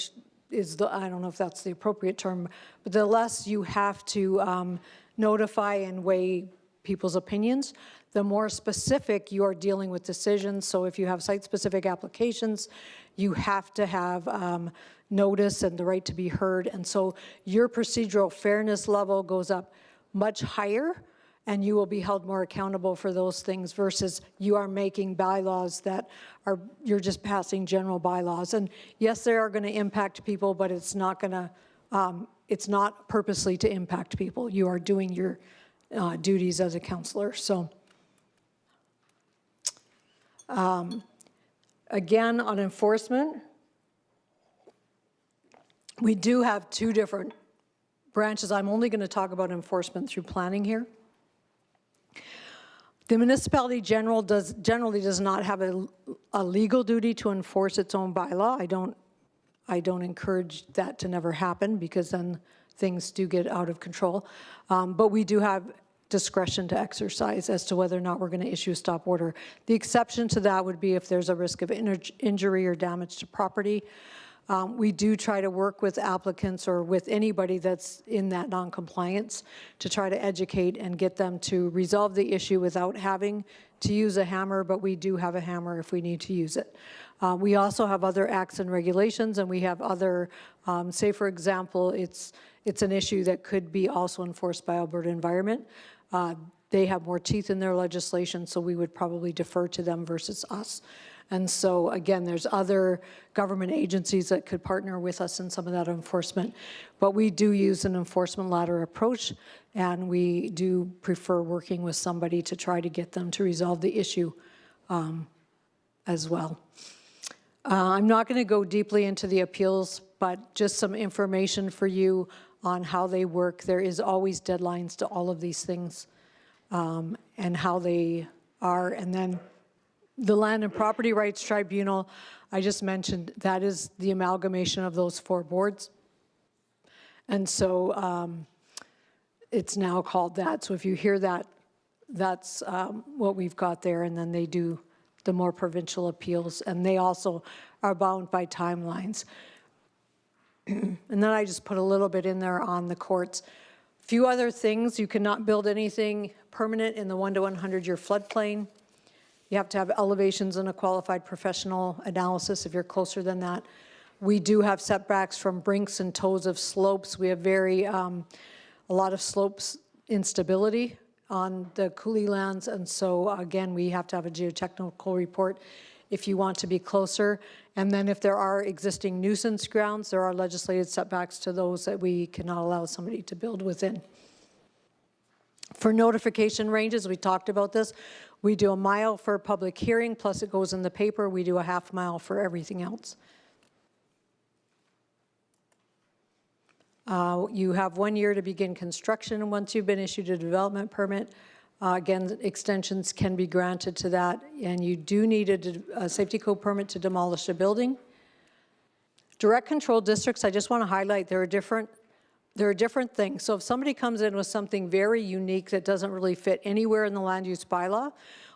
don't know if that's the appropriate term, but the less you have to notify and weigh people's opinions, the more specific you are dealing with decisions. So if you have site-specific applications, you have to have notice and the right to be heard. And so your procedural fairness level goes up much higher, and you will be held more accountable for those things versus you are making bylaws that are, you're just passing general bylaws. And yes, they are going to impact people, but it's not going to, it's not purposely to impact people. You are doing your duties as a councillor. So again, on enforcement, we do have two different branches. I'm only going to talk about enforcement through planning here. The municipality generally does not have a legal duty to enforce its own bylaw. I don't encourage that to never happen because then things do get out of control. But we do have discretion to exercise as to whether or not we're going to issue a stop order. The exception to that would be if there's a risk of injury or damage to property. We do try to work with applicants or with anybody that's in that non-compliance to try to educate and get them to resolve the issue without having to use a hammer, but we do have a hammer if we need to use it. We also have other acts and regulations, and we have other, say for example, it's an issue that could be also enforced by Alberta Environment. They have more teeth in their legislation, so we would probably defer to them versus us. And so, again, there's other government agencies that could partner with us in some of that enforcement. But we do use an enforcement ladder approach, and we do prefer working with somebody to try to get them to resolve the issue as well. I'm not going to go deeply into the appeals, but just some information for you on how they work. There is always deadlines to all of these things and how they are. And then the Land and Property Rights Tribunal, I just mentioned, that is the amalgamation of those four boards. And so it's now called that. So if you hear that, that's what we've got there. And then they do the more provincial appeals, and they also are bound by timelines. And then I just put a little bit in there on the courts. Few other things, you cannot build anything permanent in the 1 to 100 year floodplain. You have to have elevations and a qualified professional analysis if you're closer than that. We do have setbacks from brinks and toes of slopes. We have a lot of slopes instability on the coulee lands, and so again, we have to have a geotechnical report if you want to be closer. And then if there are existing nuisance grounds, there are legislated setbacks to those that we cannot allow somebody to build within. For notification ranges, we talked about this. We do 1 mile for a public hearing, plus it goes in the paper. We do a ½ mile for everything else. You have 1 year to begin construction once you've been issued a development permit. Again, extensions can be granted to that, and you do need a safety code permit to demolish a building. Direct control districts, I just want to highlight, they're a different thing. So if somebody comes in with something very unique that doesn't really fit anywhere in the land use bylaw,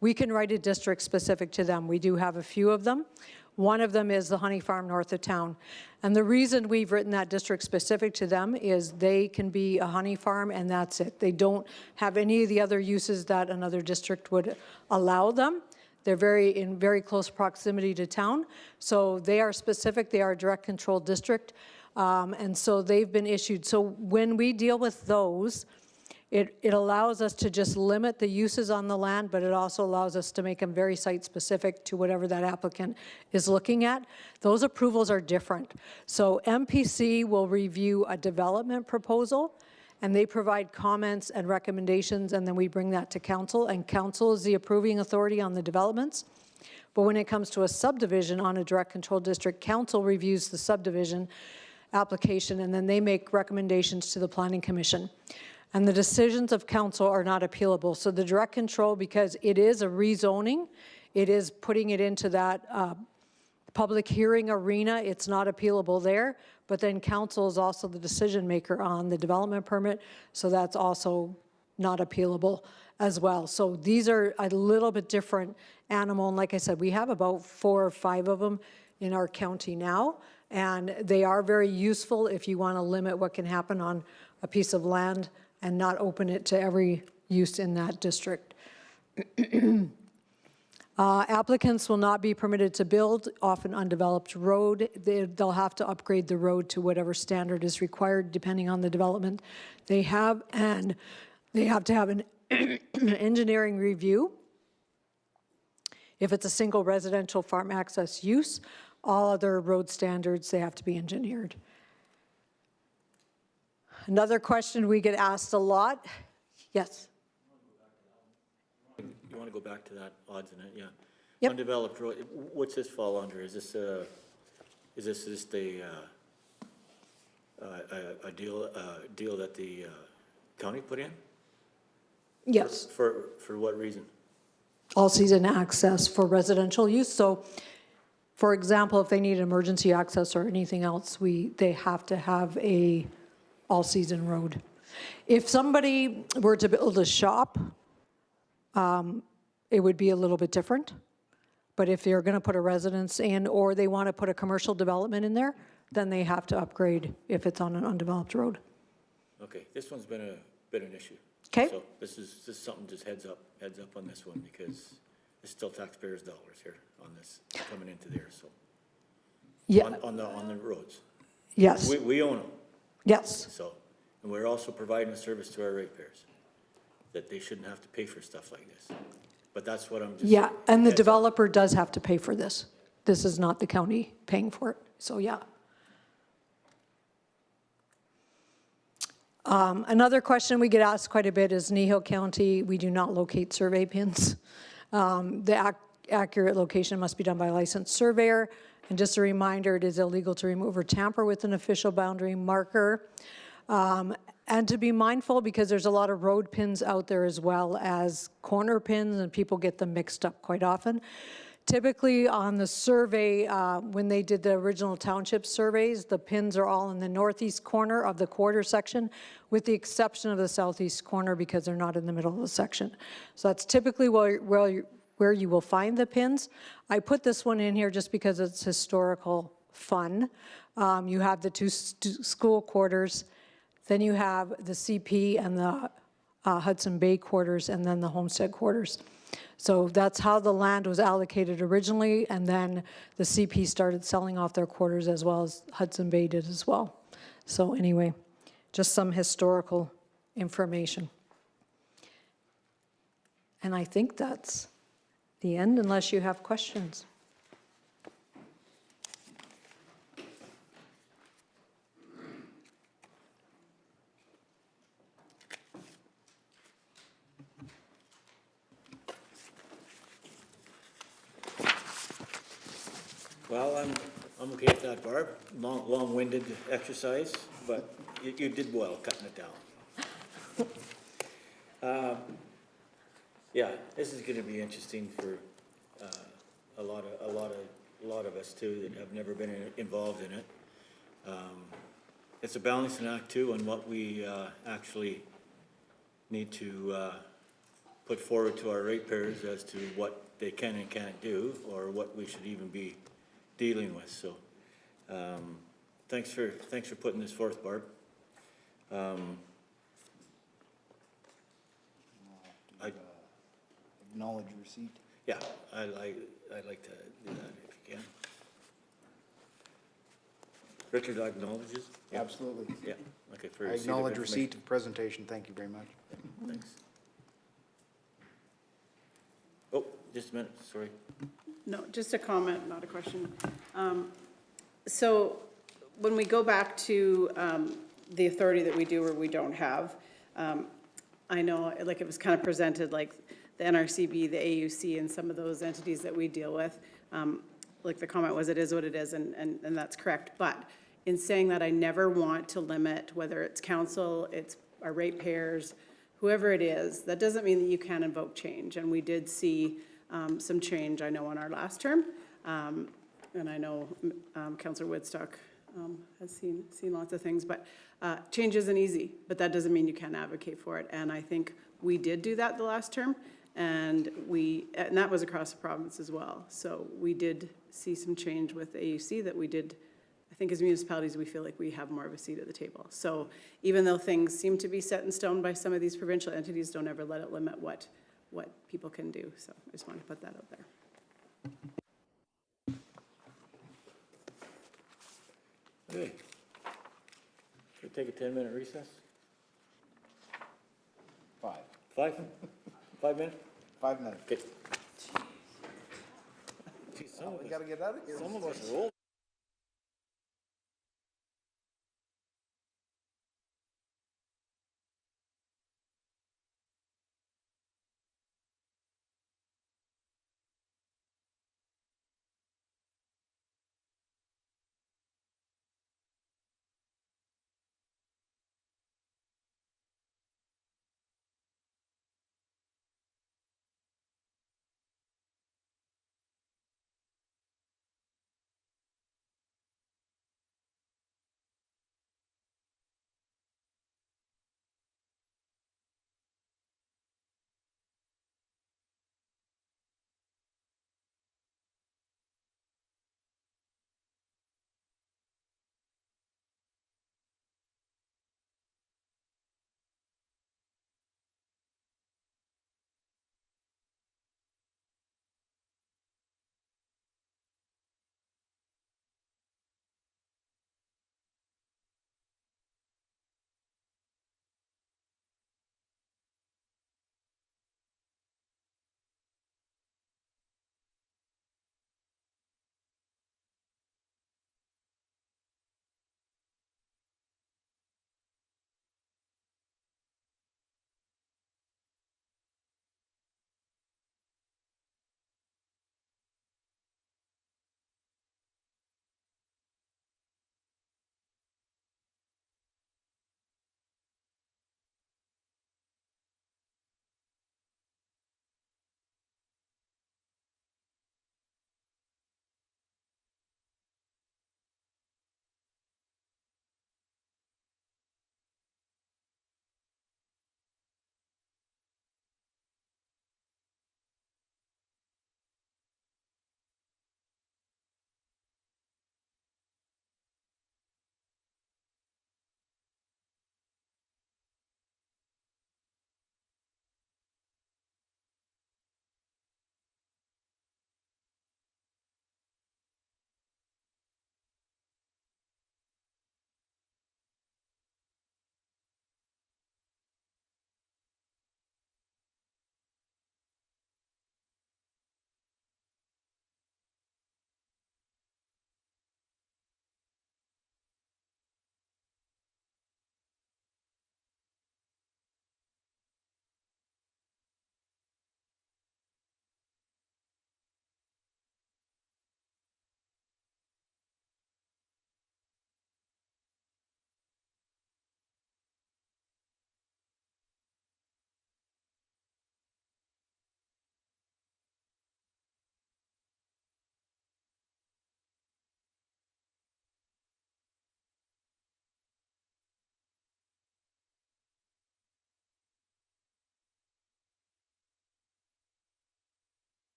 we can write a district specific to them. We do have a few of them. One of them is the honey farm north of town. And the reason we've written that district specific to them is they can be a honey farm and that's it. They don't have any of the other uses that another district would allow them. They're in very close proximity to town. So they are specific, they are a direct control district. And so they've been issued. So when we deal with those, it allows us to just limit the uses on the land, but it also allows us to make them very site-specific to whatever that applicant is looking at. Those approvals are different. So MPC will review a development proposal, and they provide comments and recommendations, and then we bring that to council, and council is the approving authority on the developments. But when it comes to a subdivision on a direct control district, council reviews the subdivision application, and then they make recommendations to the Planning Commission. And the decisions of council are not appealable. So the direct control, because it is a rezoning, it is putting it into that public hearing arena, it's not appealable there. But then council is also the decision maker on the development permit, so that's also not appealable as well. So these are a little bit different animal, and like I said, we have about 4 or 5 of them in our county now, and they are very useful if you want to limit what can happen on a piece of land and not open it to every use in that district. Applicants will not be permitted to build off an undeveloped road. They'll have to upgrade the road to whatever standard is required depending on the development they have, and they have to have an engineering review. If it's a single residential farm access use, all other road standards, they have to be engineered. Another question we get asked a lot. Yes? You want to go back to that odds in it, yeah. Yep. Undeveloped road, what's this fall under? Is this just a deal that the county put in? Yes. For what reason? All-season access for residential use. So, for example, if they need emergency access or anything else, they have to have a all-season road. If somebody were to build a shop, it would be a little bit different. But if they're going to put a residence in or they want to put a commercial development in there, then they have to upgrade if it's on an undeveloped road. Okay, this one's been an issue. Okay. So this is something, just heads up on this one, because it's still taxpayers' dollars here on this coming into there, so. Yeah. On the roads. Yes. We own them. Yes. So, and we're also providing a service to our ratepayers, that they shouldn't have to pay for stuff like this. But that's what I'm just. Yeah, and the heads up. developer does have to pay for this. This is not the county paying for it, so yeah. Another question we get asked quite a bit is Kneehill County, we do not locate survey pins. The accurate location must be done by a licensed surveyor. And just a reminder, it is illegal to remove or tamper with an official boundary marker. And to be mindful, because there's a lot of road pins out there as well as corner pins, and people get them mixed up quite often. Typically on the survey, when they did the original township surveys, the pins are all in the northeast corner of the quarter section, with the exception of the southeast corner because they're not in the middle of the section. So that's typically where you will find the pins. I put this one in here just because it's historical fun. You have the 2 school quarters. Then you have the CP and the Hudson Bay quarters, and then the Homestead quarters. So that's how the land was allocated originally, and then the CP started selling off their quarters as well as Hudson Bay did as well. So anyway, just some historical information. And I think that's the end, unless you have questions. Well, I'm okay with that, Barb. Long-winded exercise, but you did well cutting it down. Yeah, this is gonna be interesting for a lot of us too that have never been involved in it. It's a balancing act too on what we actually need to put forward to our ratepayers as to what they can and can't do, or what we should even be dealing with. So thanks for putting this forth, Barb. Acknowledge receipt. Yeah, I'd like to do that if you can. Richard acknowledges? Yeah. Absolutely. Yeah, okay. For I receipt of acknowledge information. receipt of presentation. Thank you very much. Thanks. Oh, just a minute, sorry. No, just a comment, not a question. So when we go back to the authority that we do or we don't have, I know, like, it was kind of presented like the NRCB, the AUC, and some of those entities that we deal with. Like the comment was, it is what it is, and that's correct. But in saying that, I never want to limit, whether it's council, it's our ratepayers, whoever it is, that doesn't mean that you can't invoke change. And we did see some change, I know, on our last term. And I know Councillor Woodstock has seen lots of things, but change isn't easy, but that doesn't mean you can't advocate for it. And I think we did do that the last term, and that was across the province as well. So we did see some change with the AUC that we did. I think as municipalities, we feel like we have more of a seat at the table. So even though things seem to be set in stone by some of these provincial entities, don't ever let it limit what people can do. So I just wanted to put that out there. Okay. Should we take a 10-minute recess? 5. 5? 5 minutes? 5 minutes. Okay. Geez, We gotta get out of here. some of us are old.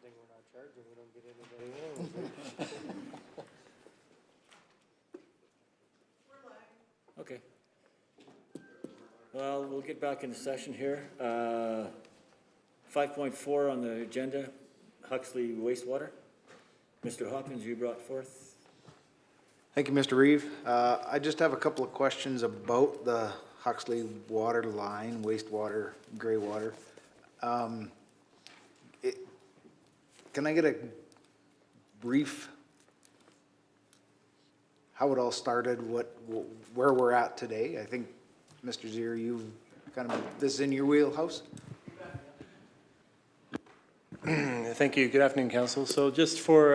thing we're not charging, we don't get anybody in. Okay. Well, we'll get back into session here. 5.4 on the agenda, Huxley Wastewater. Mr. Hawkins, you brought forth. Thank you, Mr. Reeve. I just have a couple of questions about the Huxley water line, wastewater, gray water. Can I get a brief, how it all started, where we're at today? I think, Mr. Zier, you've kind of, this is in your wheelhouse? Thank you. Good afternoon, Council. So just for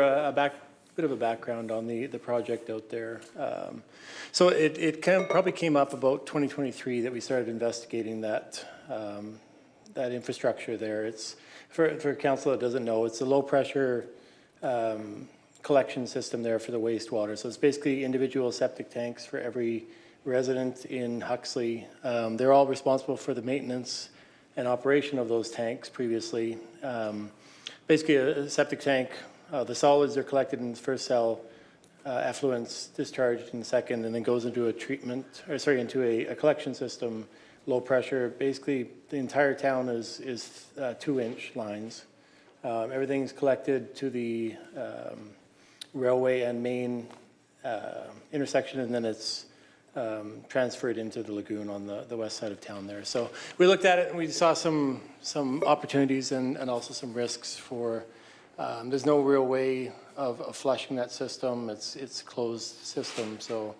bit of a background on the project out there. So it probably came up about 2023 that we started investigating that infrastructure there. It's for council that doesn't know, it's a low pressure collection system there for the wastewater. So it's basically individual septic tanks for every resident in Huxley. They're all responsible for the maintenance and operation of those tanks previously. Basically a septic tank, the solids are collected in the first cell, effluents discharged in the second, and then goes into a into a collection system, low pressure. Basically the entire town is 2-inch lines. Everything's collected to the railway and main intersection, and then it's transferred into the lagoon on the west side of town there. So we looked at it and we saw some opportunities and also some risks for, there's no real way of flushing that system. It's a closed system. So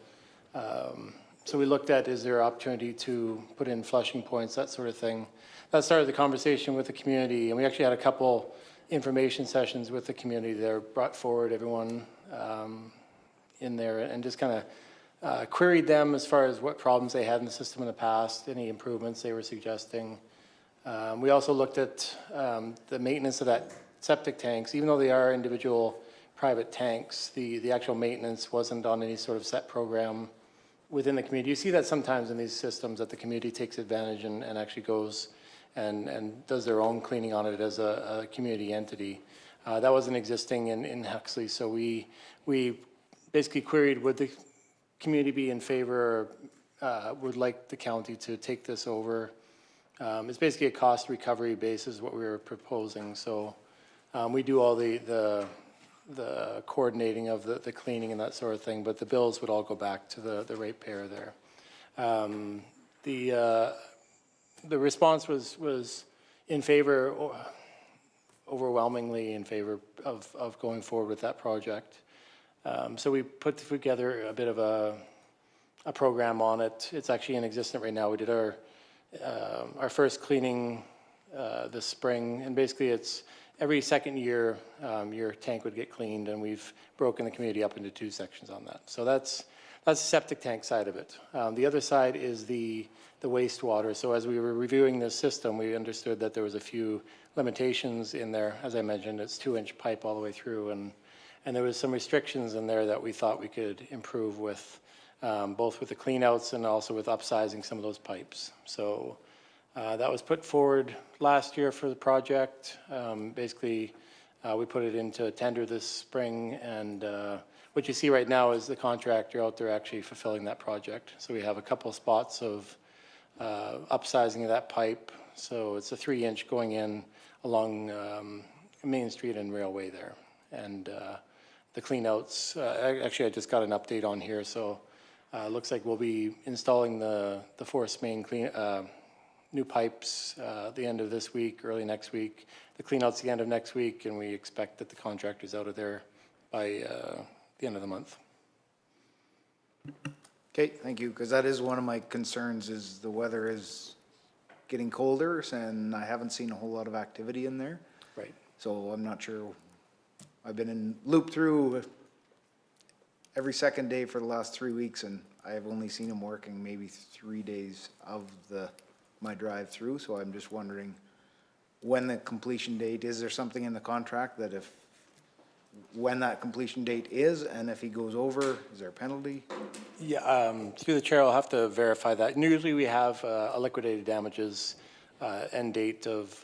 we looked at, is there opportunity to put in flushing points, that sort of thing. That started the conversation with the community, and we actually had a couple information sessions with the community there, brought forward everyone in there and just kind of queried them as far as what problems they had in the system in the past, any improvements they were suggesting. We also looked at the maintenance of that septic tanks. Even though they are individual private tanks, the actual maintenance wasn't on any sort of set program within the community. You see that sometimes in these systems, that the community takes advantage and actually goes and does their own cleaning on it as a community entity. That wasn't existing in Huxley, so we basically queried, would the community be in favor, or would like the county to take this over? It's basically a cost recovery basis, what we were proposing. So we do all the coordinating of the cleaning and that sort of thing, but the bills would all go back to the ratepayer there. The response was in favor, overwhelmingly in favor of going forward with that project. So we put together a bit of a program on it. It's actually in existence right now. We did our first cleaning this spring, and basically it's every second year your tank would get cleaned, and we've broken the community up into 2 sections on that. So that's the septic tank side of it. The other side is the wastewater. So as we were reviewing this system, we understood that there was a few limitations in there. As I mentioned, it's 2-inch pipe all the way through, and there was some restrictions in there that we thought we could improve with, both with the cleanouts and also with upsizing some of those pipes. So that was put forward last year for the project. Basically, we put it into tender this spring, and what you see right now is the contractor out there actually fulfilling that project. So we have a couple of spots of upsizing of that pipe. So it's a 3-inch going in along Main Street and Railway there. And the cleanouts, actually I just got an update on here. So it looks like we'll be installing the force main new pipes the end of this week, early next week. The cleanouts the end of next week, and we expect that the contractor's out of there by the end of the month. Okay, thank you, because that is one of my concerns, is the weather is getting colder, and I haven't seen a whole lot of activity in there. Right. So I'm not sure. I've been in loop through every second day for the last 3 weeks, and I have only seen them working maybe 3 days of my drive through. So I'm just wondering when the completion date, is there something in the contract that when that completion date is, and if he goes over, is there a penalty? Yeah, through the chair, I'll have to verify that. And usually we have a liquidated damages end date of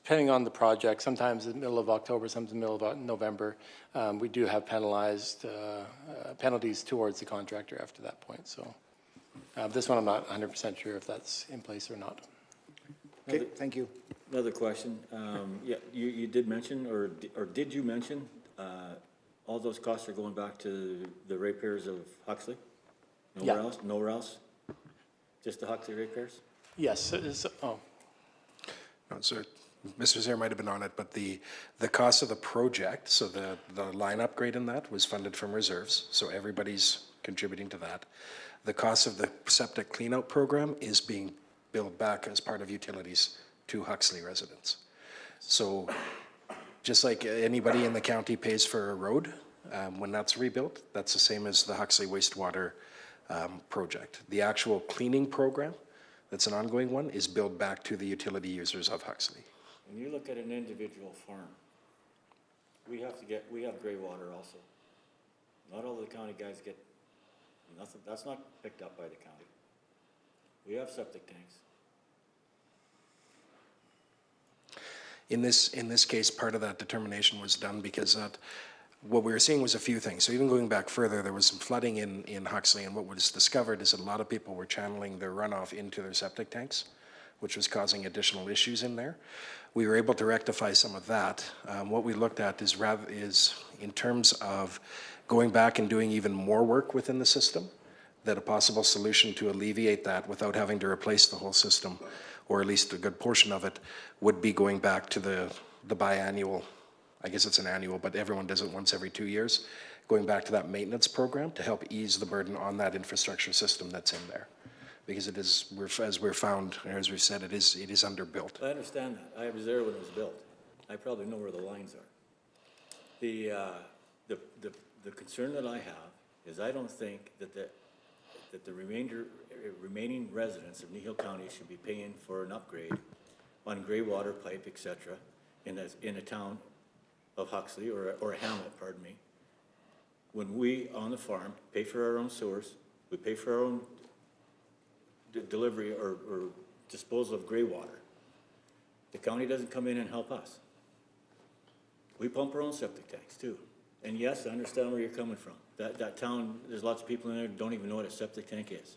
depending on the project, sometimes in the middle of October, sometimes in the middle of November, we do have penalties towards the contractor after that point, so. This one, I'm not 100% sure if that's in place or not. Okay, thank you. Another question. Yeah, you did mention, or did you mention, all those costs are going back to the ratepayers of Huxley? Nowhere Yeah. else? Nowhere else? Just the Huxley ratepayers? Yes, oh, No, sir. Mr. Zaire might have been on it, but the cost of the project, so the line upgrade in that was funded from reserves, so everybody's contributing to that. The cost of the septic cleanout program is being billed back as part of utilities to Huxley residents. So just like anybody in the county pays for a road, when that's rebuilt, that's the same as the Huxley wastewater project. The actual cleaning program, that's an ongoing one, is billed back to the utility users of Huxley. When you look at an individual farm, we have gray water also. Not all the county guys get nothing, that's not picked up by the county. We have septic tanks. In this case, part of that determination was done because what we were seeing was a few things. So even going back further, there was some flooding in Huxley, and what was discovered is that a lot of people were channeling their runoff into their septic tanks, which was causing additional issues in there. We were able to rectify some of that. What we looked at is in terms of going back and doing even more work within the system, that a possible solution to alleviate that without having to replace the whole system, or at least a good portion of it, would be going back to the biannual, I guess it's an annual, but everyone does it once every 2 years, going back to that maintenance program to help ease the burden on that infrastructure system that's in there. Because it is, as we've found, or as we've said, it is underbuilt. I understand that. I was there when it was built. I probably know where the lines are. The concern that I have is I don't think that the remaining residents of Kneehill County should be paying for an upgrade on gray water pipe, et cetera, in a town of Huxley, or a hamlet, pardon me. When we, on the farm, pay for our own sewers, we pay for our own delivery or disposal of gray water. The county doesn't come in and help us. We pump our own septic tanks too. And yes, I understand where you're coming from. That town, there's lots of people in there who don't even know what a septic tank is.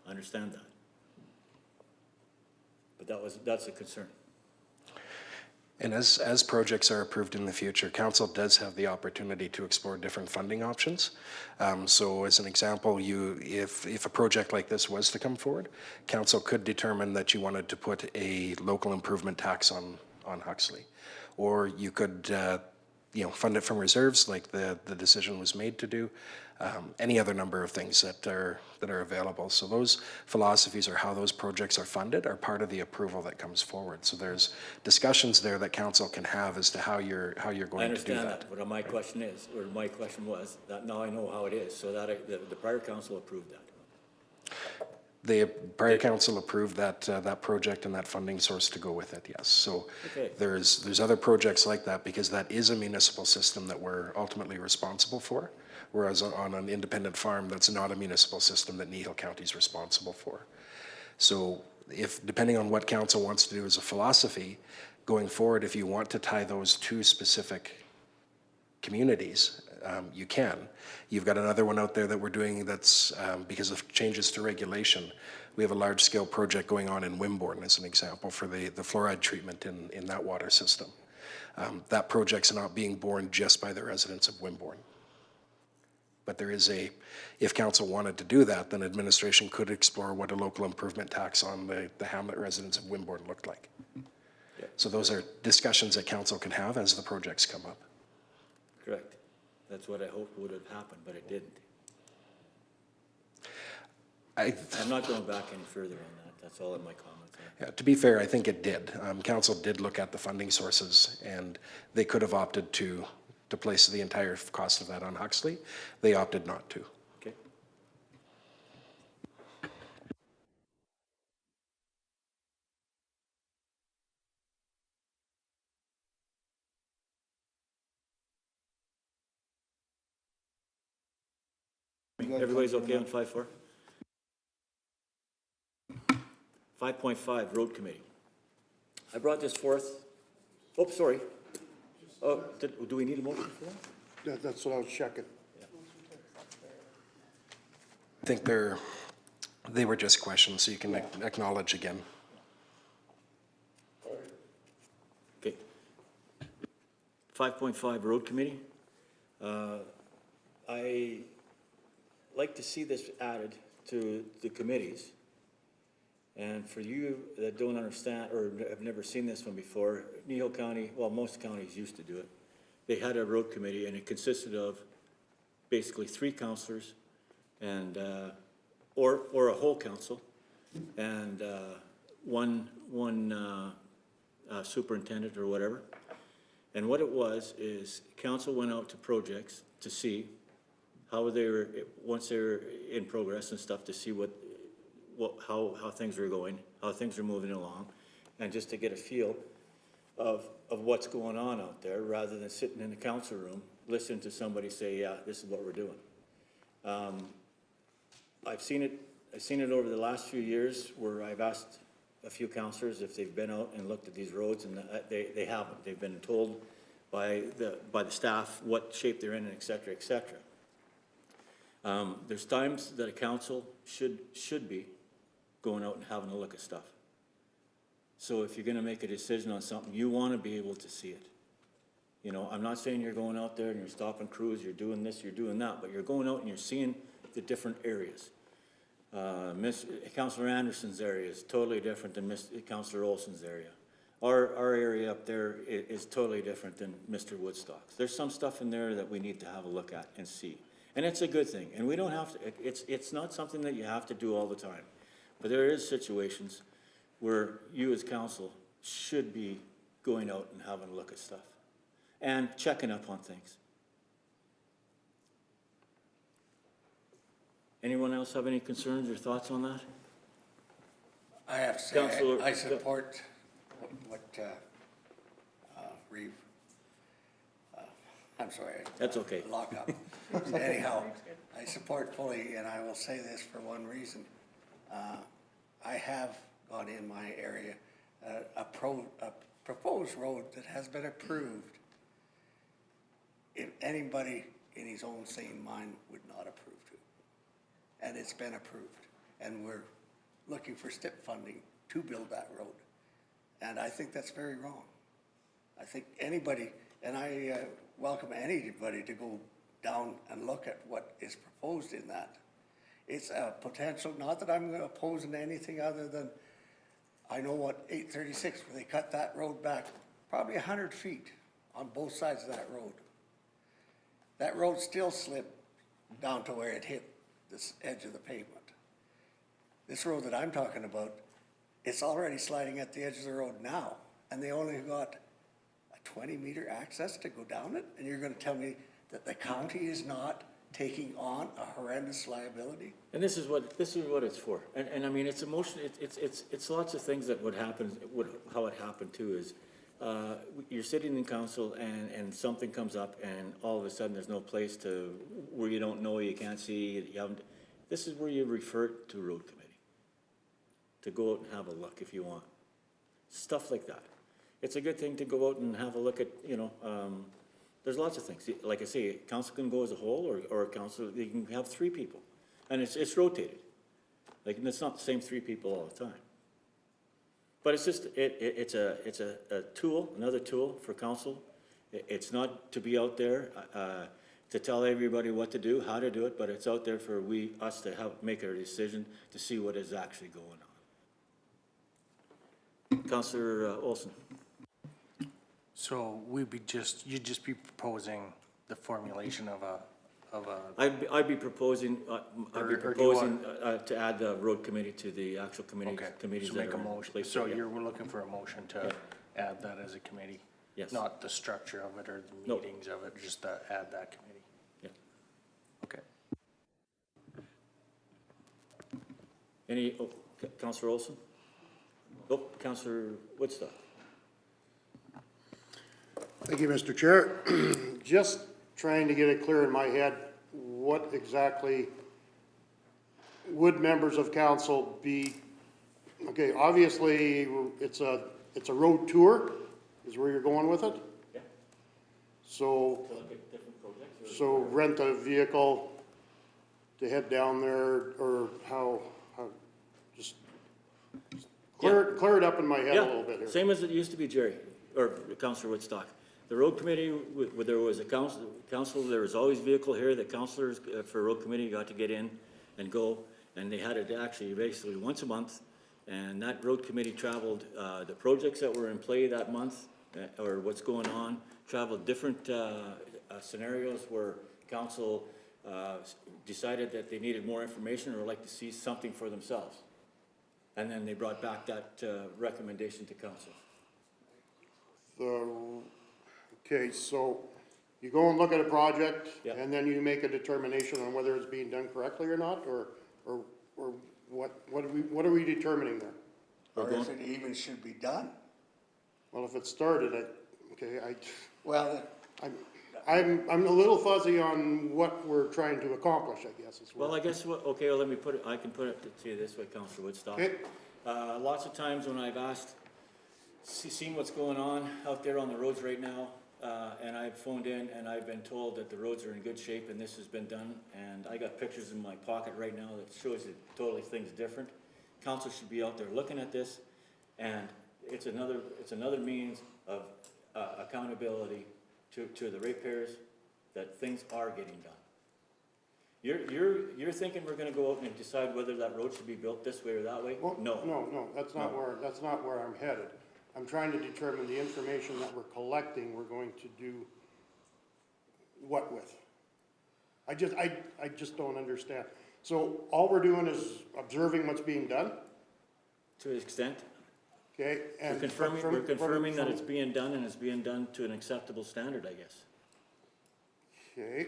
I understand that. But that's a concern. And as projects are approved in the future, council does have the opportunity to explore different funding options. So as an example, if a project like this was to come forward, council could determine that you wanted to put a local improvement tax on Huxley. Or you could fund it from reserves like the decision was made to do. Any other number of things that are available. So those philosophies or how those projects are funded are part of the approval that comes forward. So there's discussions there that council can have as to how you're going to do that. I understand that. What my question was, that now I know how it is, so that the prior council approved that. The prior council approved that project and that funding source to go with it, yes. So Okay. there's other projects like that because that is a municipal system that we're ultimately responsible for. Whereas on an independent farm, that's not a municipal system that Kneehill County is responsible for. So depending on what council wants to do as a philosophy, going forward, if you want to tie those two specific communities, you can. You've got another one out there that we're doing that's because of changes to regulation. We have a large-scale project going on in Wimborne, as an example, for the fluoride treatment in that water system. That project's not being borne just by the residents of Wimborne. But there is if council wanted to do that, then administration could explore what a local improvement tax on the hamlet residents of Wimborne looked like. Yeah. So those are discussions that council can have as the projects come up. Correct. That's what I hoped would have happened, but it didn't. I'm not going back any further on that. That's all of my comments are. Yeah, to be fair, I think it did. Council did look at the funding sources, and they could have opted to place the entire cost of that on Huxley. They opted not to. Okay. Everybody's okay on 5.4? 5.5, Road Committee. I brought this forth Oh, sorry. Oh, do we need a motion for that? That's what I was checking. I think they were just questions, so you can acknowledge again. Okay. 5.5 Road Committee. I like to see this added to the committees. And for you that don't understand or have never seen this one before, Kneehill County, well, most counties used to do it. They had a road committee and it consisted of basically 3 councillors and, or a whole council and one superintendent or whatever. And what it was is council went out to projects to see how they were, once they were in progress and stuff, to see how things were going, how things are moving along, and just to get a feel of what's going on out there, rather than sitting in the council room, listening to somebody say, yeah, this is what we're doing. I've seen it over the last few years where I've asked a few councillors if they've been out and looked at these roads, and they haven't. They've been told by the staff what shape they're in, and et cetera, et cetera. There's times that a council should be going out and having a look at stuff. So if you're gonna make a decision on something, you wanna be able to see it. You know, I'm not saying you're going out there and you're stopping crews, you're doing this, you're doing that, but you're going out and you're seeing the different areas. Councillor Anderson's area is totally different than Councillor Olson's area. Our area up there is totally different than Mr. Woodstock's. There's some stuff in there that we need to have a look at and see. And it's a good thing, and we don't have to, it's not something that you have to do all the time. But there is situations where you as council should be going out and having a look at stuff and checking up on things. Anyone else have any concerns or thoughts on that? I have to say, Councillor- I support what Reeve, I'm sorry. That's okay. Lock up. Anyhow, I support fully, and I will say this for one reason. I have got in my area a proposed road that has been approved. If anybody in his own sane mind would not approve it. And it's been approved. And we're looking for STIP funding to build that road. And I think that's very wrong. I think anybody, and I welcome anybody to go down and look at what is proposed in that. It's a potential, not that I'm opposing anything other than, I know what 836, where they cut that road back probably 100 feet on both sides of that road. That road still slipped down to where it hit this edge of the pavement. This road that I'm talking about, it's already sliding at the edge of the road now, and they only got a 20-meter access to go down it, and you're gonna tell me that the county is not taking on a horrendous liability? And this is what it's for. And I mean, it's emotion, it's lots of things that would happen, how it happened too is, you're sitting in council and something comes up and all of a sudden there's no place to, where you don't know, you can't see, you haven't, this is where you refer it to road committee. To go out and have a look if you want. Stuff like that. It's a good thing to go out and have a look at, you know, there's lots of things. Like I say, council can go as a whole or a council, you can have 3 people. And it's rotated. Like, and it's not the same 3 people all the time. But it's just, it's a tool, another tool for council. It's not to be out there to tell everybody what to do, how to do it, but it's out there for us to help make our decision to see what is actually going on. Councillor Olson. So you'd just be proposing the formulation of a. I'd be proposing, to add the road committee to the actual committees So that make a are in motion, place. so Yeah. you're looking for a motion to add that as a committee? Yes. Not the structure of it or the No. meetings of it, just to add that committee? Yeah. Okay. Any, Councillor Olson? Oh, Councillor Woodstock. Thank you, Mr. Chair. Just trying to get it clear in my head, what exactly would members of council be, okay, obviously, it's a road tour. is where you're going with it? Yeah. So, To look at different projects? so rent a vehicle to head down there, or how, just clear it up in my head a little bit here. Same as it used to be, Jerry, or Councillor Woodstock. The road committee, where there was a council, there was always vehicle here, the councillors for road committee got to get in and go, and they had it actually basically once a month, and that road committee traveled, the projects that were in play that month, or what's going on, traveled different scenarios where council decided that they needed more information or like to see something for themselves. And then they brought back that recommendation to council. Okay, so you go and look at a project, Yeah. and then you make a determination on whether it's being done correctly or not, or what are we determining there? Or if it even should be done. Well, if it started, Well, I'm a little fuzzy on what we're trying to accomplish, I guess, is Well, what. I guess, okay, well, let me put it, I can put it to you this way, Councillor Woodstock. Okay. Lots of times when I've asked, seen what's going on out there on the roads right now, and I've phoned in and I've been told that the roads are in good shape and this has been done, and I got pictures in my pocket right now that shows that totally things different. Council should be out there looking at this, and it's another means of accountability to the ratepayers that things are getting done. You're thinking we're gonna go out and decide whether that road should be built this way or that way? Well, No. No, that's not where I'm headed. I'm trying to determine the information that we're collecting, we're going to do what with? I just don't understand. So all we're doing is observing what's being done, To an extent. okay? We're confirming that it's being done and it's being done to an acceptable standard, I guess. Okay,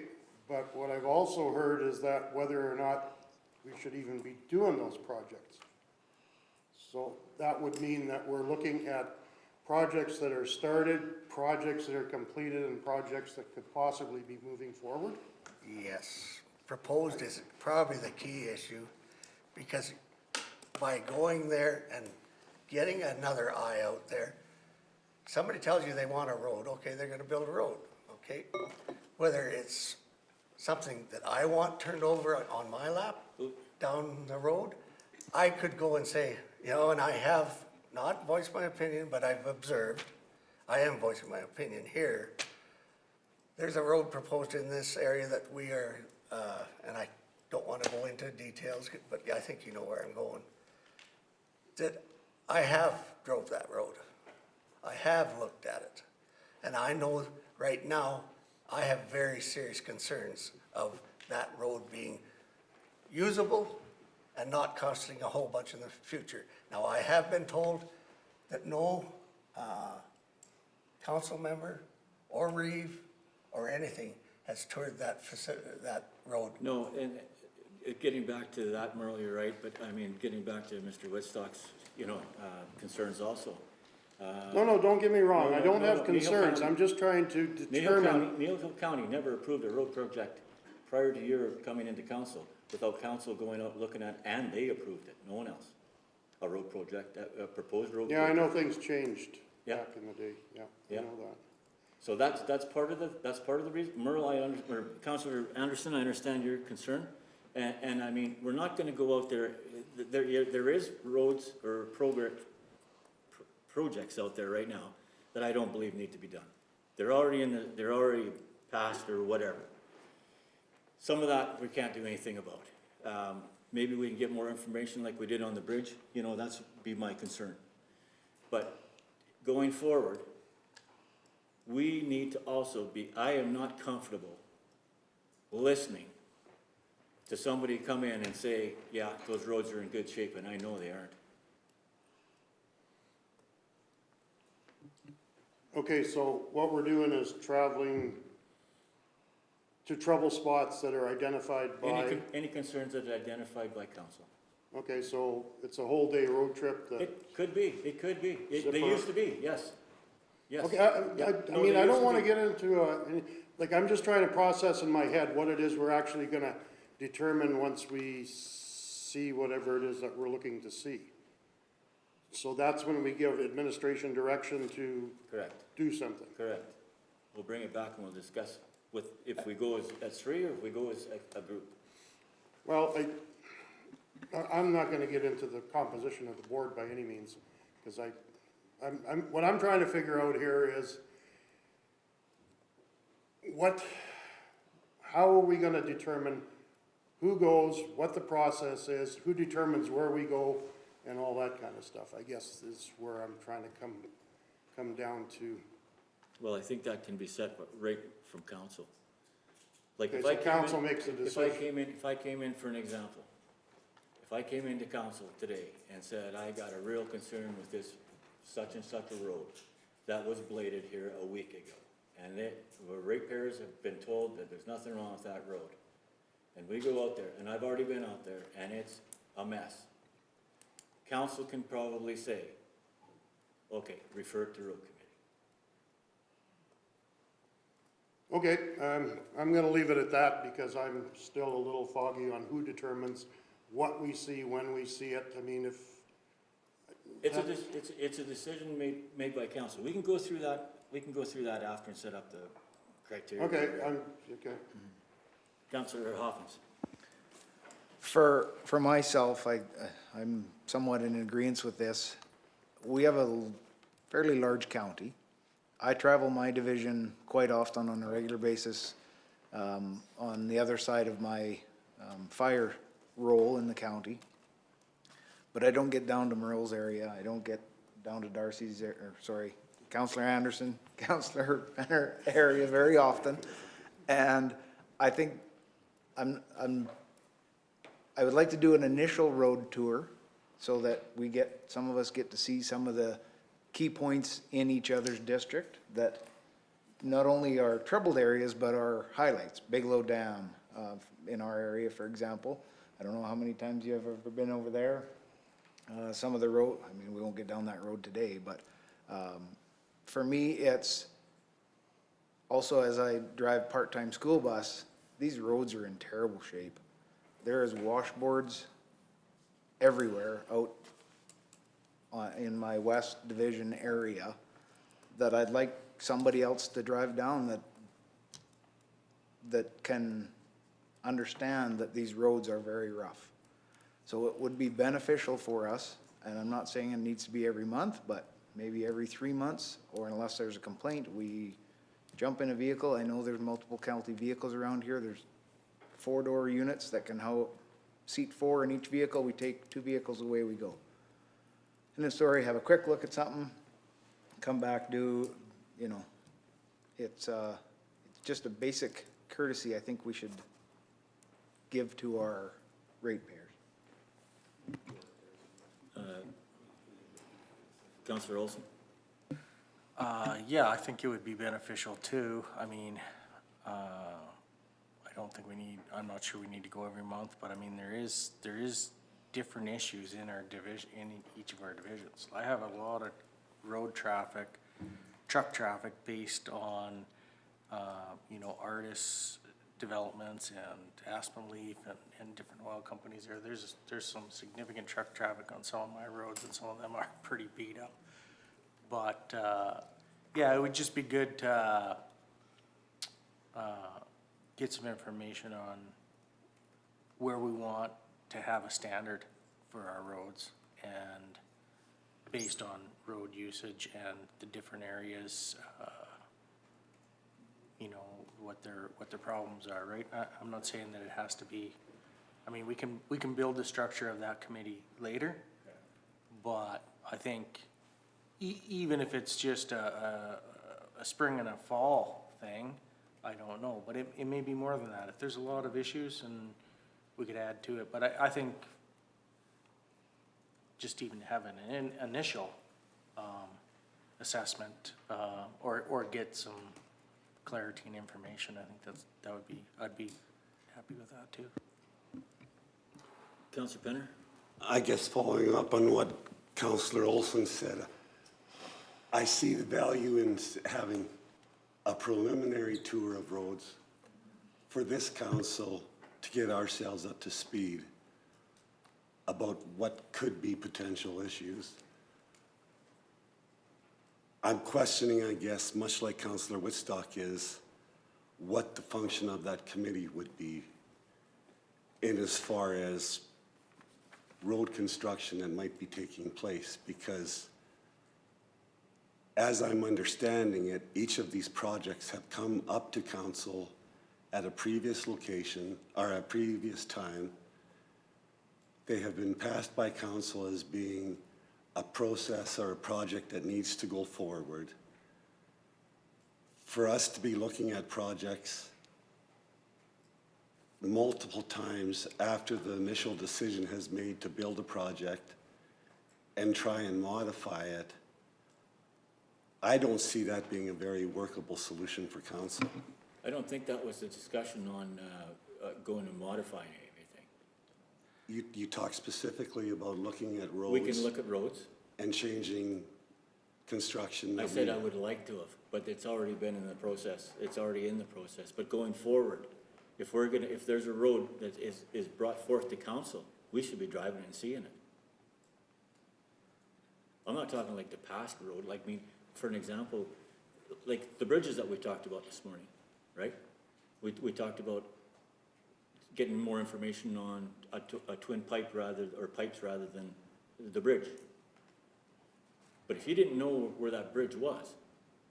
but what I've also heard is that whether or not we should even be doing those projects. So that would mean that we're looking at projects that are started, projects that are completed, and projects that could possibly be moving forward? yes, proposed is probably the key issue, because by going there and getting another eye out there, somebody tells you they want a road, okay, they're gonna build a road, okay? Whether it's something that I want turned over on my lap down the road, I could go and say, you know, and I have not voiced my opinion, but I've observed, I am voicing my opinion here. There's a road proposed in this area that we are, and I don't want to go into details, but I think you know where I'm going. That I have drove that road. I have looked at it. And I know right now, I have very serious concerns of that road being usable and not costing a whole bunch in the future. Now, I have been told that no council member or Reeve or anything has toured that road. No, and getting back to that, Merle, you're right, but I mean, getting back to Mr. Woodstock's, concerns also. No, don't get me wrong, No, I no, don't no, have no, concerns, Neil I'm just trying to determine. Kneehill County never approved a road project prior to your coming into council without council going out looking at, and they approved it, no one else. A road project, a proposed road. Yeah, I project. know things changed Yeah. back in the day, yeah, I Yeah. know that. So that's part of the reason, Merle, or Councillor Anderson, I understand your concern. And I mean, we're not gonna go out there, there is roads or projects out there right now that I don't believe need to be done. They're already passed or whatever. Some of that we can't do anything about. Maybe we can get more information like we did on the bridge, that's be my concern. But going forward, we need to also I am not comfortable listening to somebody come in and say, yeah, those roads are in good shape, and I know they aren't. Okay, so what we're doing is traveling to trouble spots that are identified by, Any concerns that are identified by council? okay, so it's a whole day road trip that. It could be. They Zipper. used to be, yes. Yes. Okay, Yeah. I No, mean, they I used don't to wanna be. get into I'm just trying to process in my head what it is we're actually gonna determine once we see whatever it is that we're looking to see. So that's when we give administration direction to Correct, do something. correct. We'll bring it back and we'll discuss with, if we go as three or if we go as a group. Well, I'm not gonna get into the composition of the board by any means, because what I'm trying to figure out here is how are we gonna determine who goes, what the process is, who determines where we go, and all that kind of stuff, I guess is where I'm trying to come down to. Well, I think that can be set right from council. Like Okay, if so I came council in- makes a If I decision. came in for an example, if I came into council today and said, I got a real concern with this such and such a road that was bladed here a week ago, and the ratepayers have been told that there's nothing wrong with that road. And we go out there, and I've already been out there, and it's a mess. Council can probably say, okay, refer it to road committee. Okay, I'm gonna leave it at that, because I'm still a little foggy on who determines what we see, when we see it. I mean, if. It's a decision made by council. We can go through that after and set up the criteria. Okay, okay. Councillor Hoffins. For myself, I'm somewhat in agreement with this. We have a fairly large county. I travel my division quite often on a regular basis on the other side of my fire role in the county. But I don't get down to Merle's area. I don't get down to Darcy's, Councillor Anderson, Councillor Benner area very often. And I think I would like to do an initial road tour so that some of us get to see some of the key points in each other's district that not only are troubled areas, but are highlights. Bigelow Dam in our area, for example. I don't know how many times you have ever been over there. Some of the road, I mean, we won't get down that road today, but for me, it's also as I drive part-time school bus, these roads are in terrible shape. There is washboards everywhere out in my West Division area that I'd like somebody else to drive down that can understand that these roads are very rough. So it would be beneficial for us, and I'm not saying it needs to be every month, but maybe every 3 months, or unless there's a complaint, we jump in a vehicle. I know there's multiple county vehicles around here. There's 4-door units that can seat 4 in each vehicle. We take 2 vehicles, away we go. And then story, have a quick look at something, come back, it's just a basic courtesy I think we should give to our ratepayers. Councillor Olson? Yeah, I think it would be beneficial too. I mean, I don't think I'm not sure we need to go every month, but I mean, there is different issues in our division, in each of our divisions. I have a lot of road traffic, truck traffic based on, artists' developments and Aspen Leaf and different oil companies there. There's some significant truck traffic on some of my roads, and some of them are pretty beat up. But, yeah, it would just be good to get some information on where we want to have a standard for our roads, and based on road usage and the different areas, what their problems are, right? I'm not saying that it has to be, I mean, we can build the structure of that committee later, but I think even if it's just a spring and a fall thing, I don't know, but it may be more than that. If there's a lot of issues, and we could add to it, but I think just even having an initial assessment or get some clarity and information, I think I'd be happy with that too. Councillor Penner? I guess following up on what Councillor Olson said, I see the value in having a preliminary tour of roads for this council to get ourselves up to speed about what could be potential issues. I'm questioning, I guess, much like Councillor Whitstock is, what the function of that committee would be in as far as road construction that might be taking place, because as I'm understanding it, each of these projects have come up to council at a previous location or a previous time. They have been passed by council as being a process or a project that needs to go forward. For us to be looking at projects multiple times after the initial decision has made to build a project and try and modify it, I don't see that being a very workable solution for council. I don't think that was the discussion on going and modifying anything. You talk specifically about looking at roads. We can look at roads. And changing construction. I said I would like to have, but it's already been in the process. It's already in the process. But going forward, if there's a road that is brought forth to council, we should be driving and seeing it. I'm not talking like the past road, like for an example, like the bridges that we talked about this morning, right? We talked about getting more information on a twin pipe pipes rather than the bridge. But if you didn't know where that bridge was,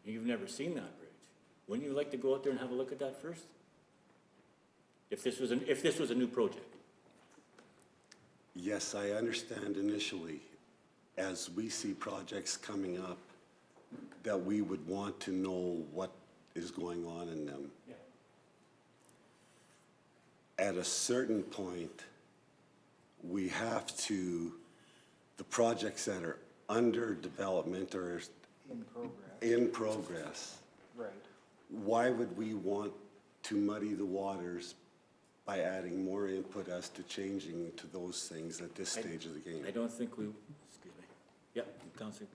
and you've never seen that bridge, wouldn't you like to go out there and have a look at that first? If this was a new project. Yes, I understand initially, as we see projects coming up, that we would want to know what is going on in them. Yeah. At a certain point, we have to, the projects that are under development or in progress, Right. why would we want to muddy the waters by adding more input as to changing to those things at this stage of the game? I don't think excuse me. Yeah, Councilor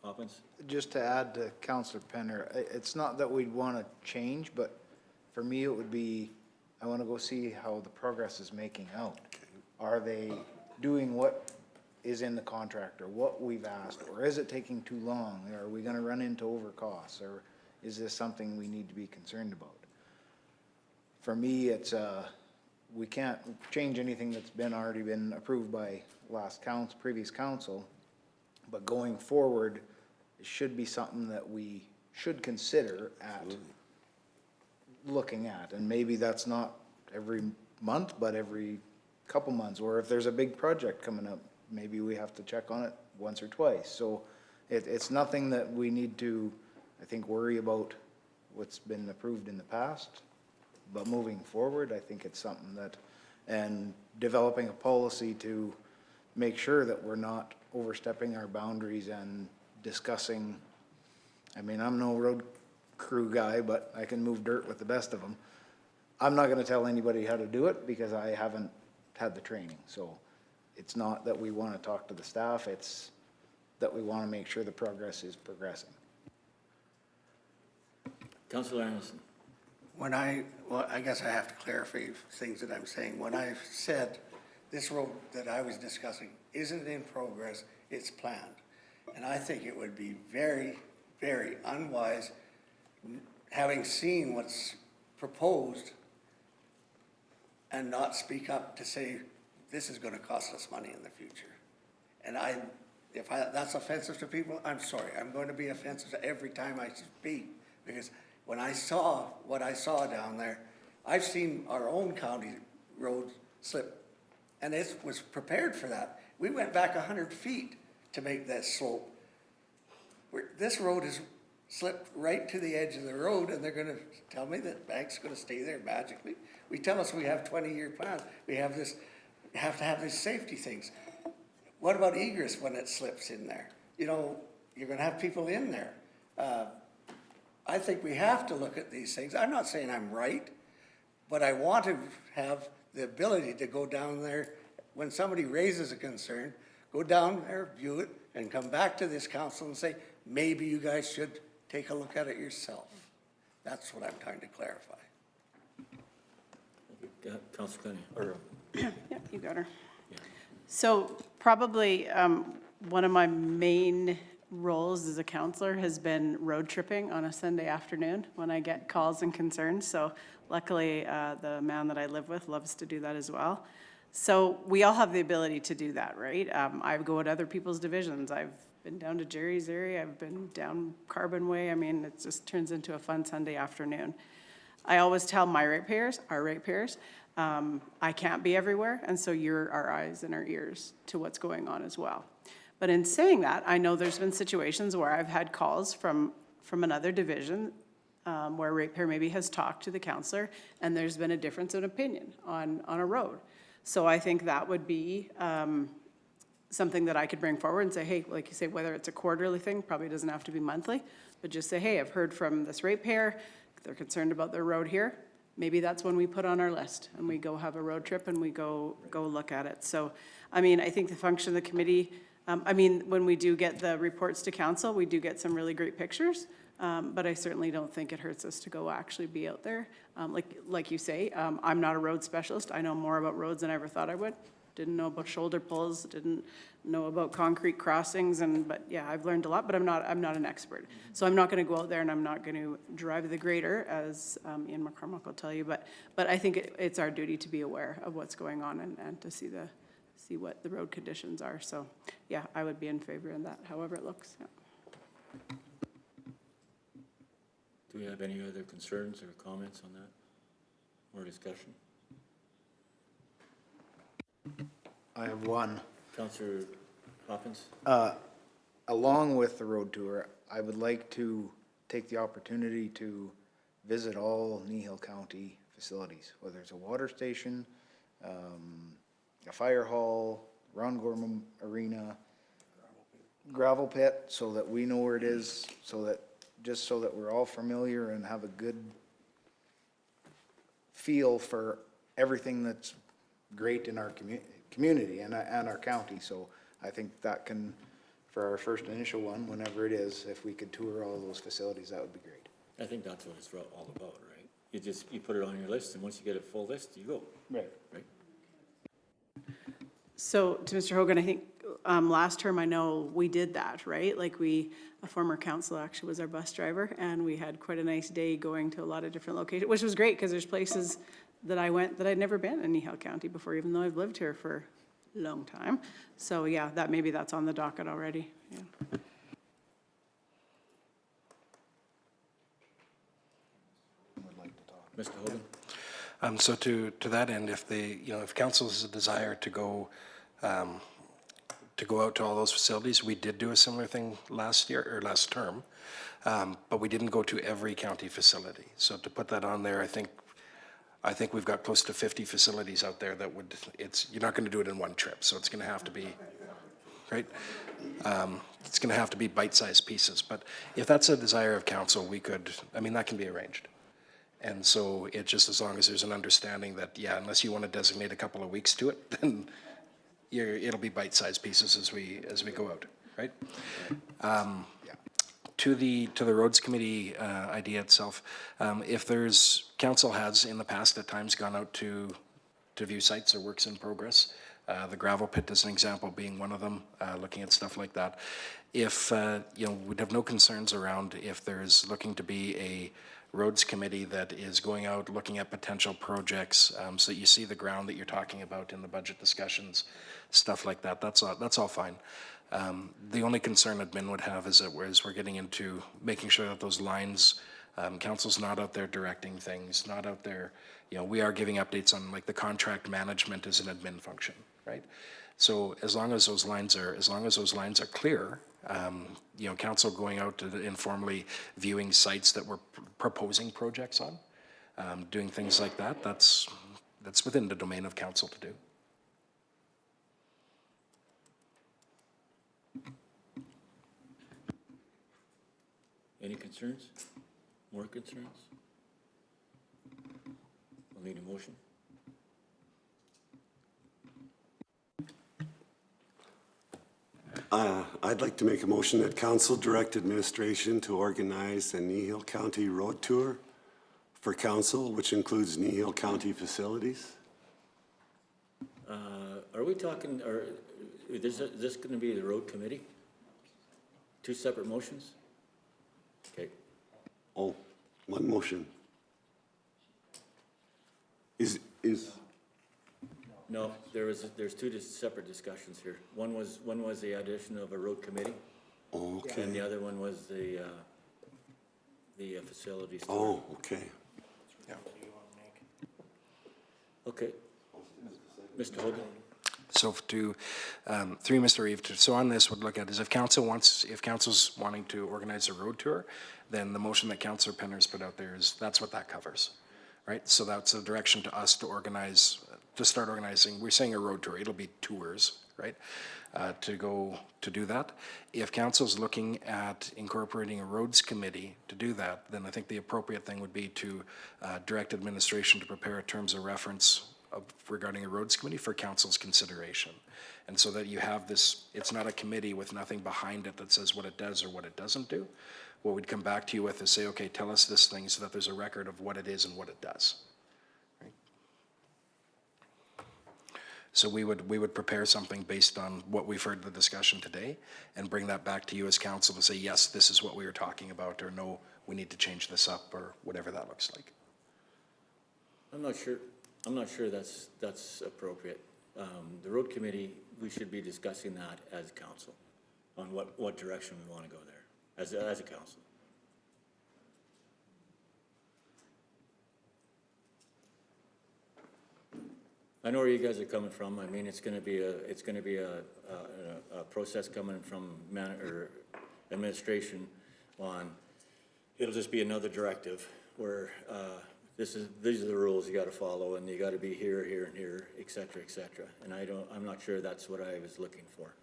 Hoppins? Just to add to Councillor Penner, it's not that we'd want to change, but for me, it would be, I want to go see how the progress is making out. Are they doing what is in the contract or what we've asked, or is it taking too long? Are we going to run into overcosts, or is this something we need to be concerned about? For me, it's, we can't change anything that's already been approved by previous council, but going forward, it should be something that we should consider looking at, and maybe that's not every month, but every couple months, or if there's a big project coming up, maybe we have to check on it once or twice. So it's nothing that we need to, I think, worry about what's been approved in the past, but moving forward, I think it's something that, and developing a policy to make sure that we're not overstepping our boundaries and discussing, I mean, I'm no road crew guy, but I can move dirt with the best of them. I'm not gonna tell anybody how to do it because I haven't had the training. So it's not that we wanna talk to the staff, it's that we wanna make sure the progress is progressing. Councilor Anderson? Well, I guess I have to clarify things that I'm saying. When I said this road that I was discussing isn't in progress, it's planned. And I think it would be very, very unwise, having seen what's proposed, and not speak up to say, this is gonna cost us money in the future. And if that's offensive to people, I'm sorry. I'm going to be offensive every time I speak, because when I saw what I saw down there, I've seen our own county road slip, and it was prepared for that. We went back 100 feet to make that slope. This road is slipped right to the edge of the road, and they're gonna tell me that bank's gonna stay there magically. We tell us we have 20-year plans. We have to have these safety things. What about egress when it slips in there? You know, you're gonna have people in there. I think we have to look at these things. I'm not saying I'm right, but I want to have the ability to go down there when somebody raises a concern, go down there, view it, and come back to this council and say, maybe you guys should take a look at it yourself. That's what I'm trying to clarify. Councilor Kenny, or? Yeah, you got her. So probably one of my main roles as a counselor has been road tripping on a Sunday afternoon when I get calls and concerns. So luckily, the man that I live with loves to do that as well. So we all have the ability to do that, right? I go to other people's divisions. I've been down to Jerry's area. I've been down Carbon Way. I mean, it just turns into a fun Sunday afternoon. I always tell my ratepayers, our ratepayers, I can't be everywhere, and so you're our eyes and our ears to what's going on as well. But in saying that, I know there's been situations where I've had calls from another division where a ratepayer maybe has talked to the counselor, and there's been a difference in opinion on a road. So I think that would be something that I could bring forward and say, hey, like you say, whether it's a quarterly thing, probably doesn't have to be monthly, but just say, hey, I've heard from this ratepayer, they're concerned about their road here. Maybe that's when we put on our list and we go have a road trip and we go look at it. So, I mean, I think the function of the committee, I mean, when we do get the reports to council, we do get some really great pictures, but I certainly don't think it hurts us to go actually be out there. Like you say, I'm not a road specialist. I know more about roads than I ever thought I would. Didn't know about shoulder pulls, didn't know about concrete crossings, but yeah, I've learned a lot, but I'm not an expert. So I'm not gonna go out there and I'm not gonna drive the grader, as Ian McCormick will tell you, but I think it's our duty to be aware of what's going on and to see what the road conditions are. So yeah, I would be in favor of that, however it looks. Yeah. Do we have any other concerns or comments on that, or discussion? I have one. Councillor Hopkins? Along with the road tour, I would like to take the opportunity to visit all Kneehill County facilities, whether it's a water station, a fire hall, Ron Gorman Arena, gravel pit, so that we know where it is, so that we're all familiar and have a good feel for everything that's great in our community and our county. So I think that can, for our first initial one, whenever it is, if we could tour all those facilities, that would be great. I think that's what it's all about, right? You put it on your list, and once you get a full list, you go. Right. Right? So to Mr. Hogan, I think last term, I know we did that, right? Like a former council actually was our bus driver, and we had quite a nice day going to a lot of different locations, which was great because there's places that I went that I'd never been in Kneehill County before, even though I've lived here for a long time. So yeah, maybe that's on the docket already. Yeah. Mr. Hogan? So to that end, if council has a desire to go out to all those facilities, we did do a similar thing last term, but we didn't go to every county facility. So to put that on there, I think we've got close to 50 facilities out there that you're not going to do it in one trip, so it's going to have to be, right? It's going to have to be bite-sized pieces, but if that's a desire of council, that can be arranged. And so it's just as long as there's an understanding that, yeah, unless you want to designate a couple of weeks to it, then it'll be bite-sized pieces as we go out, right? To the roads committee idea itself, if council has in the past at times gone out to view sites or works in progress, the gravel pit is an example being one of them, looking at stuff like that. If, we'd have no concerns around if there's looking to be a roads committee that is going out looking at potential projects, so that you see the ground that you're talking about in the budget discussions, stuff like that. That's all fine. The only concern admin would have is that we're getting into making sure that those lines, council's not out there directing things, not out there, we are giving updates on like the contract management as an admin function, right? So as long as those lines are clear, council going out to informally viewing sites that we're proposing projects on, doing things like that, that's within the domain of council to do. Any concerns? More concerns? We'll need a motion. I'd like to make a motion that council direct administration to organize a Kneehill County road tour for council, which includes Kneehill County facilities. Are we talking, is this going to be the road committee two separate motions? Okay. Oh, one motion. Is, No, there's two separate discussions here. One was the addition of a road committee, and the okay. other one was the facilities. Oh, okay. Okay. Mr. Hogan? So to, through Mr. Reeve, so on this, what we'd look at is if council's wanting to organize a road tour, then the motion that Councillor Penner's put out there is, that's what that covers, right? So that's a direction to us to organize, to start organizing, we're saying a road tour, it'll be tours, right? To do that. If council's looking at incorporating a roads committee to do that, then I think the appropriate thing would be to direct administration to prepare terms of reference regarding a roads committee for council's consideration. And so that you have this, it's not a committee with nothing behind it that says what it does or what it doesn't do. What we'd come back to you with is say, okay, tell us this thing so that there's a record of what it is and what it does. Right? So we would prepare something based on what we've heard in the discussion today and bring that back to you as council to say, yes, this is what we were talking about, or no, we need to change this up, or whatever that looks like. I'm not sure that's appropriate. The road committee, we should be discussing that as council, on what direction we want to go there, as a council. I know where you guys are coming from. I mean, it's gonna be a process coming from administration on, it'll just be another directive where, these are the rules you gotta follow, and you gotta be here, here, and here, et cetera, et cetera. And I'm not sure that's what I was looking for.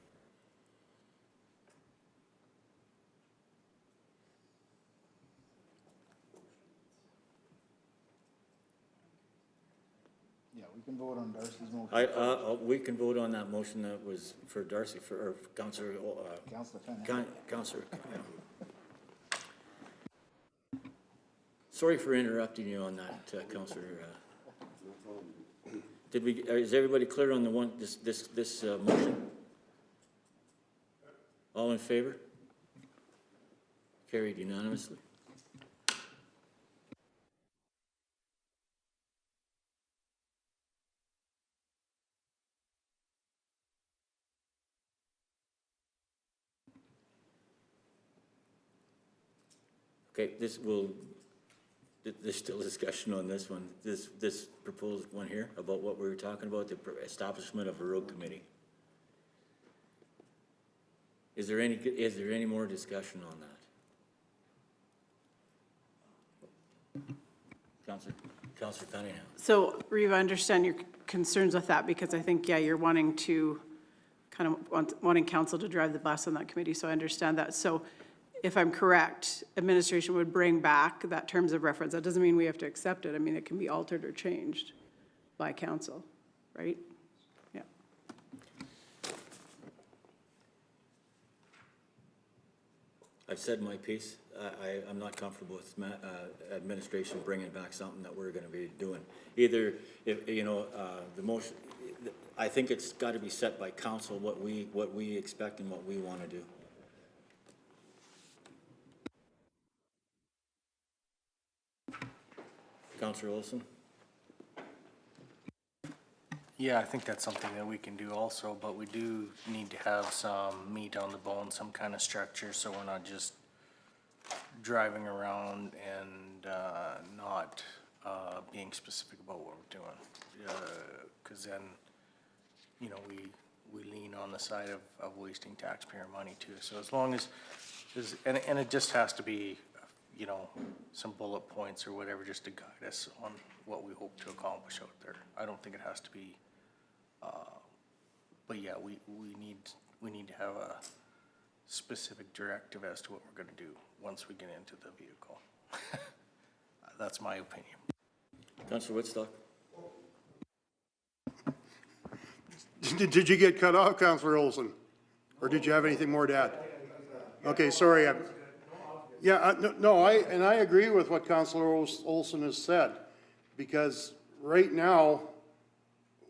Yeah, we can vote on Darcy's motion. We can vote on that motion that was for Darcy, or Councillor, Councillor Fenn. Councillor. Sorry for interrupting you on that, Councillor. Is everybody clear on this motion? All in favor? Carried unanimously. Okay, there's still discussion on this one, this proposed one here, about what we were talking about, the establishment of a road committee. Is there any more discussion on that? Councillor Cunningham. So, Reeve, I understand your concerns with that, because I think, yeah, you're wanting to, wanting council to drive the bus on that committee, so I understand that. So, if I'm correct, administration would bring back that terms of reference. That doesn't mean we have to accept it. I mean, it can be altered or changed by council, right? Yeah. I've said my piece. I'm not comfortable with administration bringing back something that we're going to be doing. Either, if the motion, I think it's got to be set by council what we expect and what we want to do. Councillor Olson? Yeah, I think that's something that we can do also, but we do need to have some meat on the bone, some kind of structure, so we're not just driving around and not being specific about what we're doing. Because then, we lean on the side of wasting taxpayer money too. So as long as, and it just has to be, some bullet points or whatever, just to guide us on what we hope to accomplish out there. I don't think it has to be, but yeah, we need to have a specific directive as to what we're gonna do once we get into the vehicle. That's my opinion. Councillor Woodstock? Did you get cut off, Councillor Olson? Or did you have anything more to add? Okay, sorry. Yeah, I agree with what Councillor Olson has said, because right now,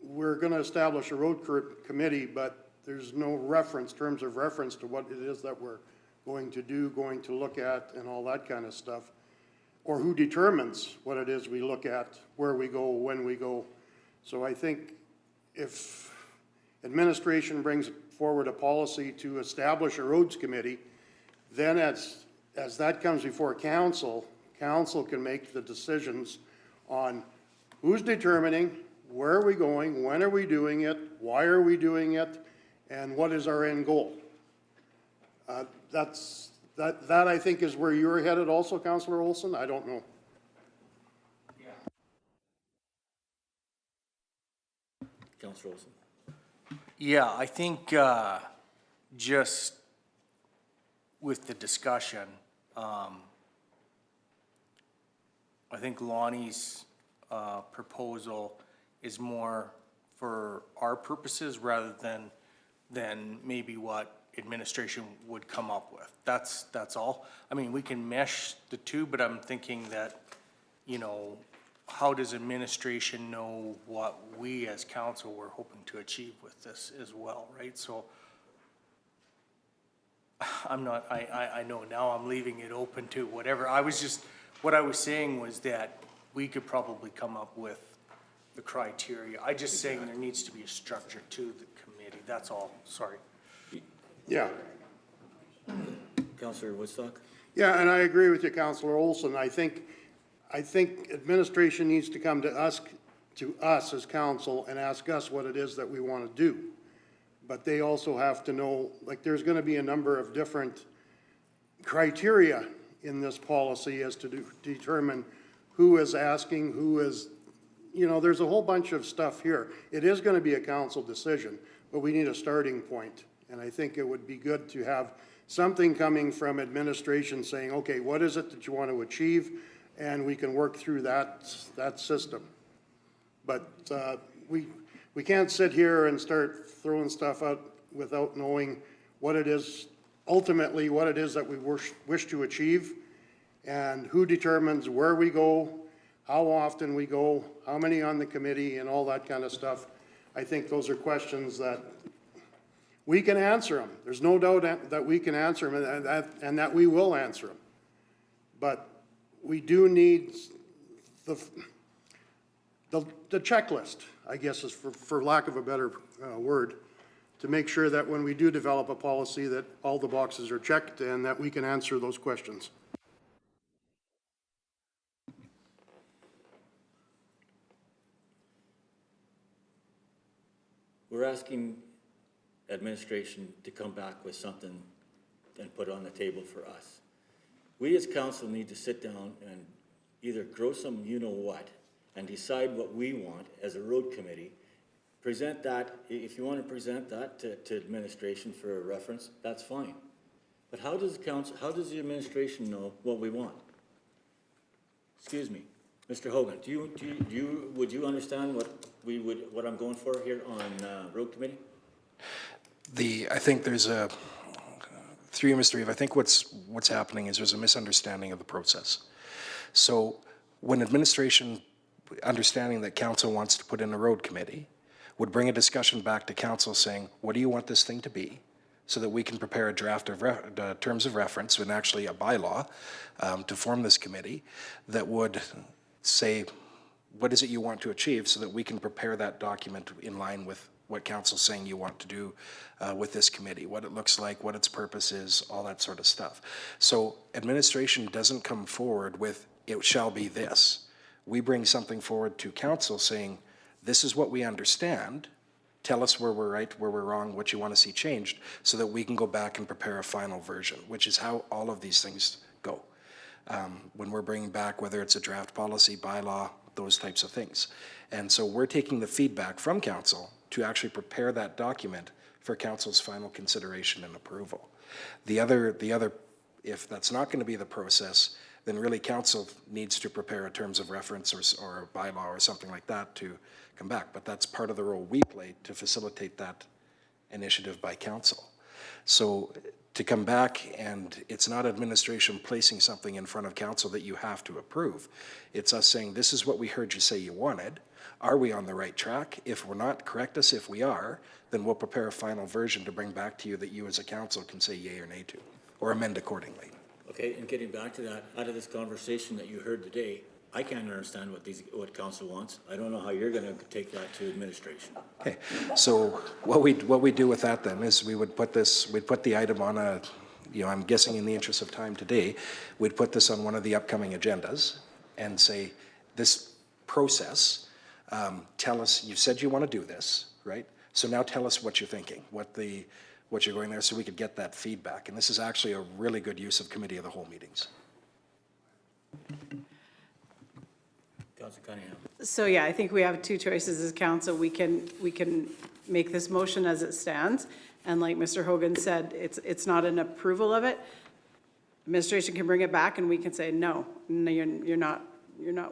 we're gonna establish a road committee, but there's no terms of reference to what it is that we're going to do, going to look at, and all that kind of stuff. Or who determines what it is we look at, where we go, when we go. So I think if administration brings forward a policy to establish a roads committee, then as that comes before council, council can make the decisions on who's determining, where are we going, when are we doing it, why are we doing it, and what is our end goal. That I think is where you're headed also, Councillor Olson. I don't know. Councillor Olson. Yeah, I think just with the discussion, I think Lonnie's proposal is more for our purposes rather than maybe what administration would come up with. That's all. I mean, we can mesh the two, but I'm thinking that, you know, how does administration know what we as council were hoping to achieve with this as well, right? So I'm not, I know now I'm leaving it open to whatever. What I was saying was that we could probably come up with the criteria. I just saying there needs to be a structure to the committee. That's all. Sorry. Yeah. Councillor Woodstock? Yeah, and I agree with you, Councillor Olson. I think administration needs to come to us as council and ask us what it is that we want to do. But they also have to know, like, there's going to be a number of different criteria in this policy as to determine who is asking, who is, you know, there's a whole bunch of stuff here. It is going to be a council decision, but we need a starting point. And I think it would be good to have something coming from administration saying, okay, what is it that you want to achieve? And we can work through that system. But we can't sit here and start throwing stuff out without knowing what it is, ultimately what it is that we wish to achieve, and who determines where we go, how often we go, how many on the committee, and all that kind of stuff. I think those are questions that we can answer them. There's no doubt that we can answer them and that we will answer them. But we do need the checklist, I guess, is for lack of a better word, to make sure that when we do develop a policy that all the boxes are checked and that we can answer those questions. We're asking administration to come back with something and put it on the table for us. We as council need to sit down and either grow some you-know-what and decide what we want as a road committee. Present that, if you want to present that to administration for a reference, that's fine. But how does the administration know what we want? Excuse me, Mr. Hogan, would you understand what I'm going for here on road committee? I think there's through you, Mr. Reeve, I think what's happening is there's a misunderstanding of the process. So when administration, understanding that council wants to put in a road committee, would bring a discussion back to council saying, what do you want this thing to be? So that we can prepare a draft of terms of reference and actually a bylaw to form this committee that would say, what is it you want to achieve, so that we can prepare that document in line with what council's saying you want to do with this committee, what it looks like, what its purpose is, all that sort of stuff. So administration doesn't come forward with, it shall be this. We bring something forward to council saying, this is what we understand, tell us where we're right, where we're wrong, what you want to see changed, so that we can go back and prepare a final version, which is how all of these things go. When we're bringing back, whether it's a draft policy, bylaw, those types of things. And so we're taking the feedback from council to actually prepare that document for council's final consideration and approval. The other, if that's not going to be the process, then really council needs to prepare a terms of reference or a bylaw or something like that to come back. But that's part of the role we play to facilitate that initiative by council. So to come back, and it's not administration placing something in front of council that you have to approve. It's us saying, this is what we heard you say you wanted. Are we on the right track? If we're not, correct us. If we are, then we'll prepare a final version to bring back to you that you as a council can say yay or nay to. or amend accordingly. Okay, and getting back to that, out of this conversation that you heard today, I can't understand what council wants. I don't know how you're gonna take that to administration. Okay, so what we do with that then is we'd put the item on a, I'm guessing in the interest of time today, we'd put this on one of the upcoming agendas and say, this process, tell us, you said you want to do this, right? So now tell us what you're thinking, what you're going there, so we could get that feedback. And this is actually a really good use of committee of the whole meetings. Councilor Cunningham. So yeah, I think we have two choices as council. We can make this motion as it stands. And like Mr. Hogan said, it's not an approval of it. Administration can bring it back and we can say, no, you're not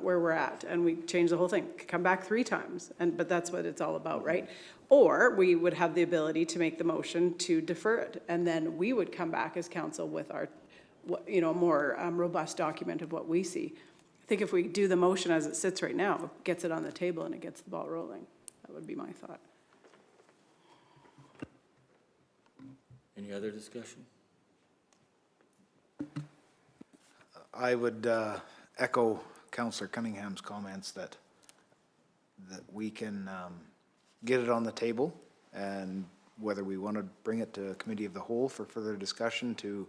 where we're at. And we change the whole thing, come back 3 times. But that's what it's all about, right? Or we would have the ability to make the motion to defer it. And then we would come back as council with our, more robust document of what we see. I think if we do the motion as it sits right now, it gets it on the table and it gets the ball rolling. That would be my thought. Any other discussion? I would echo Councillor Cunningham's comments that we can get it on the table, and whether we want to bring it to Committee of the Whole for further discussion to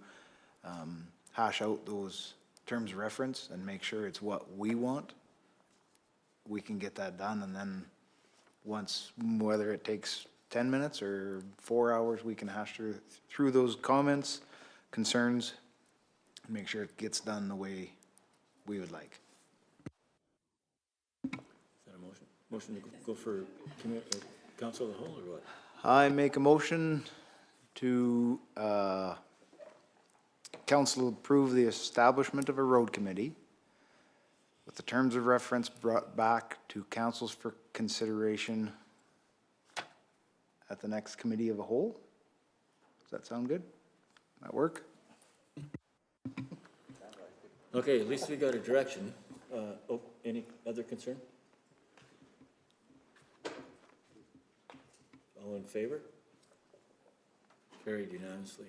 hash out those terms of reference and make sure it's what we want, we can get that done. And then once, whether it takes 10 minutes or 4 hours, we can hash through those comments, concerns, and make sure it gets done the way we would like. Is that a motion? Motion to go for council of the whole or what? I make a motion to council approve the establishment of a road committee with the terms of reference brought back to councils for consideration at the next Committee of the Whole. Does that sound good? That work? Okay, at least we got a direction. Any other concern? All in favor? Carried unanimously.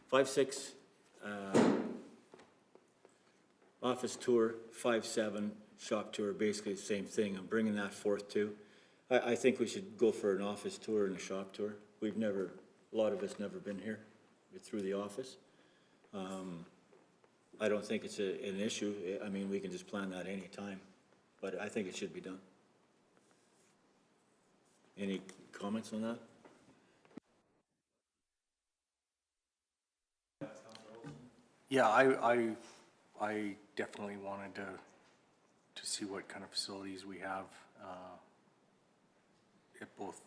Five, 6, office tour, 5, 7, shop tour, basically the same thing. I'm bringing that forth too. I think we should go for an office tour and a shop tour. We've never, a lot of us never been here through the office. I don't think it's an issue. I mean, we can just plan that any time, but I think it should be done. Any comments on that? Yeah, I definitely wanted to see what kind of facilities we have at both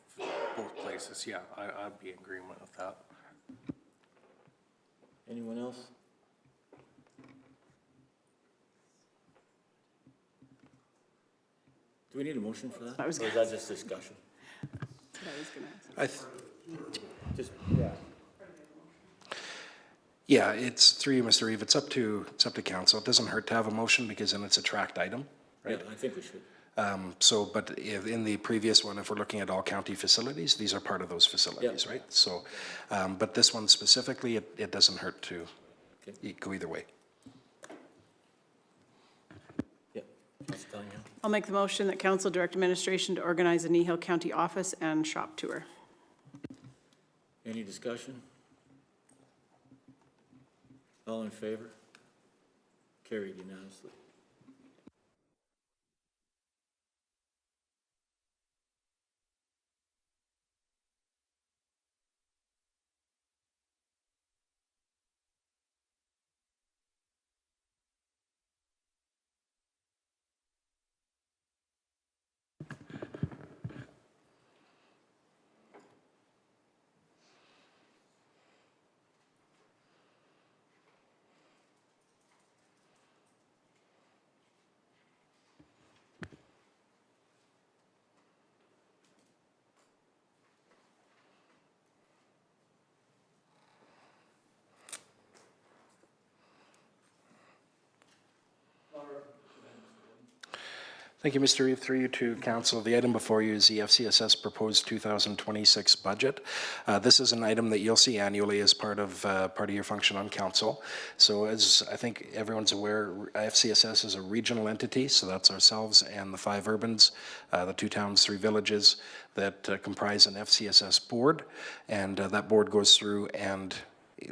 places. Yeah, I'd be in agreement with that. Anyone else? Do we need a motion for that? Or is that just discussion? I was gonna ask. Just, Yeah, it's through you, Mr. Reeve. It's up to council. It doesn't hurt to have a motion because then it's a tracked item, right? yeah, I think we should. But in the previous one, if we're looking at all county facilities, these are part of those facilities, right? So, but this one specifically, it doesn't hurt to go either way. Yeah. Councilor Cunningham. I'll make the motion that council direct administration to organize a Kneehill County office and shop tour. Any discussion? All in favor? Carried unanimously. Thank you, Mr. Reeve. Through you to council. The item before you is the FCSS proposed 2026 budget. This is an item that you'll see annually as part of your function on council. So as I think everyone's aware, FCSS is a regional entity, so that's ourselves and the 5 urbans, the 2 towns, 3 villages that comprise an FCSS board, and that board goes through and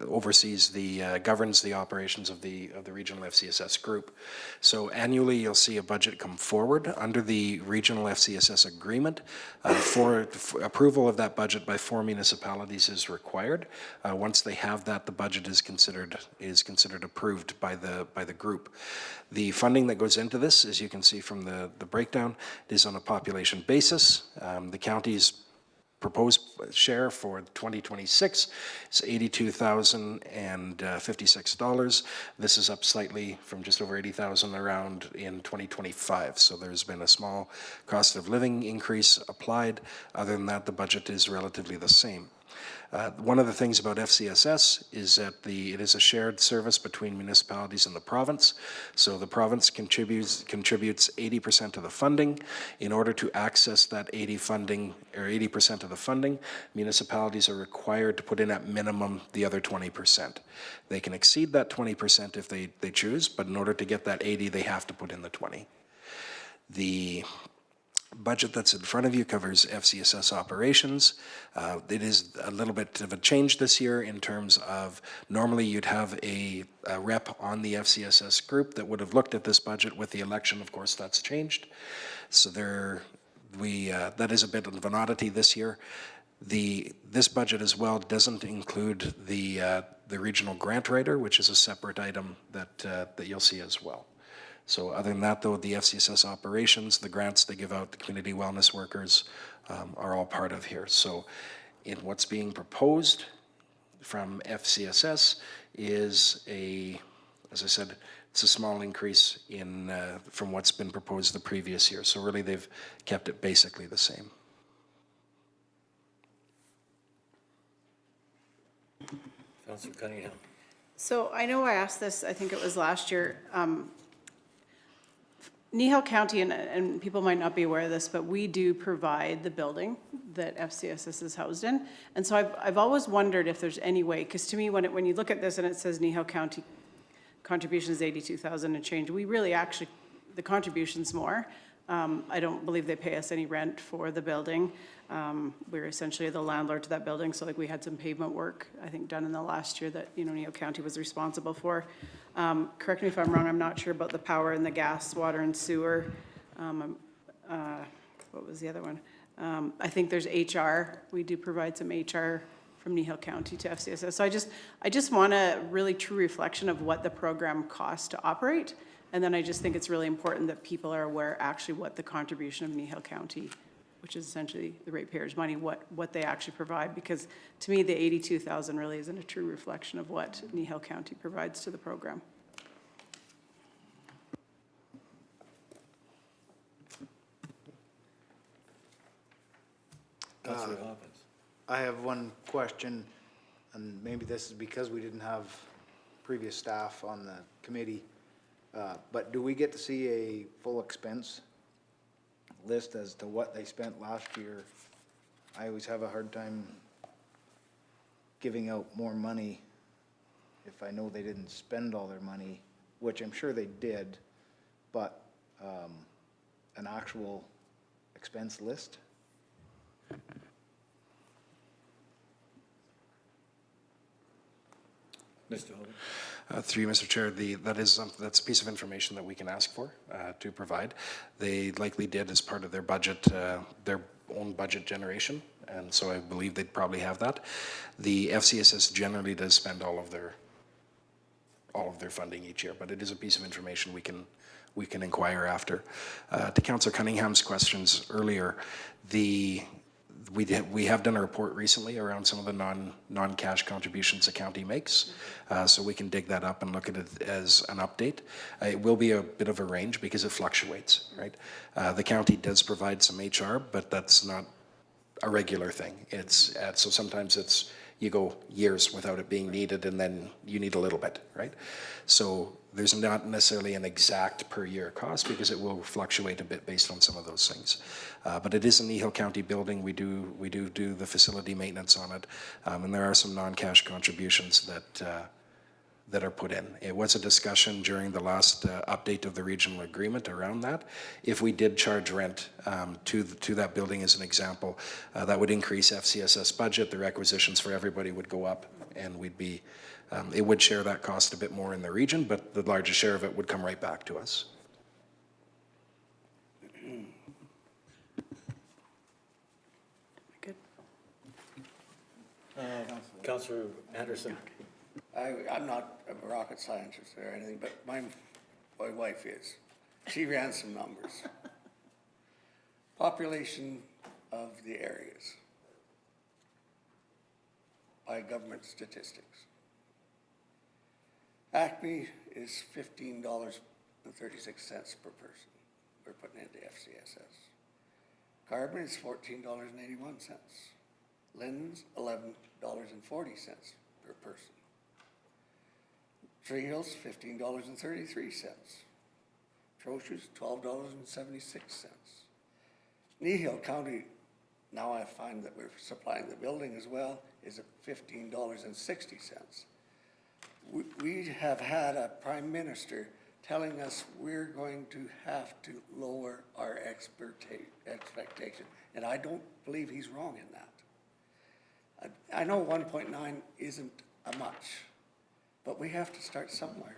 oversees governs the operations of the regional FCSS group. So annually, you'll see a budget come forward under the regional FCSS agreement. For approval of that budget by 4 municipalities is required. Once they have that, the budget is considered approved by the group. The funding that goes into this, as you can see from the breakdown, is on a population basis. The county's proposed share for 2026 is $82,056. This is up slightly from just over $80,000 around in 2025. So there's been a small cost of living increase applied. Other than that, the budget is relatively the same. One of the things about FCSS is that it is a shared service between municipalities and the province. So the province contributes 80% of the funding. In order to access that 80% of the funding, municipalities are required to put in at minimum the other 20%. They can exceed that 20% if they choose, but in order to get that 80, they have to put in the 20. The budget that's in front of you covers FCSS operations. It is a little bit of a change this year in terms of normally you'd have a rep on the FCSS group that would have looked at this budget. With the election, of course, that's changed. So that is a bit of an oddity this year. This budget as well doesn't include the regional grant writer, which is a separate item that you'll see as well. So other than that, though, the FCSS operations, the grants they give out, the community wellness workers are all part of here. So in what's being proposed from FCSS is as I said, it's a small increase from what's been proposed the previous year. So really they've kept it basically the same. Councillor Cunningham. So I know I asked this, I think it was last year. Kneehill County, and people might not be aware of this, but we do provide the building that FCSS is housed in. And so I've always wondered if there's any way, because to me, when you look at this and it says Kneehill County contribution is $82,000 and change, we really actually, the contribution's more. I don't believe they pay us any rent for the building. We're essentially the landlord to that building, so like we had some pavement work, I think, done in the last year that, Kneehill County was responsible for. Correct me if I'm wrong, I'm not sure about the power and the gas, water and sewer. What was the other one? I think there's HR. We do provide some HR from Kneehill County to FCSS. So I just want a really true reflection of what the program costs to operate. And then I just think it's really important that people are aware actually what the contribution of Kneehill County, which is essentially the ratepayers' money, what they actually provide. Because to me, the $82,000 really isn't a true reflection of what Kneehill County provides to the program. Councillor Hawkins. I have one question, and maybe this is because we didn't have previous staff on the committee, but do we get to see a full expense list as to what they spent last year? I always have a hard time giving out more money if I know they didn't spend all their money, which I'm sure they did, but an actual expense list? Mr. Hogan. Through you, Mr. Chair, that's a piece of information that we can ask for to provide. They likely did as part of their budget, their own budget generation, and so I believe they'd probably have that. The FCSS generally does spend all of their funding each year, but it is a piece of information we can inquire after. To Councillor Cunningham's questions earlier, we have done a report recently around some of the non-cash contributions the county makes, so we can dig that up and look at it as an update. It will be a bit of a range because it fluctuates, right? The county does provide some HR, but that's not a regular thing. So sometimes it's you go years without it being needed, and then you need a little bit, right? So there's not necessarily an exact per year cost, because it will fluctuate a bit based on some of those things. But it is a Kneehill County building. We do the facility maintenance on it, and there are some non-cash contributions that are put in. It was a discussion during the last update of the regional agreement around that. If we did charge rent to that building as an example, that would increase FCSS budget, the requisitions for everybody would go up, and we'd be, it would share that cost a bit more in the region, but the largest share of it would come right back to us. Good. Councillor Anderson. I'm not a rocket scientist or anything, but my wife is. She ran some numbers. Population of the areas by government statistics. Acme is $15.36 per person we're putting into FCSS. Carbon is $14.81. Lynn's $11.40 per person. Tree Hill's $15.33. Troche's $12.76. Kneehill County, now I find that we're supplying the building as well, is at $15.60. We have had a prime minister telling us we're going to have to lower our expectation, and I don't believe he's wrong in that. I know 1.9 isn't a much, but we have to start somewhere.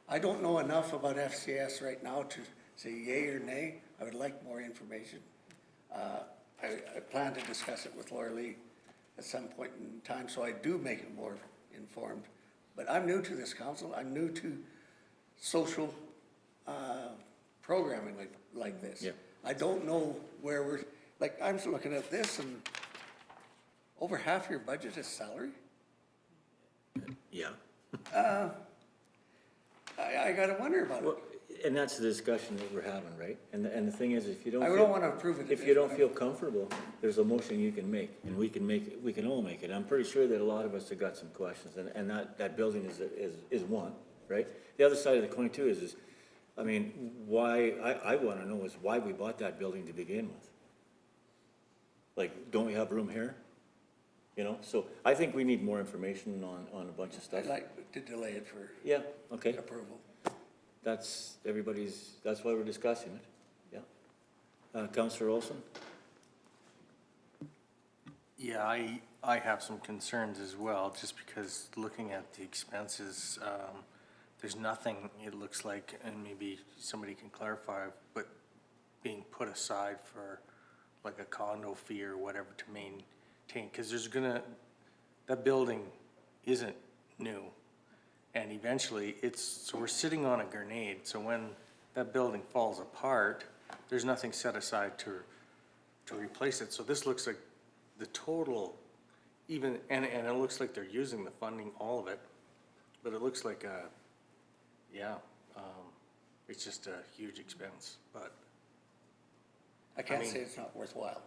I don't know enough about FCS right now to say yay or nay. I would like more information. I plan to discuss it with Laura Lee at some point in time, so I do make it more informed. But I'm new to this council. I'm new to social programming like this. Yeah. I don't know where we're, like, I'm looking at this and over half your budget is salary? Yeah. I gotta wonder about it. And that's the discussion that we're having, right? And the thing is, if you don't. I don't wanna approve it. If you don't feel comfortable, there's a motion you can make, and we can all make it. I'm pretty sure that a lot of us have got some questions, and that building is one, right? The other side of the coin too is, I mean, why, I wanna know is why we bought that building to begin with. Like, don't we have room here? You know, so I think we need more information on a bunch of stuff. I'd like to delay it for Yeah, okay. approval. That's why we're discussing it, yeah. Councillor Olson? Yeah, I have some concerns as well, just because looking at the expenses, there's nothing, it looks like, and maybe somebody can clarify, but being put aside for like a condo fee or whatever to maintain, because that building isn't new. And eventually so we're sitting on a grenade, so when that building falls apart, there's nothing set aside to replace it. So this looks like the total, even, and it looks like they're using the funding, all of it, but it looks like it's just a huge expense, but. I can't say it's not worthwhile.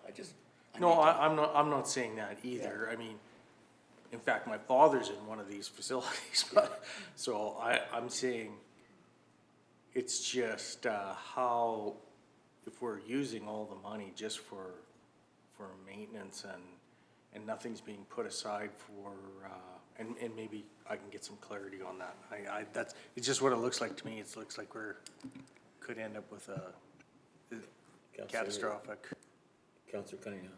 I'm not saying that either. Yeah. I mean, in fact, my father's in one of these facilities, but, so I'm saying it's just how, if we're using all the money just for maintenance and nothing's being put aside for, and maybe I can get some clarity on that. It's just what it looks like to me. It looks like could end up with a catastrophic. Councillor Cunningham.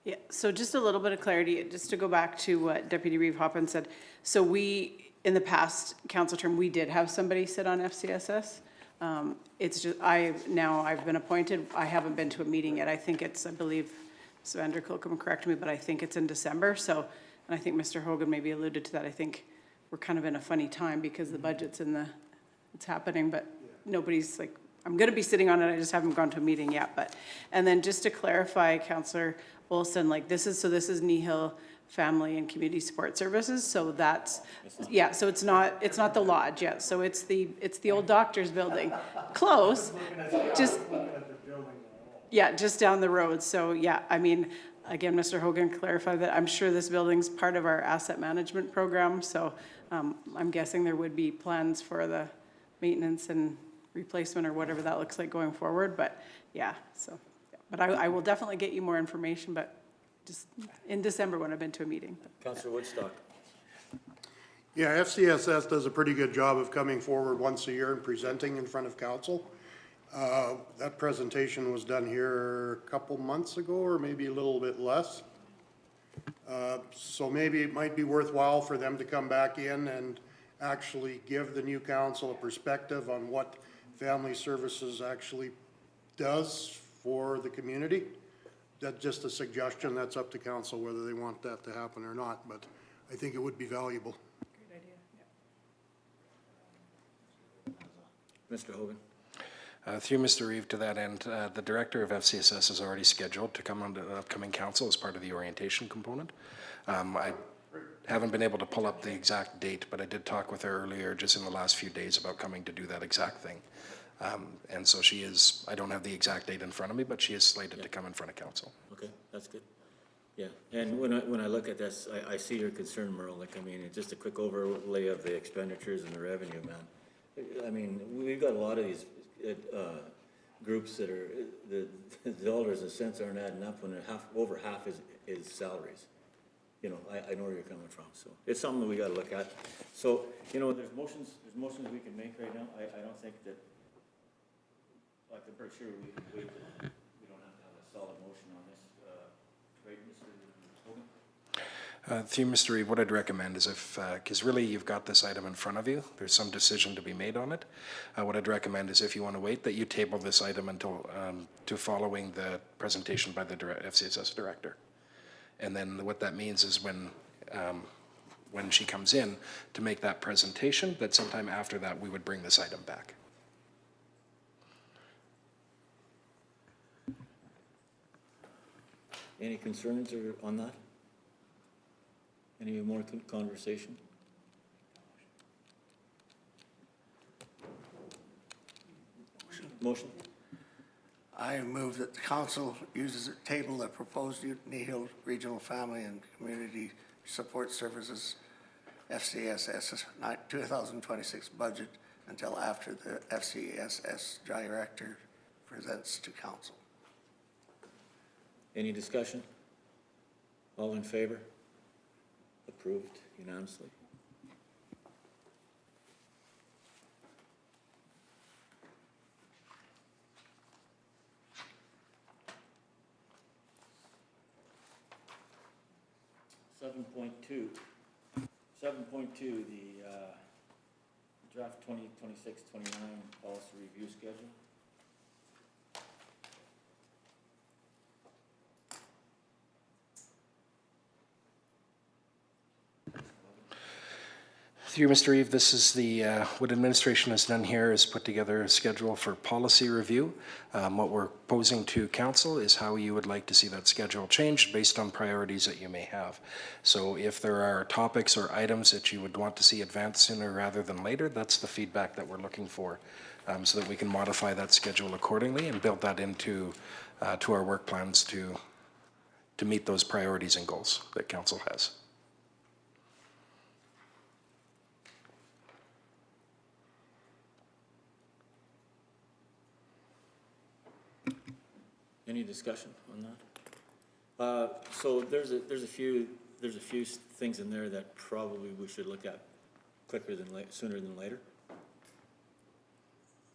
Yeah, so just a little bit of clarity, just to go back to what Deputy Reeve Hoppin said. So we, in the past council term, we did have somebody sit on FCSS. It's just, I've been appointed, I haven't been to a meeting yet. I think it's, I believe, Ms. Vanderkolk can correct me, but I think it's in December. So, and I think Mr. Hogan maybe alluded to that. I think we're kind of in a funny time because the budget's it's happening, but nobody's like, I'm gonna be sitting on it, I just haven't gone to a meeting yet, but, and then just to clarify, Councillor Olson, like this is Kneehill Family and Community Support Services, so that's, yeah, so it's not the lodge yet, so it's the old doctor's building. Close, just, yeah, just down the road, so yeah, I mean, again, Mr. Hogan clarified that I'm sure this building's part of our asset management program, so I'm guessing there would be plans for the maintenance and replacement or whatever that looks like going forward, but yeah, so. But I will definitely get you more information, but just in December when I've been to a meeting. Councillor Woodstock. Yeah, FCSS does a pretty good job of coming forward once a year and presenting in front of council. That presentation was done here a couple months ago, or maybe a little bit less. So maybe it might be worthwhile for them to come back in and actually give the new council a perspective on what family services actually does for the community. That's just a suggestion. That's up to council whether they want that to happen or not, but I think it would be valuable. Great idea. Mr. Hogan. Through Mr. Reeve, to that end, the director of FCSS is already scheduled to come on to the upcoming council as part of the orientation component. I haven't been able to pull up the exact date, but I did talk with her earlier just in the last few days about coming to do that exact thing. And so she is, I don't have the exact date in front of me, but she is slated to come in front of council. Okay, that's good. Yeah, and when I look at this, I see your concern, Merle. Like, I mean, it's just a quick overlay of the expenditures and the revenue, man. I mean, we've got a lot of these groups that are, the dollars and cents aren't adding up when over half is salaries. You know, I know where you're coming from, so it's something that we gotta look at. So, you know, there's motions we can make right now. I don't think that, like, I'm pretty sure we can wait. We don't have to have a solid motion on this, right, Mr. Hogan? Through Mr. Reeve, what I'd recommend is if, because really you've got this item in front of you, there's some decision to be made on it. What I'd recommend is if you want to wait, that you table this item until, to following the presentation by the FCSS director. And then what that means is when she comes in to make that presentation, that sometime after that, we would bring this item back. Any concerns on that? Any more conversation? Motion? I move that the council uses a table that proposed Kneehill Regional Family and Community Support Services FCSS 2026 budget until after the FCSS director presents to council. Any discussion? All in favor? Approved unanimously. Seven point two, the draft 2026-29 policy review schedule. Through Mr. Reeve, this is the, what administration has done here is put together a schedule for policy review. What we're posing to council is how you would like to see that schedule changed based on priorities that you may have. So if there are topics or items that you would want to see advanced sooner rather than later, that's the feedback that we're looking for, so that we can modify that schedule accordingly and build that into to our work plans to meet those priorities and goals that council has. Any discussion on that? So there's a few things in there that probably we should look at sooner than later.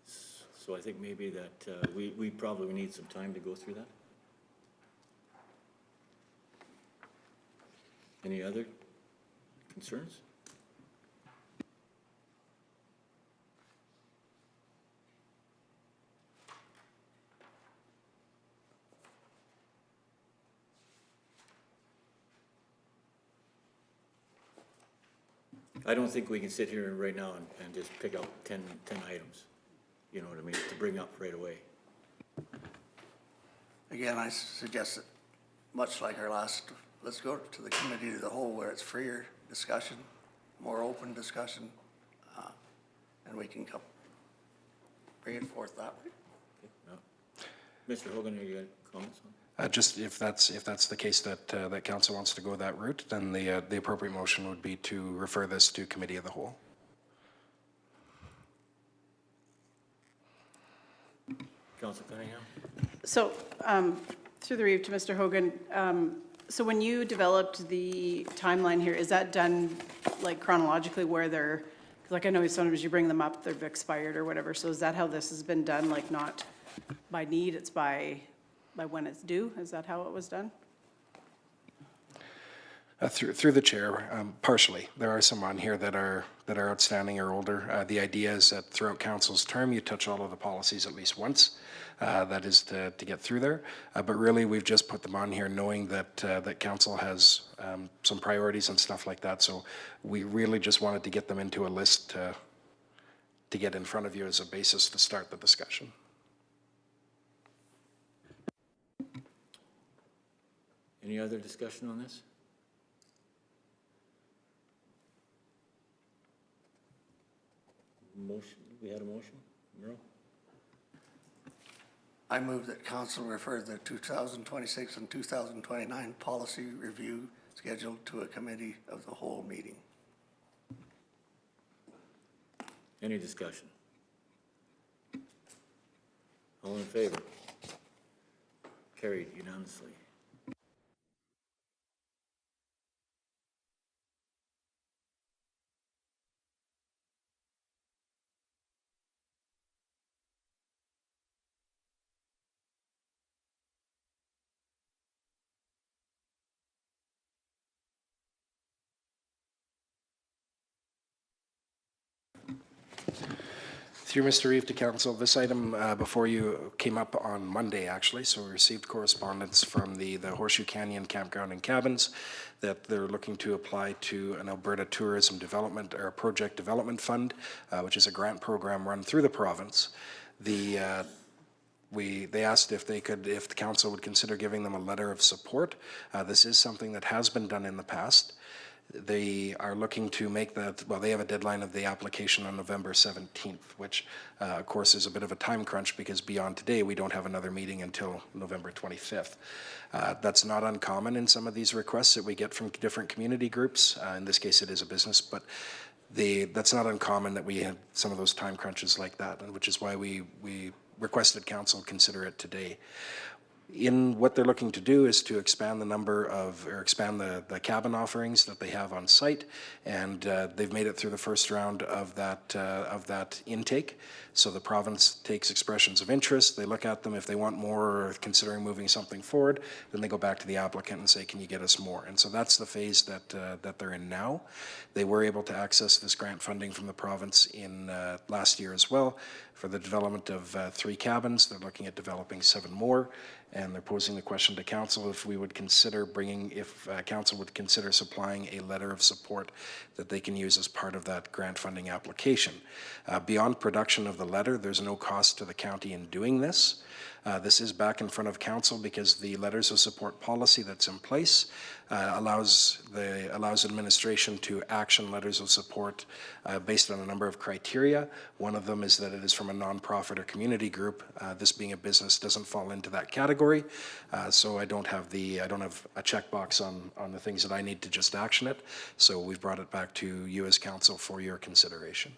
So I think maybe that we probably need some time to go through that. Any other concerns? I don't think we can sit here right now and just pick out 10 items, you know what I mean, to bring up right away. Again, I suggest that, much like our last, let's go to the committee of the whole where it's freer discussion, more open discussion, and we can come bring it forth that way. Okay, no. Mr. Hogan, are you got comments on? Just if that's the case that, that council wants to go that route, then the appropriate motion would be to refer this to committee of the whole. Councilor Cunningham? So, through the reeve to Mr. Hogan, so when you developed the timeline here, is that done like chronologically where they're, 'cause like I know sometimes you bring them up, they've expired or whatever, so is that how this has been done, like not by need, it's by when it's due? Is that how it was done? Through the chair, partially. There are some on here that are outstanding or older. The idea is that throughout council's term, you touch all of the policies at least once. That is to get through there. But really, we've just put them on here knowing that that council has some priorities and stuff like that. So we really just wanted to get them into a list to get in front of you as a basis to start the discussion. Any other discussion on this? Motion, we had a motion? Merle? I move that council refer the 2026 and 2029 policy review scheduled to a committee of the whole meeting. Any discussion? All in favor? Carried unanimously. Through Mr. Reeve to council, this item before you came up on Monday, actually, so we received correspondence from the Horseshoe Canyon Campground and Cabins that they're looking to apply to an Alberta Tourism Development or Project Development Fund, which is a grant program run through the province. They asked if the council would consider giving them a letter of support. This is something that has been done in the past. They are looking to make that, well, they have a deadline of the application on November 17th, which of course is a bit of a time crunch because beyond today, we don't have another meeting until November 25th. That's not uncommon in some of these requests that we get from different community groups. In this case, it is a business, but that's not uncommon that we have some of those time crunches like that, and which is why we requested council consider it today. In what they're looking to do is to expand the number of, or expand the cabin offerings that they have on site, and they've made it through the first round of that intake. So the province takes expressions of interest, they look at them, if they want more or considering moving something forward, then they go back to the applicant and say, can you get us more? And so that's the phase that they're in now. They were able to access this grant funding from the province in last year as well for the development of 3 cabins. They're looking at developing 7 more. And they're posing the question to council if we would consider council would consider supplying a letter of support that they can use as part of that grant funding application. Beyond production of the letter, there's no cost to the county in doing this. This is back in front of council because the letters of support policy that's in place allows administration to action letters of support based on a number of criteria. One of them is that it is from a nonprofit or community group. This being a business doesn't fall into that category, so I don't have a checkbox on the things that I need to just action it. So we've brought it back to you as council for your consideration.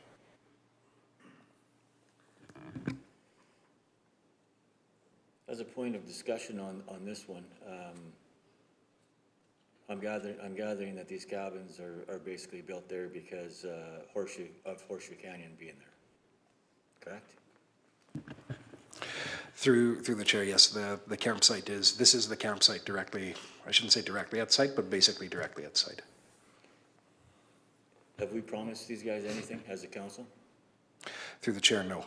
As a point of discussion on this one, I'm gathering that these cabins are basically built there because Horseshoe Canyon being there, correct? Through the chair, yes, the campsite this is the campsite directly, I shouldn't say directly at site, but basically directly at site. Have we promised these guys anything as a council? Through the chair, no.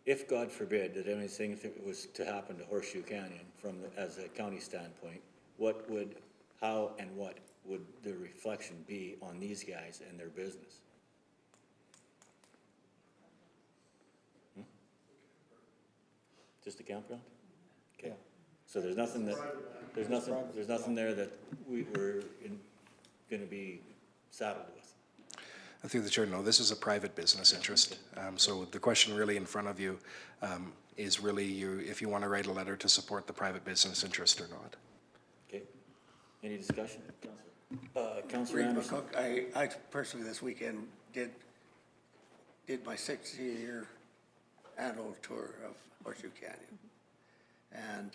If God forbid that anything was to happen to Horseshoe Canyon as a county standpoint, how and what would the reflection be on these guys and their business? Just a campground? Okay. So there's nothing there that we were going to be saddled with. Through the chair, no, this is a private business interest. So the question really in front of you is really if you want to write a letter to support the private business interest or not. Okay. Any discussion? Councilor Reed Anderson? McCook, I personally this weekend did my 60-year annual tour of Horseshoe Canyon. And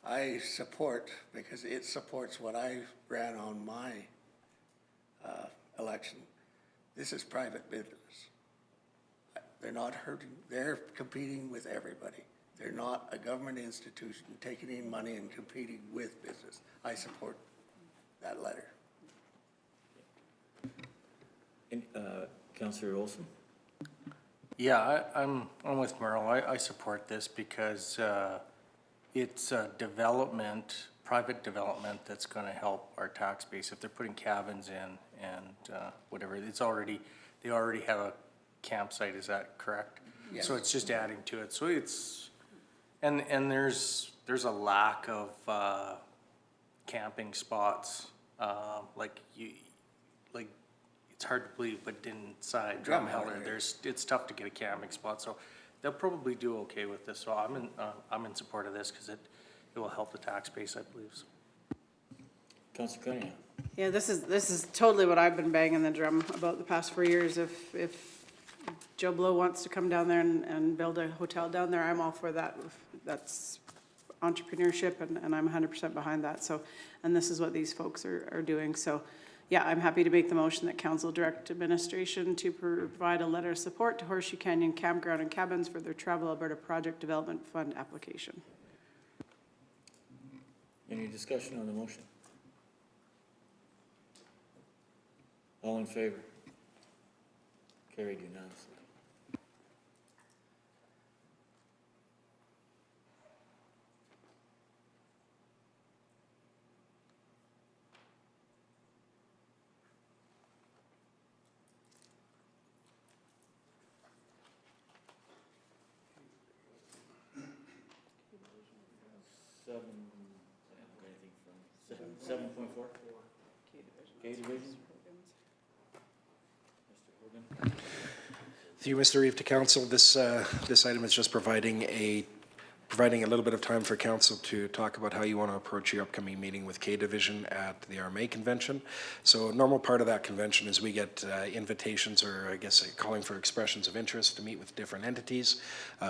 I support, because it supports what I ran on my election. This is private business. They're not hurting, they're competing with everybody. They're not a government institution taking in money and competing with business. I support that letter. And, Councilor Olson? Yeah, I'm with Merle. I support this because it's a development, private development that's going to help our tax base. If they're putting cabins in and whatever, they already have a campsite, is that correct? Yes. So it's just adding to it. So it's, and there's a lack of camping spots, it's hard to believe, but inside Drumheller, it's tough to get a camping spot, so they'll probably do okay with this. So I'm in support of this because it will help the tax base, I believe. So. Councilor Cunningham? Yeah, this is totally what I've been banging the drum about the past 4 years. If Joe Blow wants to come down there and build a hotel down there, I'm all for that. That's entrepreneurship, and I'm 100% behind that. So, and this is what these folks are doing. So, yeah, I'm happy to make the motion that council direct administration to provide a letter of support to Horseshoe Canyon Campground and Cabins for their Travel Alberta Project Development Fund application. Any discussion on the motion? All in favor? Carried unanimously. Seven point four? K Division? Mr. Hogan? Through you, Mr. Reeve, to council, this item is just providing a little bit of time for council to talk about how you want to approach your upcoming meeting with K Division at the RMA convention. So a normal part of that convention is we get invitations, or I guess calling for expressions of interest to meet with different entities,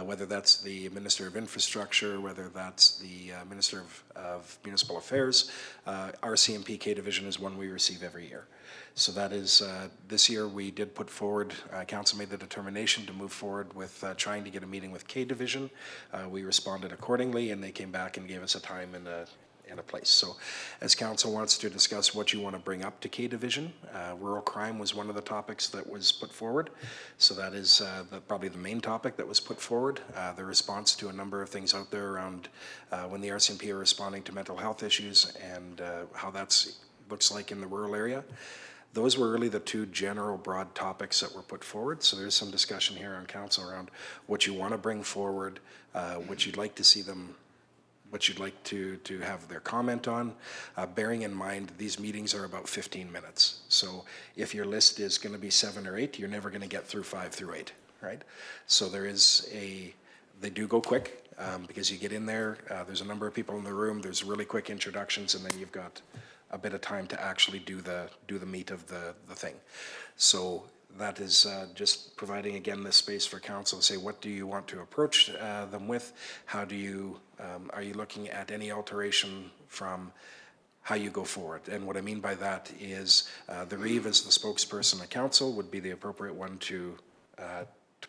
whether that's the Minister of Infrastructure, whether that's the Minister of Municipal Affairs. RCMP K Division is one we receive every year. So that is, this year we did put forward, council made the determination to move forward with trying to get a meeting with K Division. We responded accordingly, and they came back and gave us a time and a place. So as council wants to discuss what you want to bring up to K Division, rural crime was one of the topics that was put forward. So that is probably the main topic that was put forward. The response to a number of things out there around when the RCMP are responding to mental health issues and how that's looks like in the rural area. Those were really the two general broad topics that were put forward. So there's some discussion here on council around what you want to bring forward, what you'd like to see them, what you'd like to have their comment on, bearing in mind these meetings are about 15 minutes. So if your list is going to be 7 or 8, you're never going to get through 5 through 8, right? So they do go quick because you get in there, there's a number of people in the room, there's really quick introductions, and then you've got a bit of time to actually do the meat of the thing. So that is just providing again this space for council to say, what do you want to approach them with? How do you, are you looking at any alteration from how you go forward? And what I mean by that is the Reeve as the spokesperson of council would be the appropriate one to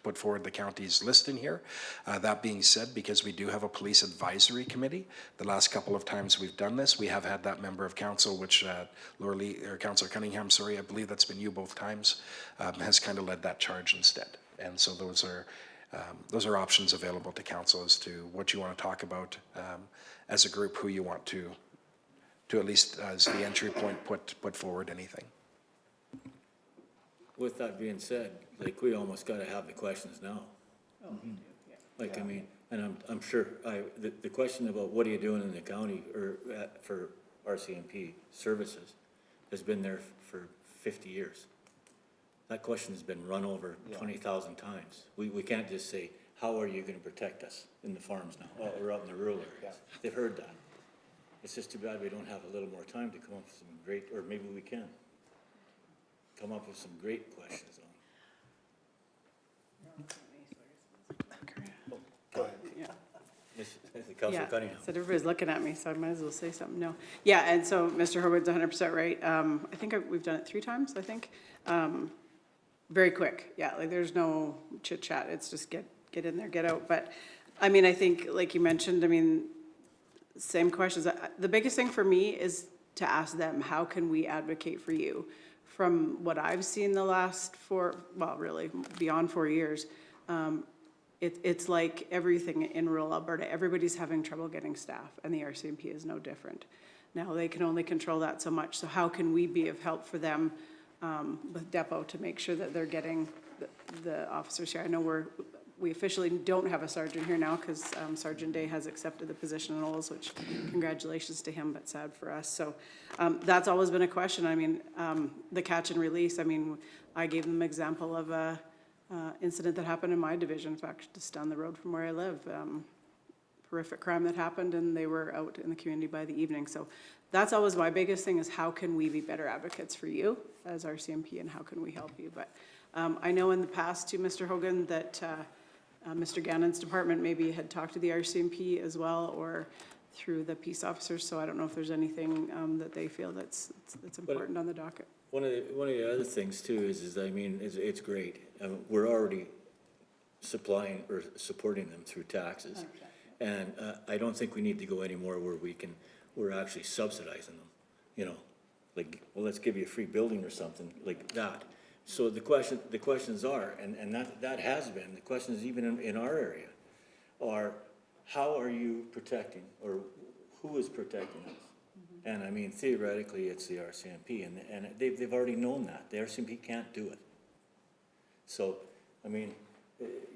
put forward the county's list in here. That being said, because we do have a police advisory committee, the last couple of times we've done this, we have had that member of council, which Councillor Cunningham, sorry, I believe that's been you both times, has kind of led that charge instead. And so those are options available to council as to what you want to talk about as a group, who you want to at least as the entry point put forward anything. With that being said, like, we almost gotta have the questions now. Like, I mean, and I'm sure, the question about what are you doing in the county or for RCMP services has been there for 50 years. That question's been run over 20,000 times. We can't just say, how are you gonna protect us in the farms now, or out in the rural areas? They've heard that. It's just too bad we don't have a little more time to come up with some great, or maybe we can, come up with some great questions on. Councilor Cunningham. So everybody's looking at me, so I might as well say something, no. Yeah, and so Mr. Horwood's 100% right. I think we've done it 3 times, I think. Very quick, yeah, like there's no chit chat, it's just get in there, get out. But, I mean, I think, like you mentioned, I mean, same questions. The biggest thing for me is to ask them, how can we advocate for you? From what I've seen the last 4, well, really, beyond 4 years, it's like everything in rural Alberta, everybody's having trouble getting staff, and the RCMP is no different. Now, they can only control that so much, so how can we be of help for them with Depot to make sure that they're getting the officers here? I know we officially don't have a sergeant here now because Sergeant Day has accepted the position in Olds, which congratulations to him, but sad for us. So that's always been a question. I mean, the catch and release, I mean, I gave them an example of a incident that happened in my division, in fact, just down the road from where I live. Horrific crime that happened, and they were out in the community by the evening. So that's always my biggest thing, is how can we be better advocates for you as RCMP, and how can we help you? But I know in the past too, Mr. Hogan, that Mr. Gannon's department maybe had talked to the RCMP as well, or through the peace officers. So I don't know if there's anything that they feel that's important on the docket. One of the other things too is I mean, it's great. We're already supplying or supporting them through taxes. And I don't think we need to go anymore where we're actually subsidizing them, you know, like, well, let's give you a free building or something like that. So the questions are, and that has been, the questions even in our area are, how are you protecting, or who is protecting us? And I mean, theoretically, it's the RCMP, and they've already known that. The RCMP can't do it. So, I mean,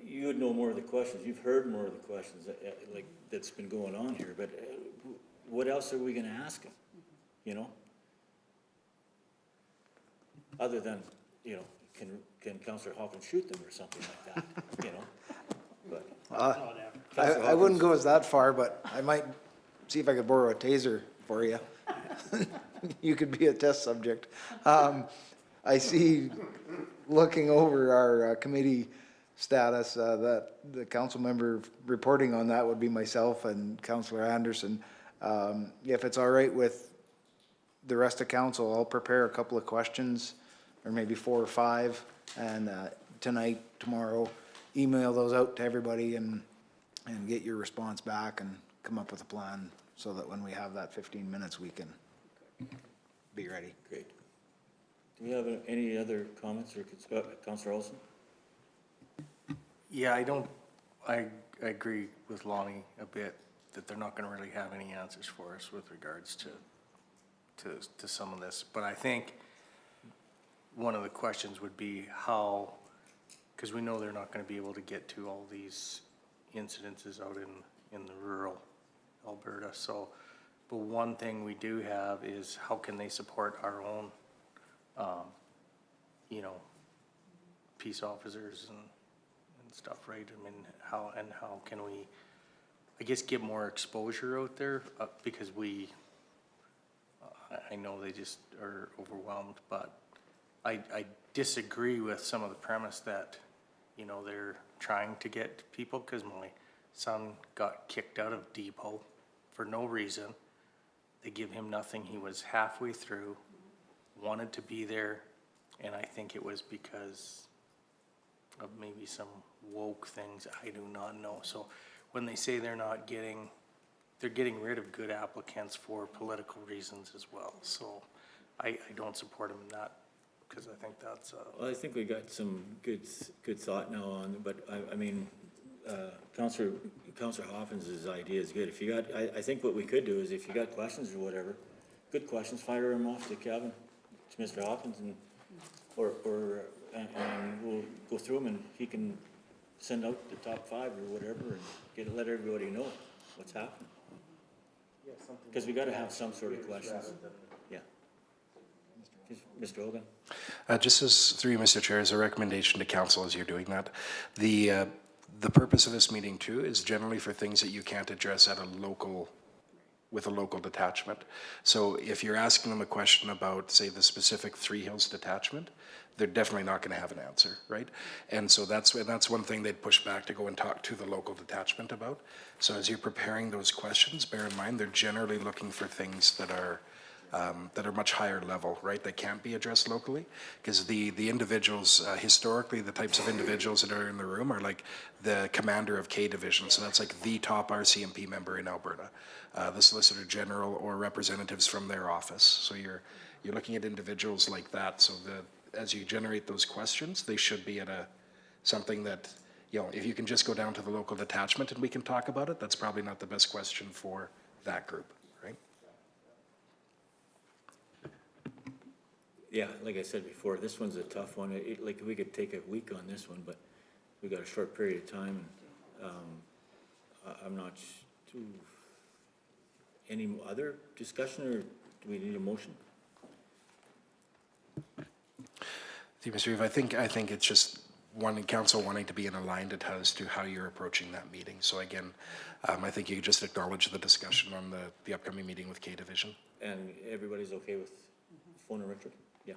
you would know more of the questions. You've heard more of the questions like that's been going on here, but what else are we gonna ask them, you know? Other than, you know, can Councillor Hawkins shoot them or something like that, you know? But I wouldn't go as that far, but I might see if I could borrow a taser for you. You could be a test subject. I see, looking over our committee status, that the council member reporting on that would be myself and Councillor Anderson. If it's all right with the rest of council, I'll prepare a couple of questions, or maybe 4 or 5, and tonight, tomorrow, email those out to everybody and get your response back and come up with a plan so that when we have that 15 minutes, we can be ready. Great. Do we have any other comments, or Councillor Olson? Yeah, I agree with Lonnie a bit that they're not gonna really have any answers for us with regards to some of this. But I think one of the questions would be how, because we know they're not gonna be able to get to all these incidences out in the rural Alberta. So, but one thing we do have is how can they support our own, you know, peace officers and stuff, right? I mean, how can we, I guess, get more exposure out there, because I know they just are overwhelmed, but I disagree with some of the premise that, you know, they're trying to get people, because my son got kicked out of Depot for no reason. They give him nothing. He was halfway through, wanted to be there, and I think it was because of maybe some woke things, I do not know. So when they say they're getting rid of good applicants for political reasons as well. So I don't support them in that, because I think that's Well, I think we got some good thought now on, but I mean, Councillor Hoffman's idea is good. If you got, I think what we could do is, if you got questions or whatever, good questions, fire them off to Kevin, to Mr. Hoffman, and we'll go through them, and he can send out the top 5 or whatever, and let everybody know what's happening. Because we got to have some sort of questions. Yeah. Mr. Hogan? Just as, through you, Mr. Chair, as a recommendation to council as you're doing that, the purpose of this meeting too is generally for things that you can't address at a local, with a local detachment. So if you're asking them a question about, say, the specific Three Hills detachment, they're definitely not going to have an answer, right? And so that's one thing they'd push back to go and talk to the local detachment about. So as you're preparing those questions, bear in mind they're generally looking for things that are much higher level, right? That can't be addressed locally, because the individuals, historically, the types of individuals that are in the room are like the commander of K Division, so that's like the top RCMP member in Alberta, the Solicitor General or representatives from their office. So you're looking at individuals like that. So as you generate those questions, they should be at something that, you know, if you can just go down to the local detachment and we can talk about it, that's probably not the best question for that group, right? Yeah, like I said before, this one's a tough one. Like, we could take a week on this one, but we got a short period of time. I'm not too, any other discussion, or do we need a motion? Mr. Reeve, I think it's just council wanting to be in aligned as to how you're approaching that meeting. So again, I think you just acknowledge the discussion on the upcoming meeting with K Division. And everybody's okay with phone or Richard? Yeah.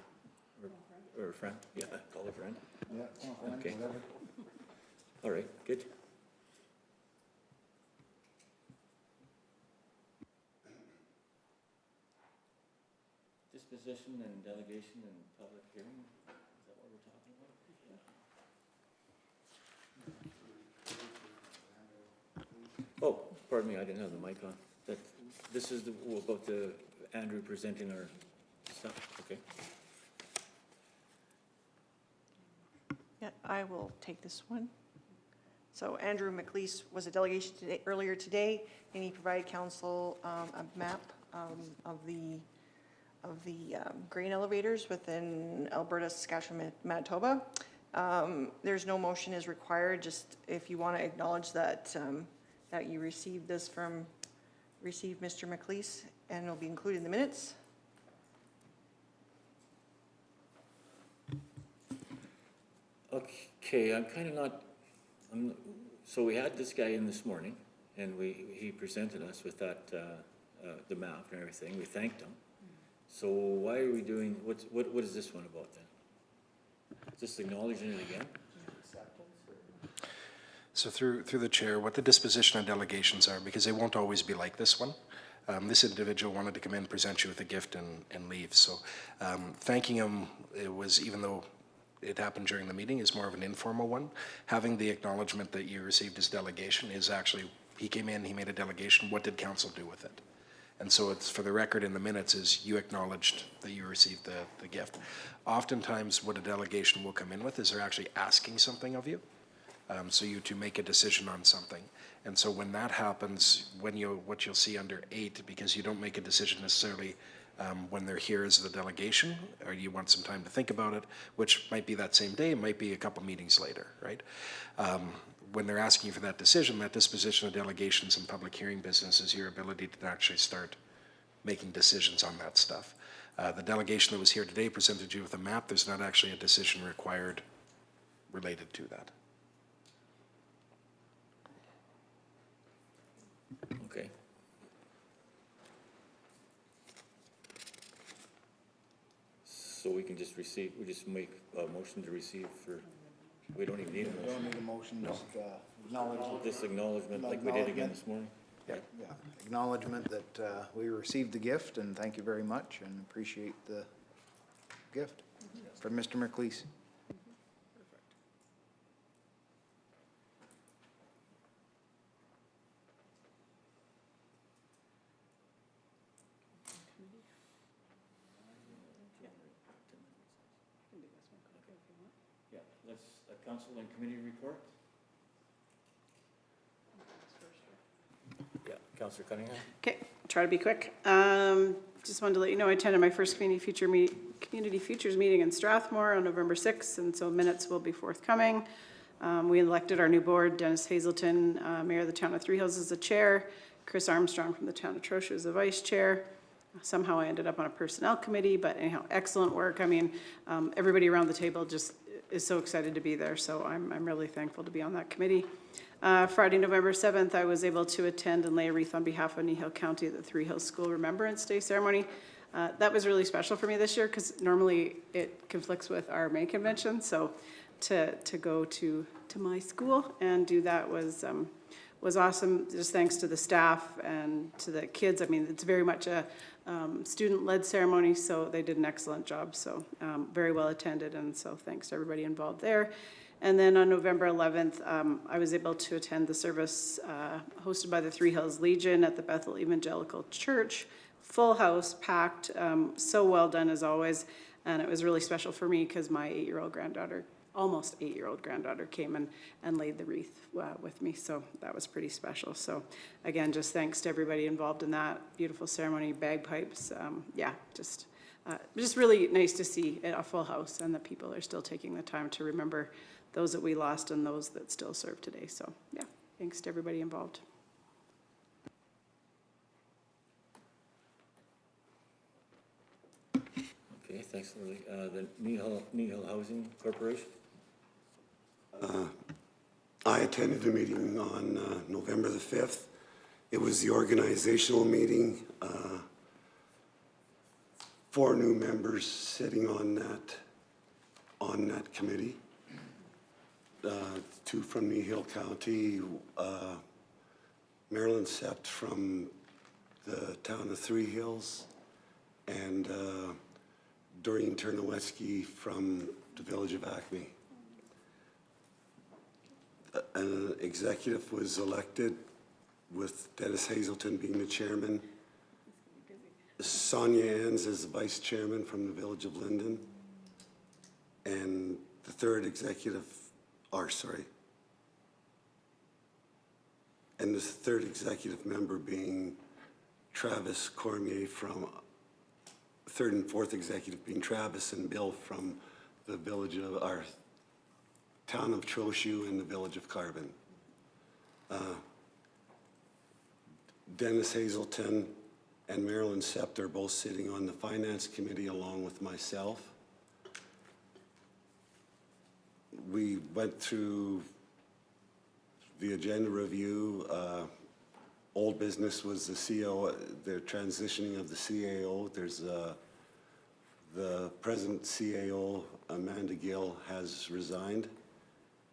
Or a friend? Yeah, call a friend. Yeah. Okay. All right, good. Disposition and delegation and public hearing, is that what we're talking about? Oh, pardon me, I didn't have the mic on. This is about Andrew presenting our stuff, okay? Yeah, I will take this one. So Andrew McAleese was a delegation earlier today, and he provided council a map of the grain elevators within Alberta, Saskatchewan, Manitoba. There's no motion is required, just if you want to acknowledge that that you received this received Mr. McAleese, and it'll be included in the minutes. Okay, I'm kind of not, so we had this guy in this morning, and he presented us with that, the map and everything. We thanked him. So why are we doing, what is this one about then? Just acknowledging it again? So through the chair, what the disposition and delegations are, because they won't always be like this one. This individual wanted to come in, present you with a gift and leave. So thanking him, it was, even though it happened during the meeting, is more of an informal one. Having the acknowledgement that you received his delegation is actually, he came in, he made a delegation, what did council do with it? And so it's, for the record in the minutes, is you acknowledged that you received the gift. Oftentimes what a delegation will come in with is they're actually asking something of you. So you to make a decision on something. And so when that happens, what you'll see under 8, because you don't make a decision necessarily when they're here as the delegation, or you want some time to think about it, which might be that same day, it might be a couple meetings later, right? When they're asking you for that decision, that disposition of delegations and public hearing business is your ability to actually start making decisions on that stuff. The delegation that was here today presented you with a map. There's not actually a decision required related to that. Okay. So we can just receive, we just make a motion to receive for, we don't even need a motion. Don't need a motion, just acknowledge. This acknowledgement like we did again this morning? Yeah, acknowledgement that we received the gift, and thank you very much, and appreciate the gift from Mr. McAleese. Yeah, let's, council and committee report? Yeah, Councillor Cunningham? Okay, try to be quick. Just wanted to let you know I attended my first Community Futures meeting in Strathmore on November 6th, and so minutes will be forthcoming. We elected our new board, Dennis Hazelton, Mayor of the Town of Three Hills, as the chair, Chris Armstrong from the Town of Troche as the vice chair. Somehow I ended up on a personnel committee, but anyhow, excellent work. I mean, everybody around the table just is so excited to be there, so I'm really thankful to be on that committee. Friday, November 7th, I was able to attend and lay a wreath on behalf of Kneehill County at the Three Hills School Remembrance Day ceremony. That was really special for me this year because normally it conflicts with our May convention, so to go to my school and do that was awesome. Just thanks to the staff and to the kids. I mean, it's very much a student-led ceremony, so they did an excellent job. So very well attended, and so thanks to everybody involved there. And then on November 11th, I was able to attend the service hosted by the Three Hills Legion at the Bethel Evangelical Church. Full house, packed, so well done as always. And it was really special for me because my 8-year-old granddaughter, almost 8-year-old granddaughter, came and laid the wreath with me. So that was pretty special. So again, just thanks to everybody involved in that beautiful ceremony, bagpipes. Yeah, just really nice to see a full house and that people are still taking the time to remember those that we lost and those that still serve today. So yeah, thanks to everybody involved. Okay, thanks, Lily. The Kneehill Housing Corporation? I attended a meeting on November the 5th. It was the organizational meeting. 4 new members sitting on that committee. 2 from Kneehill County, Marilyn Sept from the town of Three Hills, and Doreen Turnowetsky from the village of Acme. An executive was elected with Dennis Hazelton being the chairman. Sonia Ann's as the vice chairman from the village of Linden. And the third executive, and the third executive member being Travis Cormier from, third and fourth executive being Travis and Bill from the village of our town of Trochu and the village of Carbon. Dennis Hazelton and Marilyn Sept are both sitting on the finance committee along with myself. We went through the agenda review. Old business was the CO, the transitioning of the CAO. There's the present CAO, Amanda Gill, has resigned.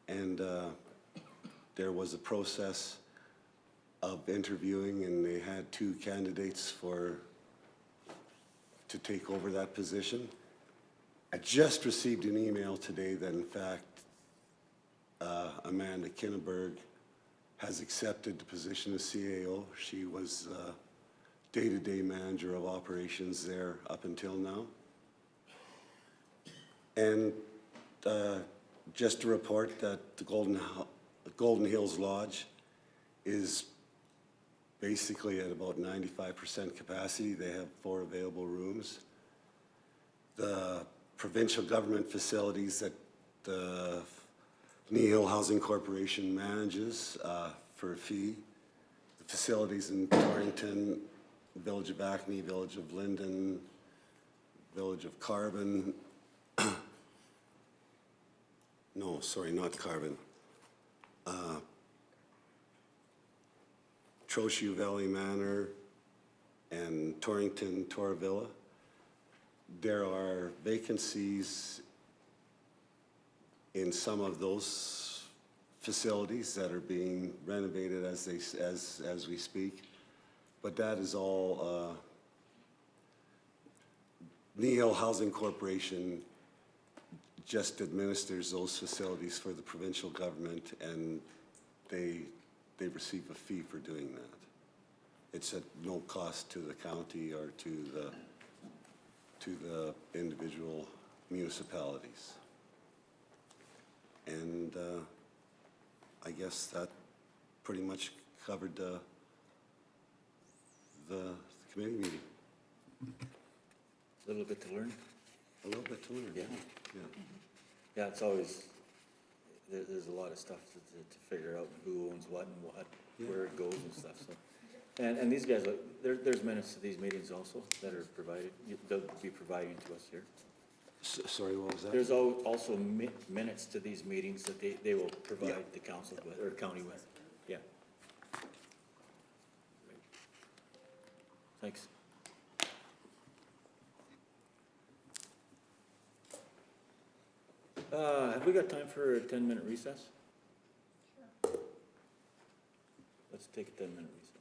And there was a process of interviewing, and they had 2 candidates to take over that position. I just received an email today that in fact Amanda Kinneberg has accepted the position of CAO. She was day-to-day manager of operations there up until now. And just to report that the Golden Hills Lodge is basically at about 95% capacity. They have 4 available rooms. The provincial government facilities that the Kneehill Housing Corporation manages for a fee. The facilities in Torrington, Village of Acme, Village of Linden, Village of Carbon. No, sorry, not Carbon. Trochu Valley Manor and Torrington Torvilla. There are vacancies in some of those facilities that are being renovated as we speak, but that is all Kneehill Housing Corporation just administers those facilities for the provincial government, and they receive a fee for doing that. It's at no cost to the county or to the individual municipalities. And I guess that pretty much covered the committee meeting. A little bit to learn. A little bit to learn. Yeah. Yeah, it's always, there's a lot of stuff to figure out who owns what and where it goes and stuff, so And these guys, there's minutes to these meetings also that are provided, they'll be providing to us here. Sorry, what was that? There's also minutes to these meetings that they will provide the council with, or county with, yeah. Thanks. Have we got time for a 10-minute recess? Let's take a 10-minute recess.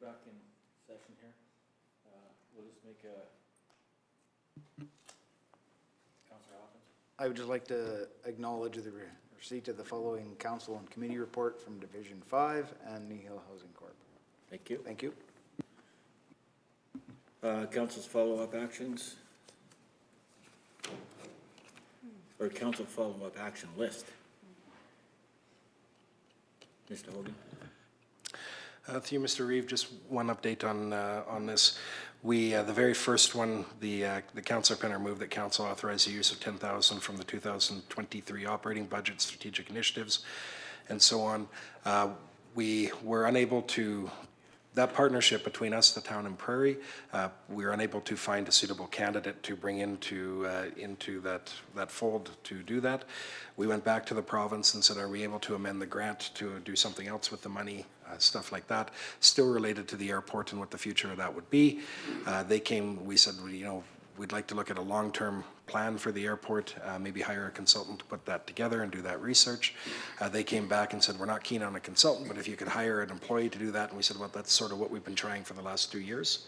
we're back in session here. We'll just make a, Councilor Hopkins? I would just like to acknowledge the receipt of the following council and committee report from Division 5 and Kneehill Housing Corp. Thank you. Thank you. Council's follow-up actions? Or council follow-up action list? Mr. Hogan? Through you, Mr. Reeve, just one update on this. We, the very first one, the councilor Penner moved that council authorize the use of $10,000 from the 2023 operating budget, strategic initiatives, and so on. We were unable to, that partnership between us, the town and Prairie, we were unable to find a suitable candidate to bring into that fold to do that. We went back to the province and said, are we able to amend the grant to do something else with the money, stuff like that, still related to the airport and what the future of that would be. They came, we said, you know, we'd like to look at a long-term plan for the airport, maybe hire a consultant to put that together and do that research. They came back and said, we're not keen on a consultant, but if you could hire an employee to do that, and we said, well, that's sort of what we've been trying for the last 2 years.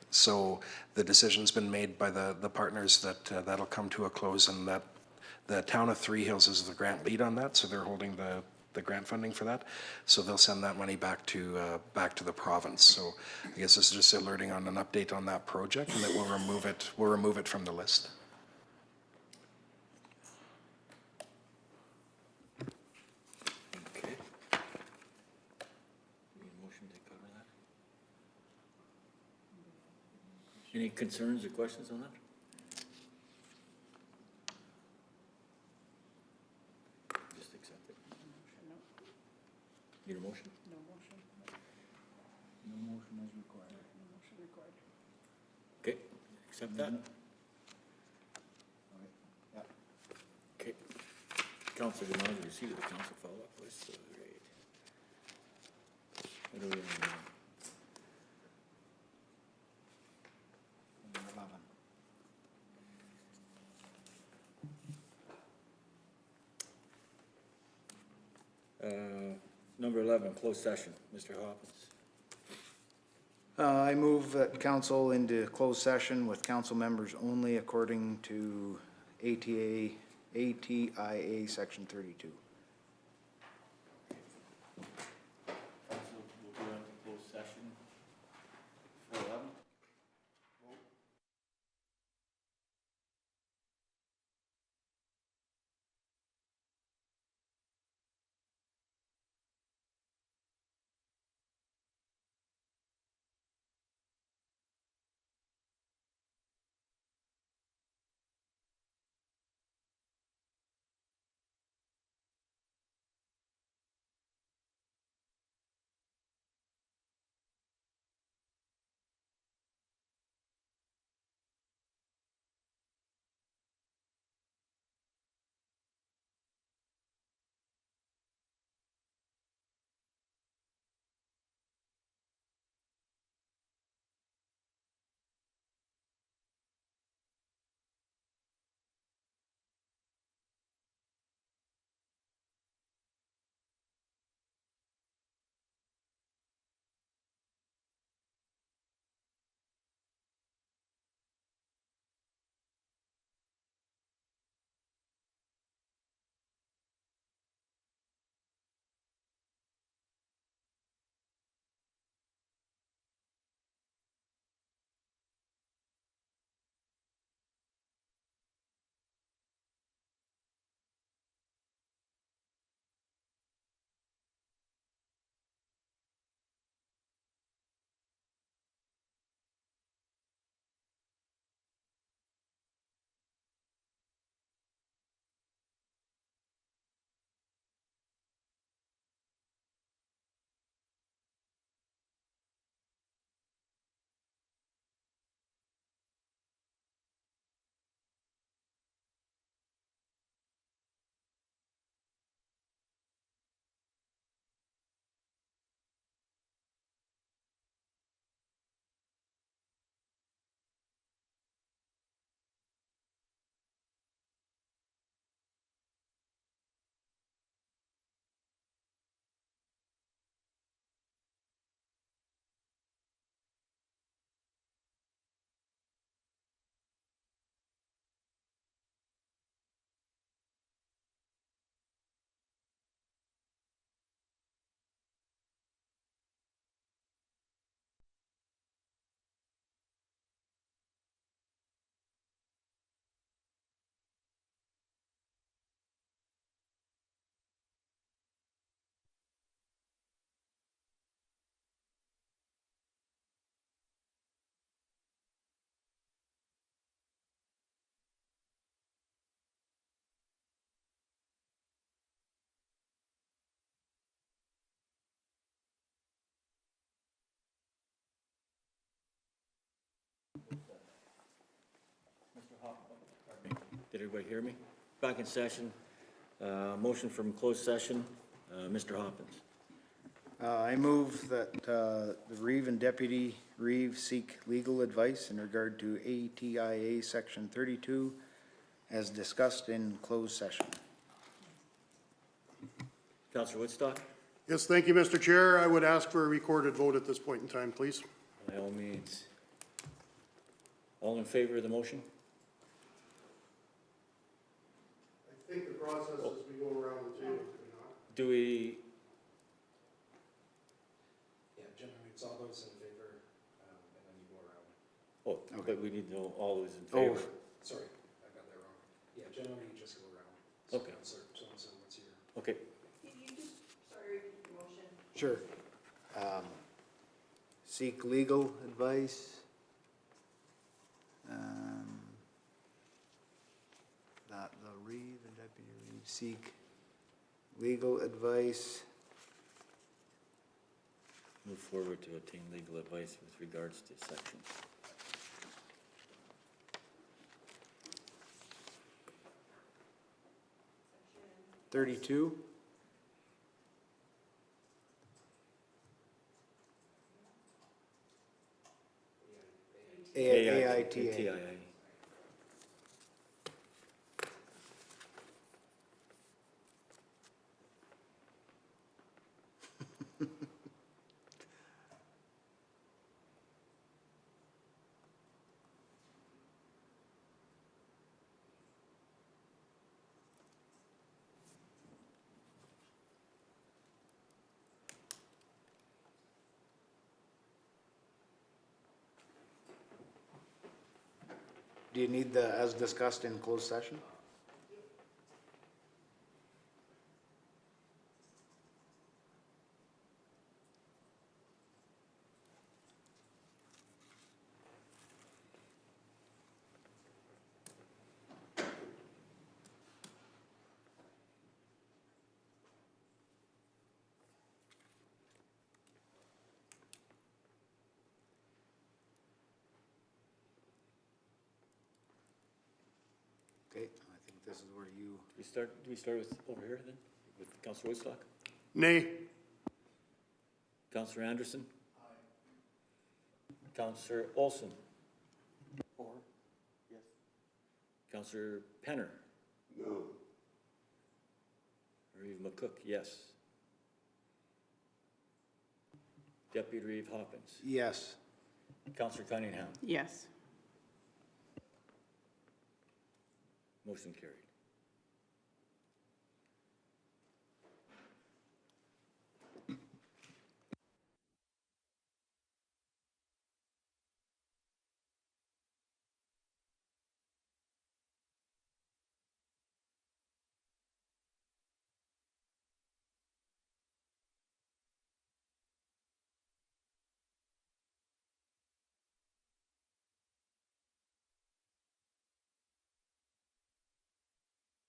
So the decision's been made by the partners that that'll come to a close, and that the town of Three Hills is the grant lead on that, so they're holding the grant funding for that. So they'll send that money back to the province. So I guess this is just alerting on an update on that project, and that we'll remove it from the list. Okay. Need a motion to cover that? Any concerns or questions on that? Just accept it. Need a motion? No motion. No motion is required. No motion required. Okay, accept that? Okay. Council demands the receipt of the council follow-up list, so great. What do we have now? Number 11, closed session. Mr. Hopkins. I move that council into closed session with council members only according to ATIA Section 32. Did everybody hear me? Back in session. Motion from closed session, Mr. Hoppins. I move that the Reeve and Deputy Reeve seek legal advice in regard to ATIA Section 32 as discussed in closed session. Councillor Woodstock? Yes, thank you, Mr. Chair. I would ask for a recorded vote at this point in time, please. By all means. All in favor of the motion? I think the process is we go around the table, Do we, Yeah, generally, it's all those in favor, and then you go around. oh, but we need to know all those in favor. Sorry, I got that wrong. Yeah, generally, you just go around. Okay. So, what's your? Okay. Sure. Seek legal advice. That the Reeve and Deputy Reeve seek legal advice. Move forward to obtain legal advice with regards to section. $32. AITA. Do you need the, as discussed in closed session? Okay, I think this is where you. Do we start with over here then, with Councillor Woodstock? Nay. Councillor Anderson? Aye. Councillor Olson? Or, yes. Councillor Penner? No. Reeve McCook, yes. Deputy Reeve Hoppins? Yes. Councillor Cunningham? Yes. Motion carried.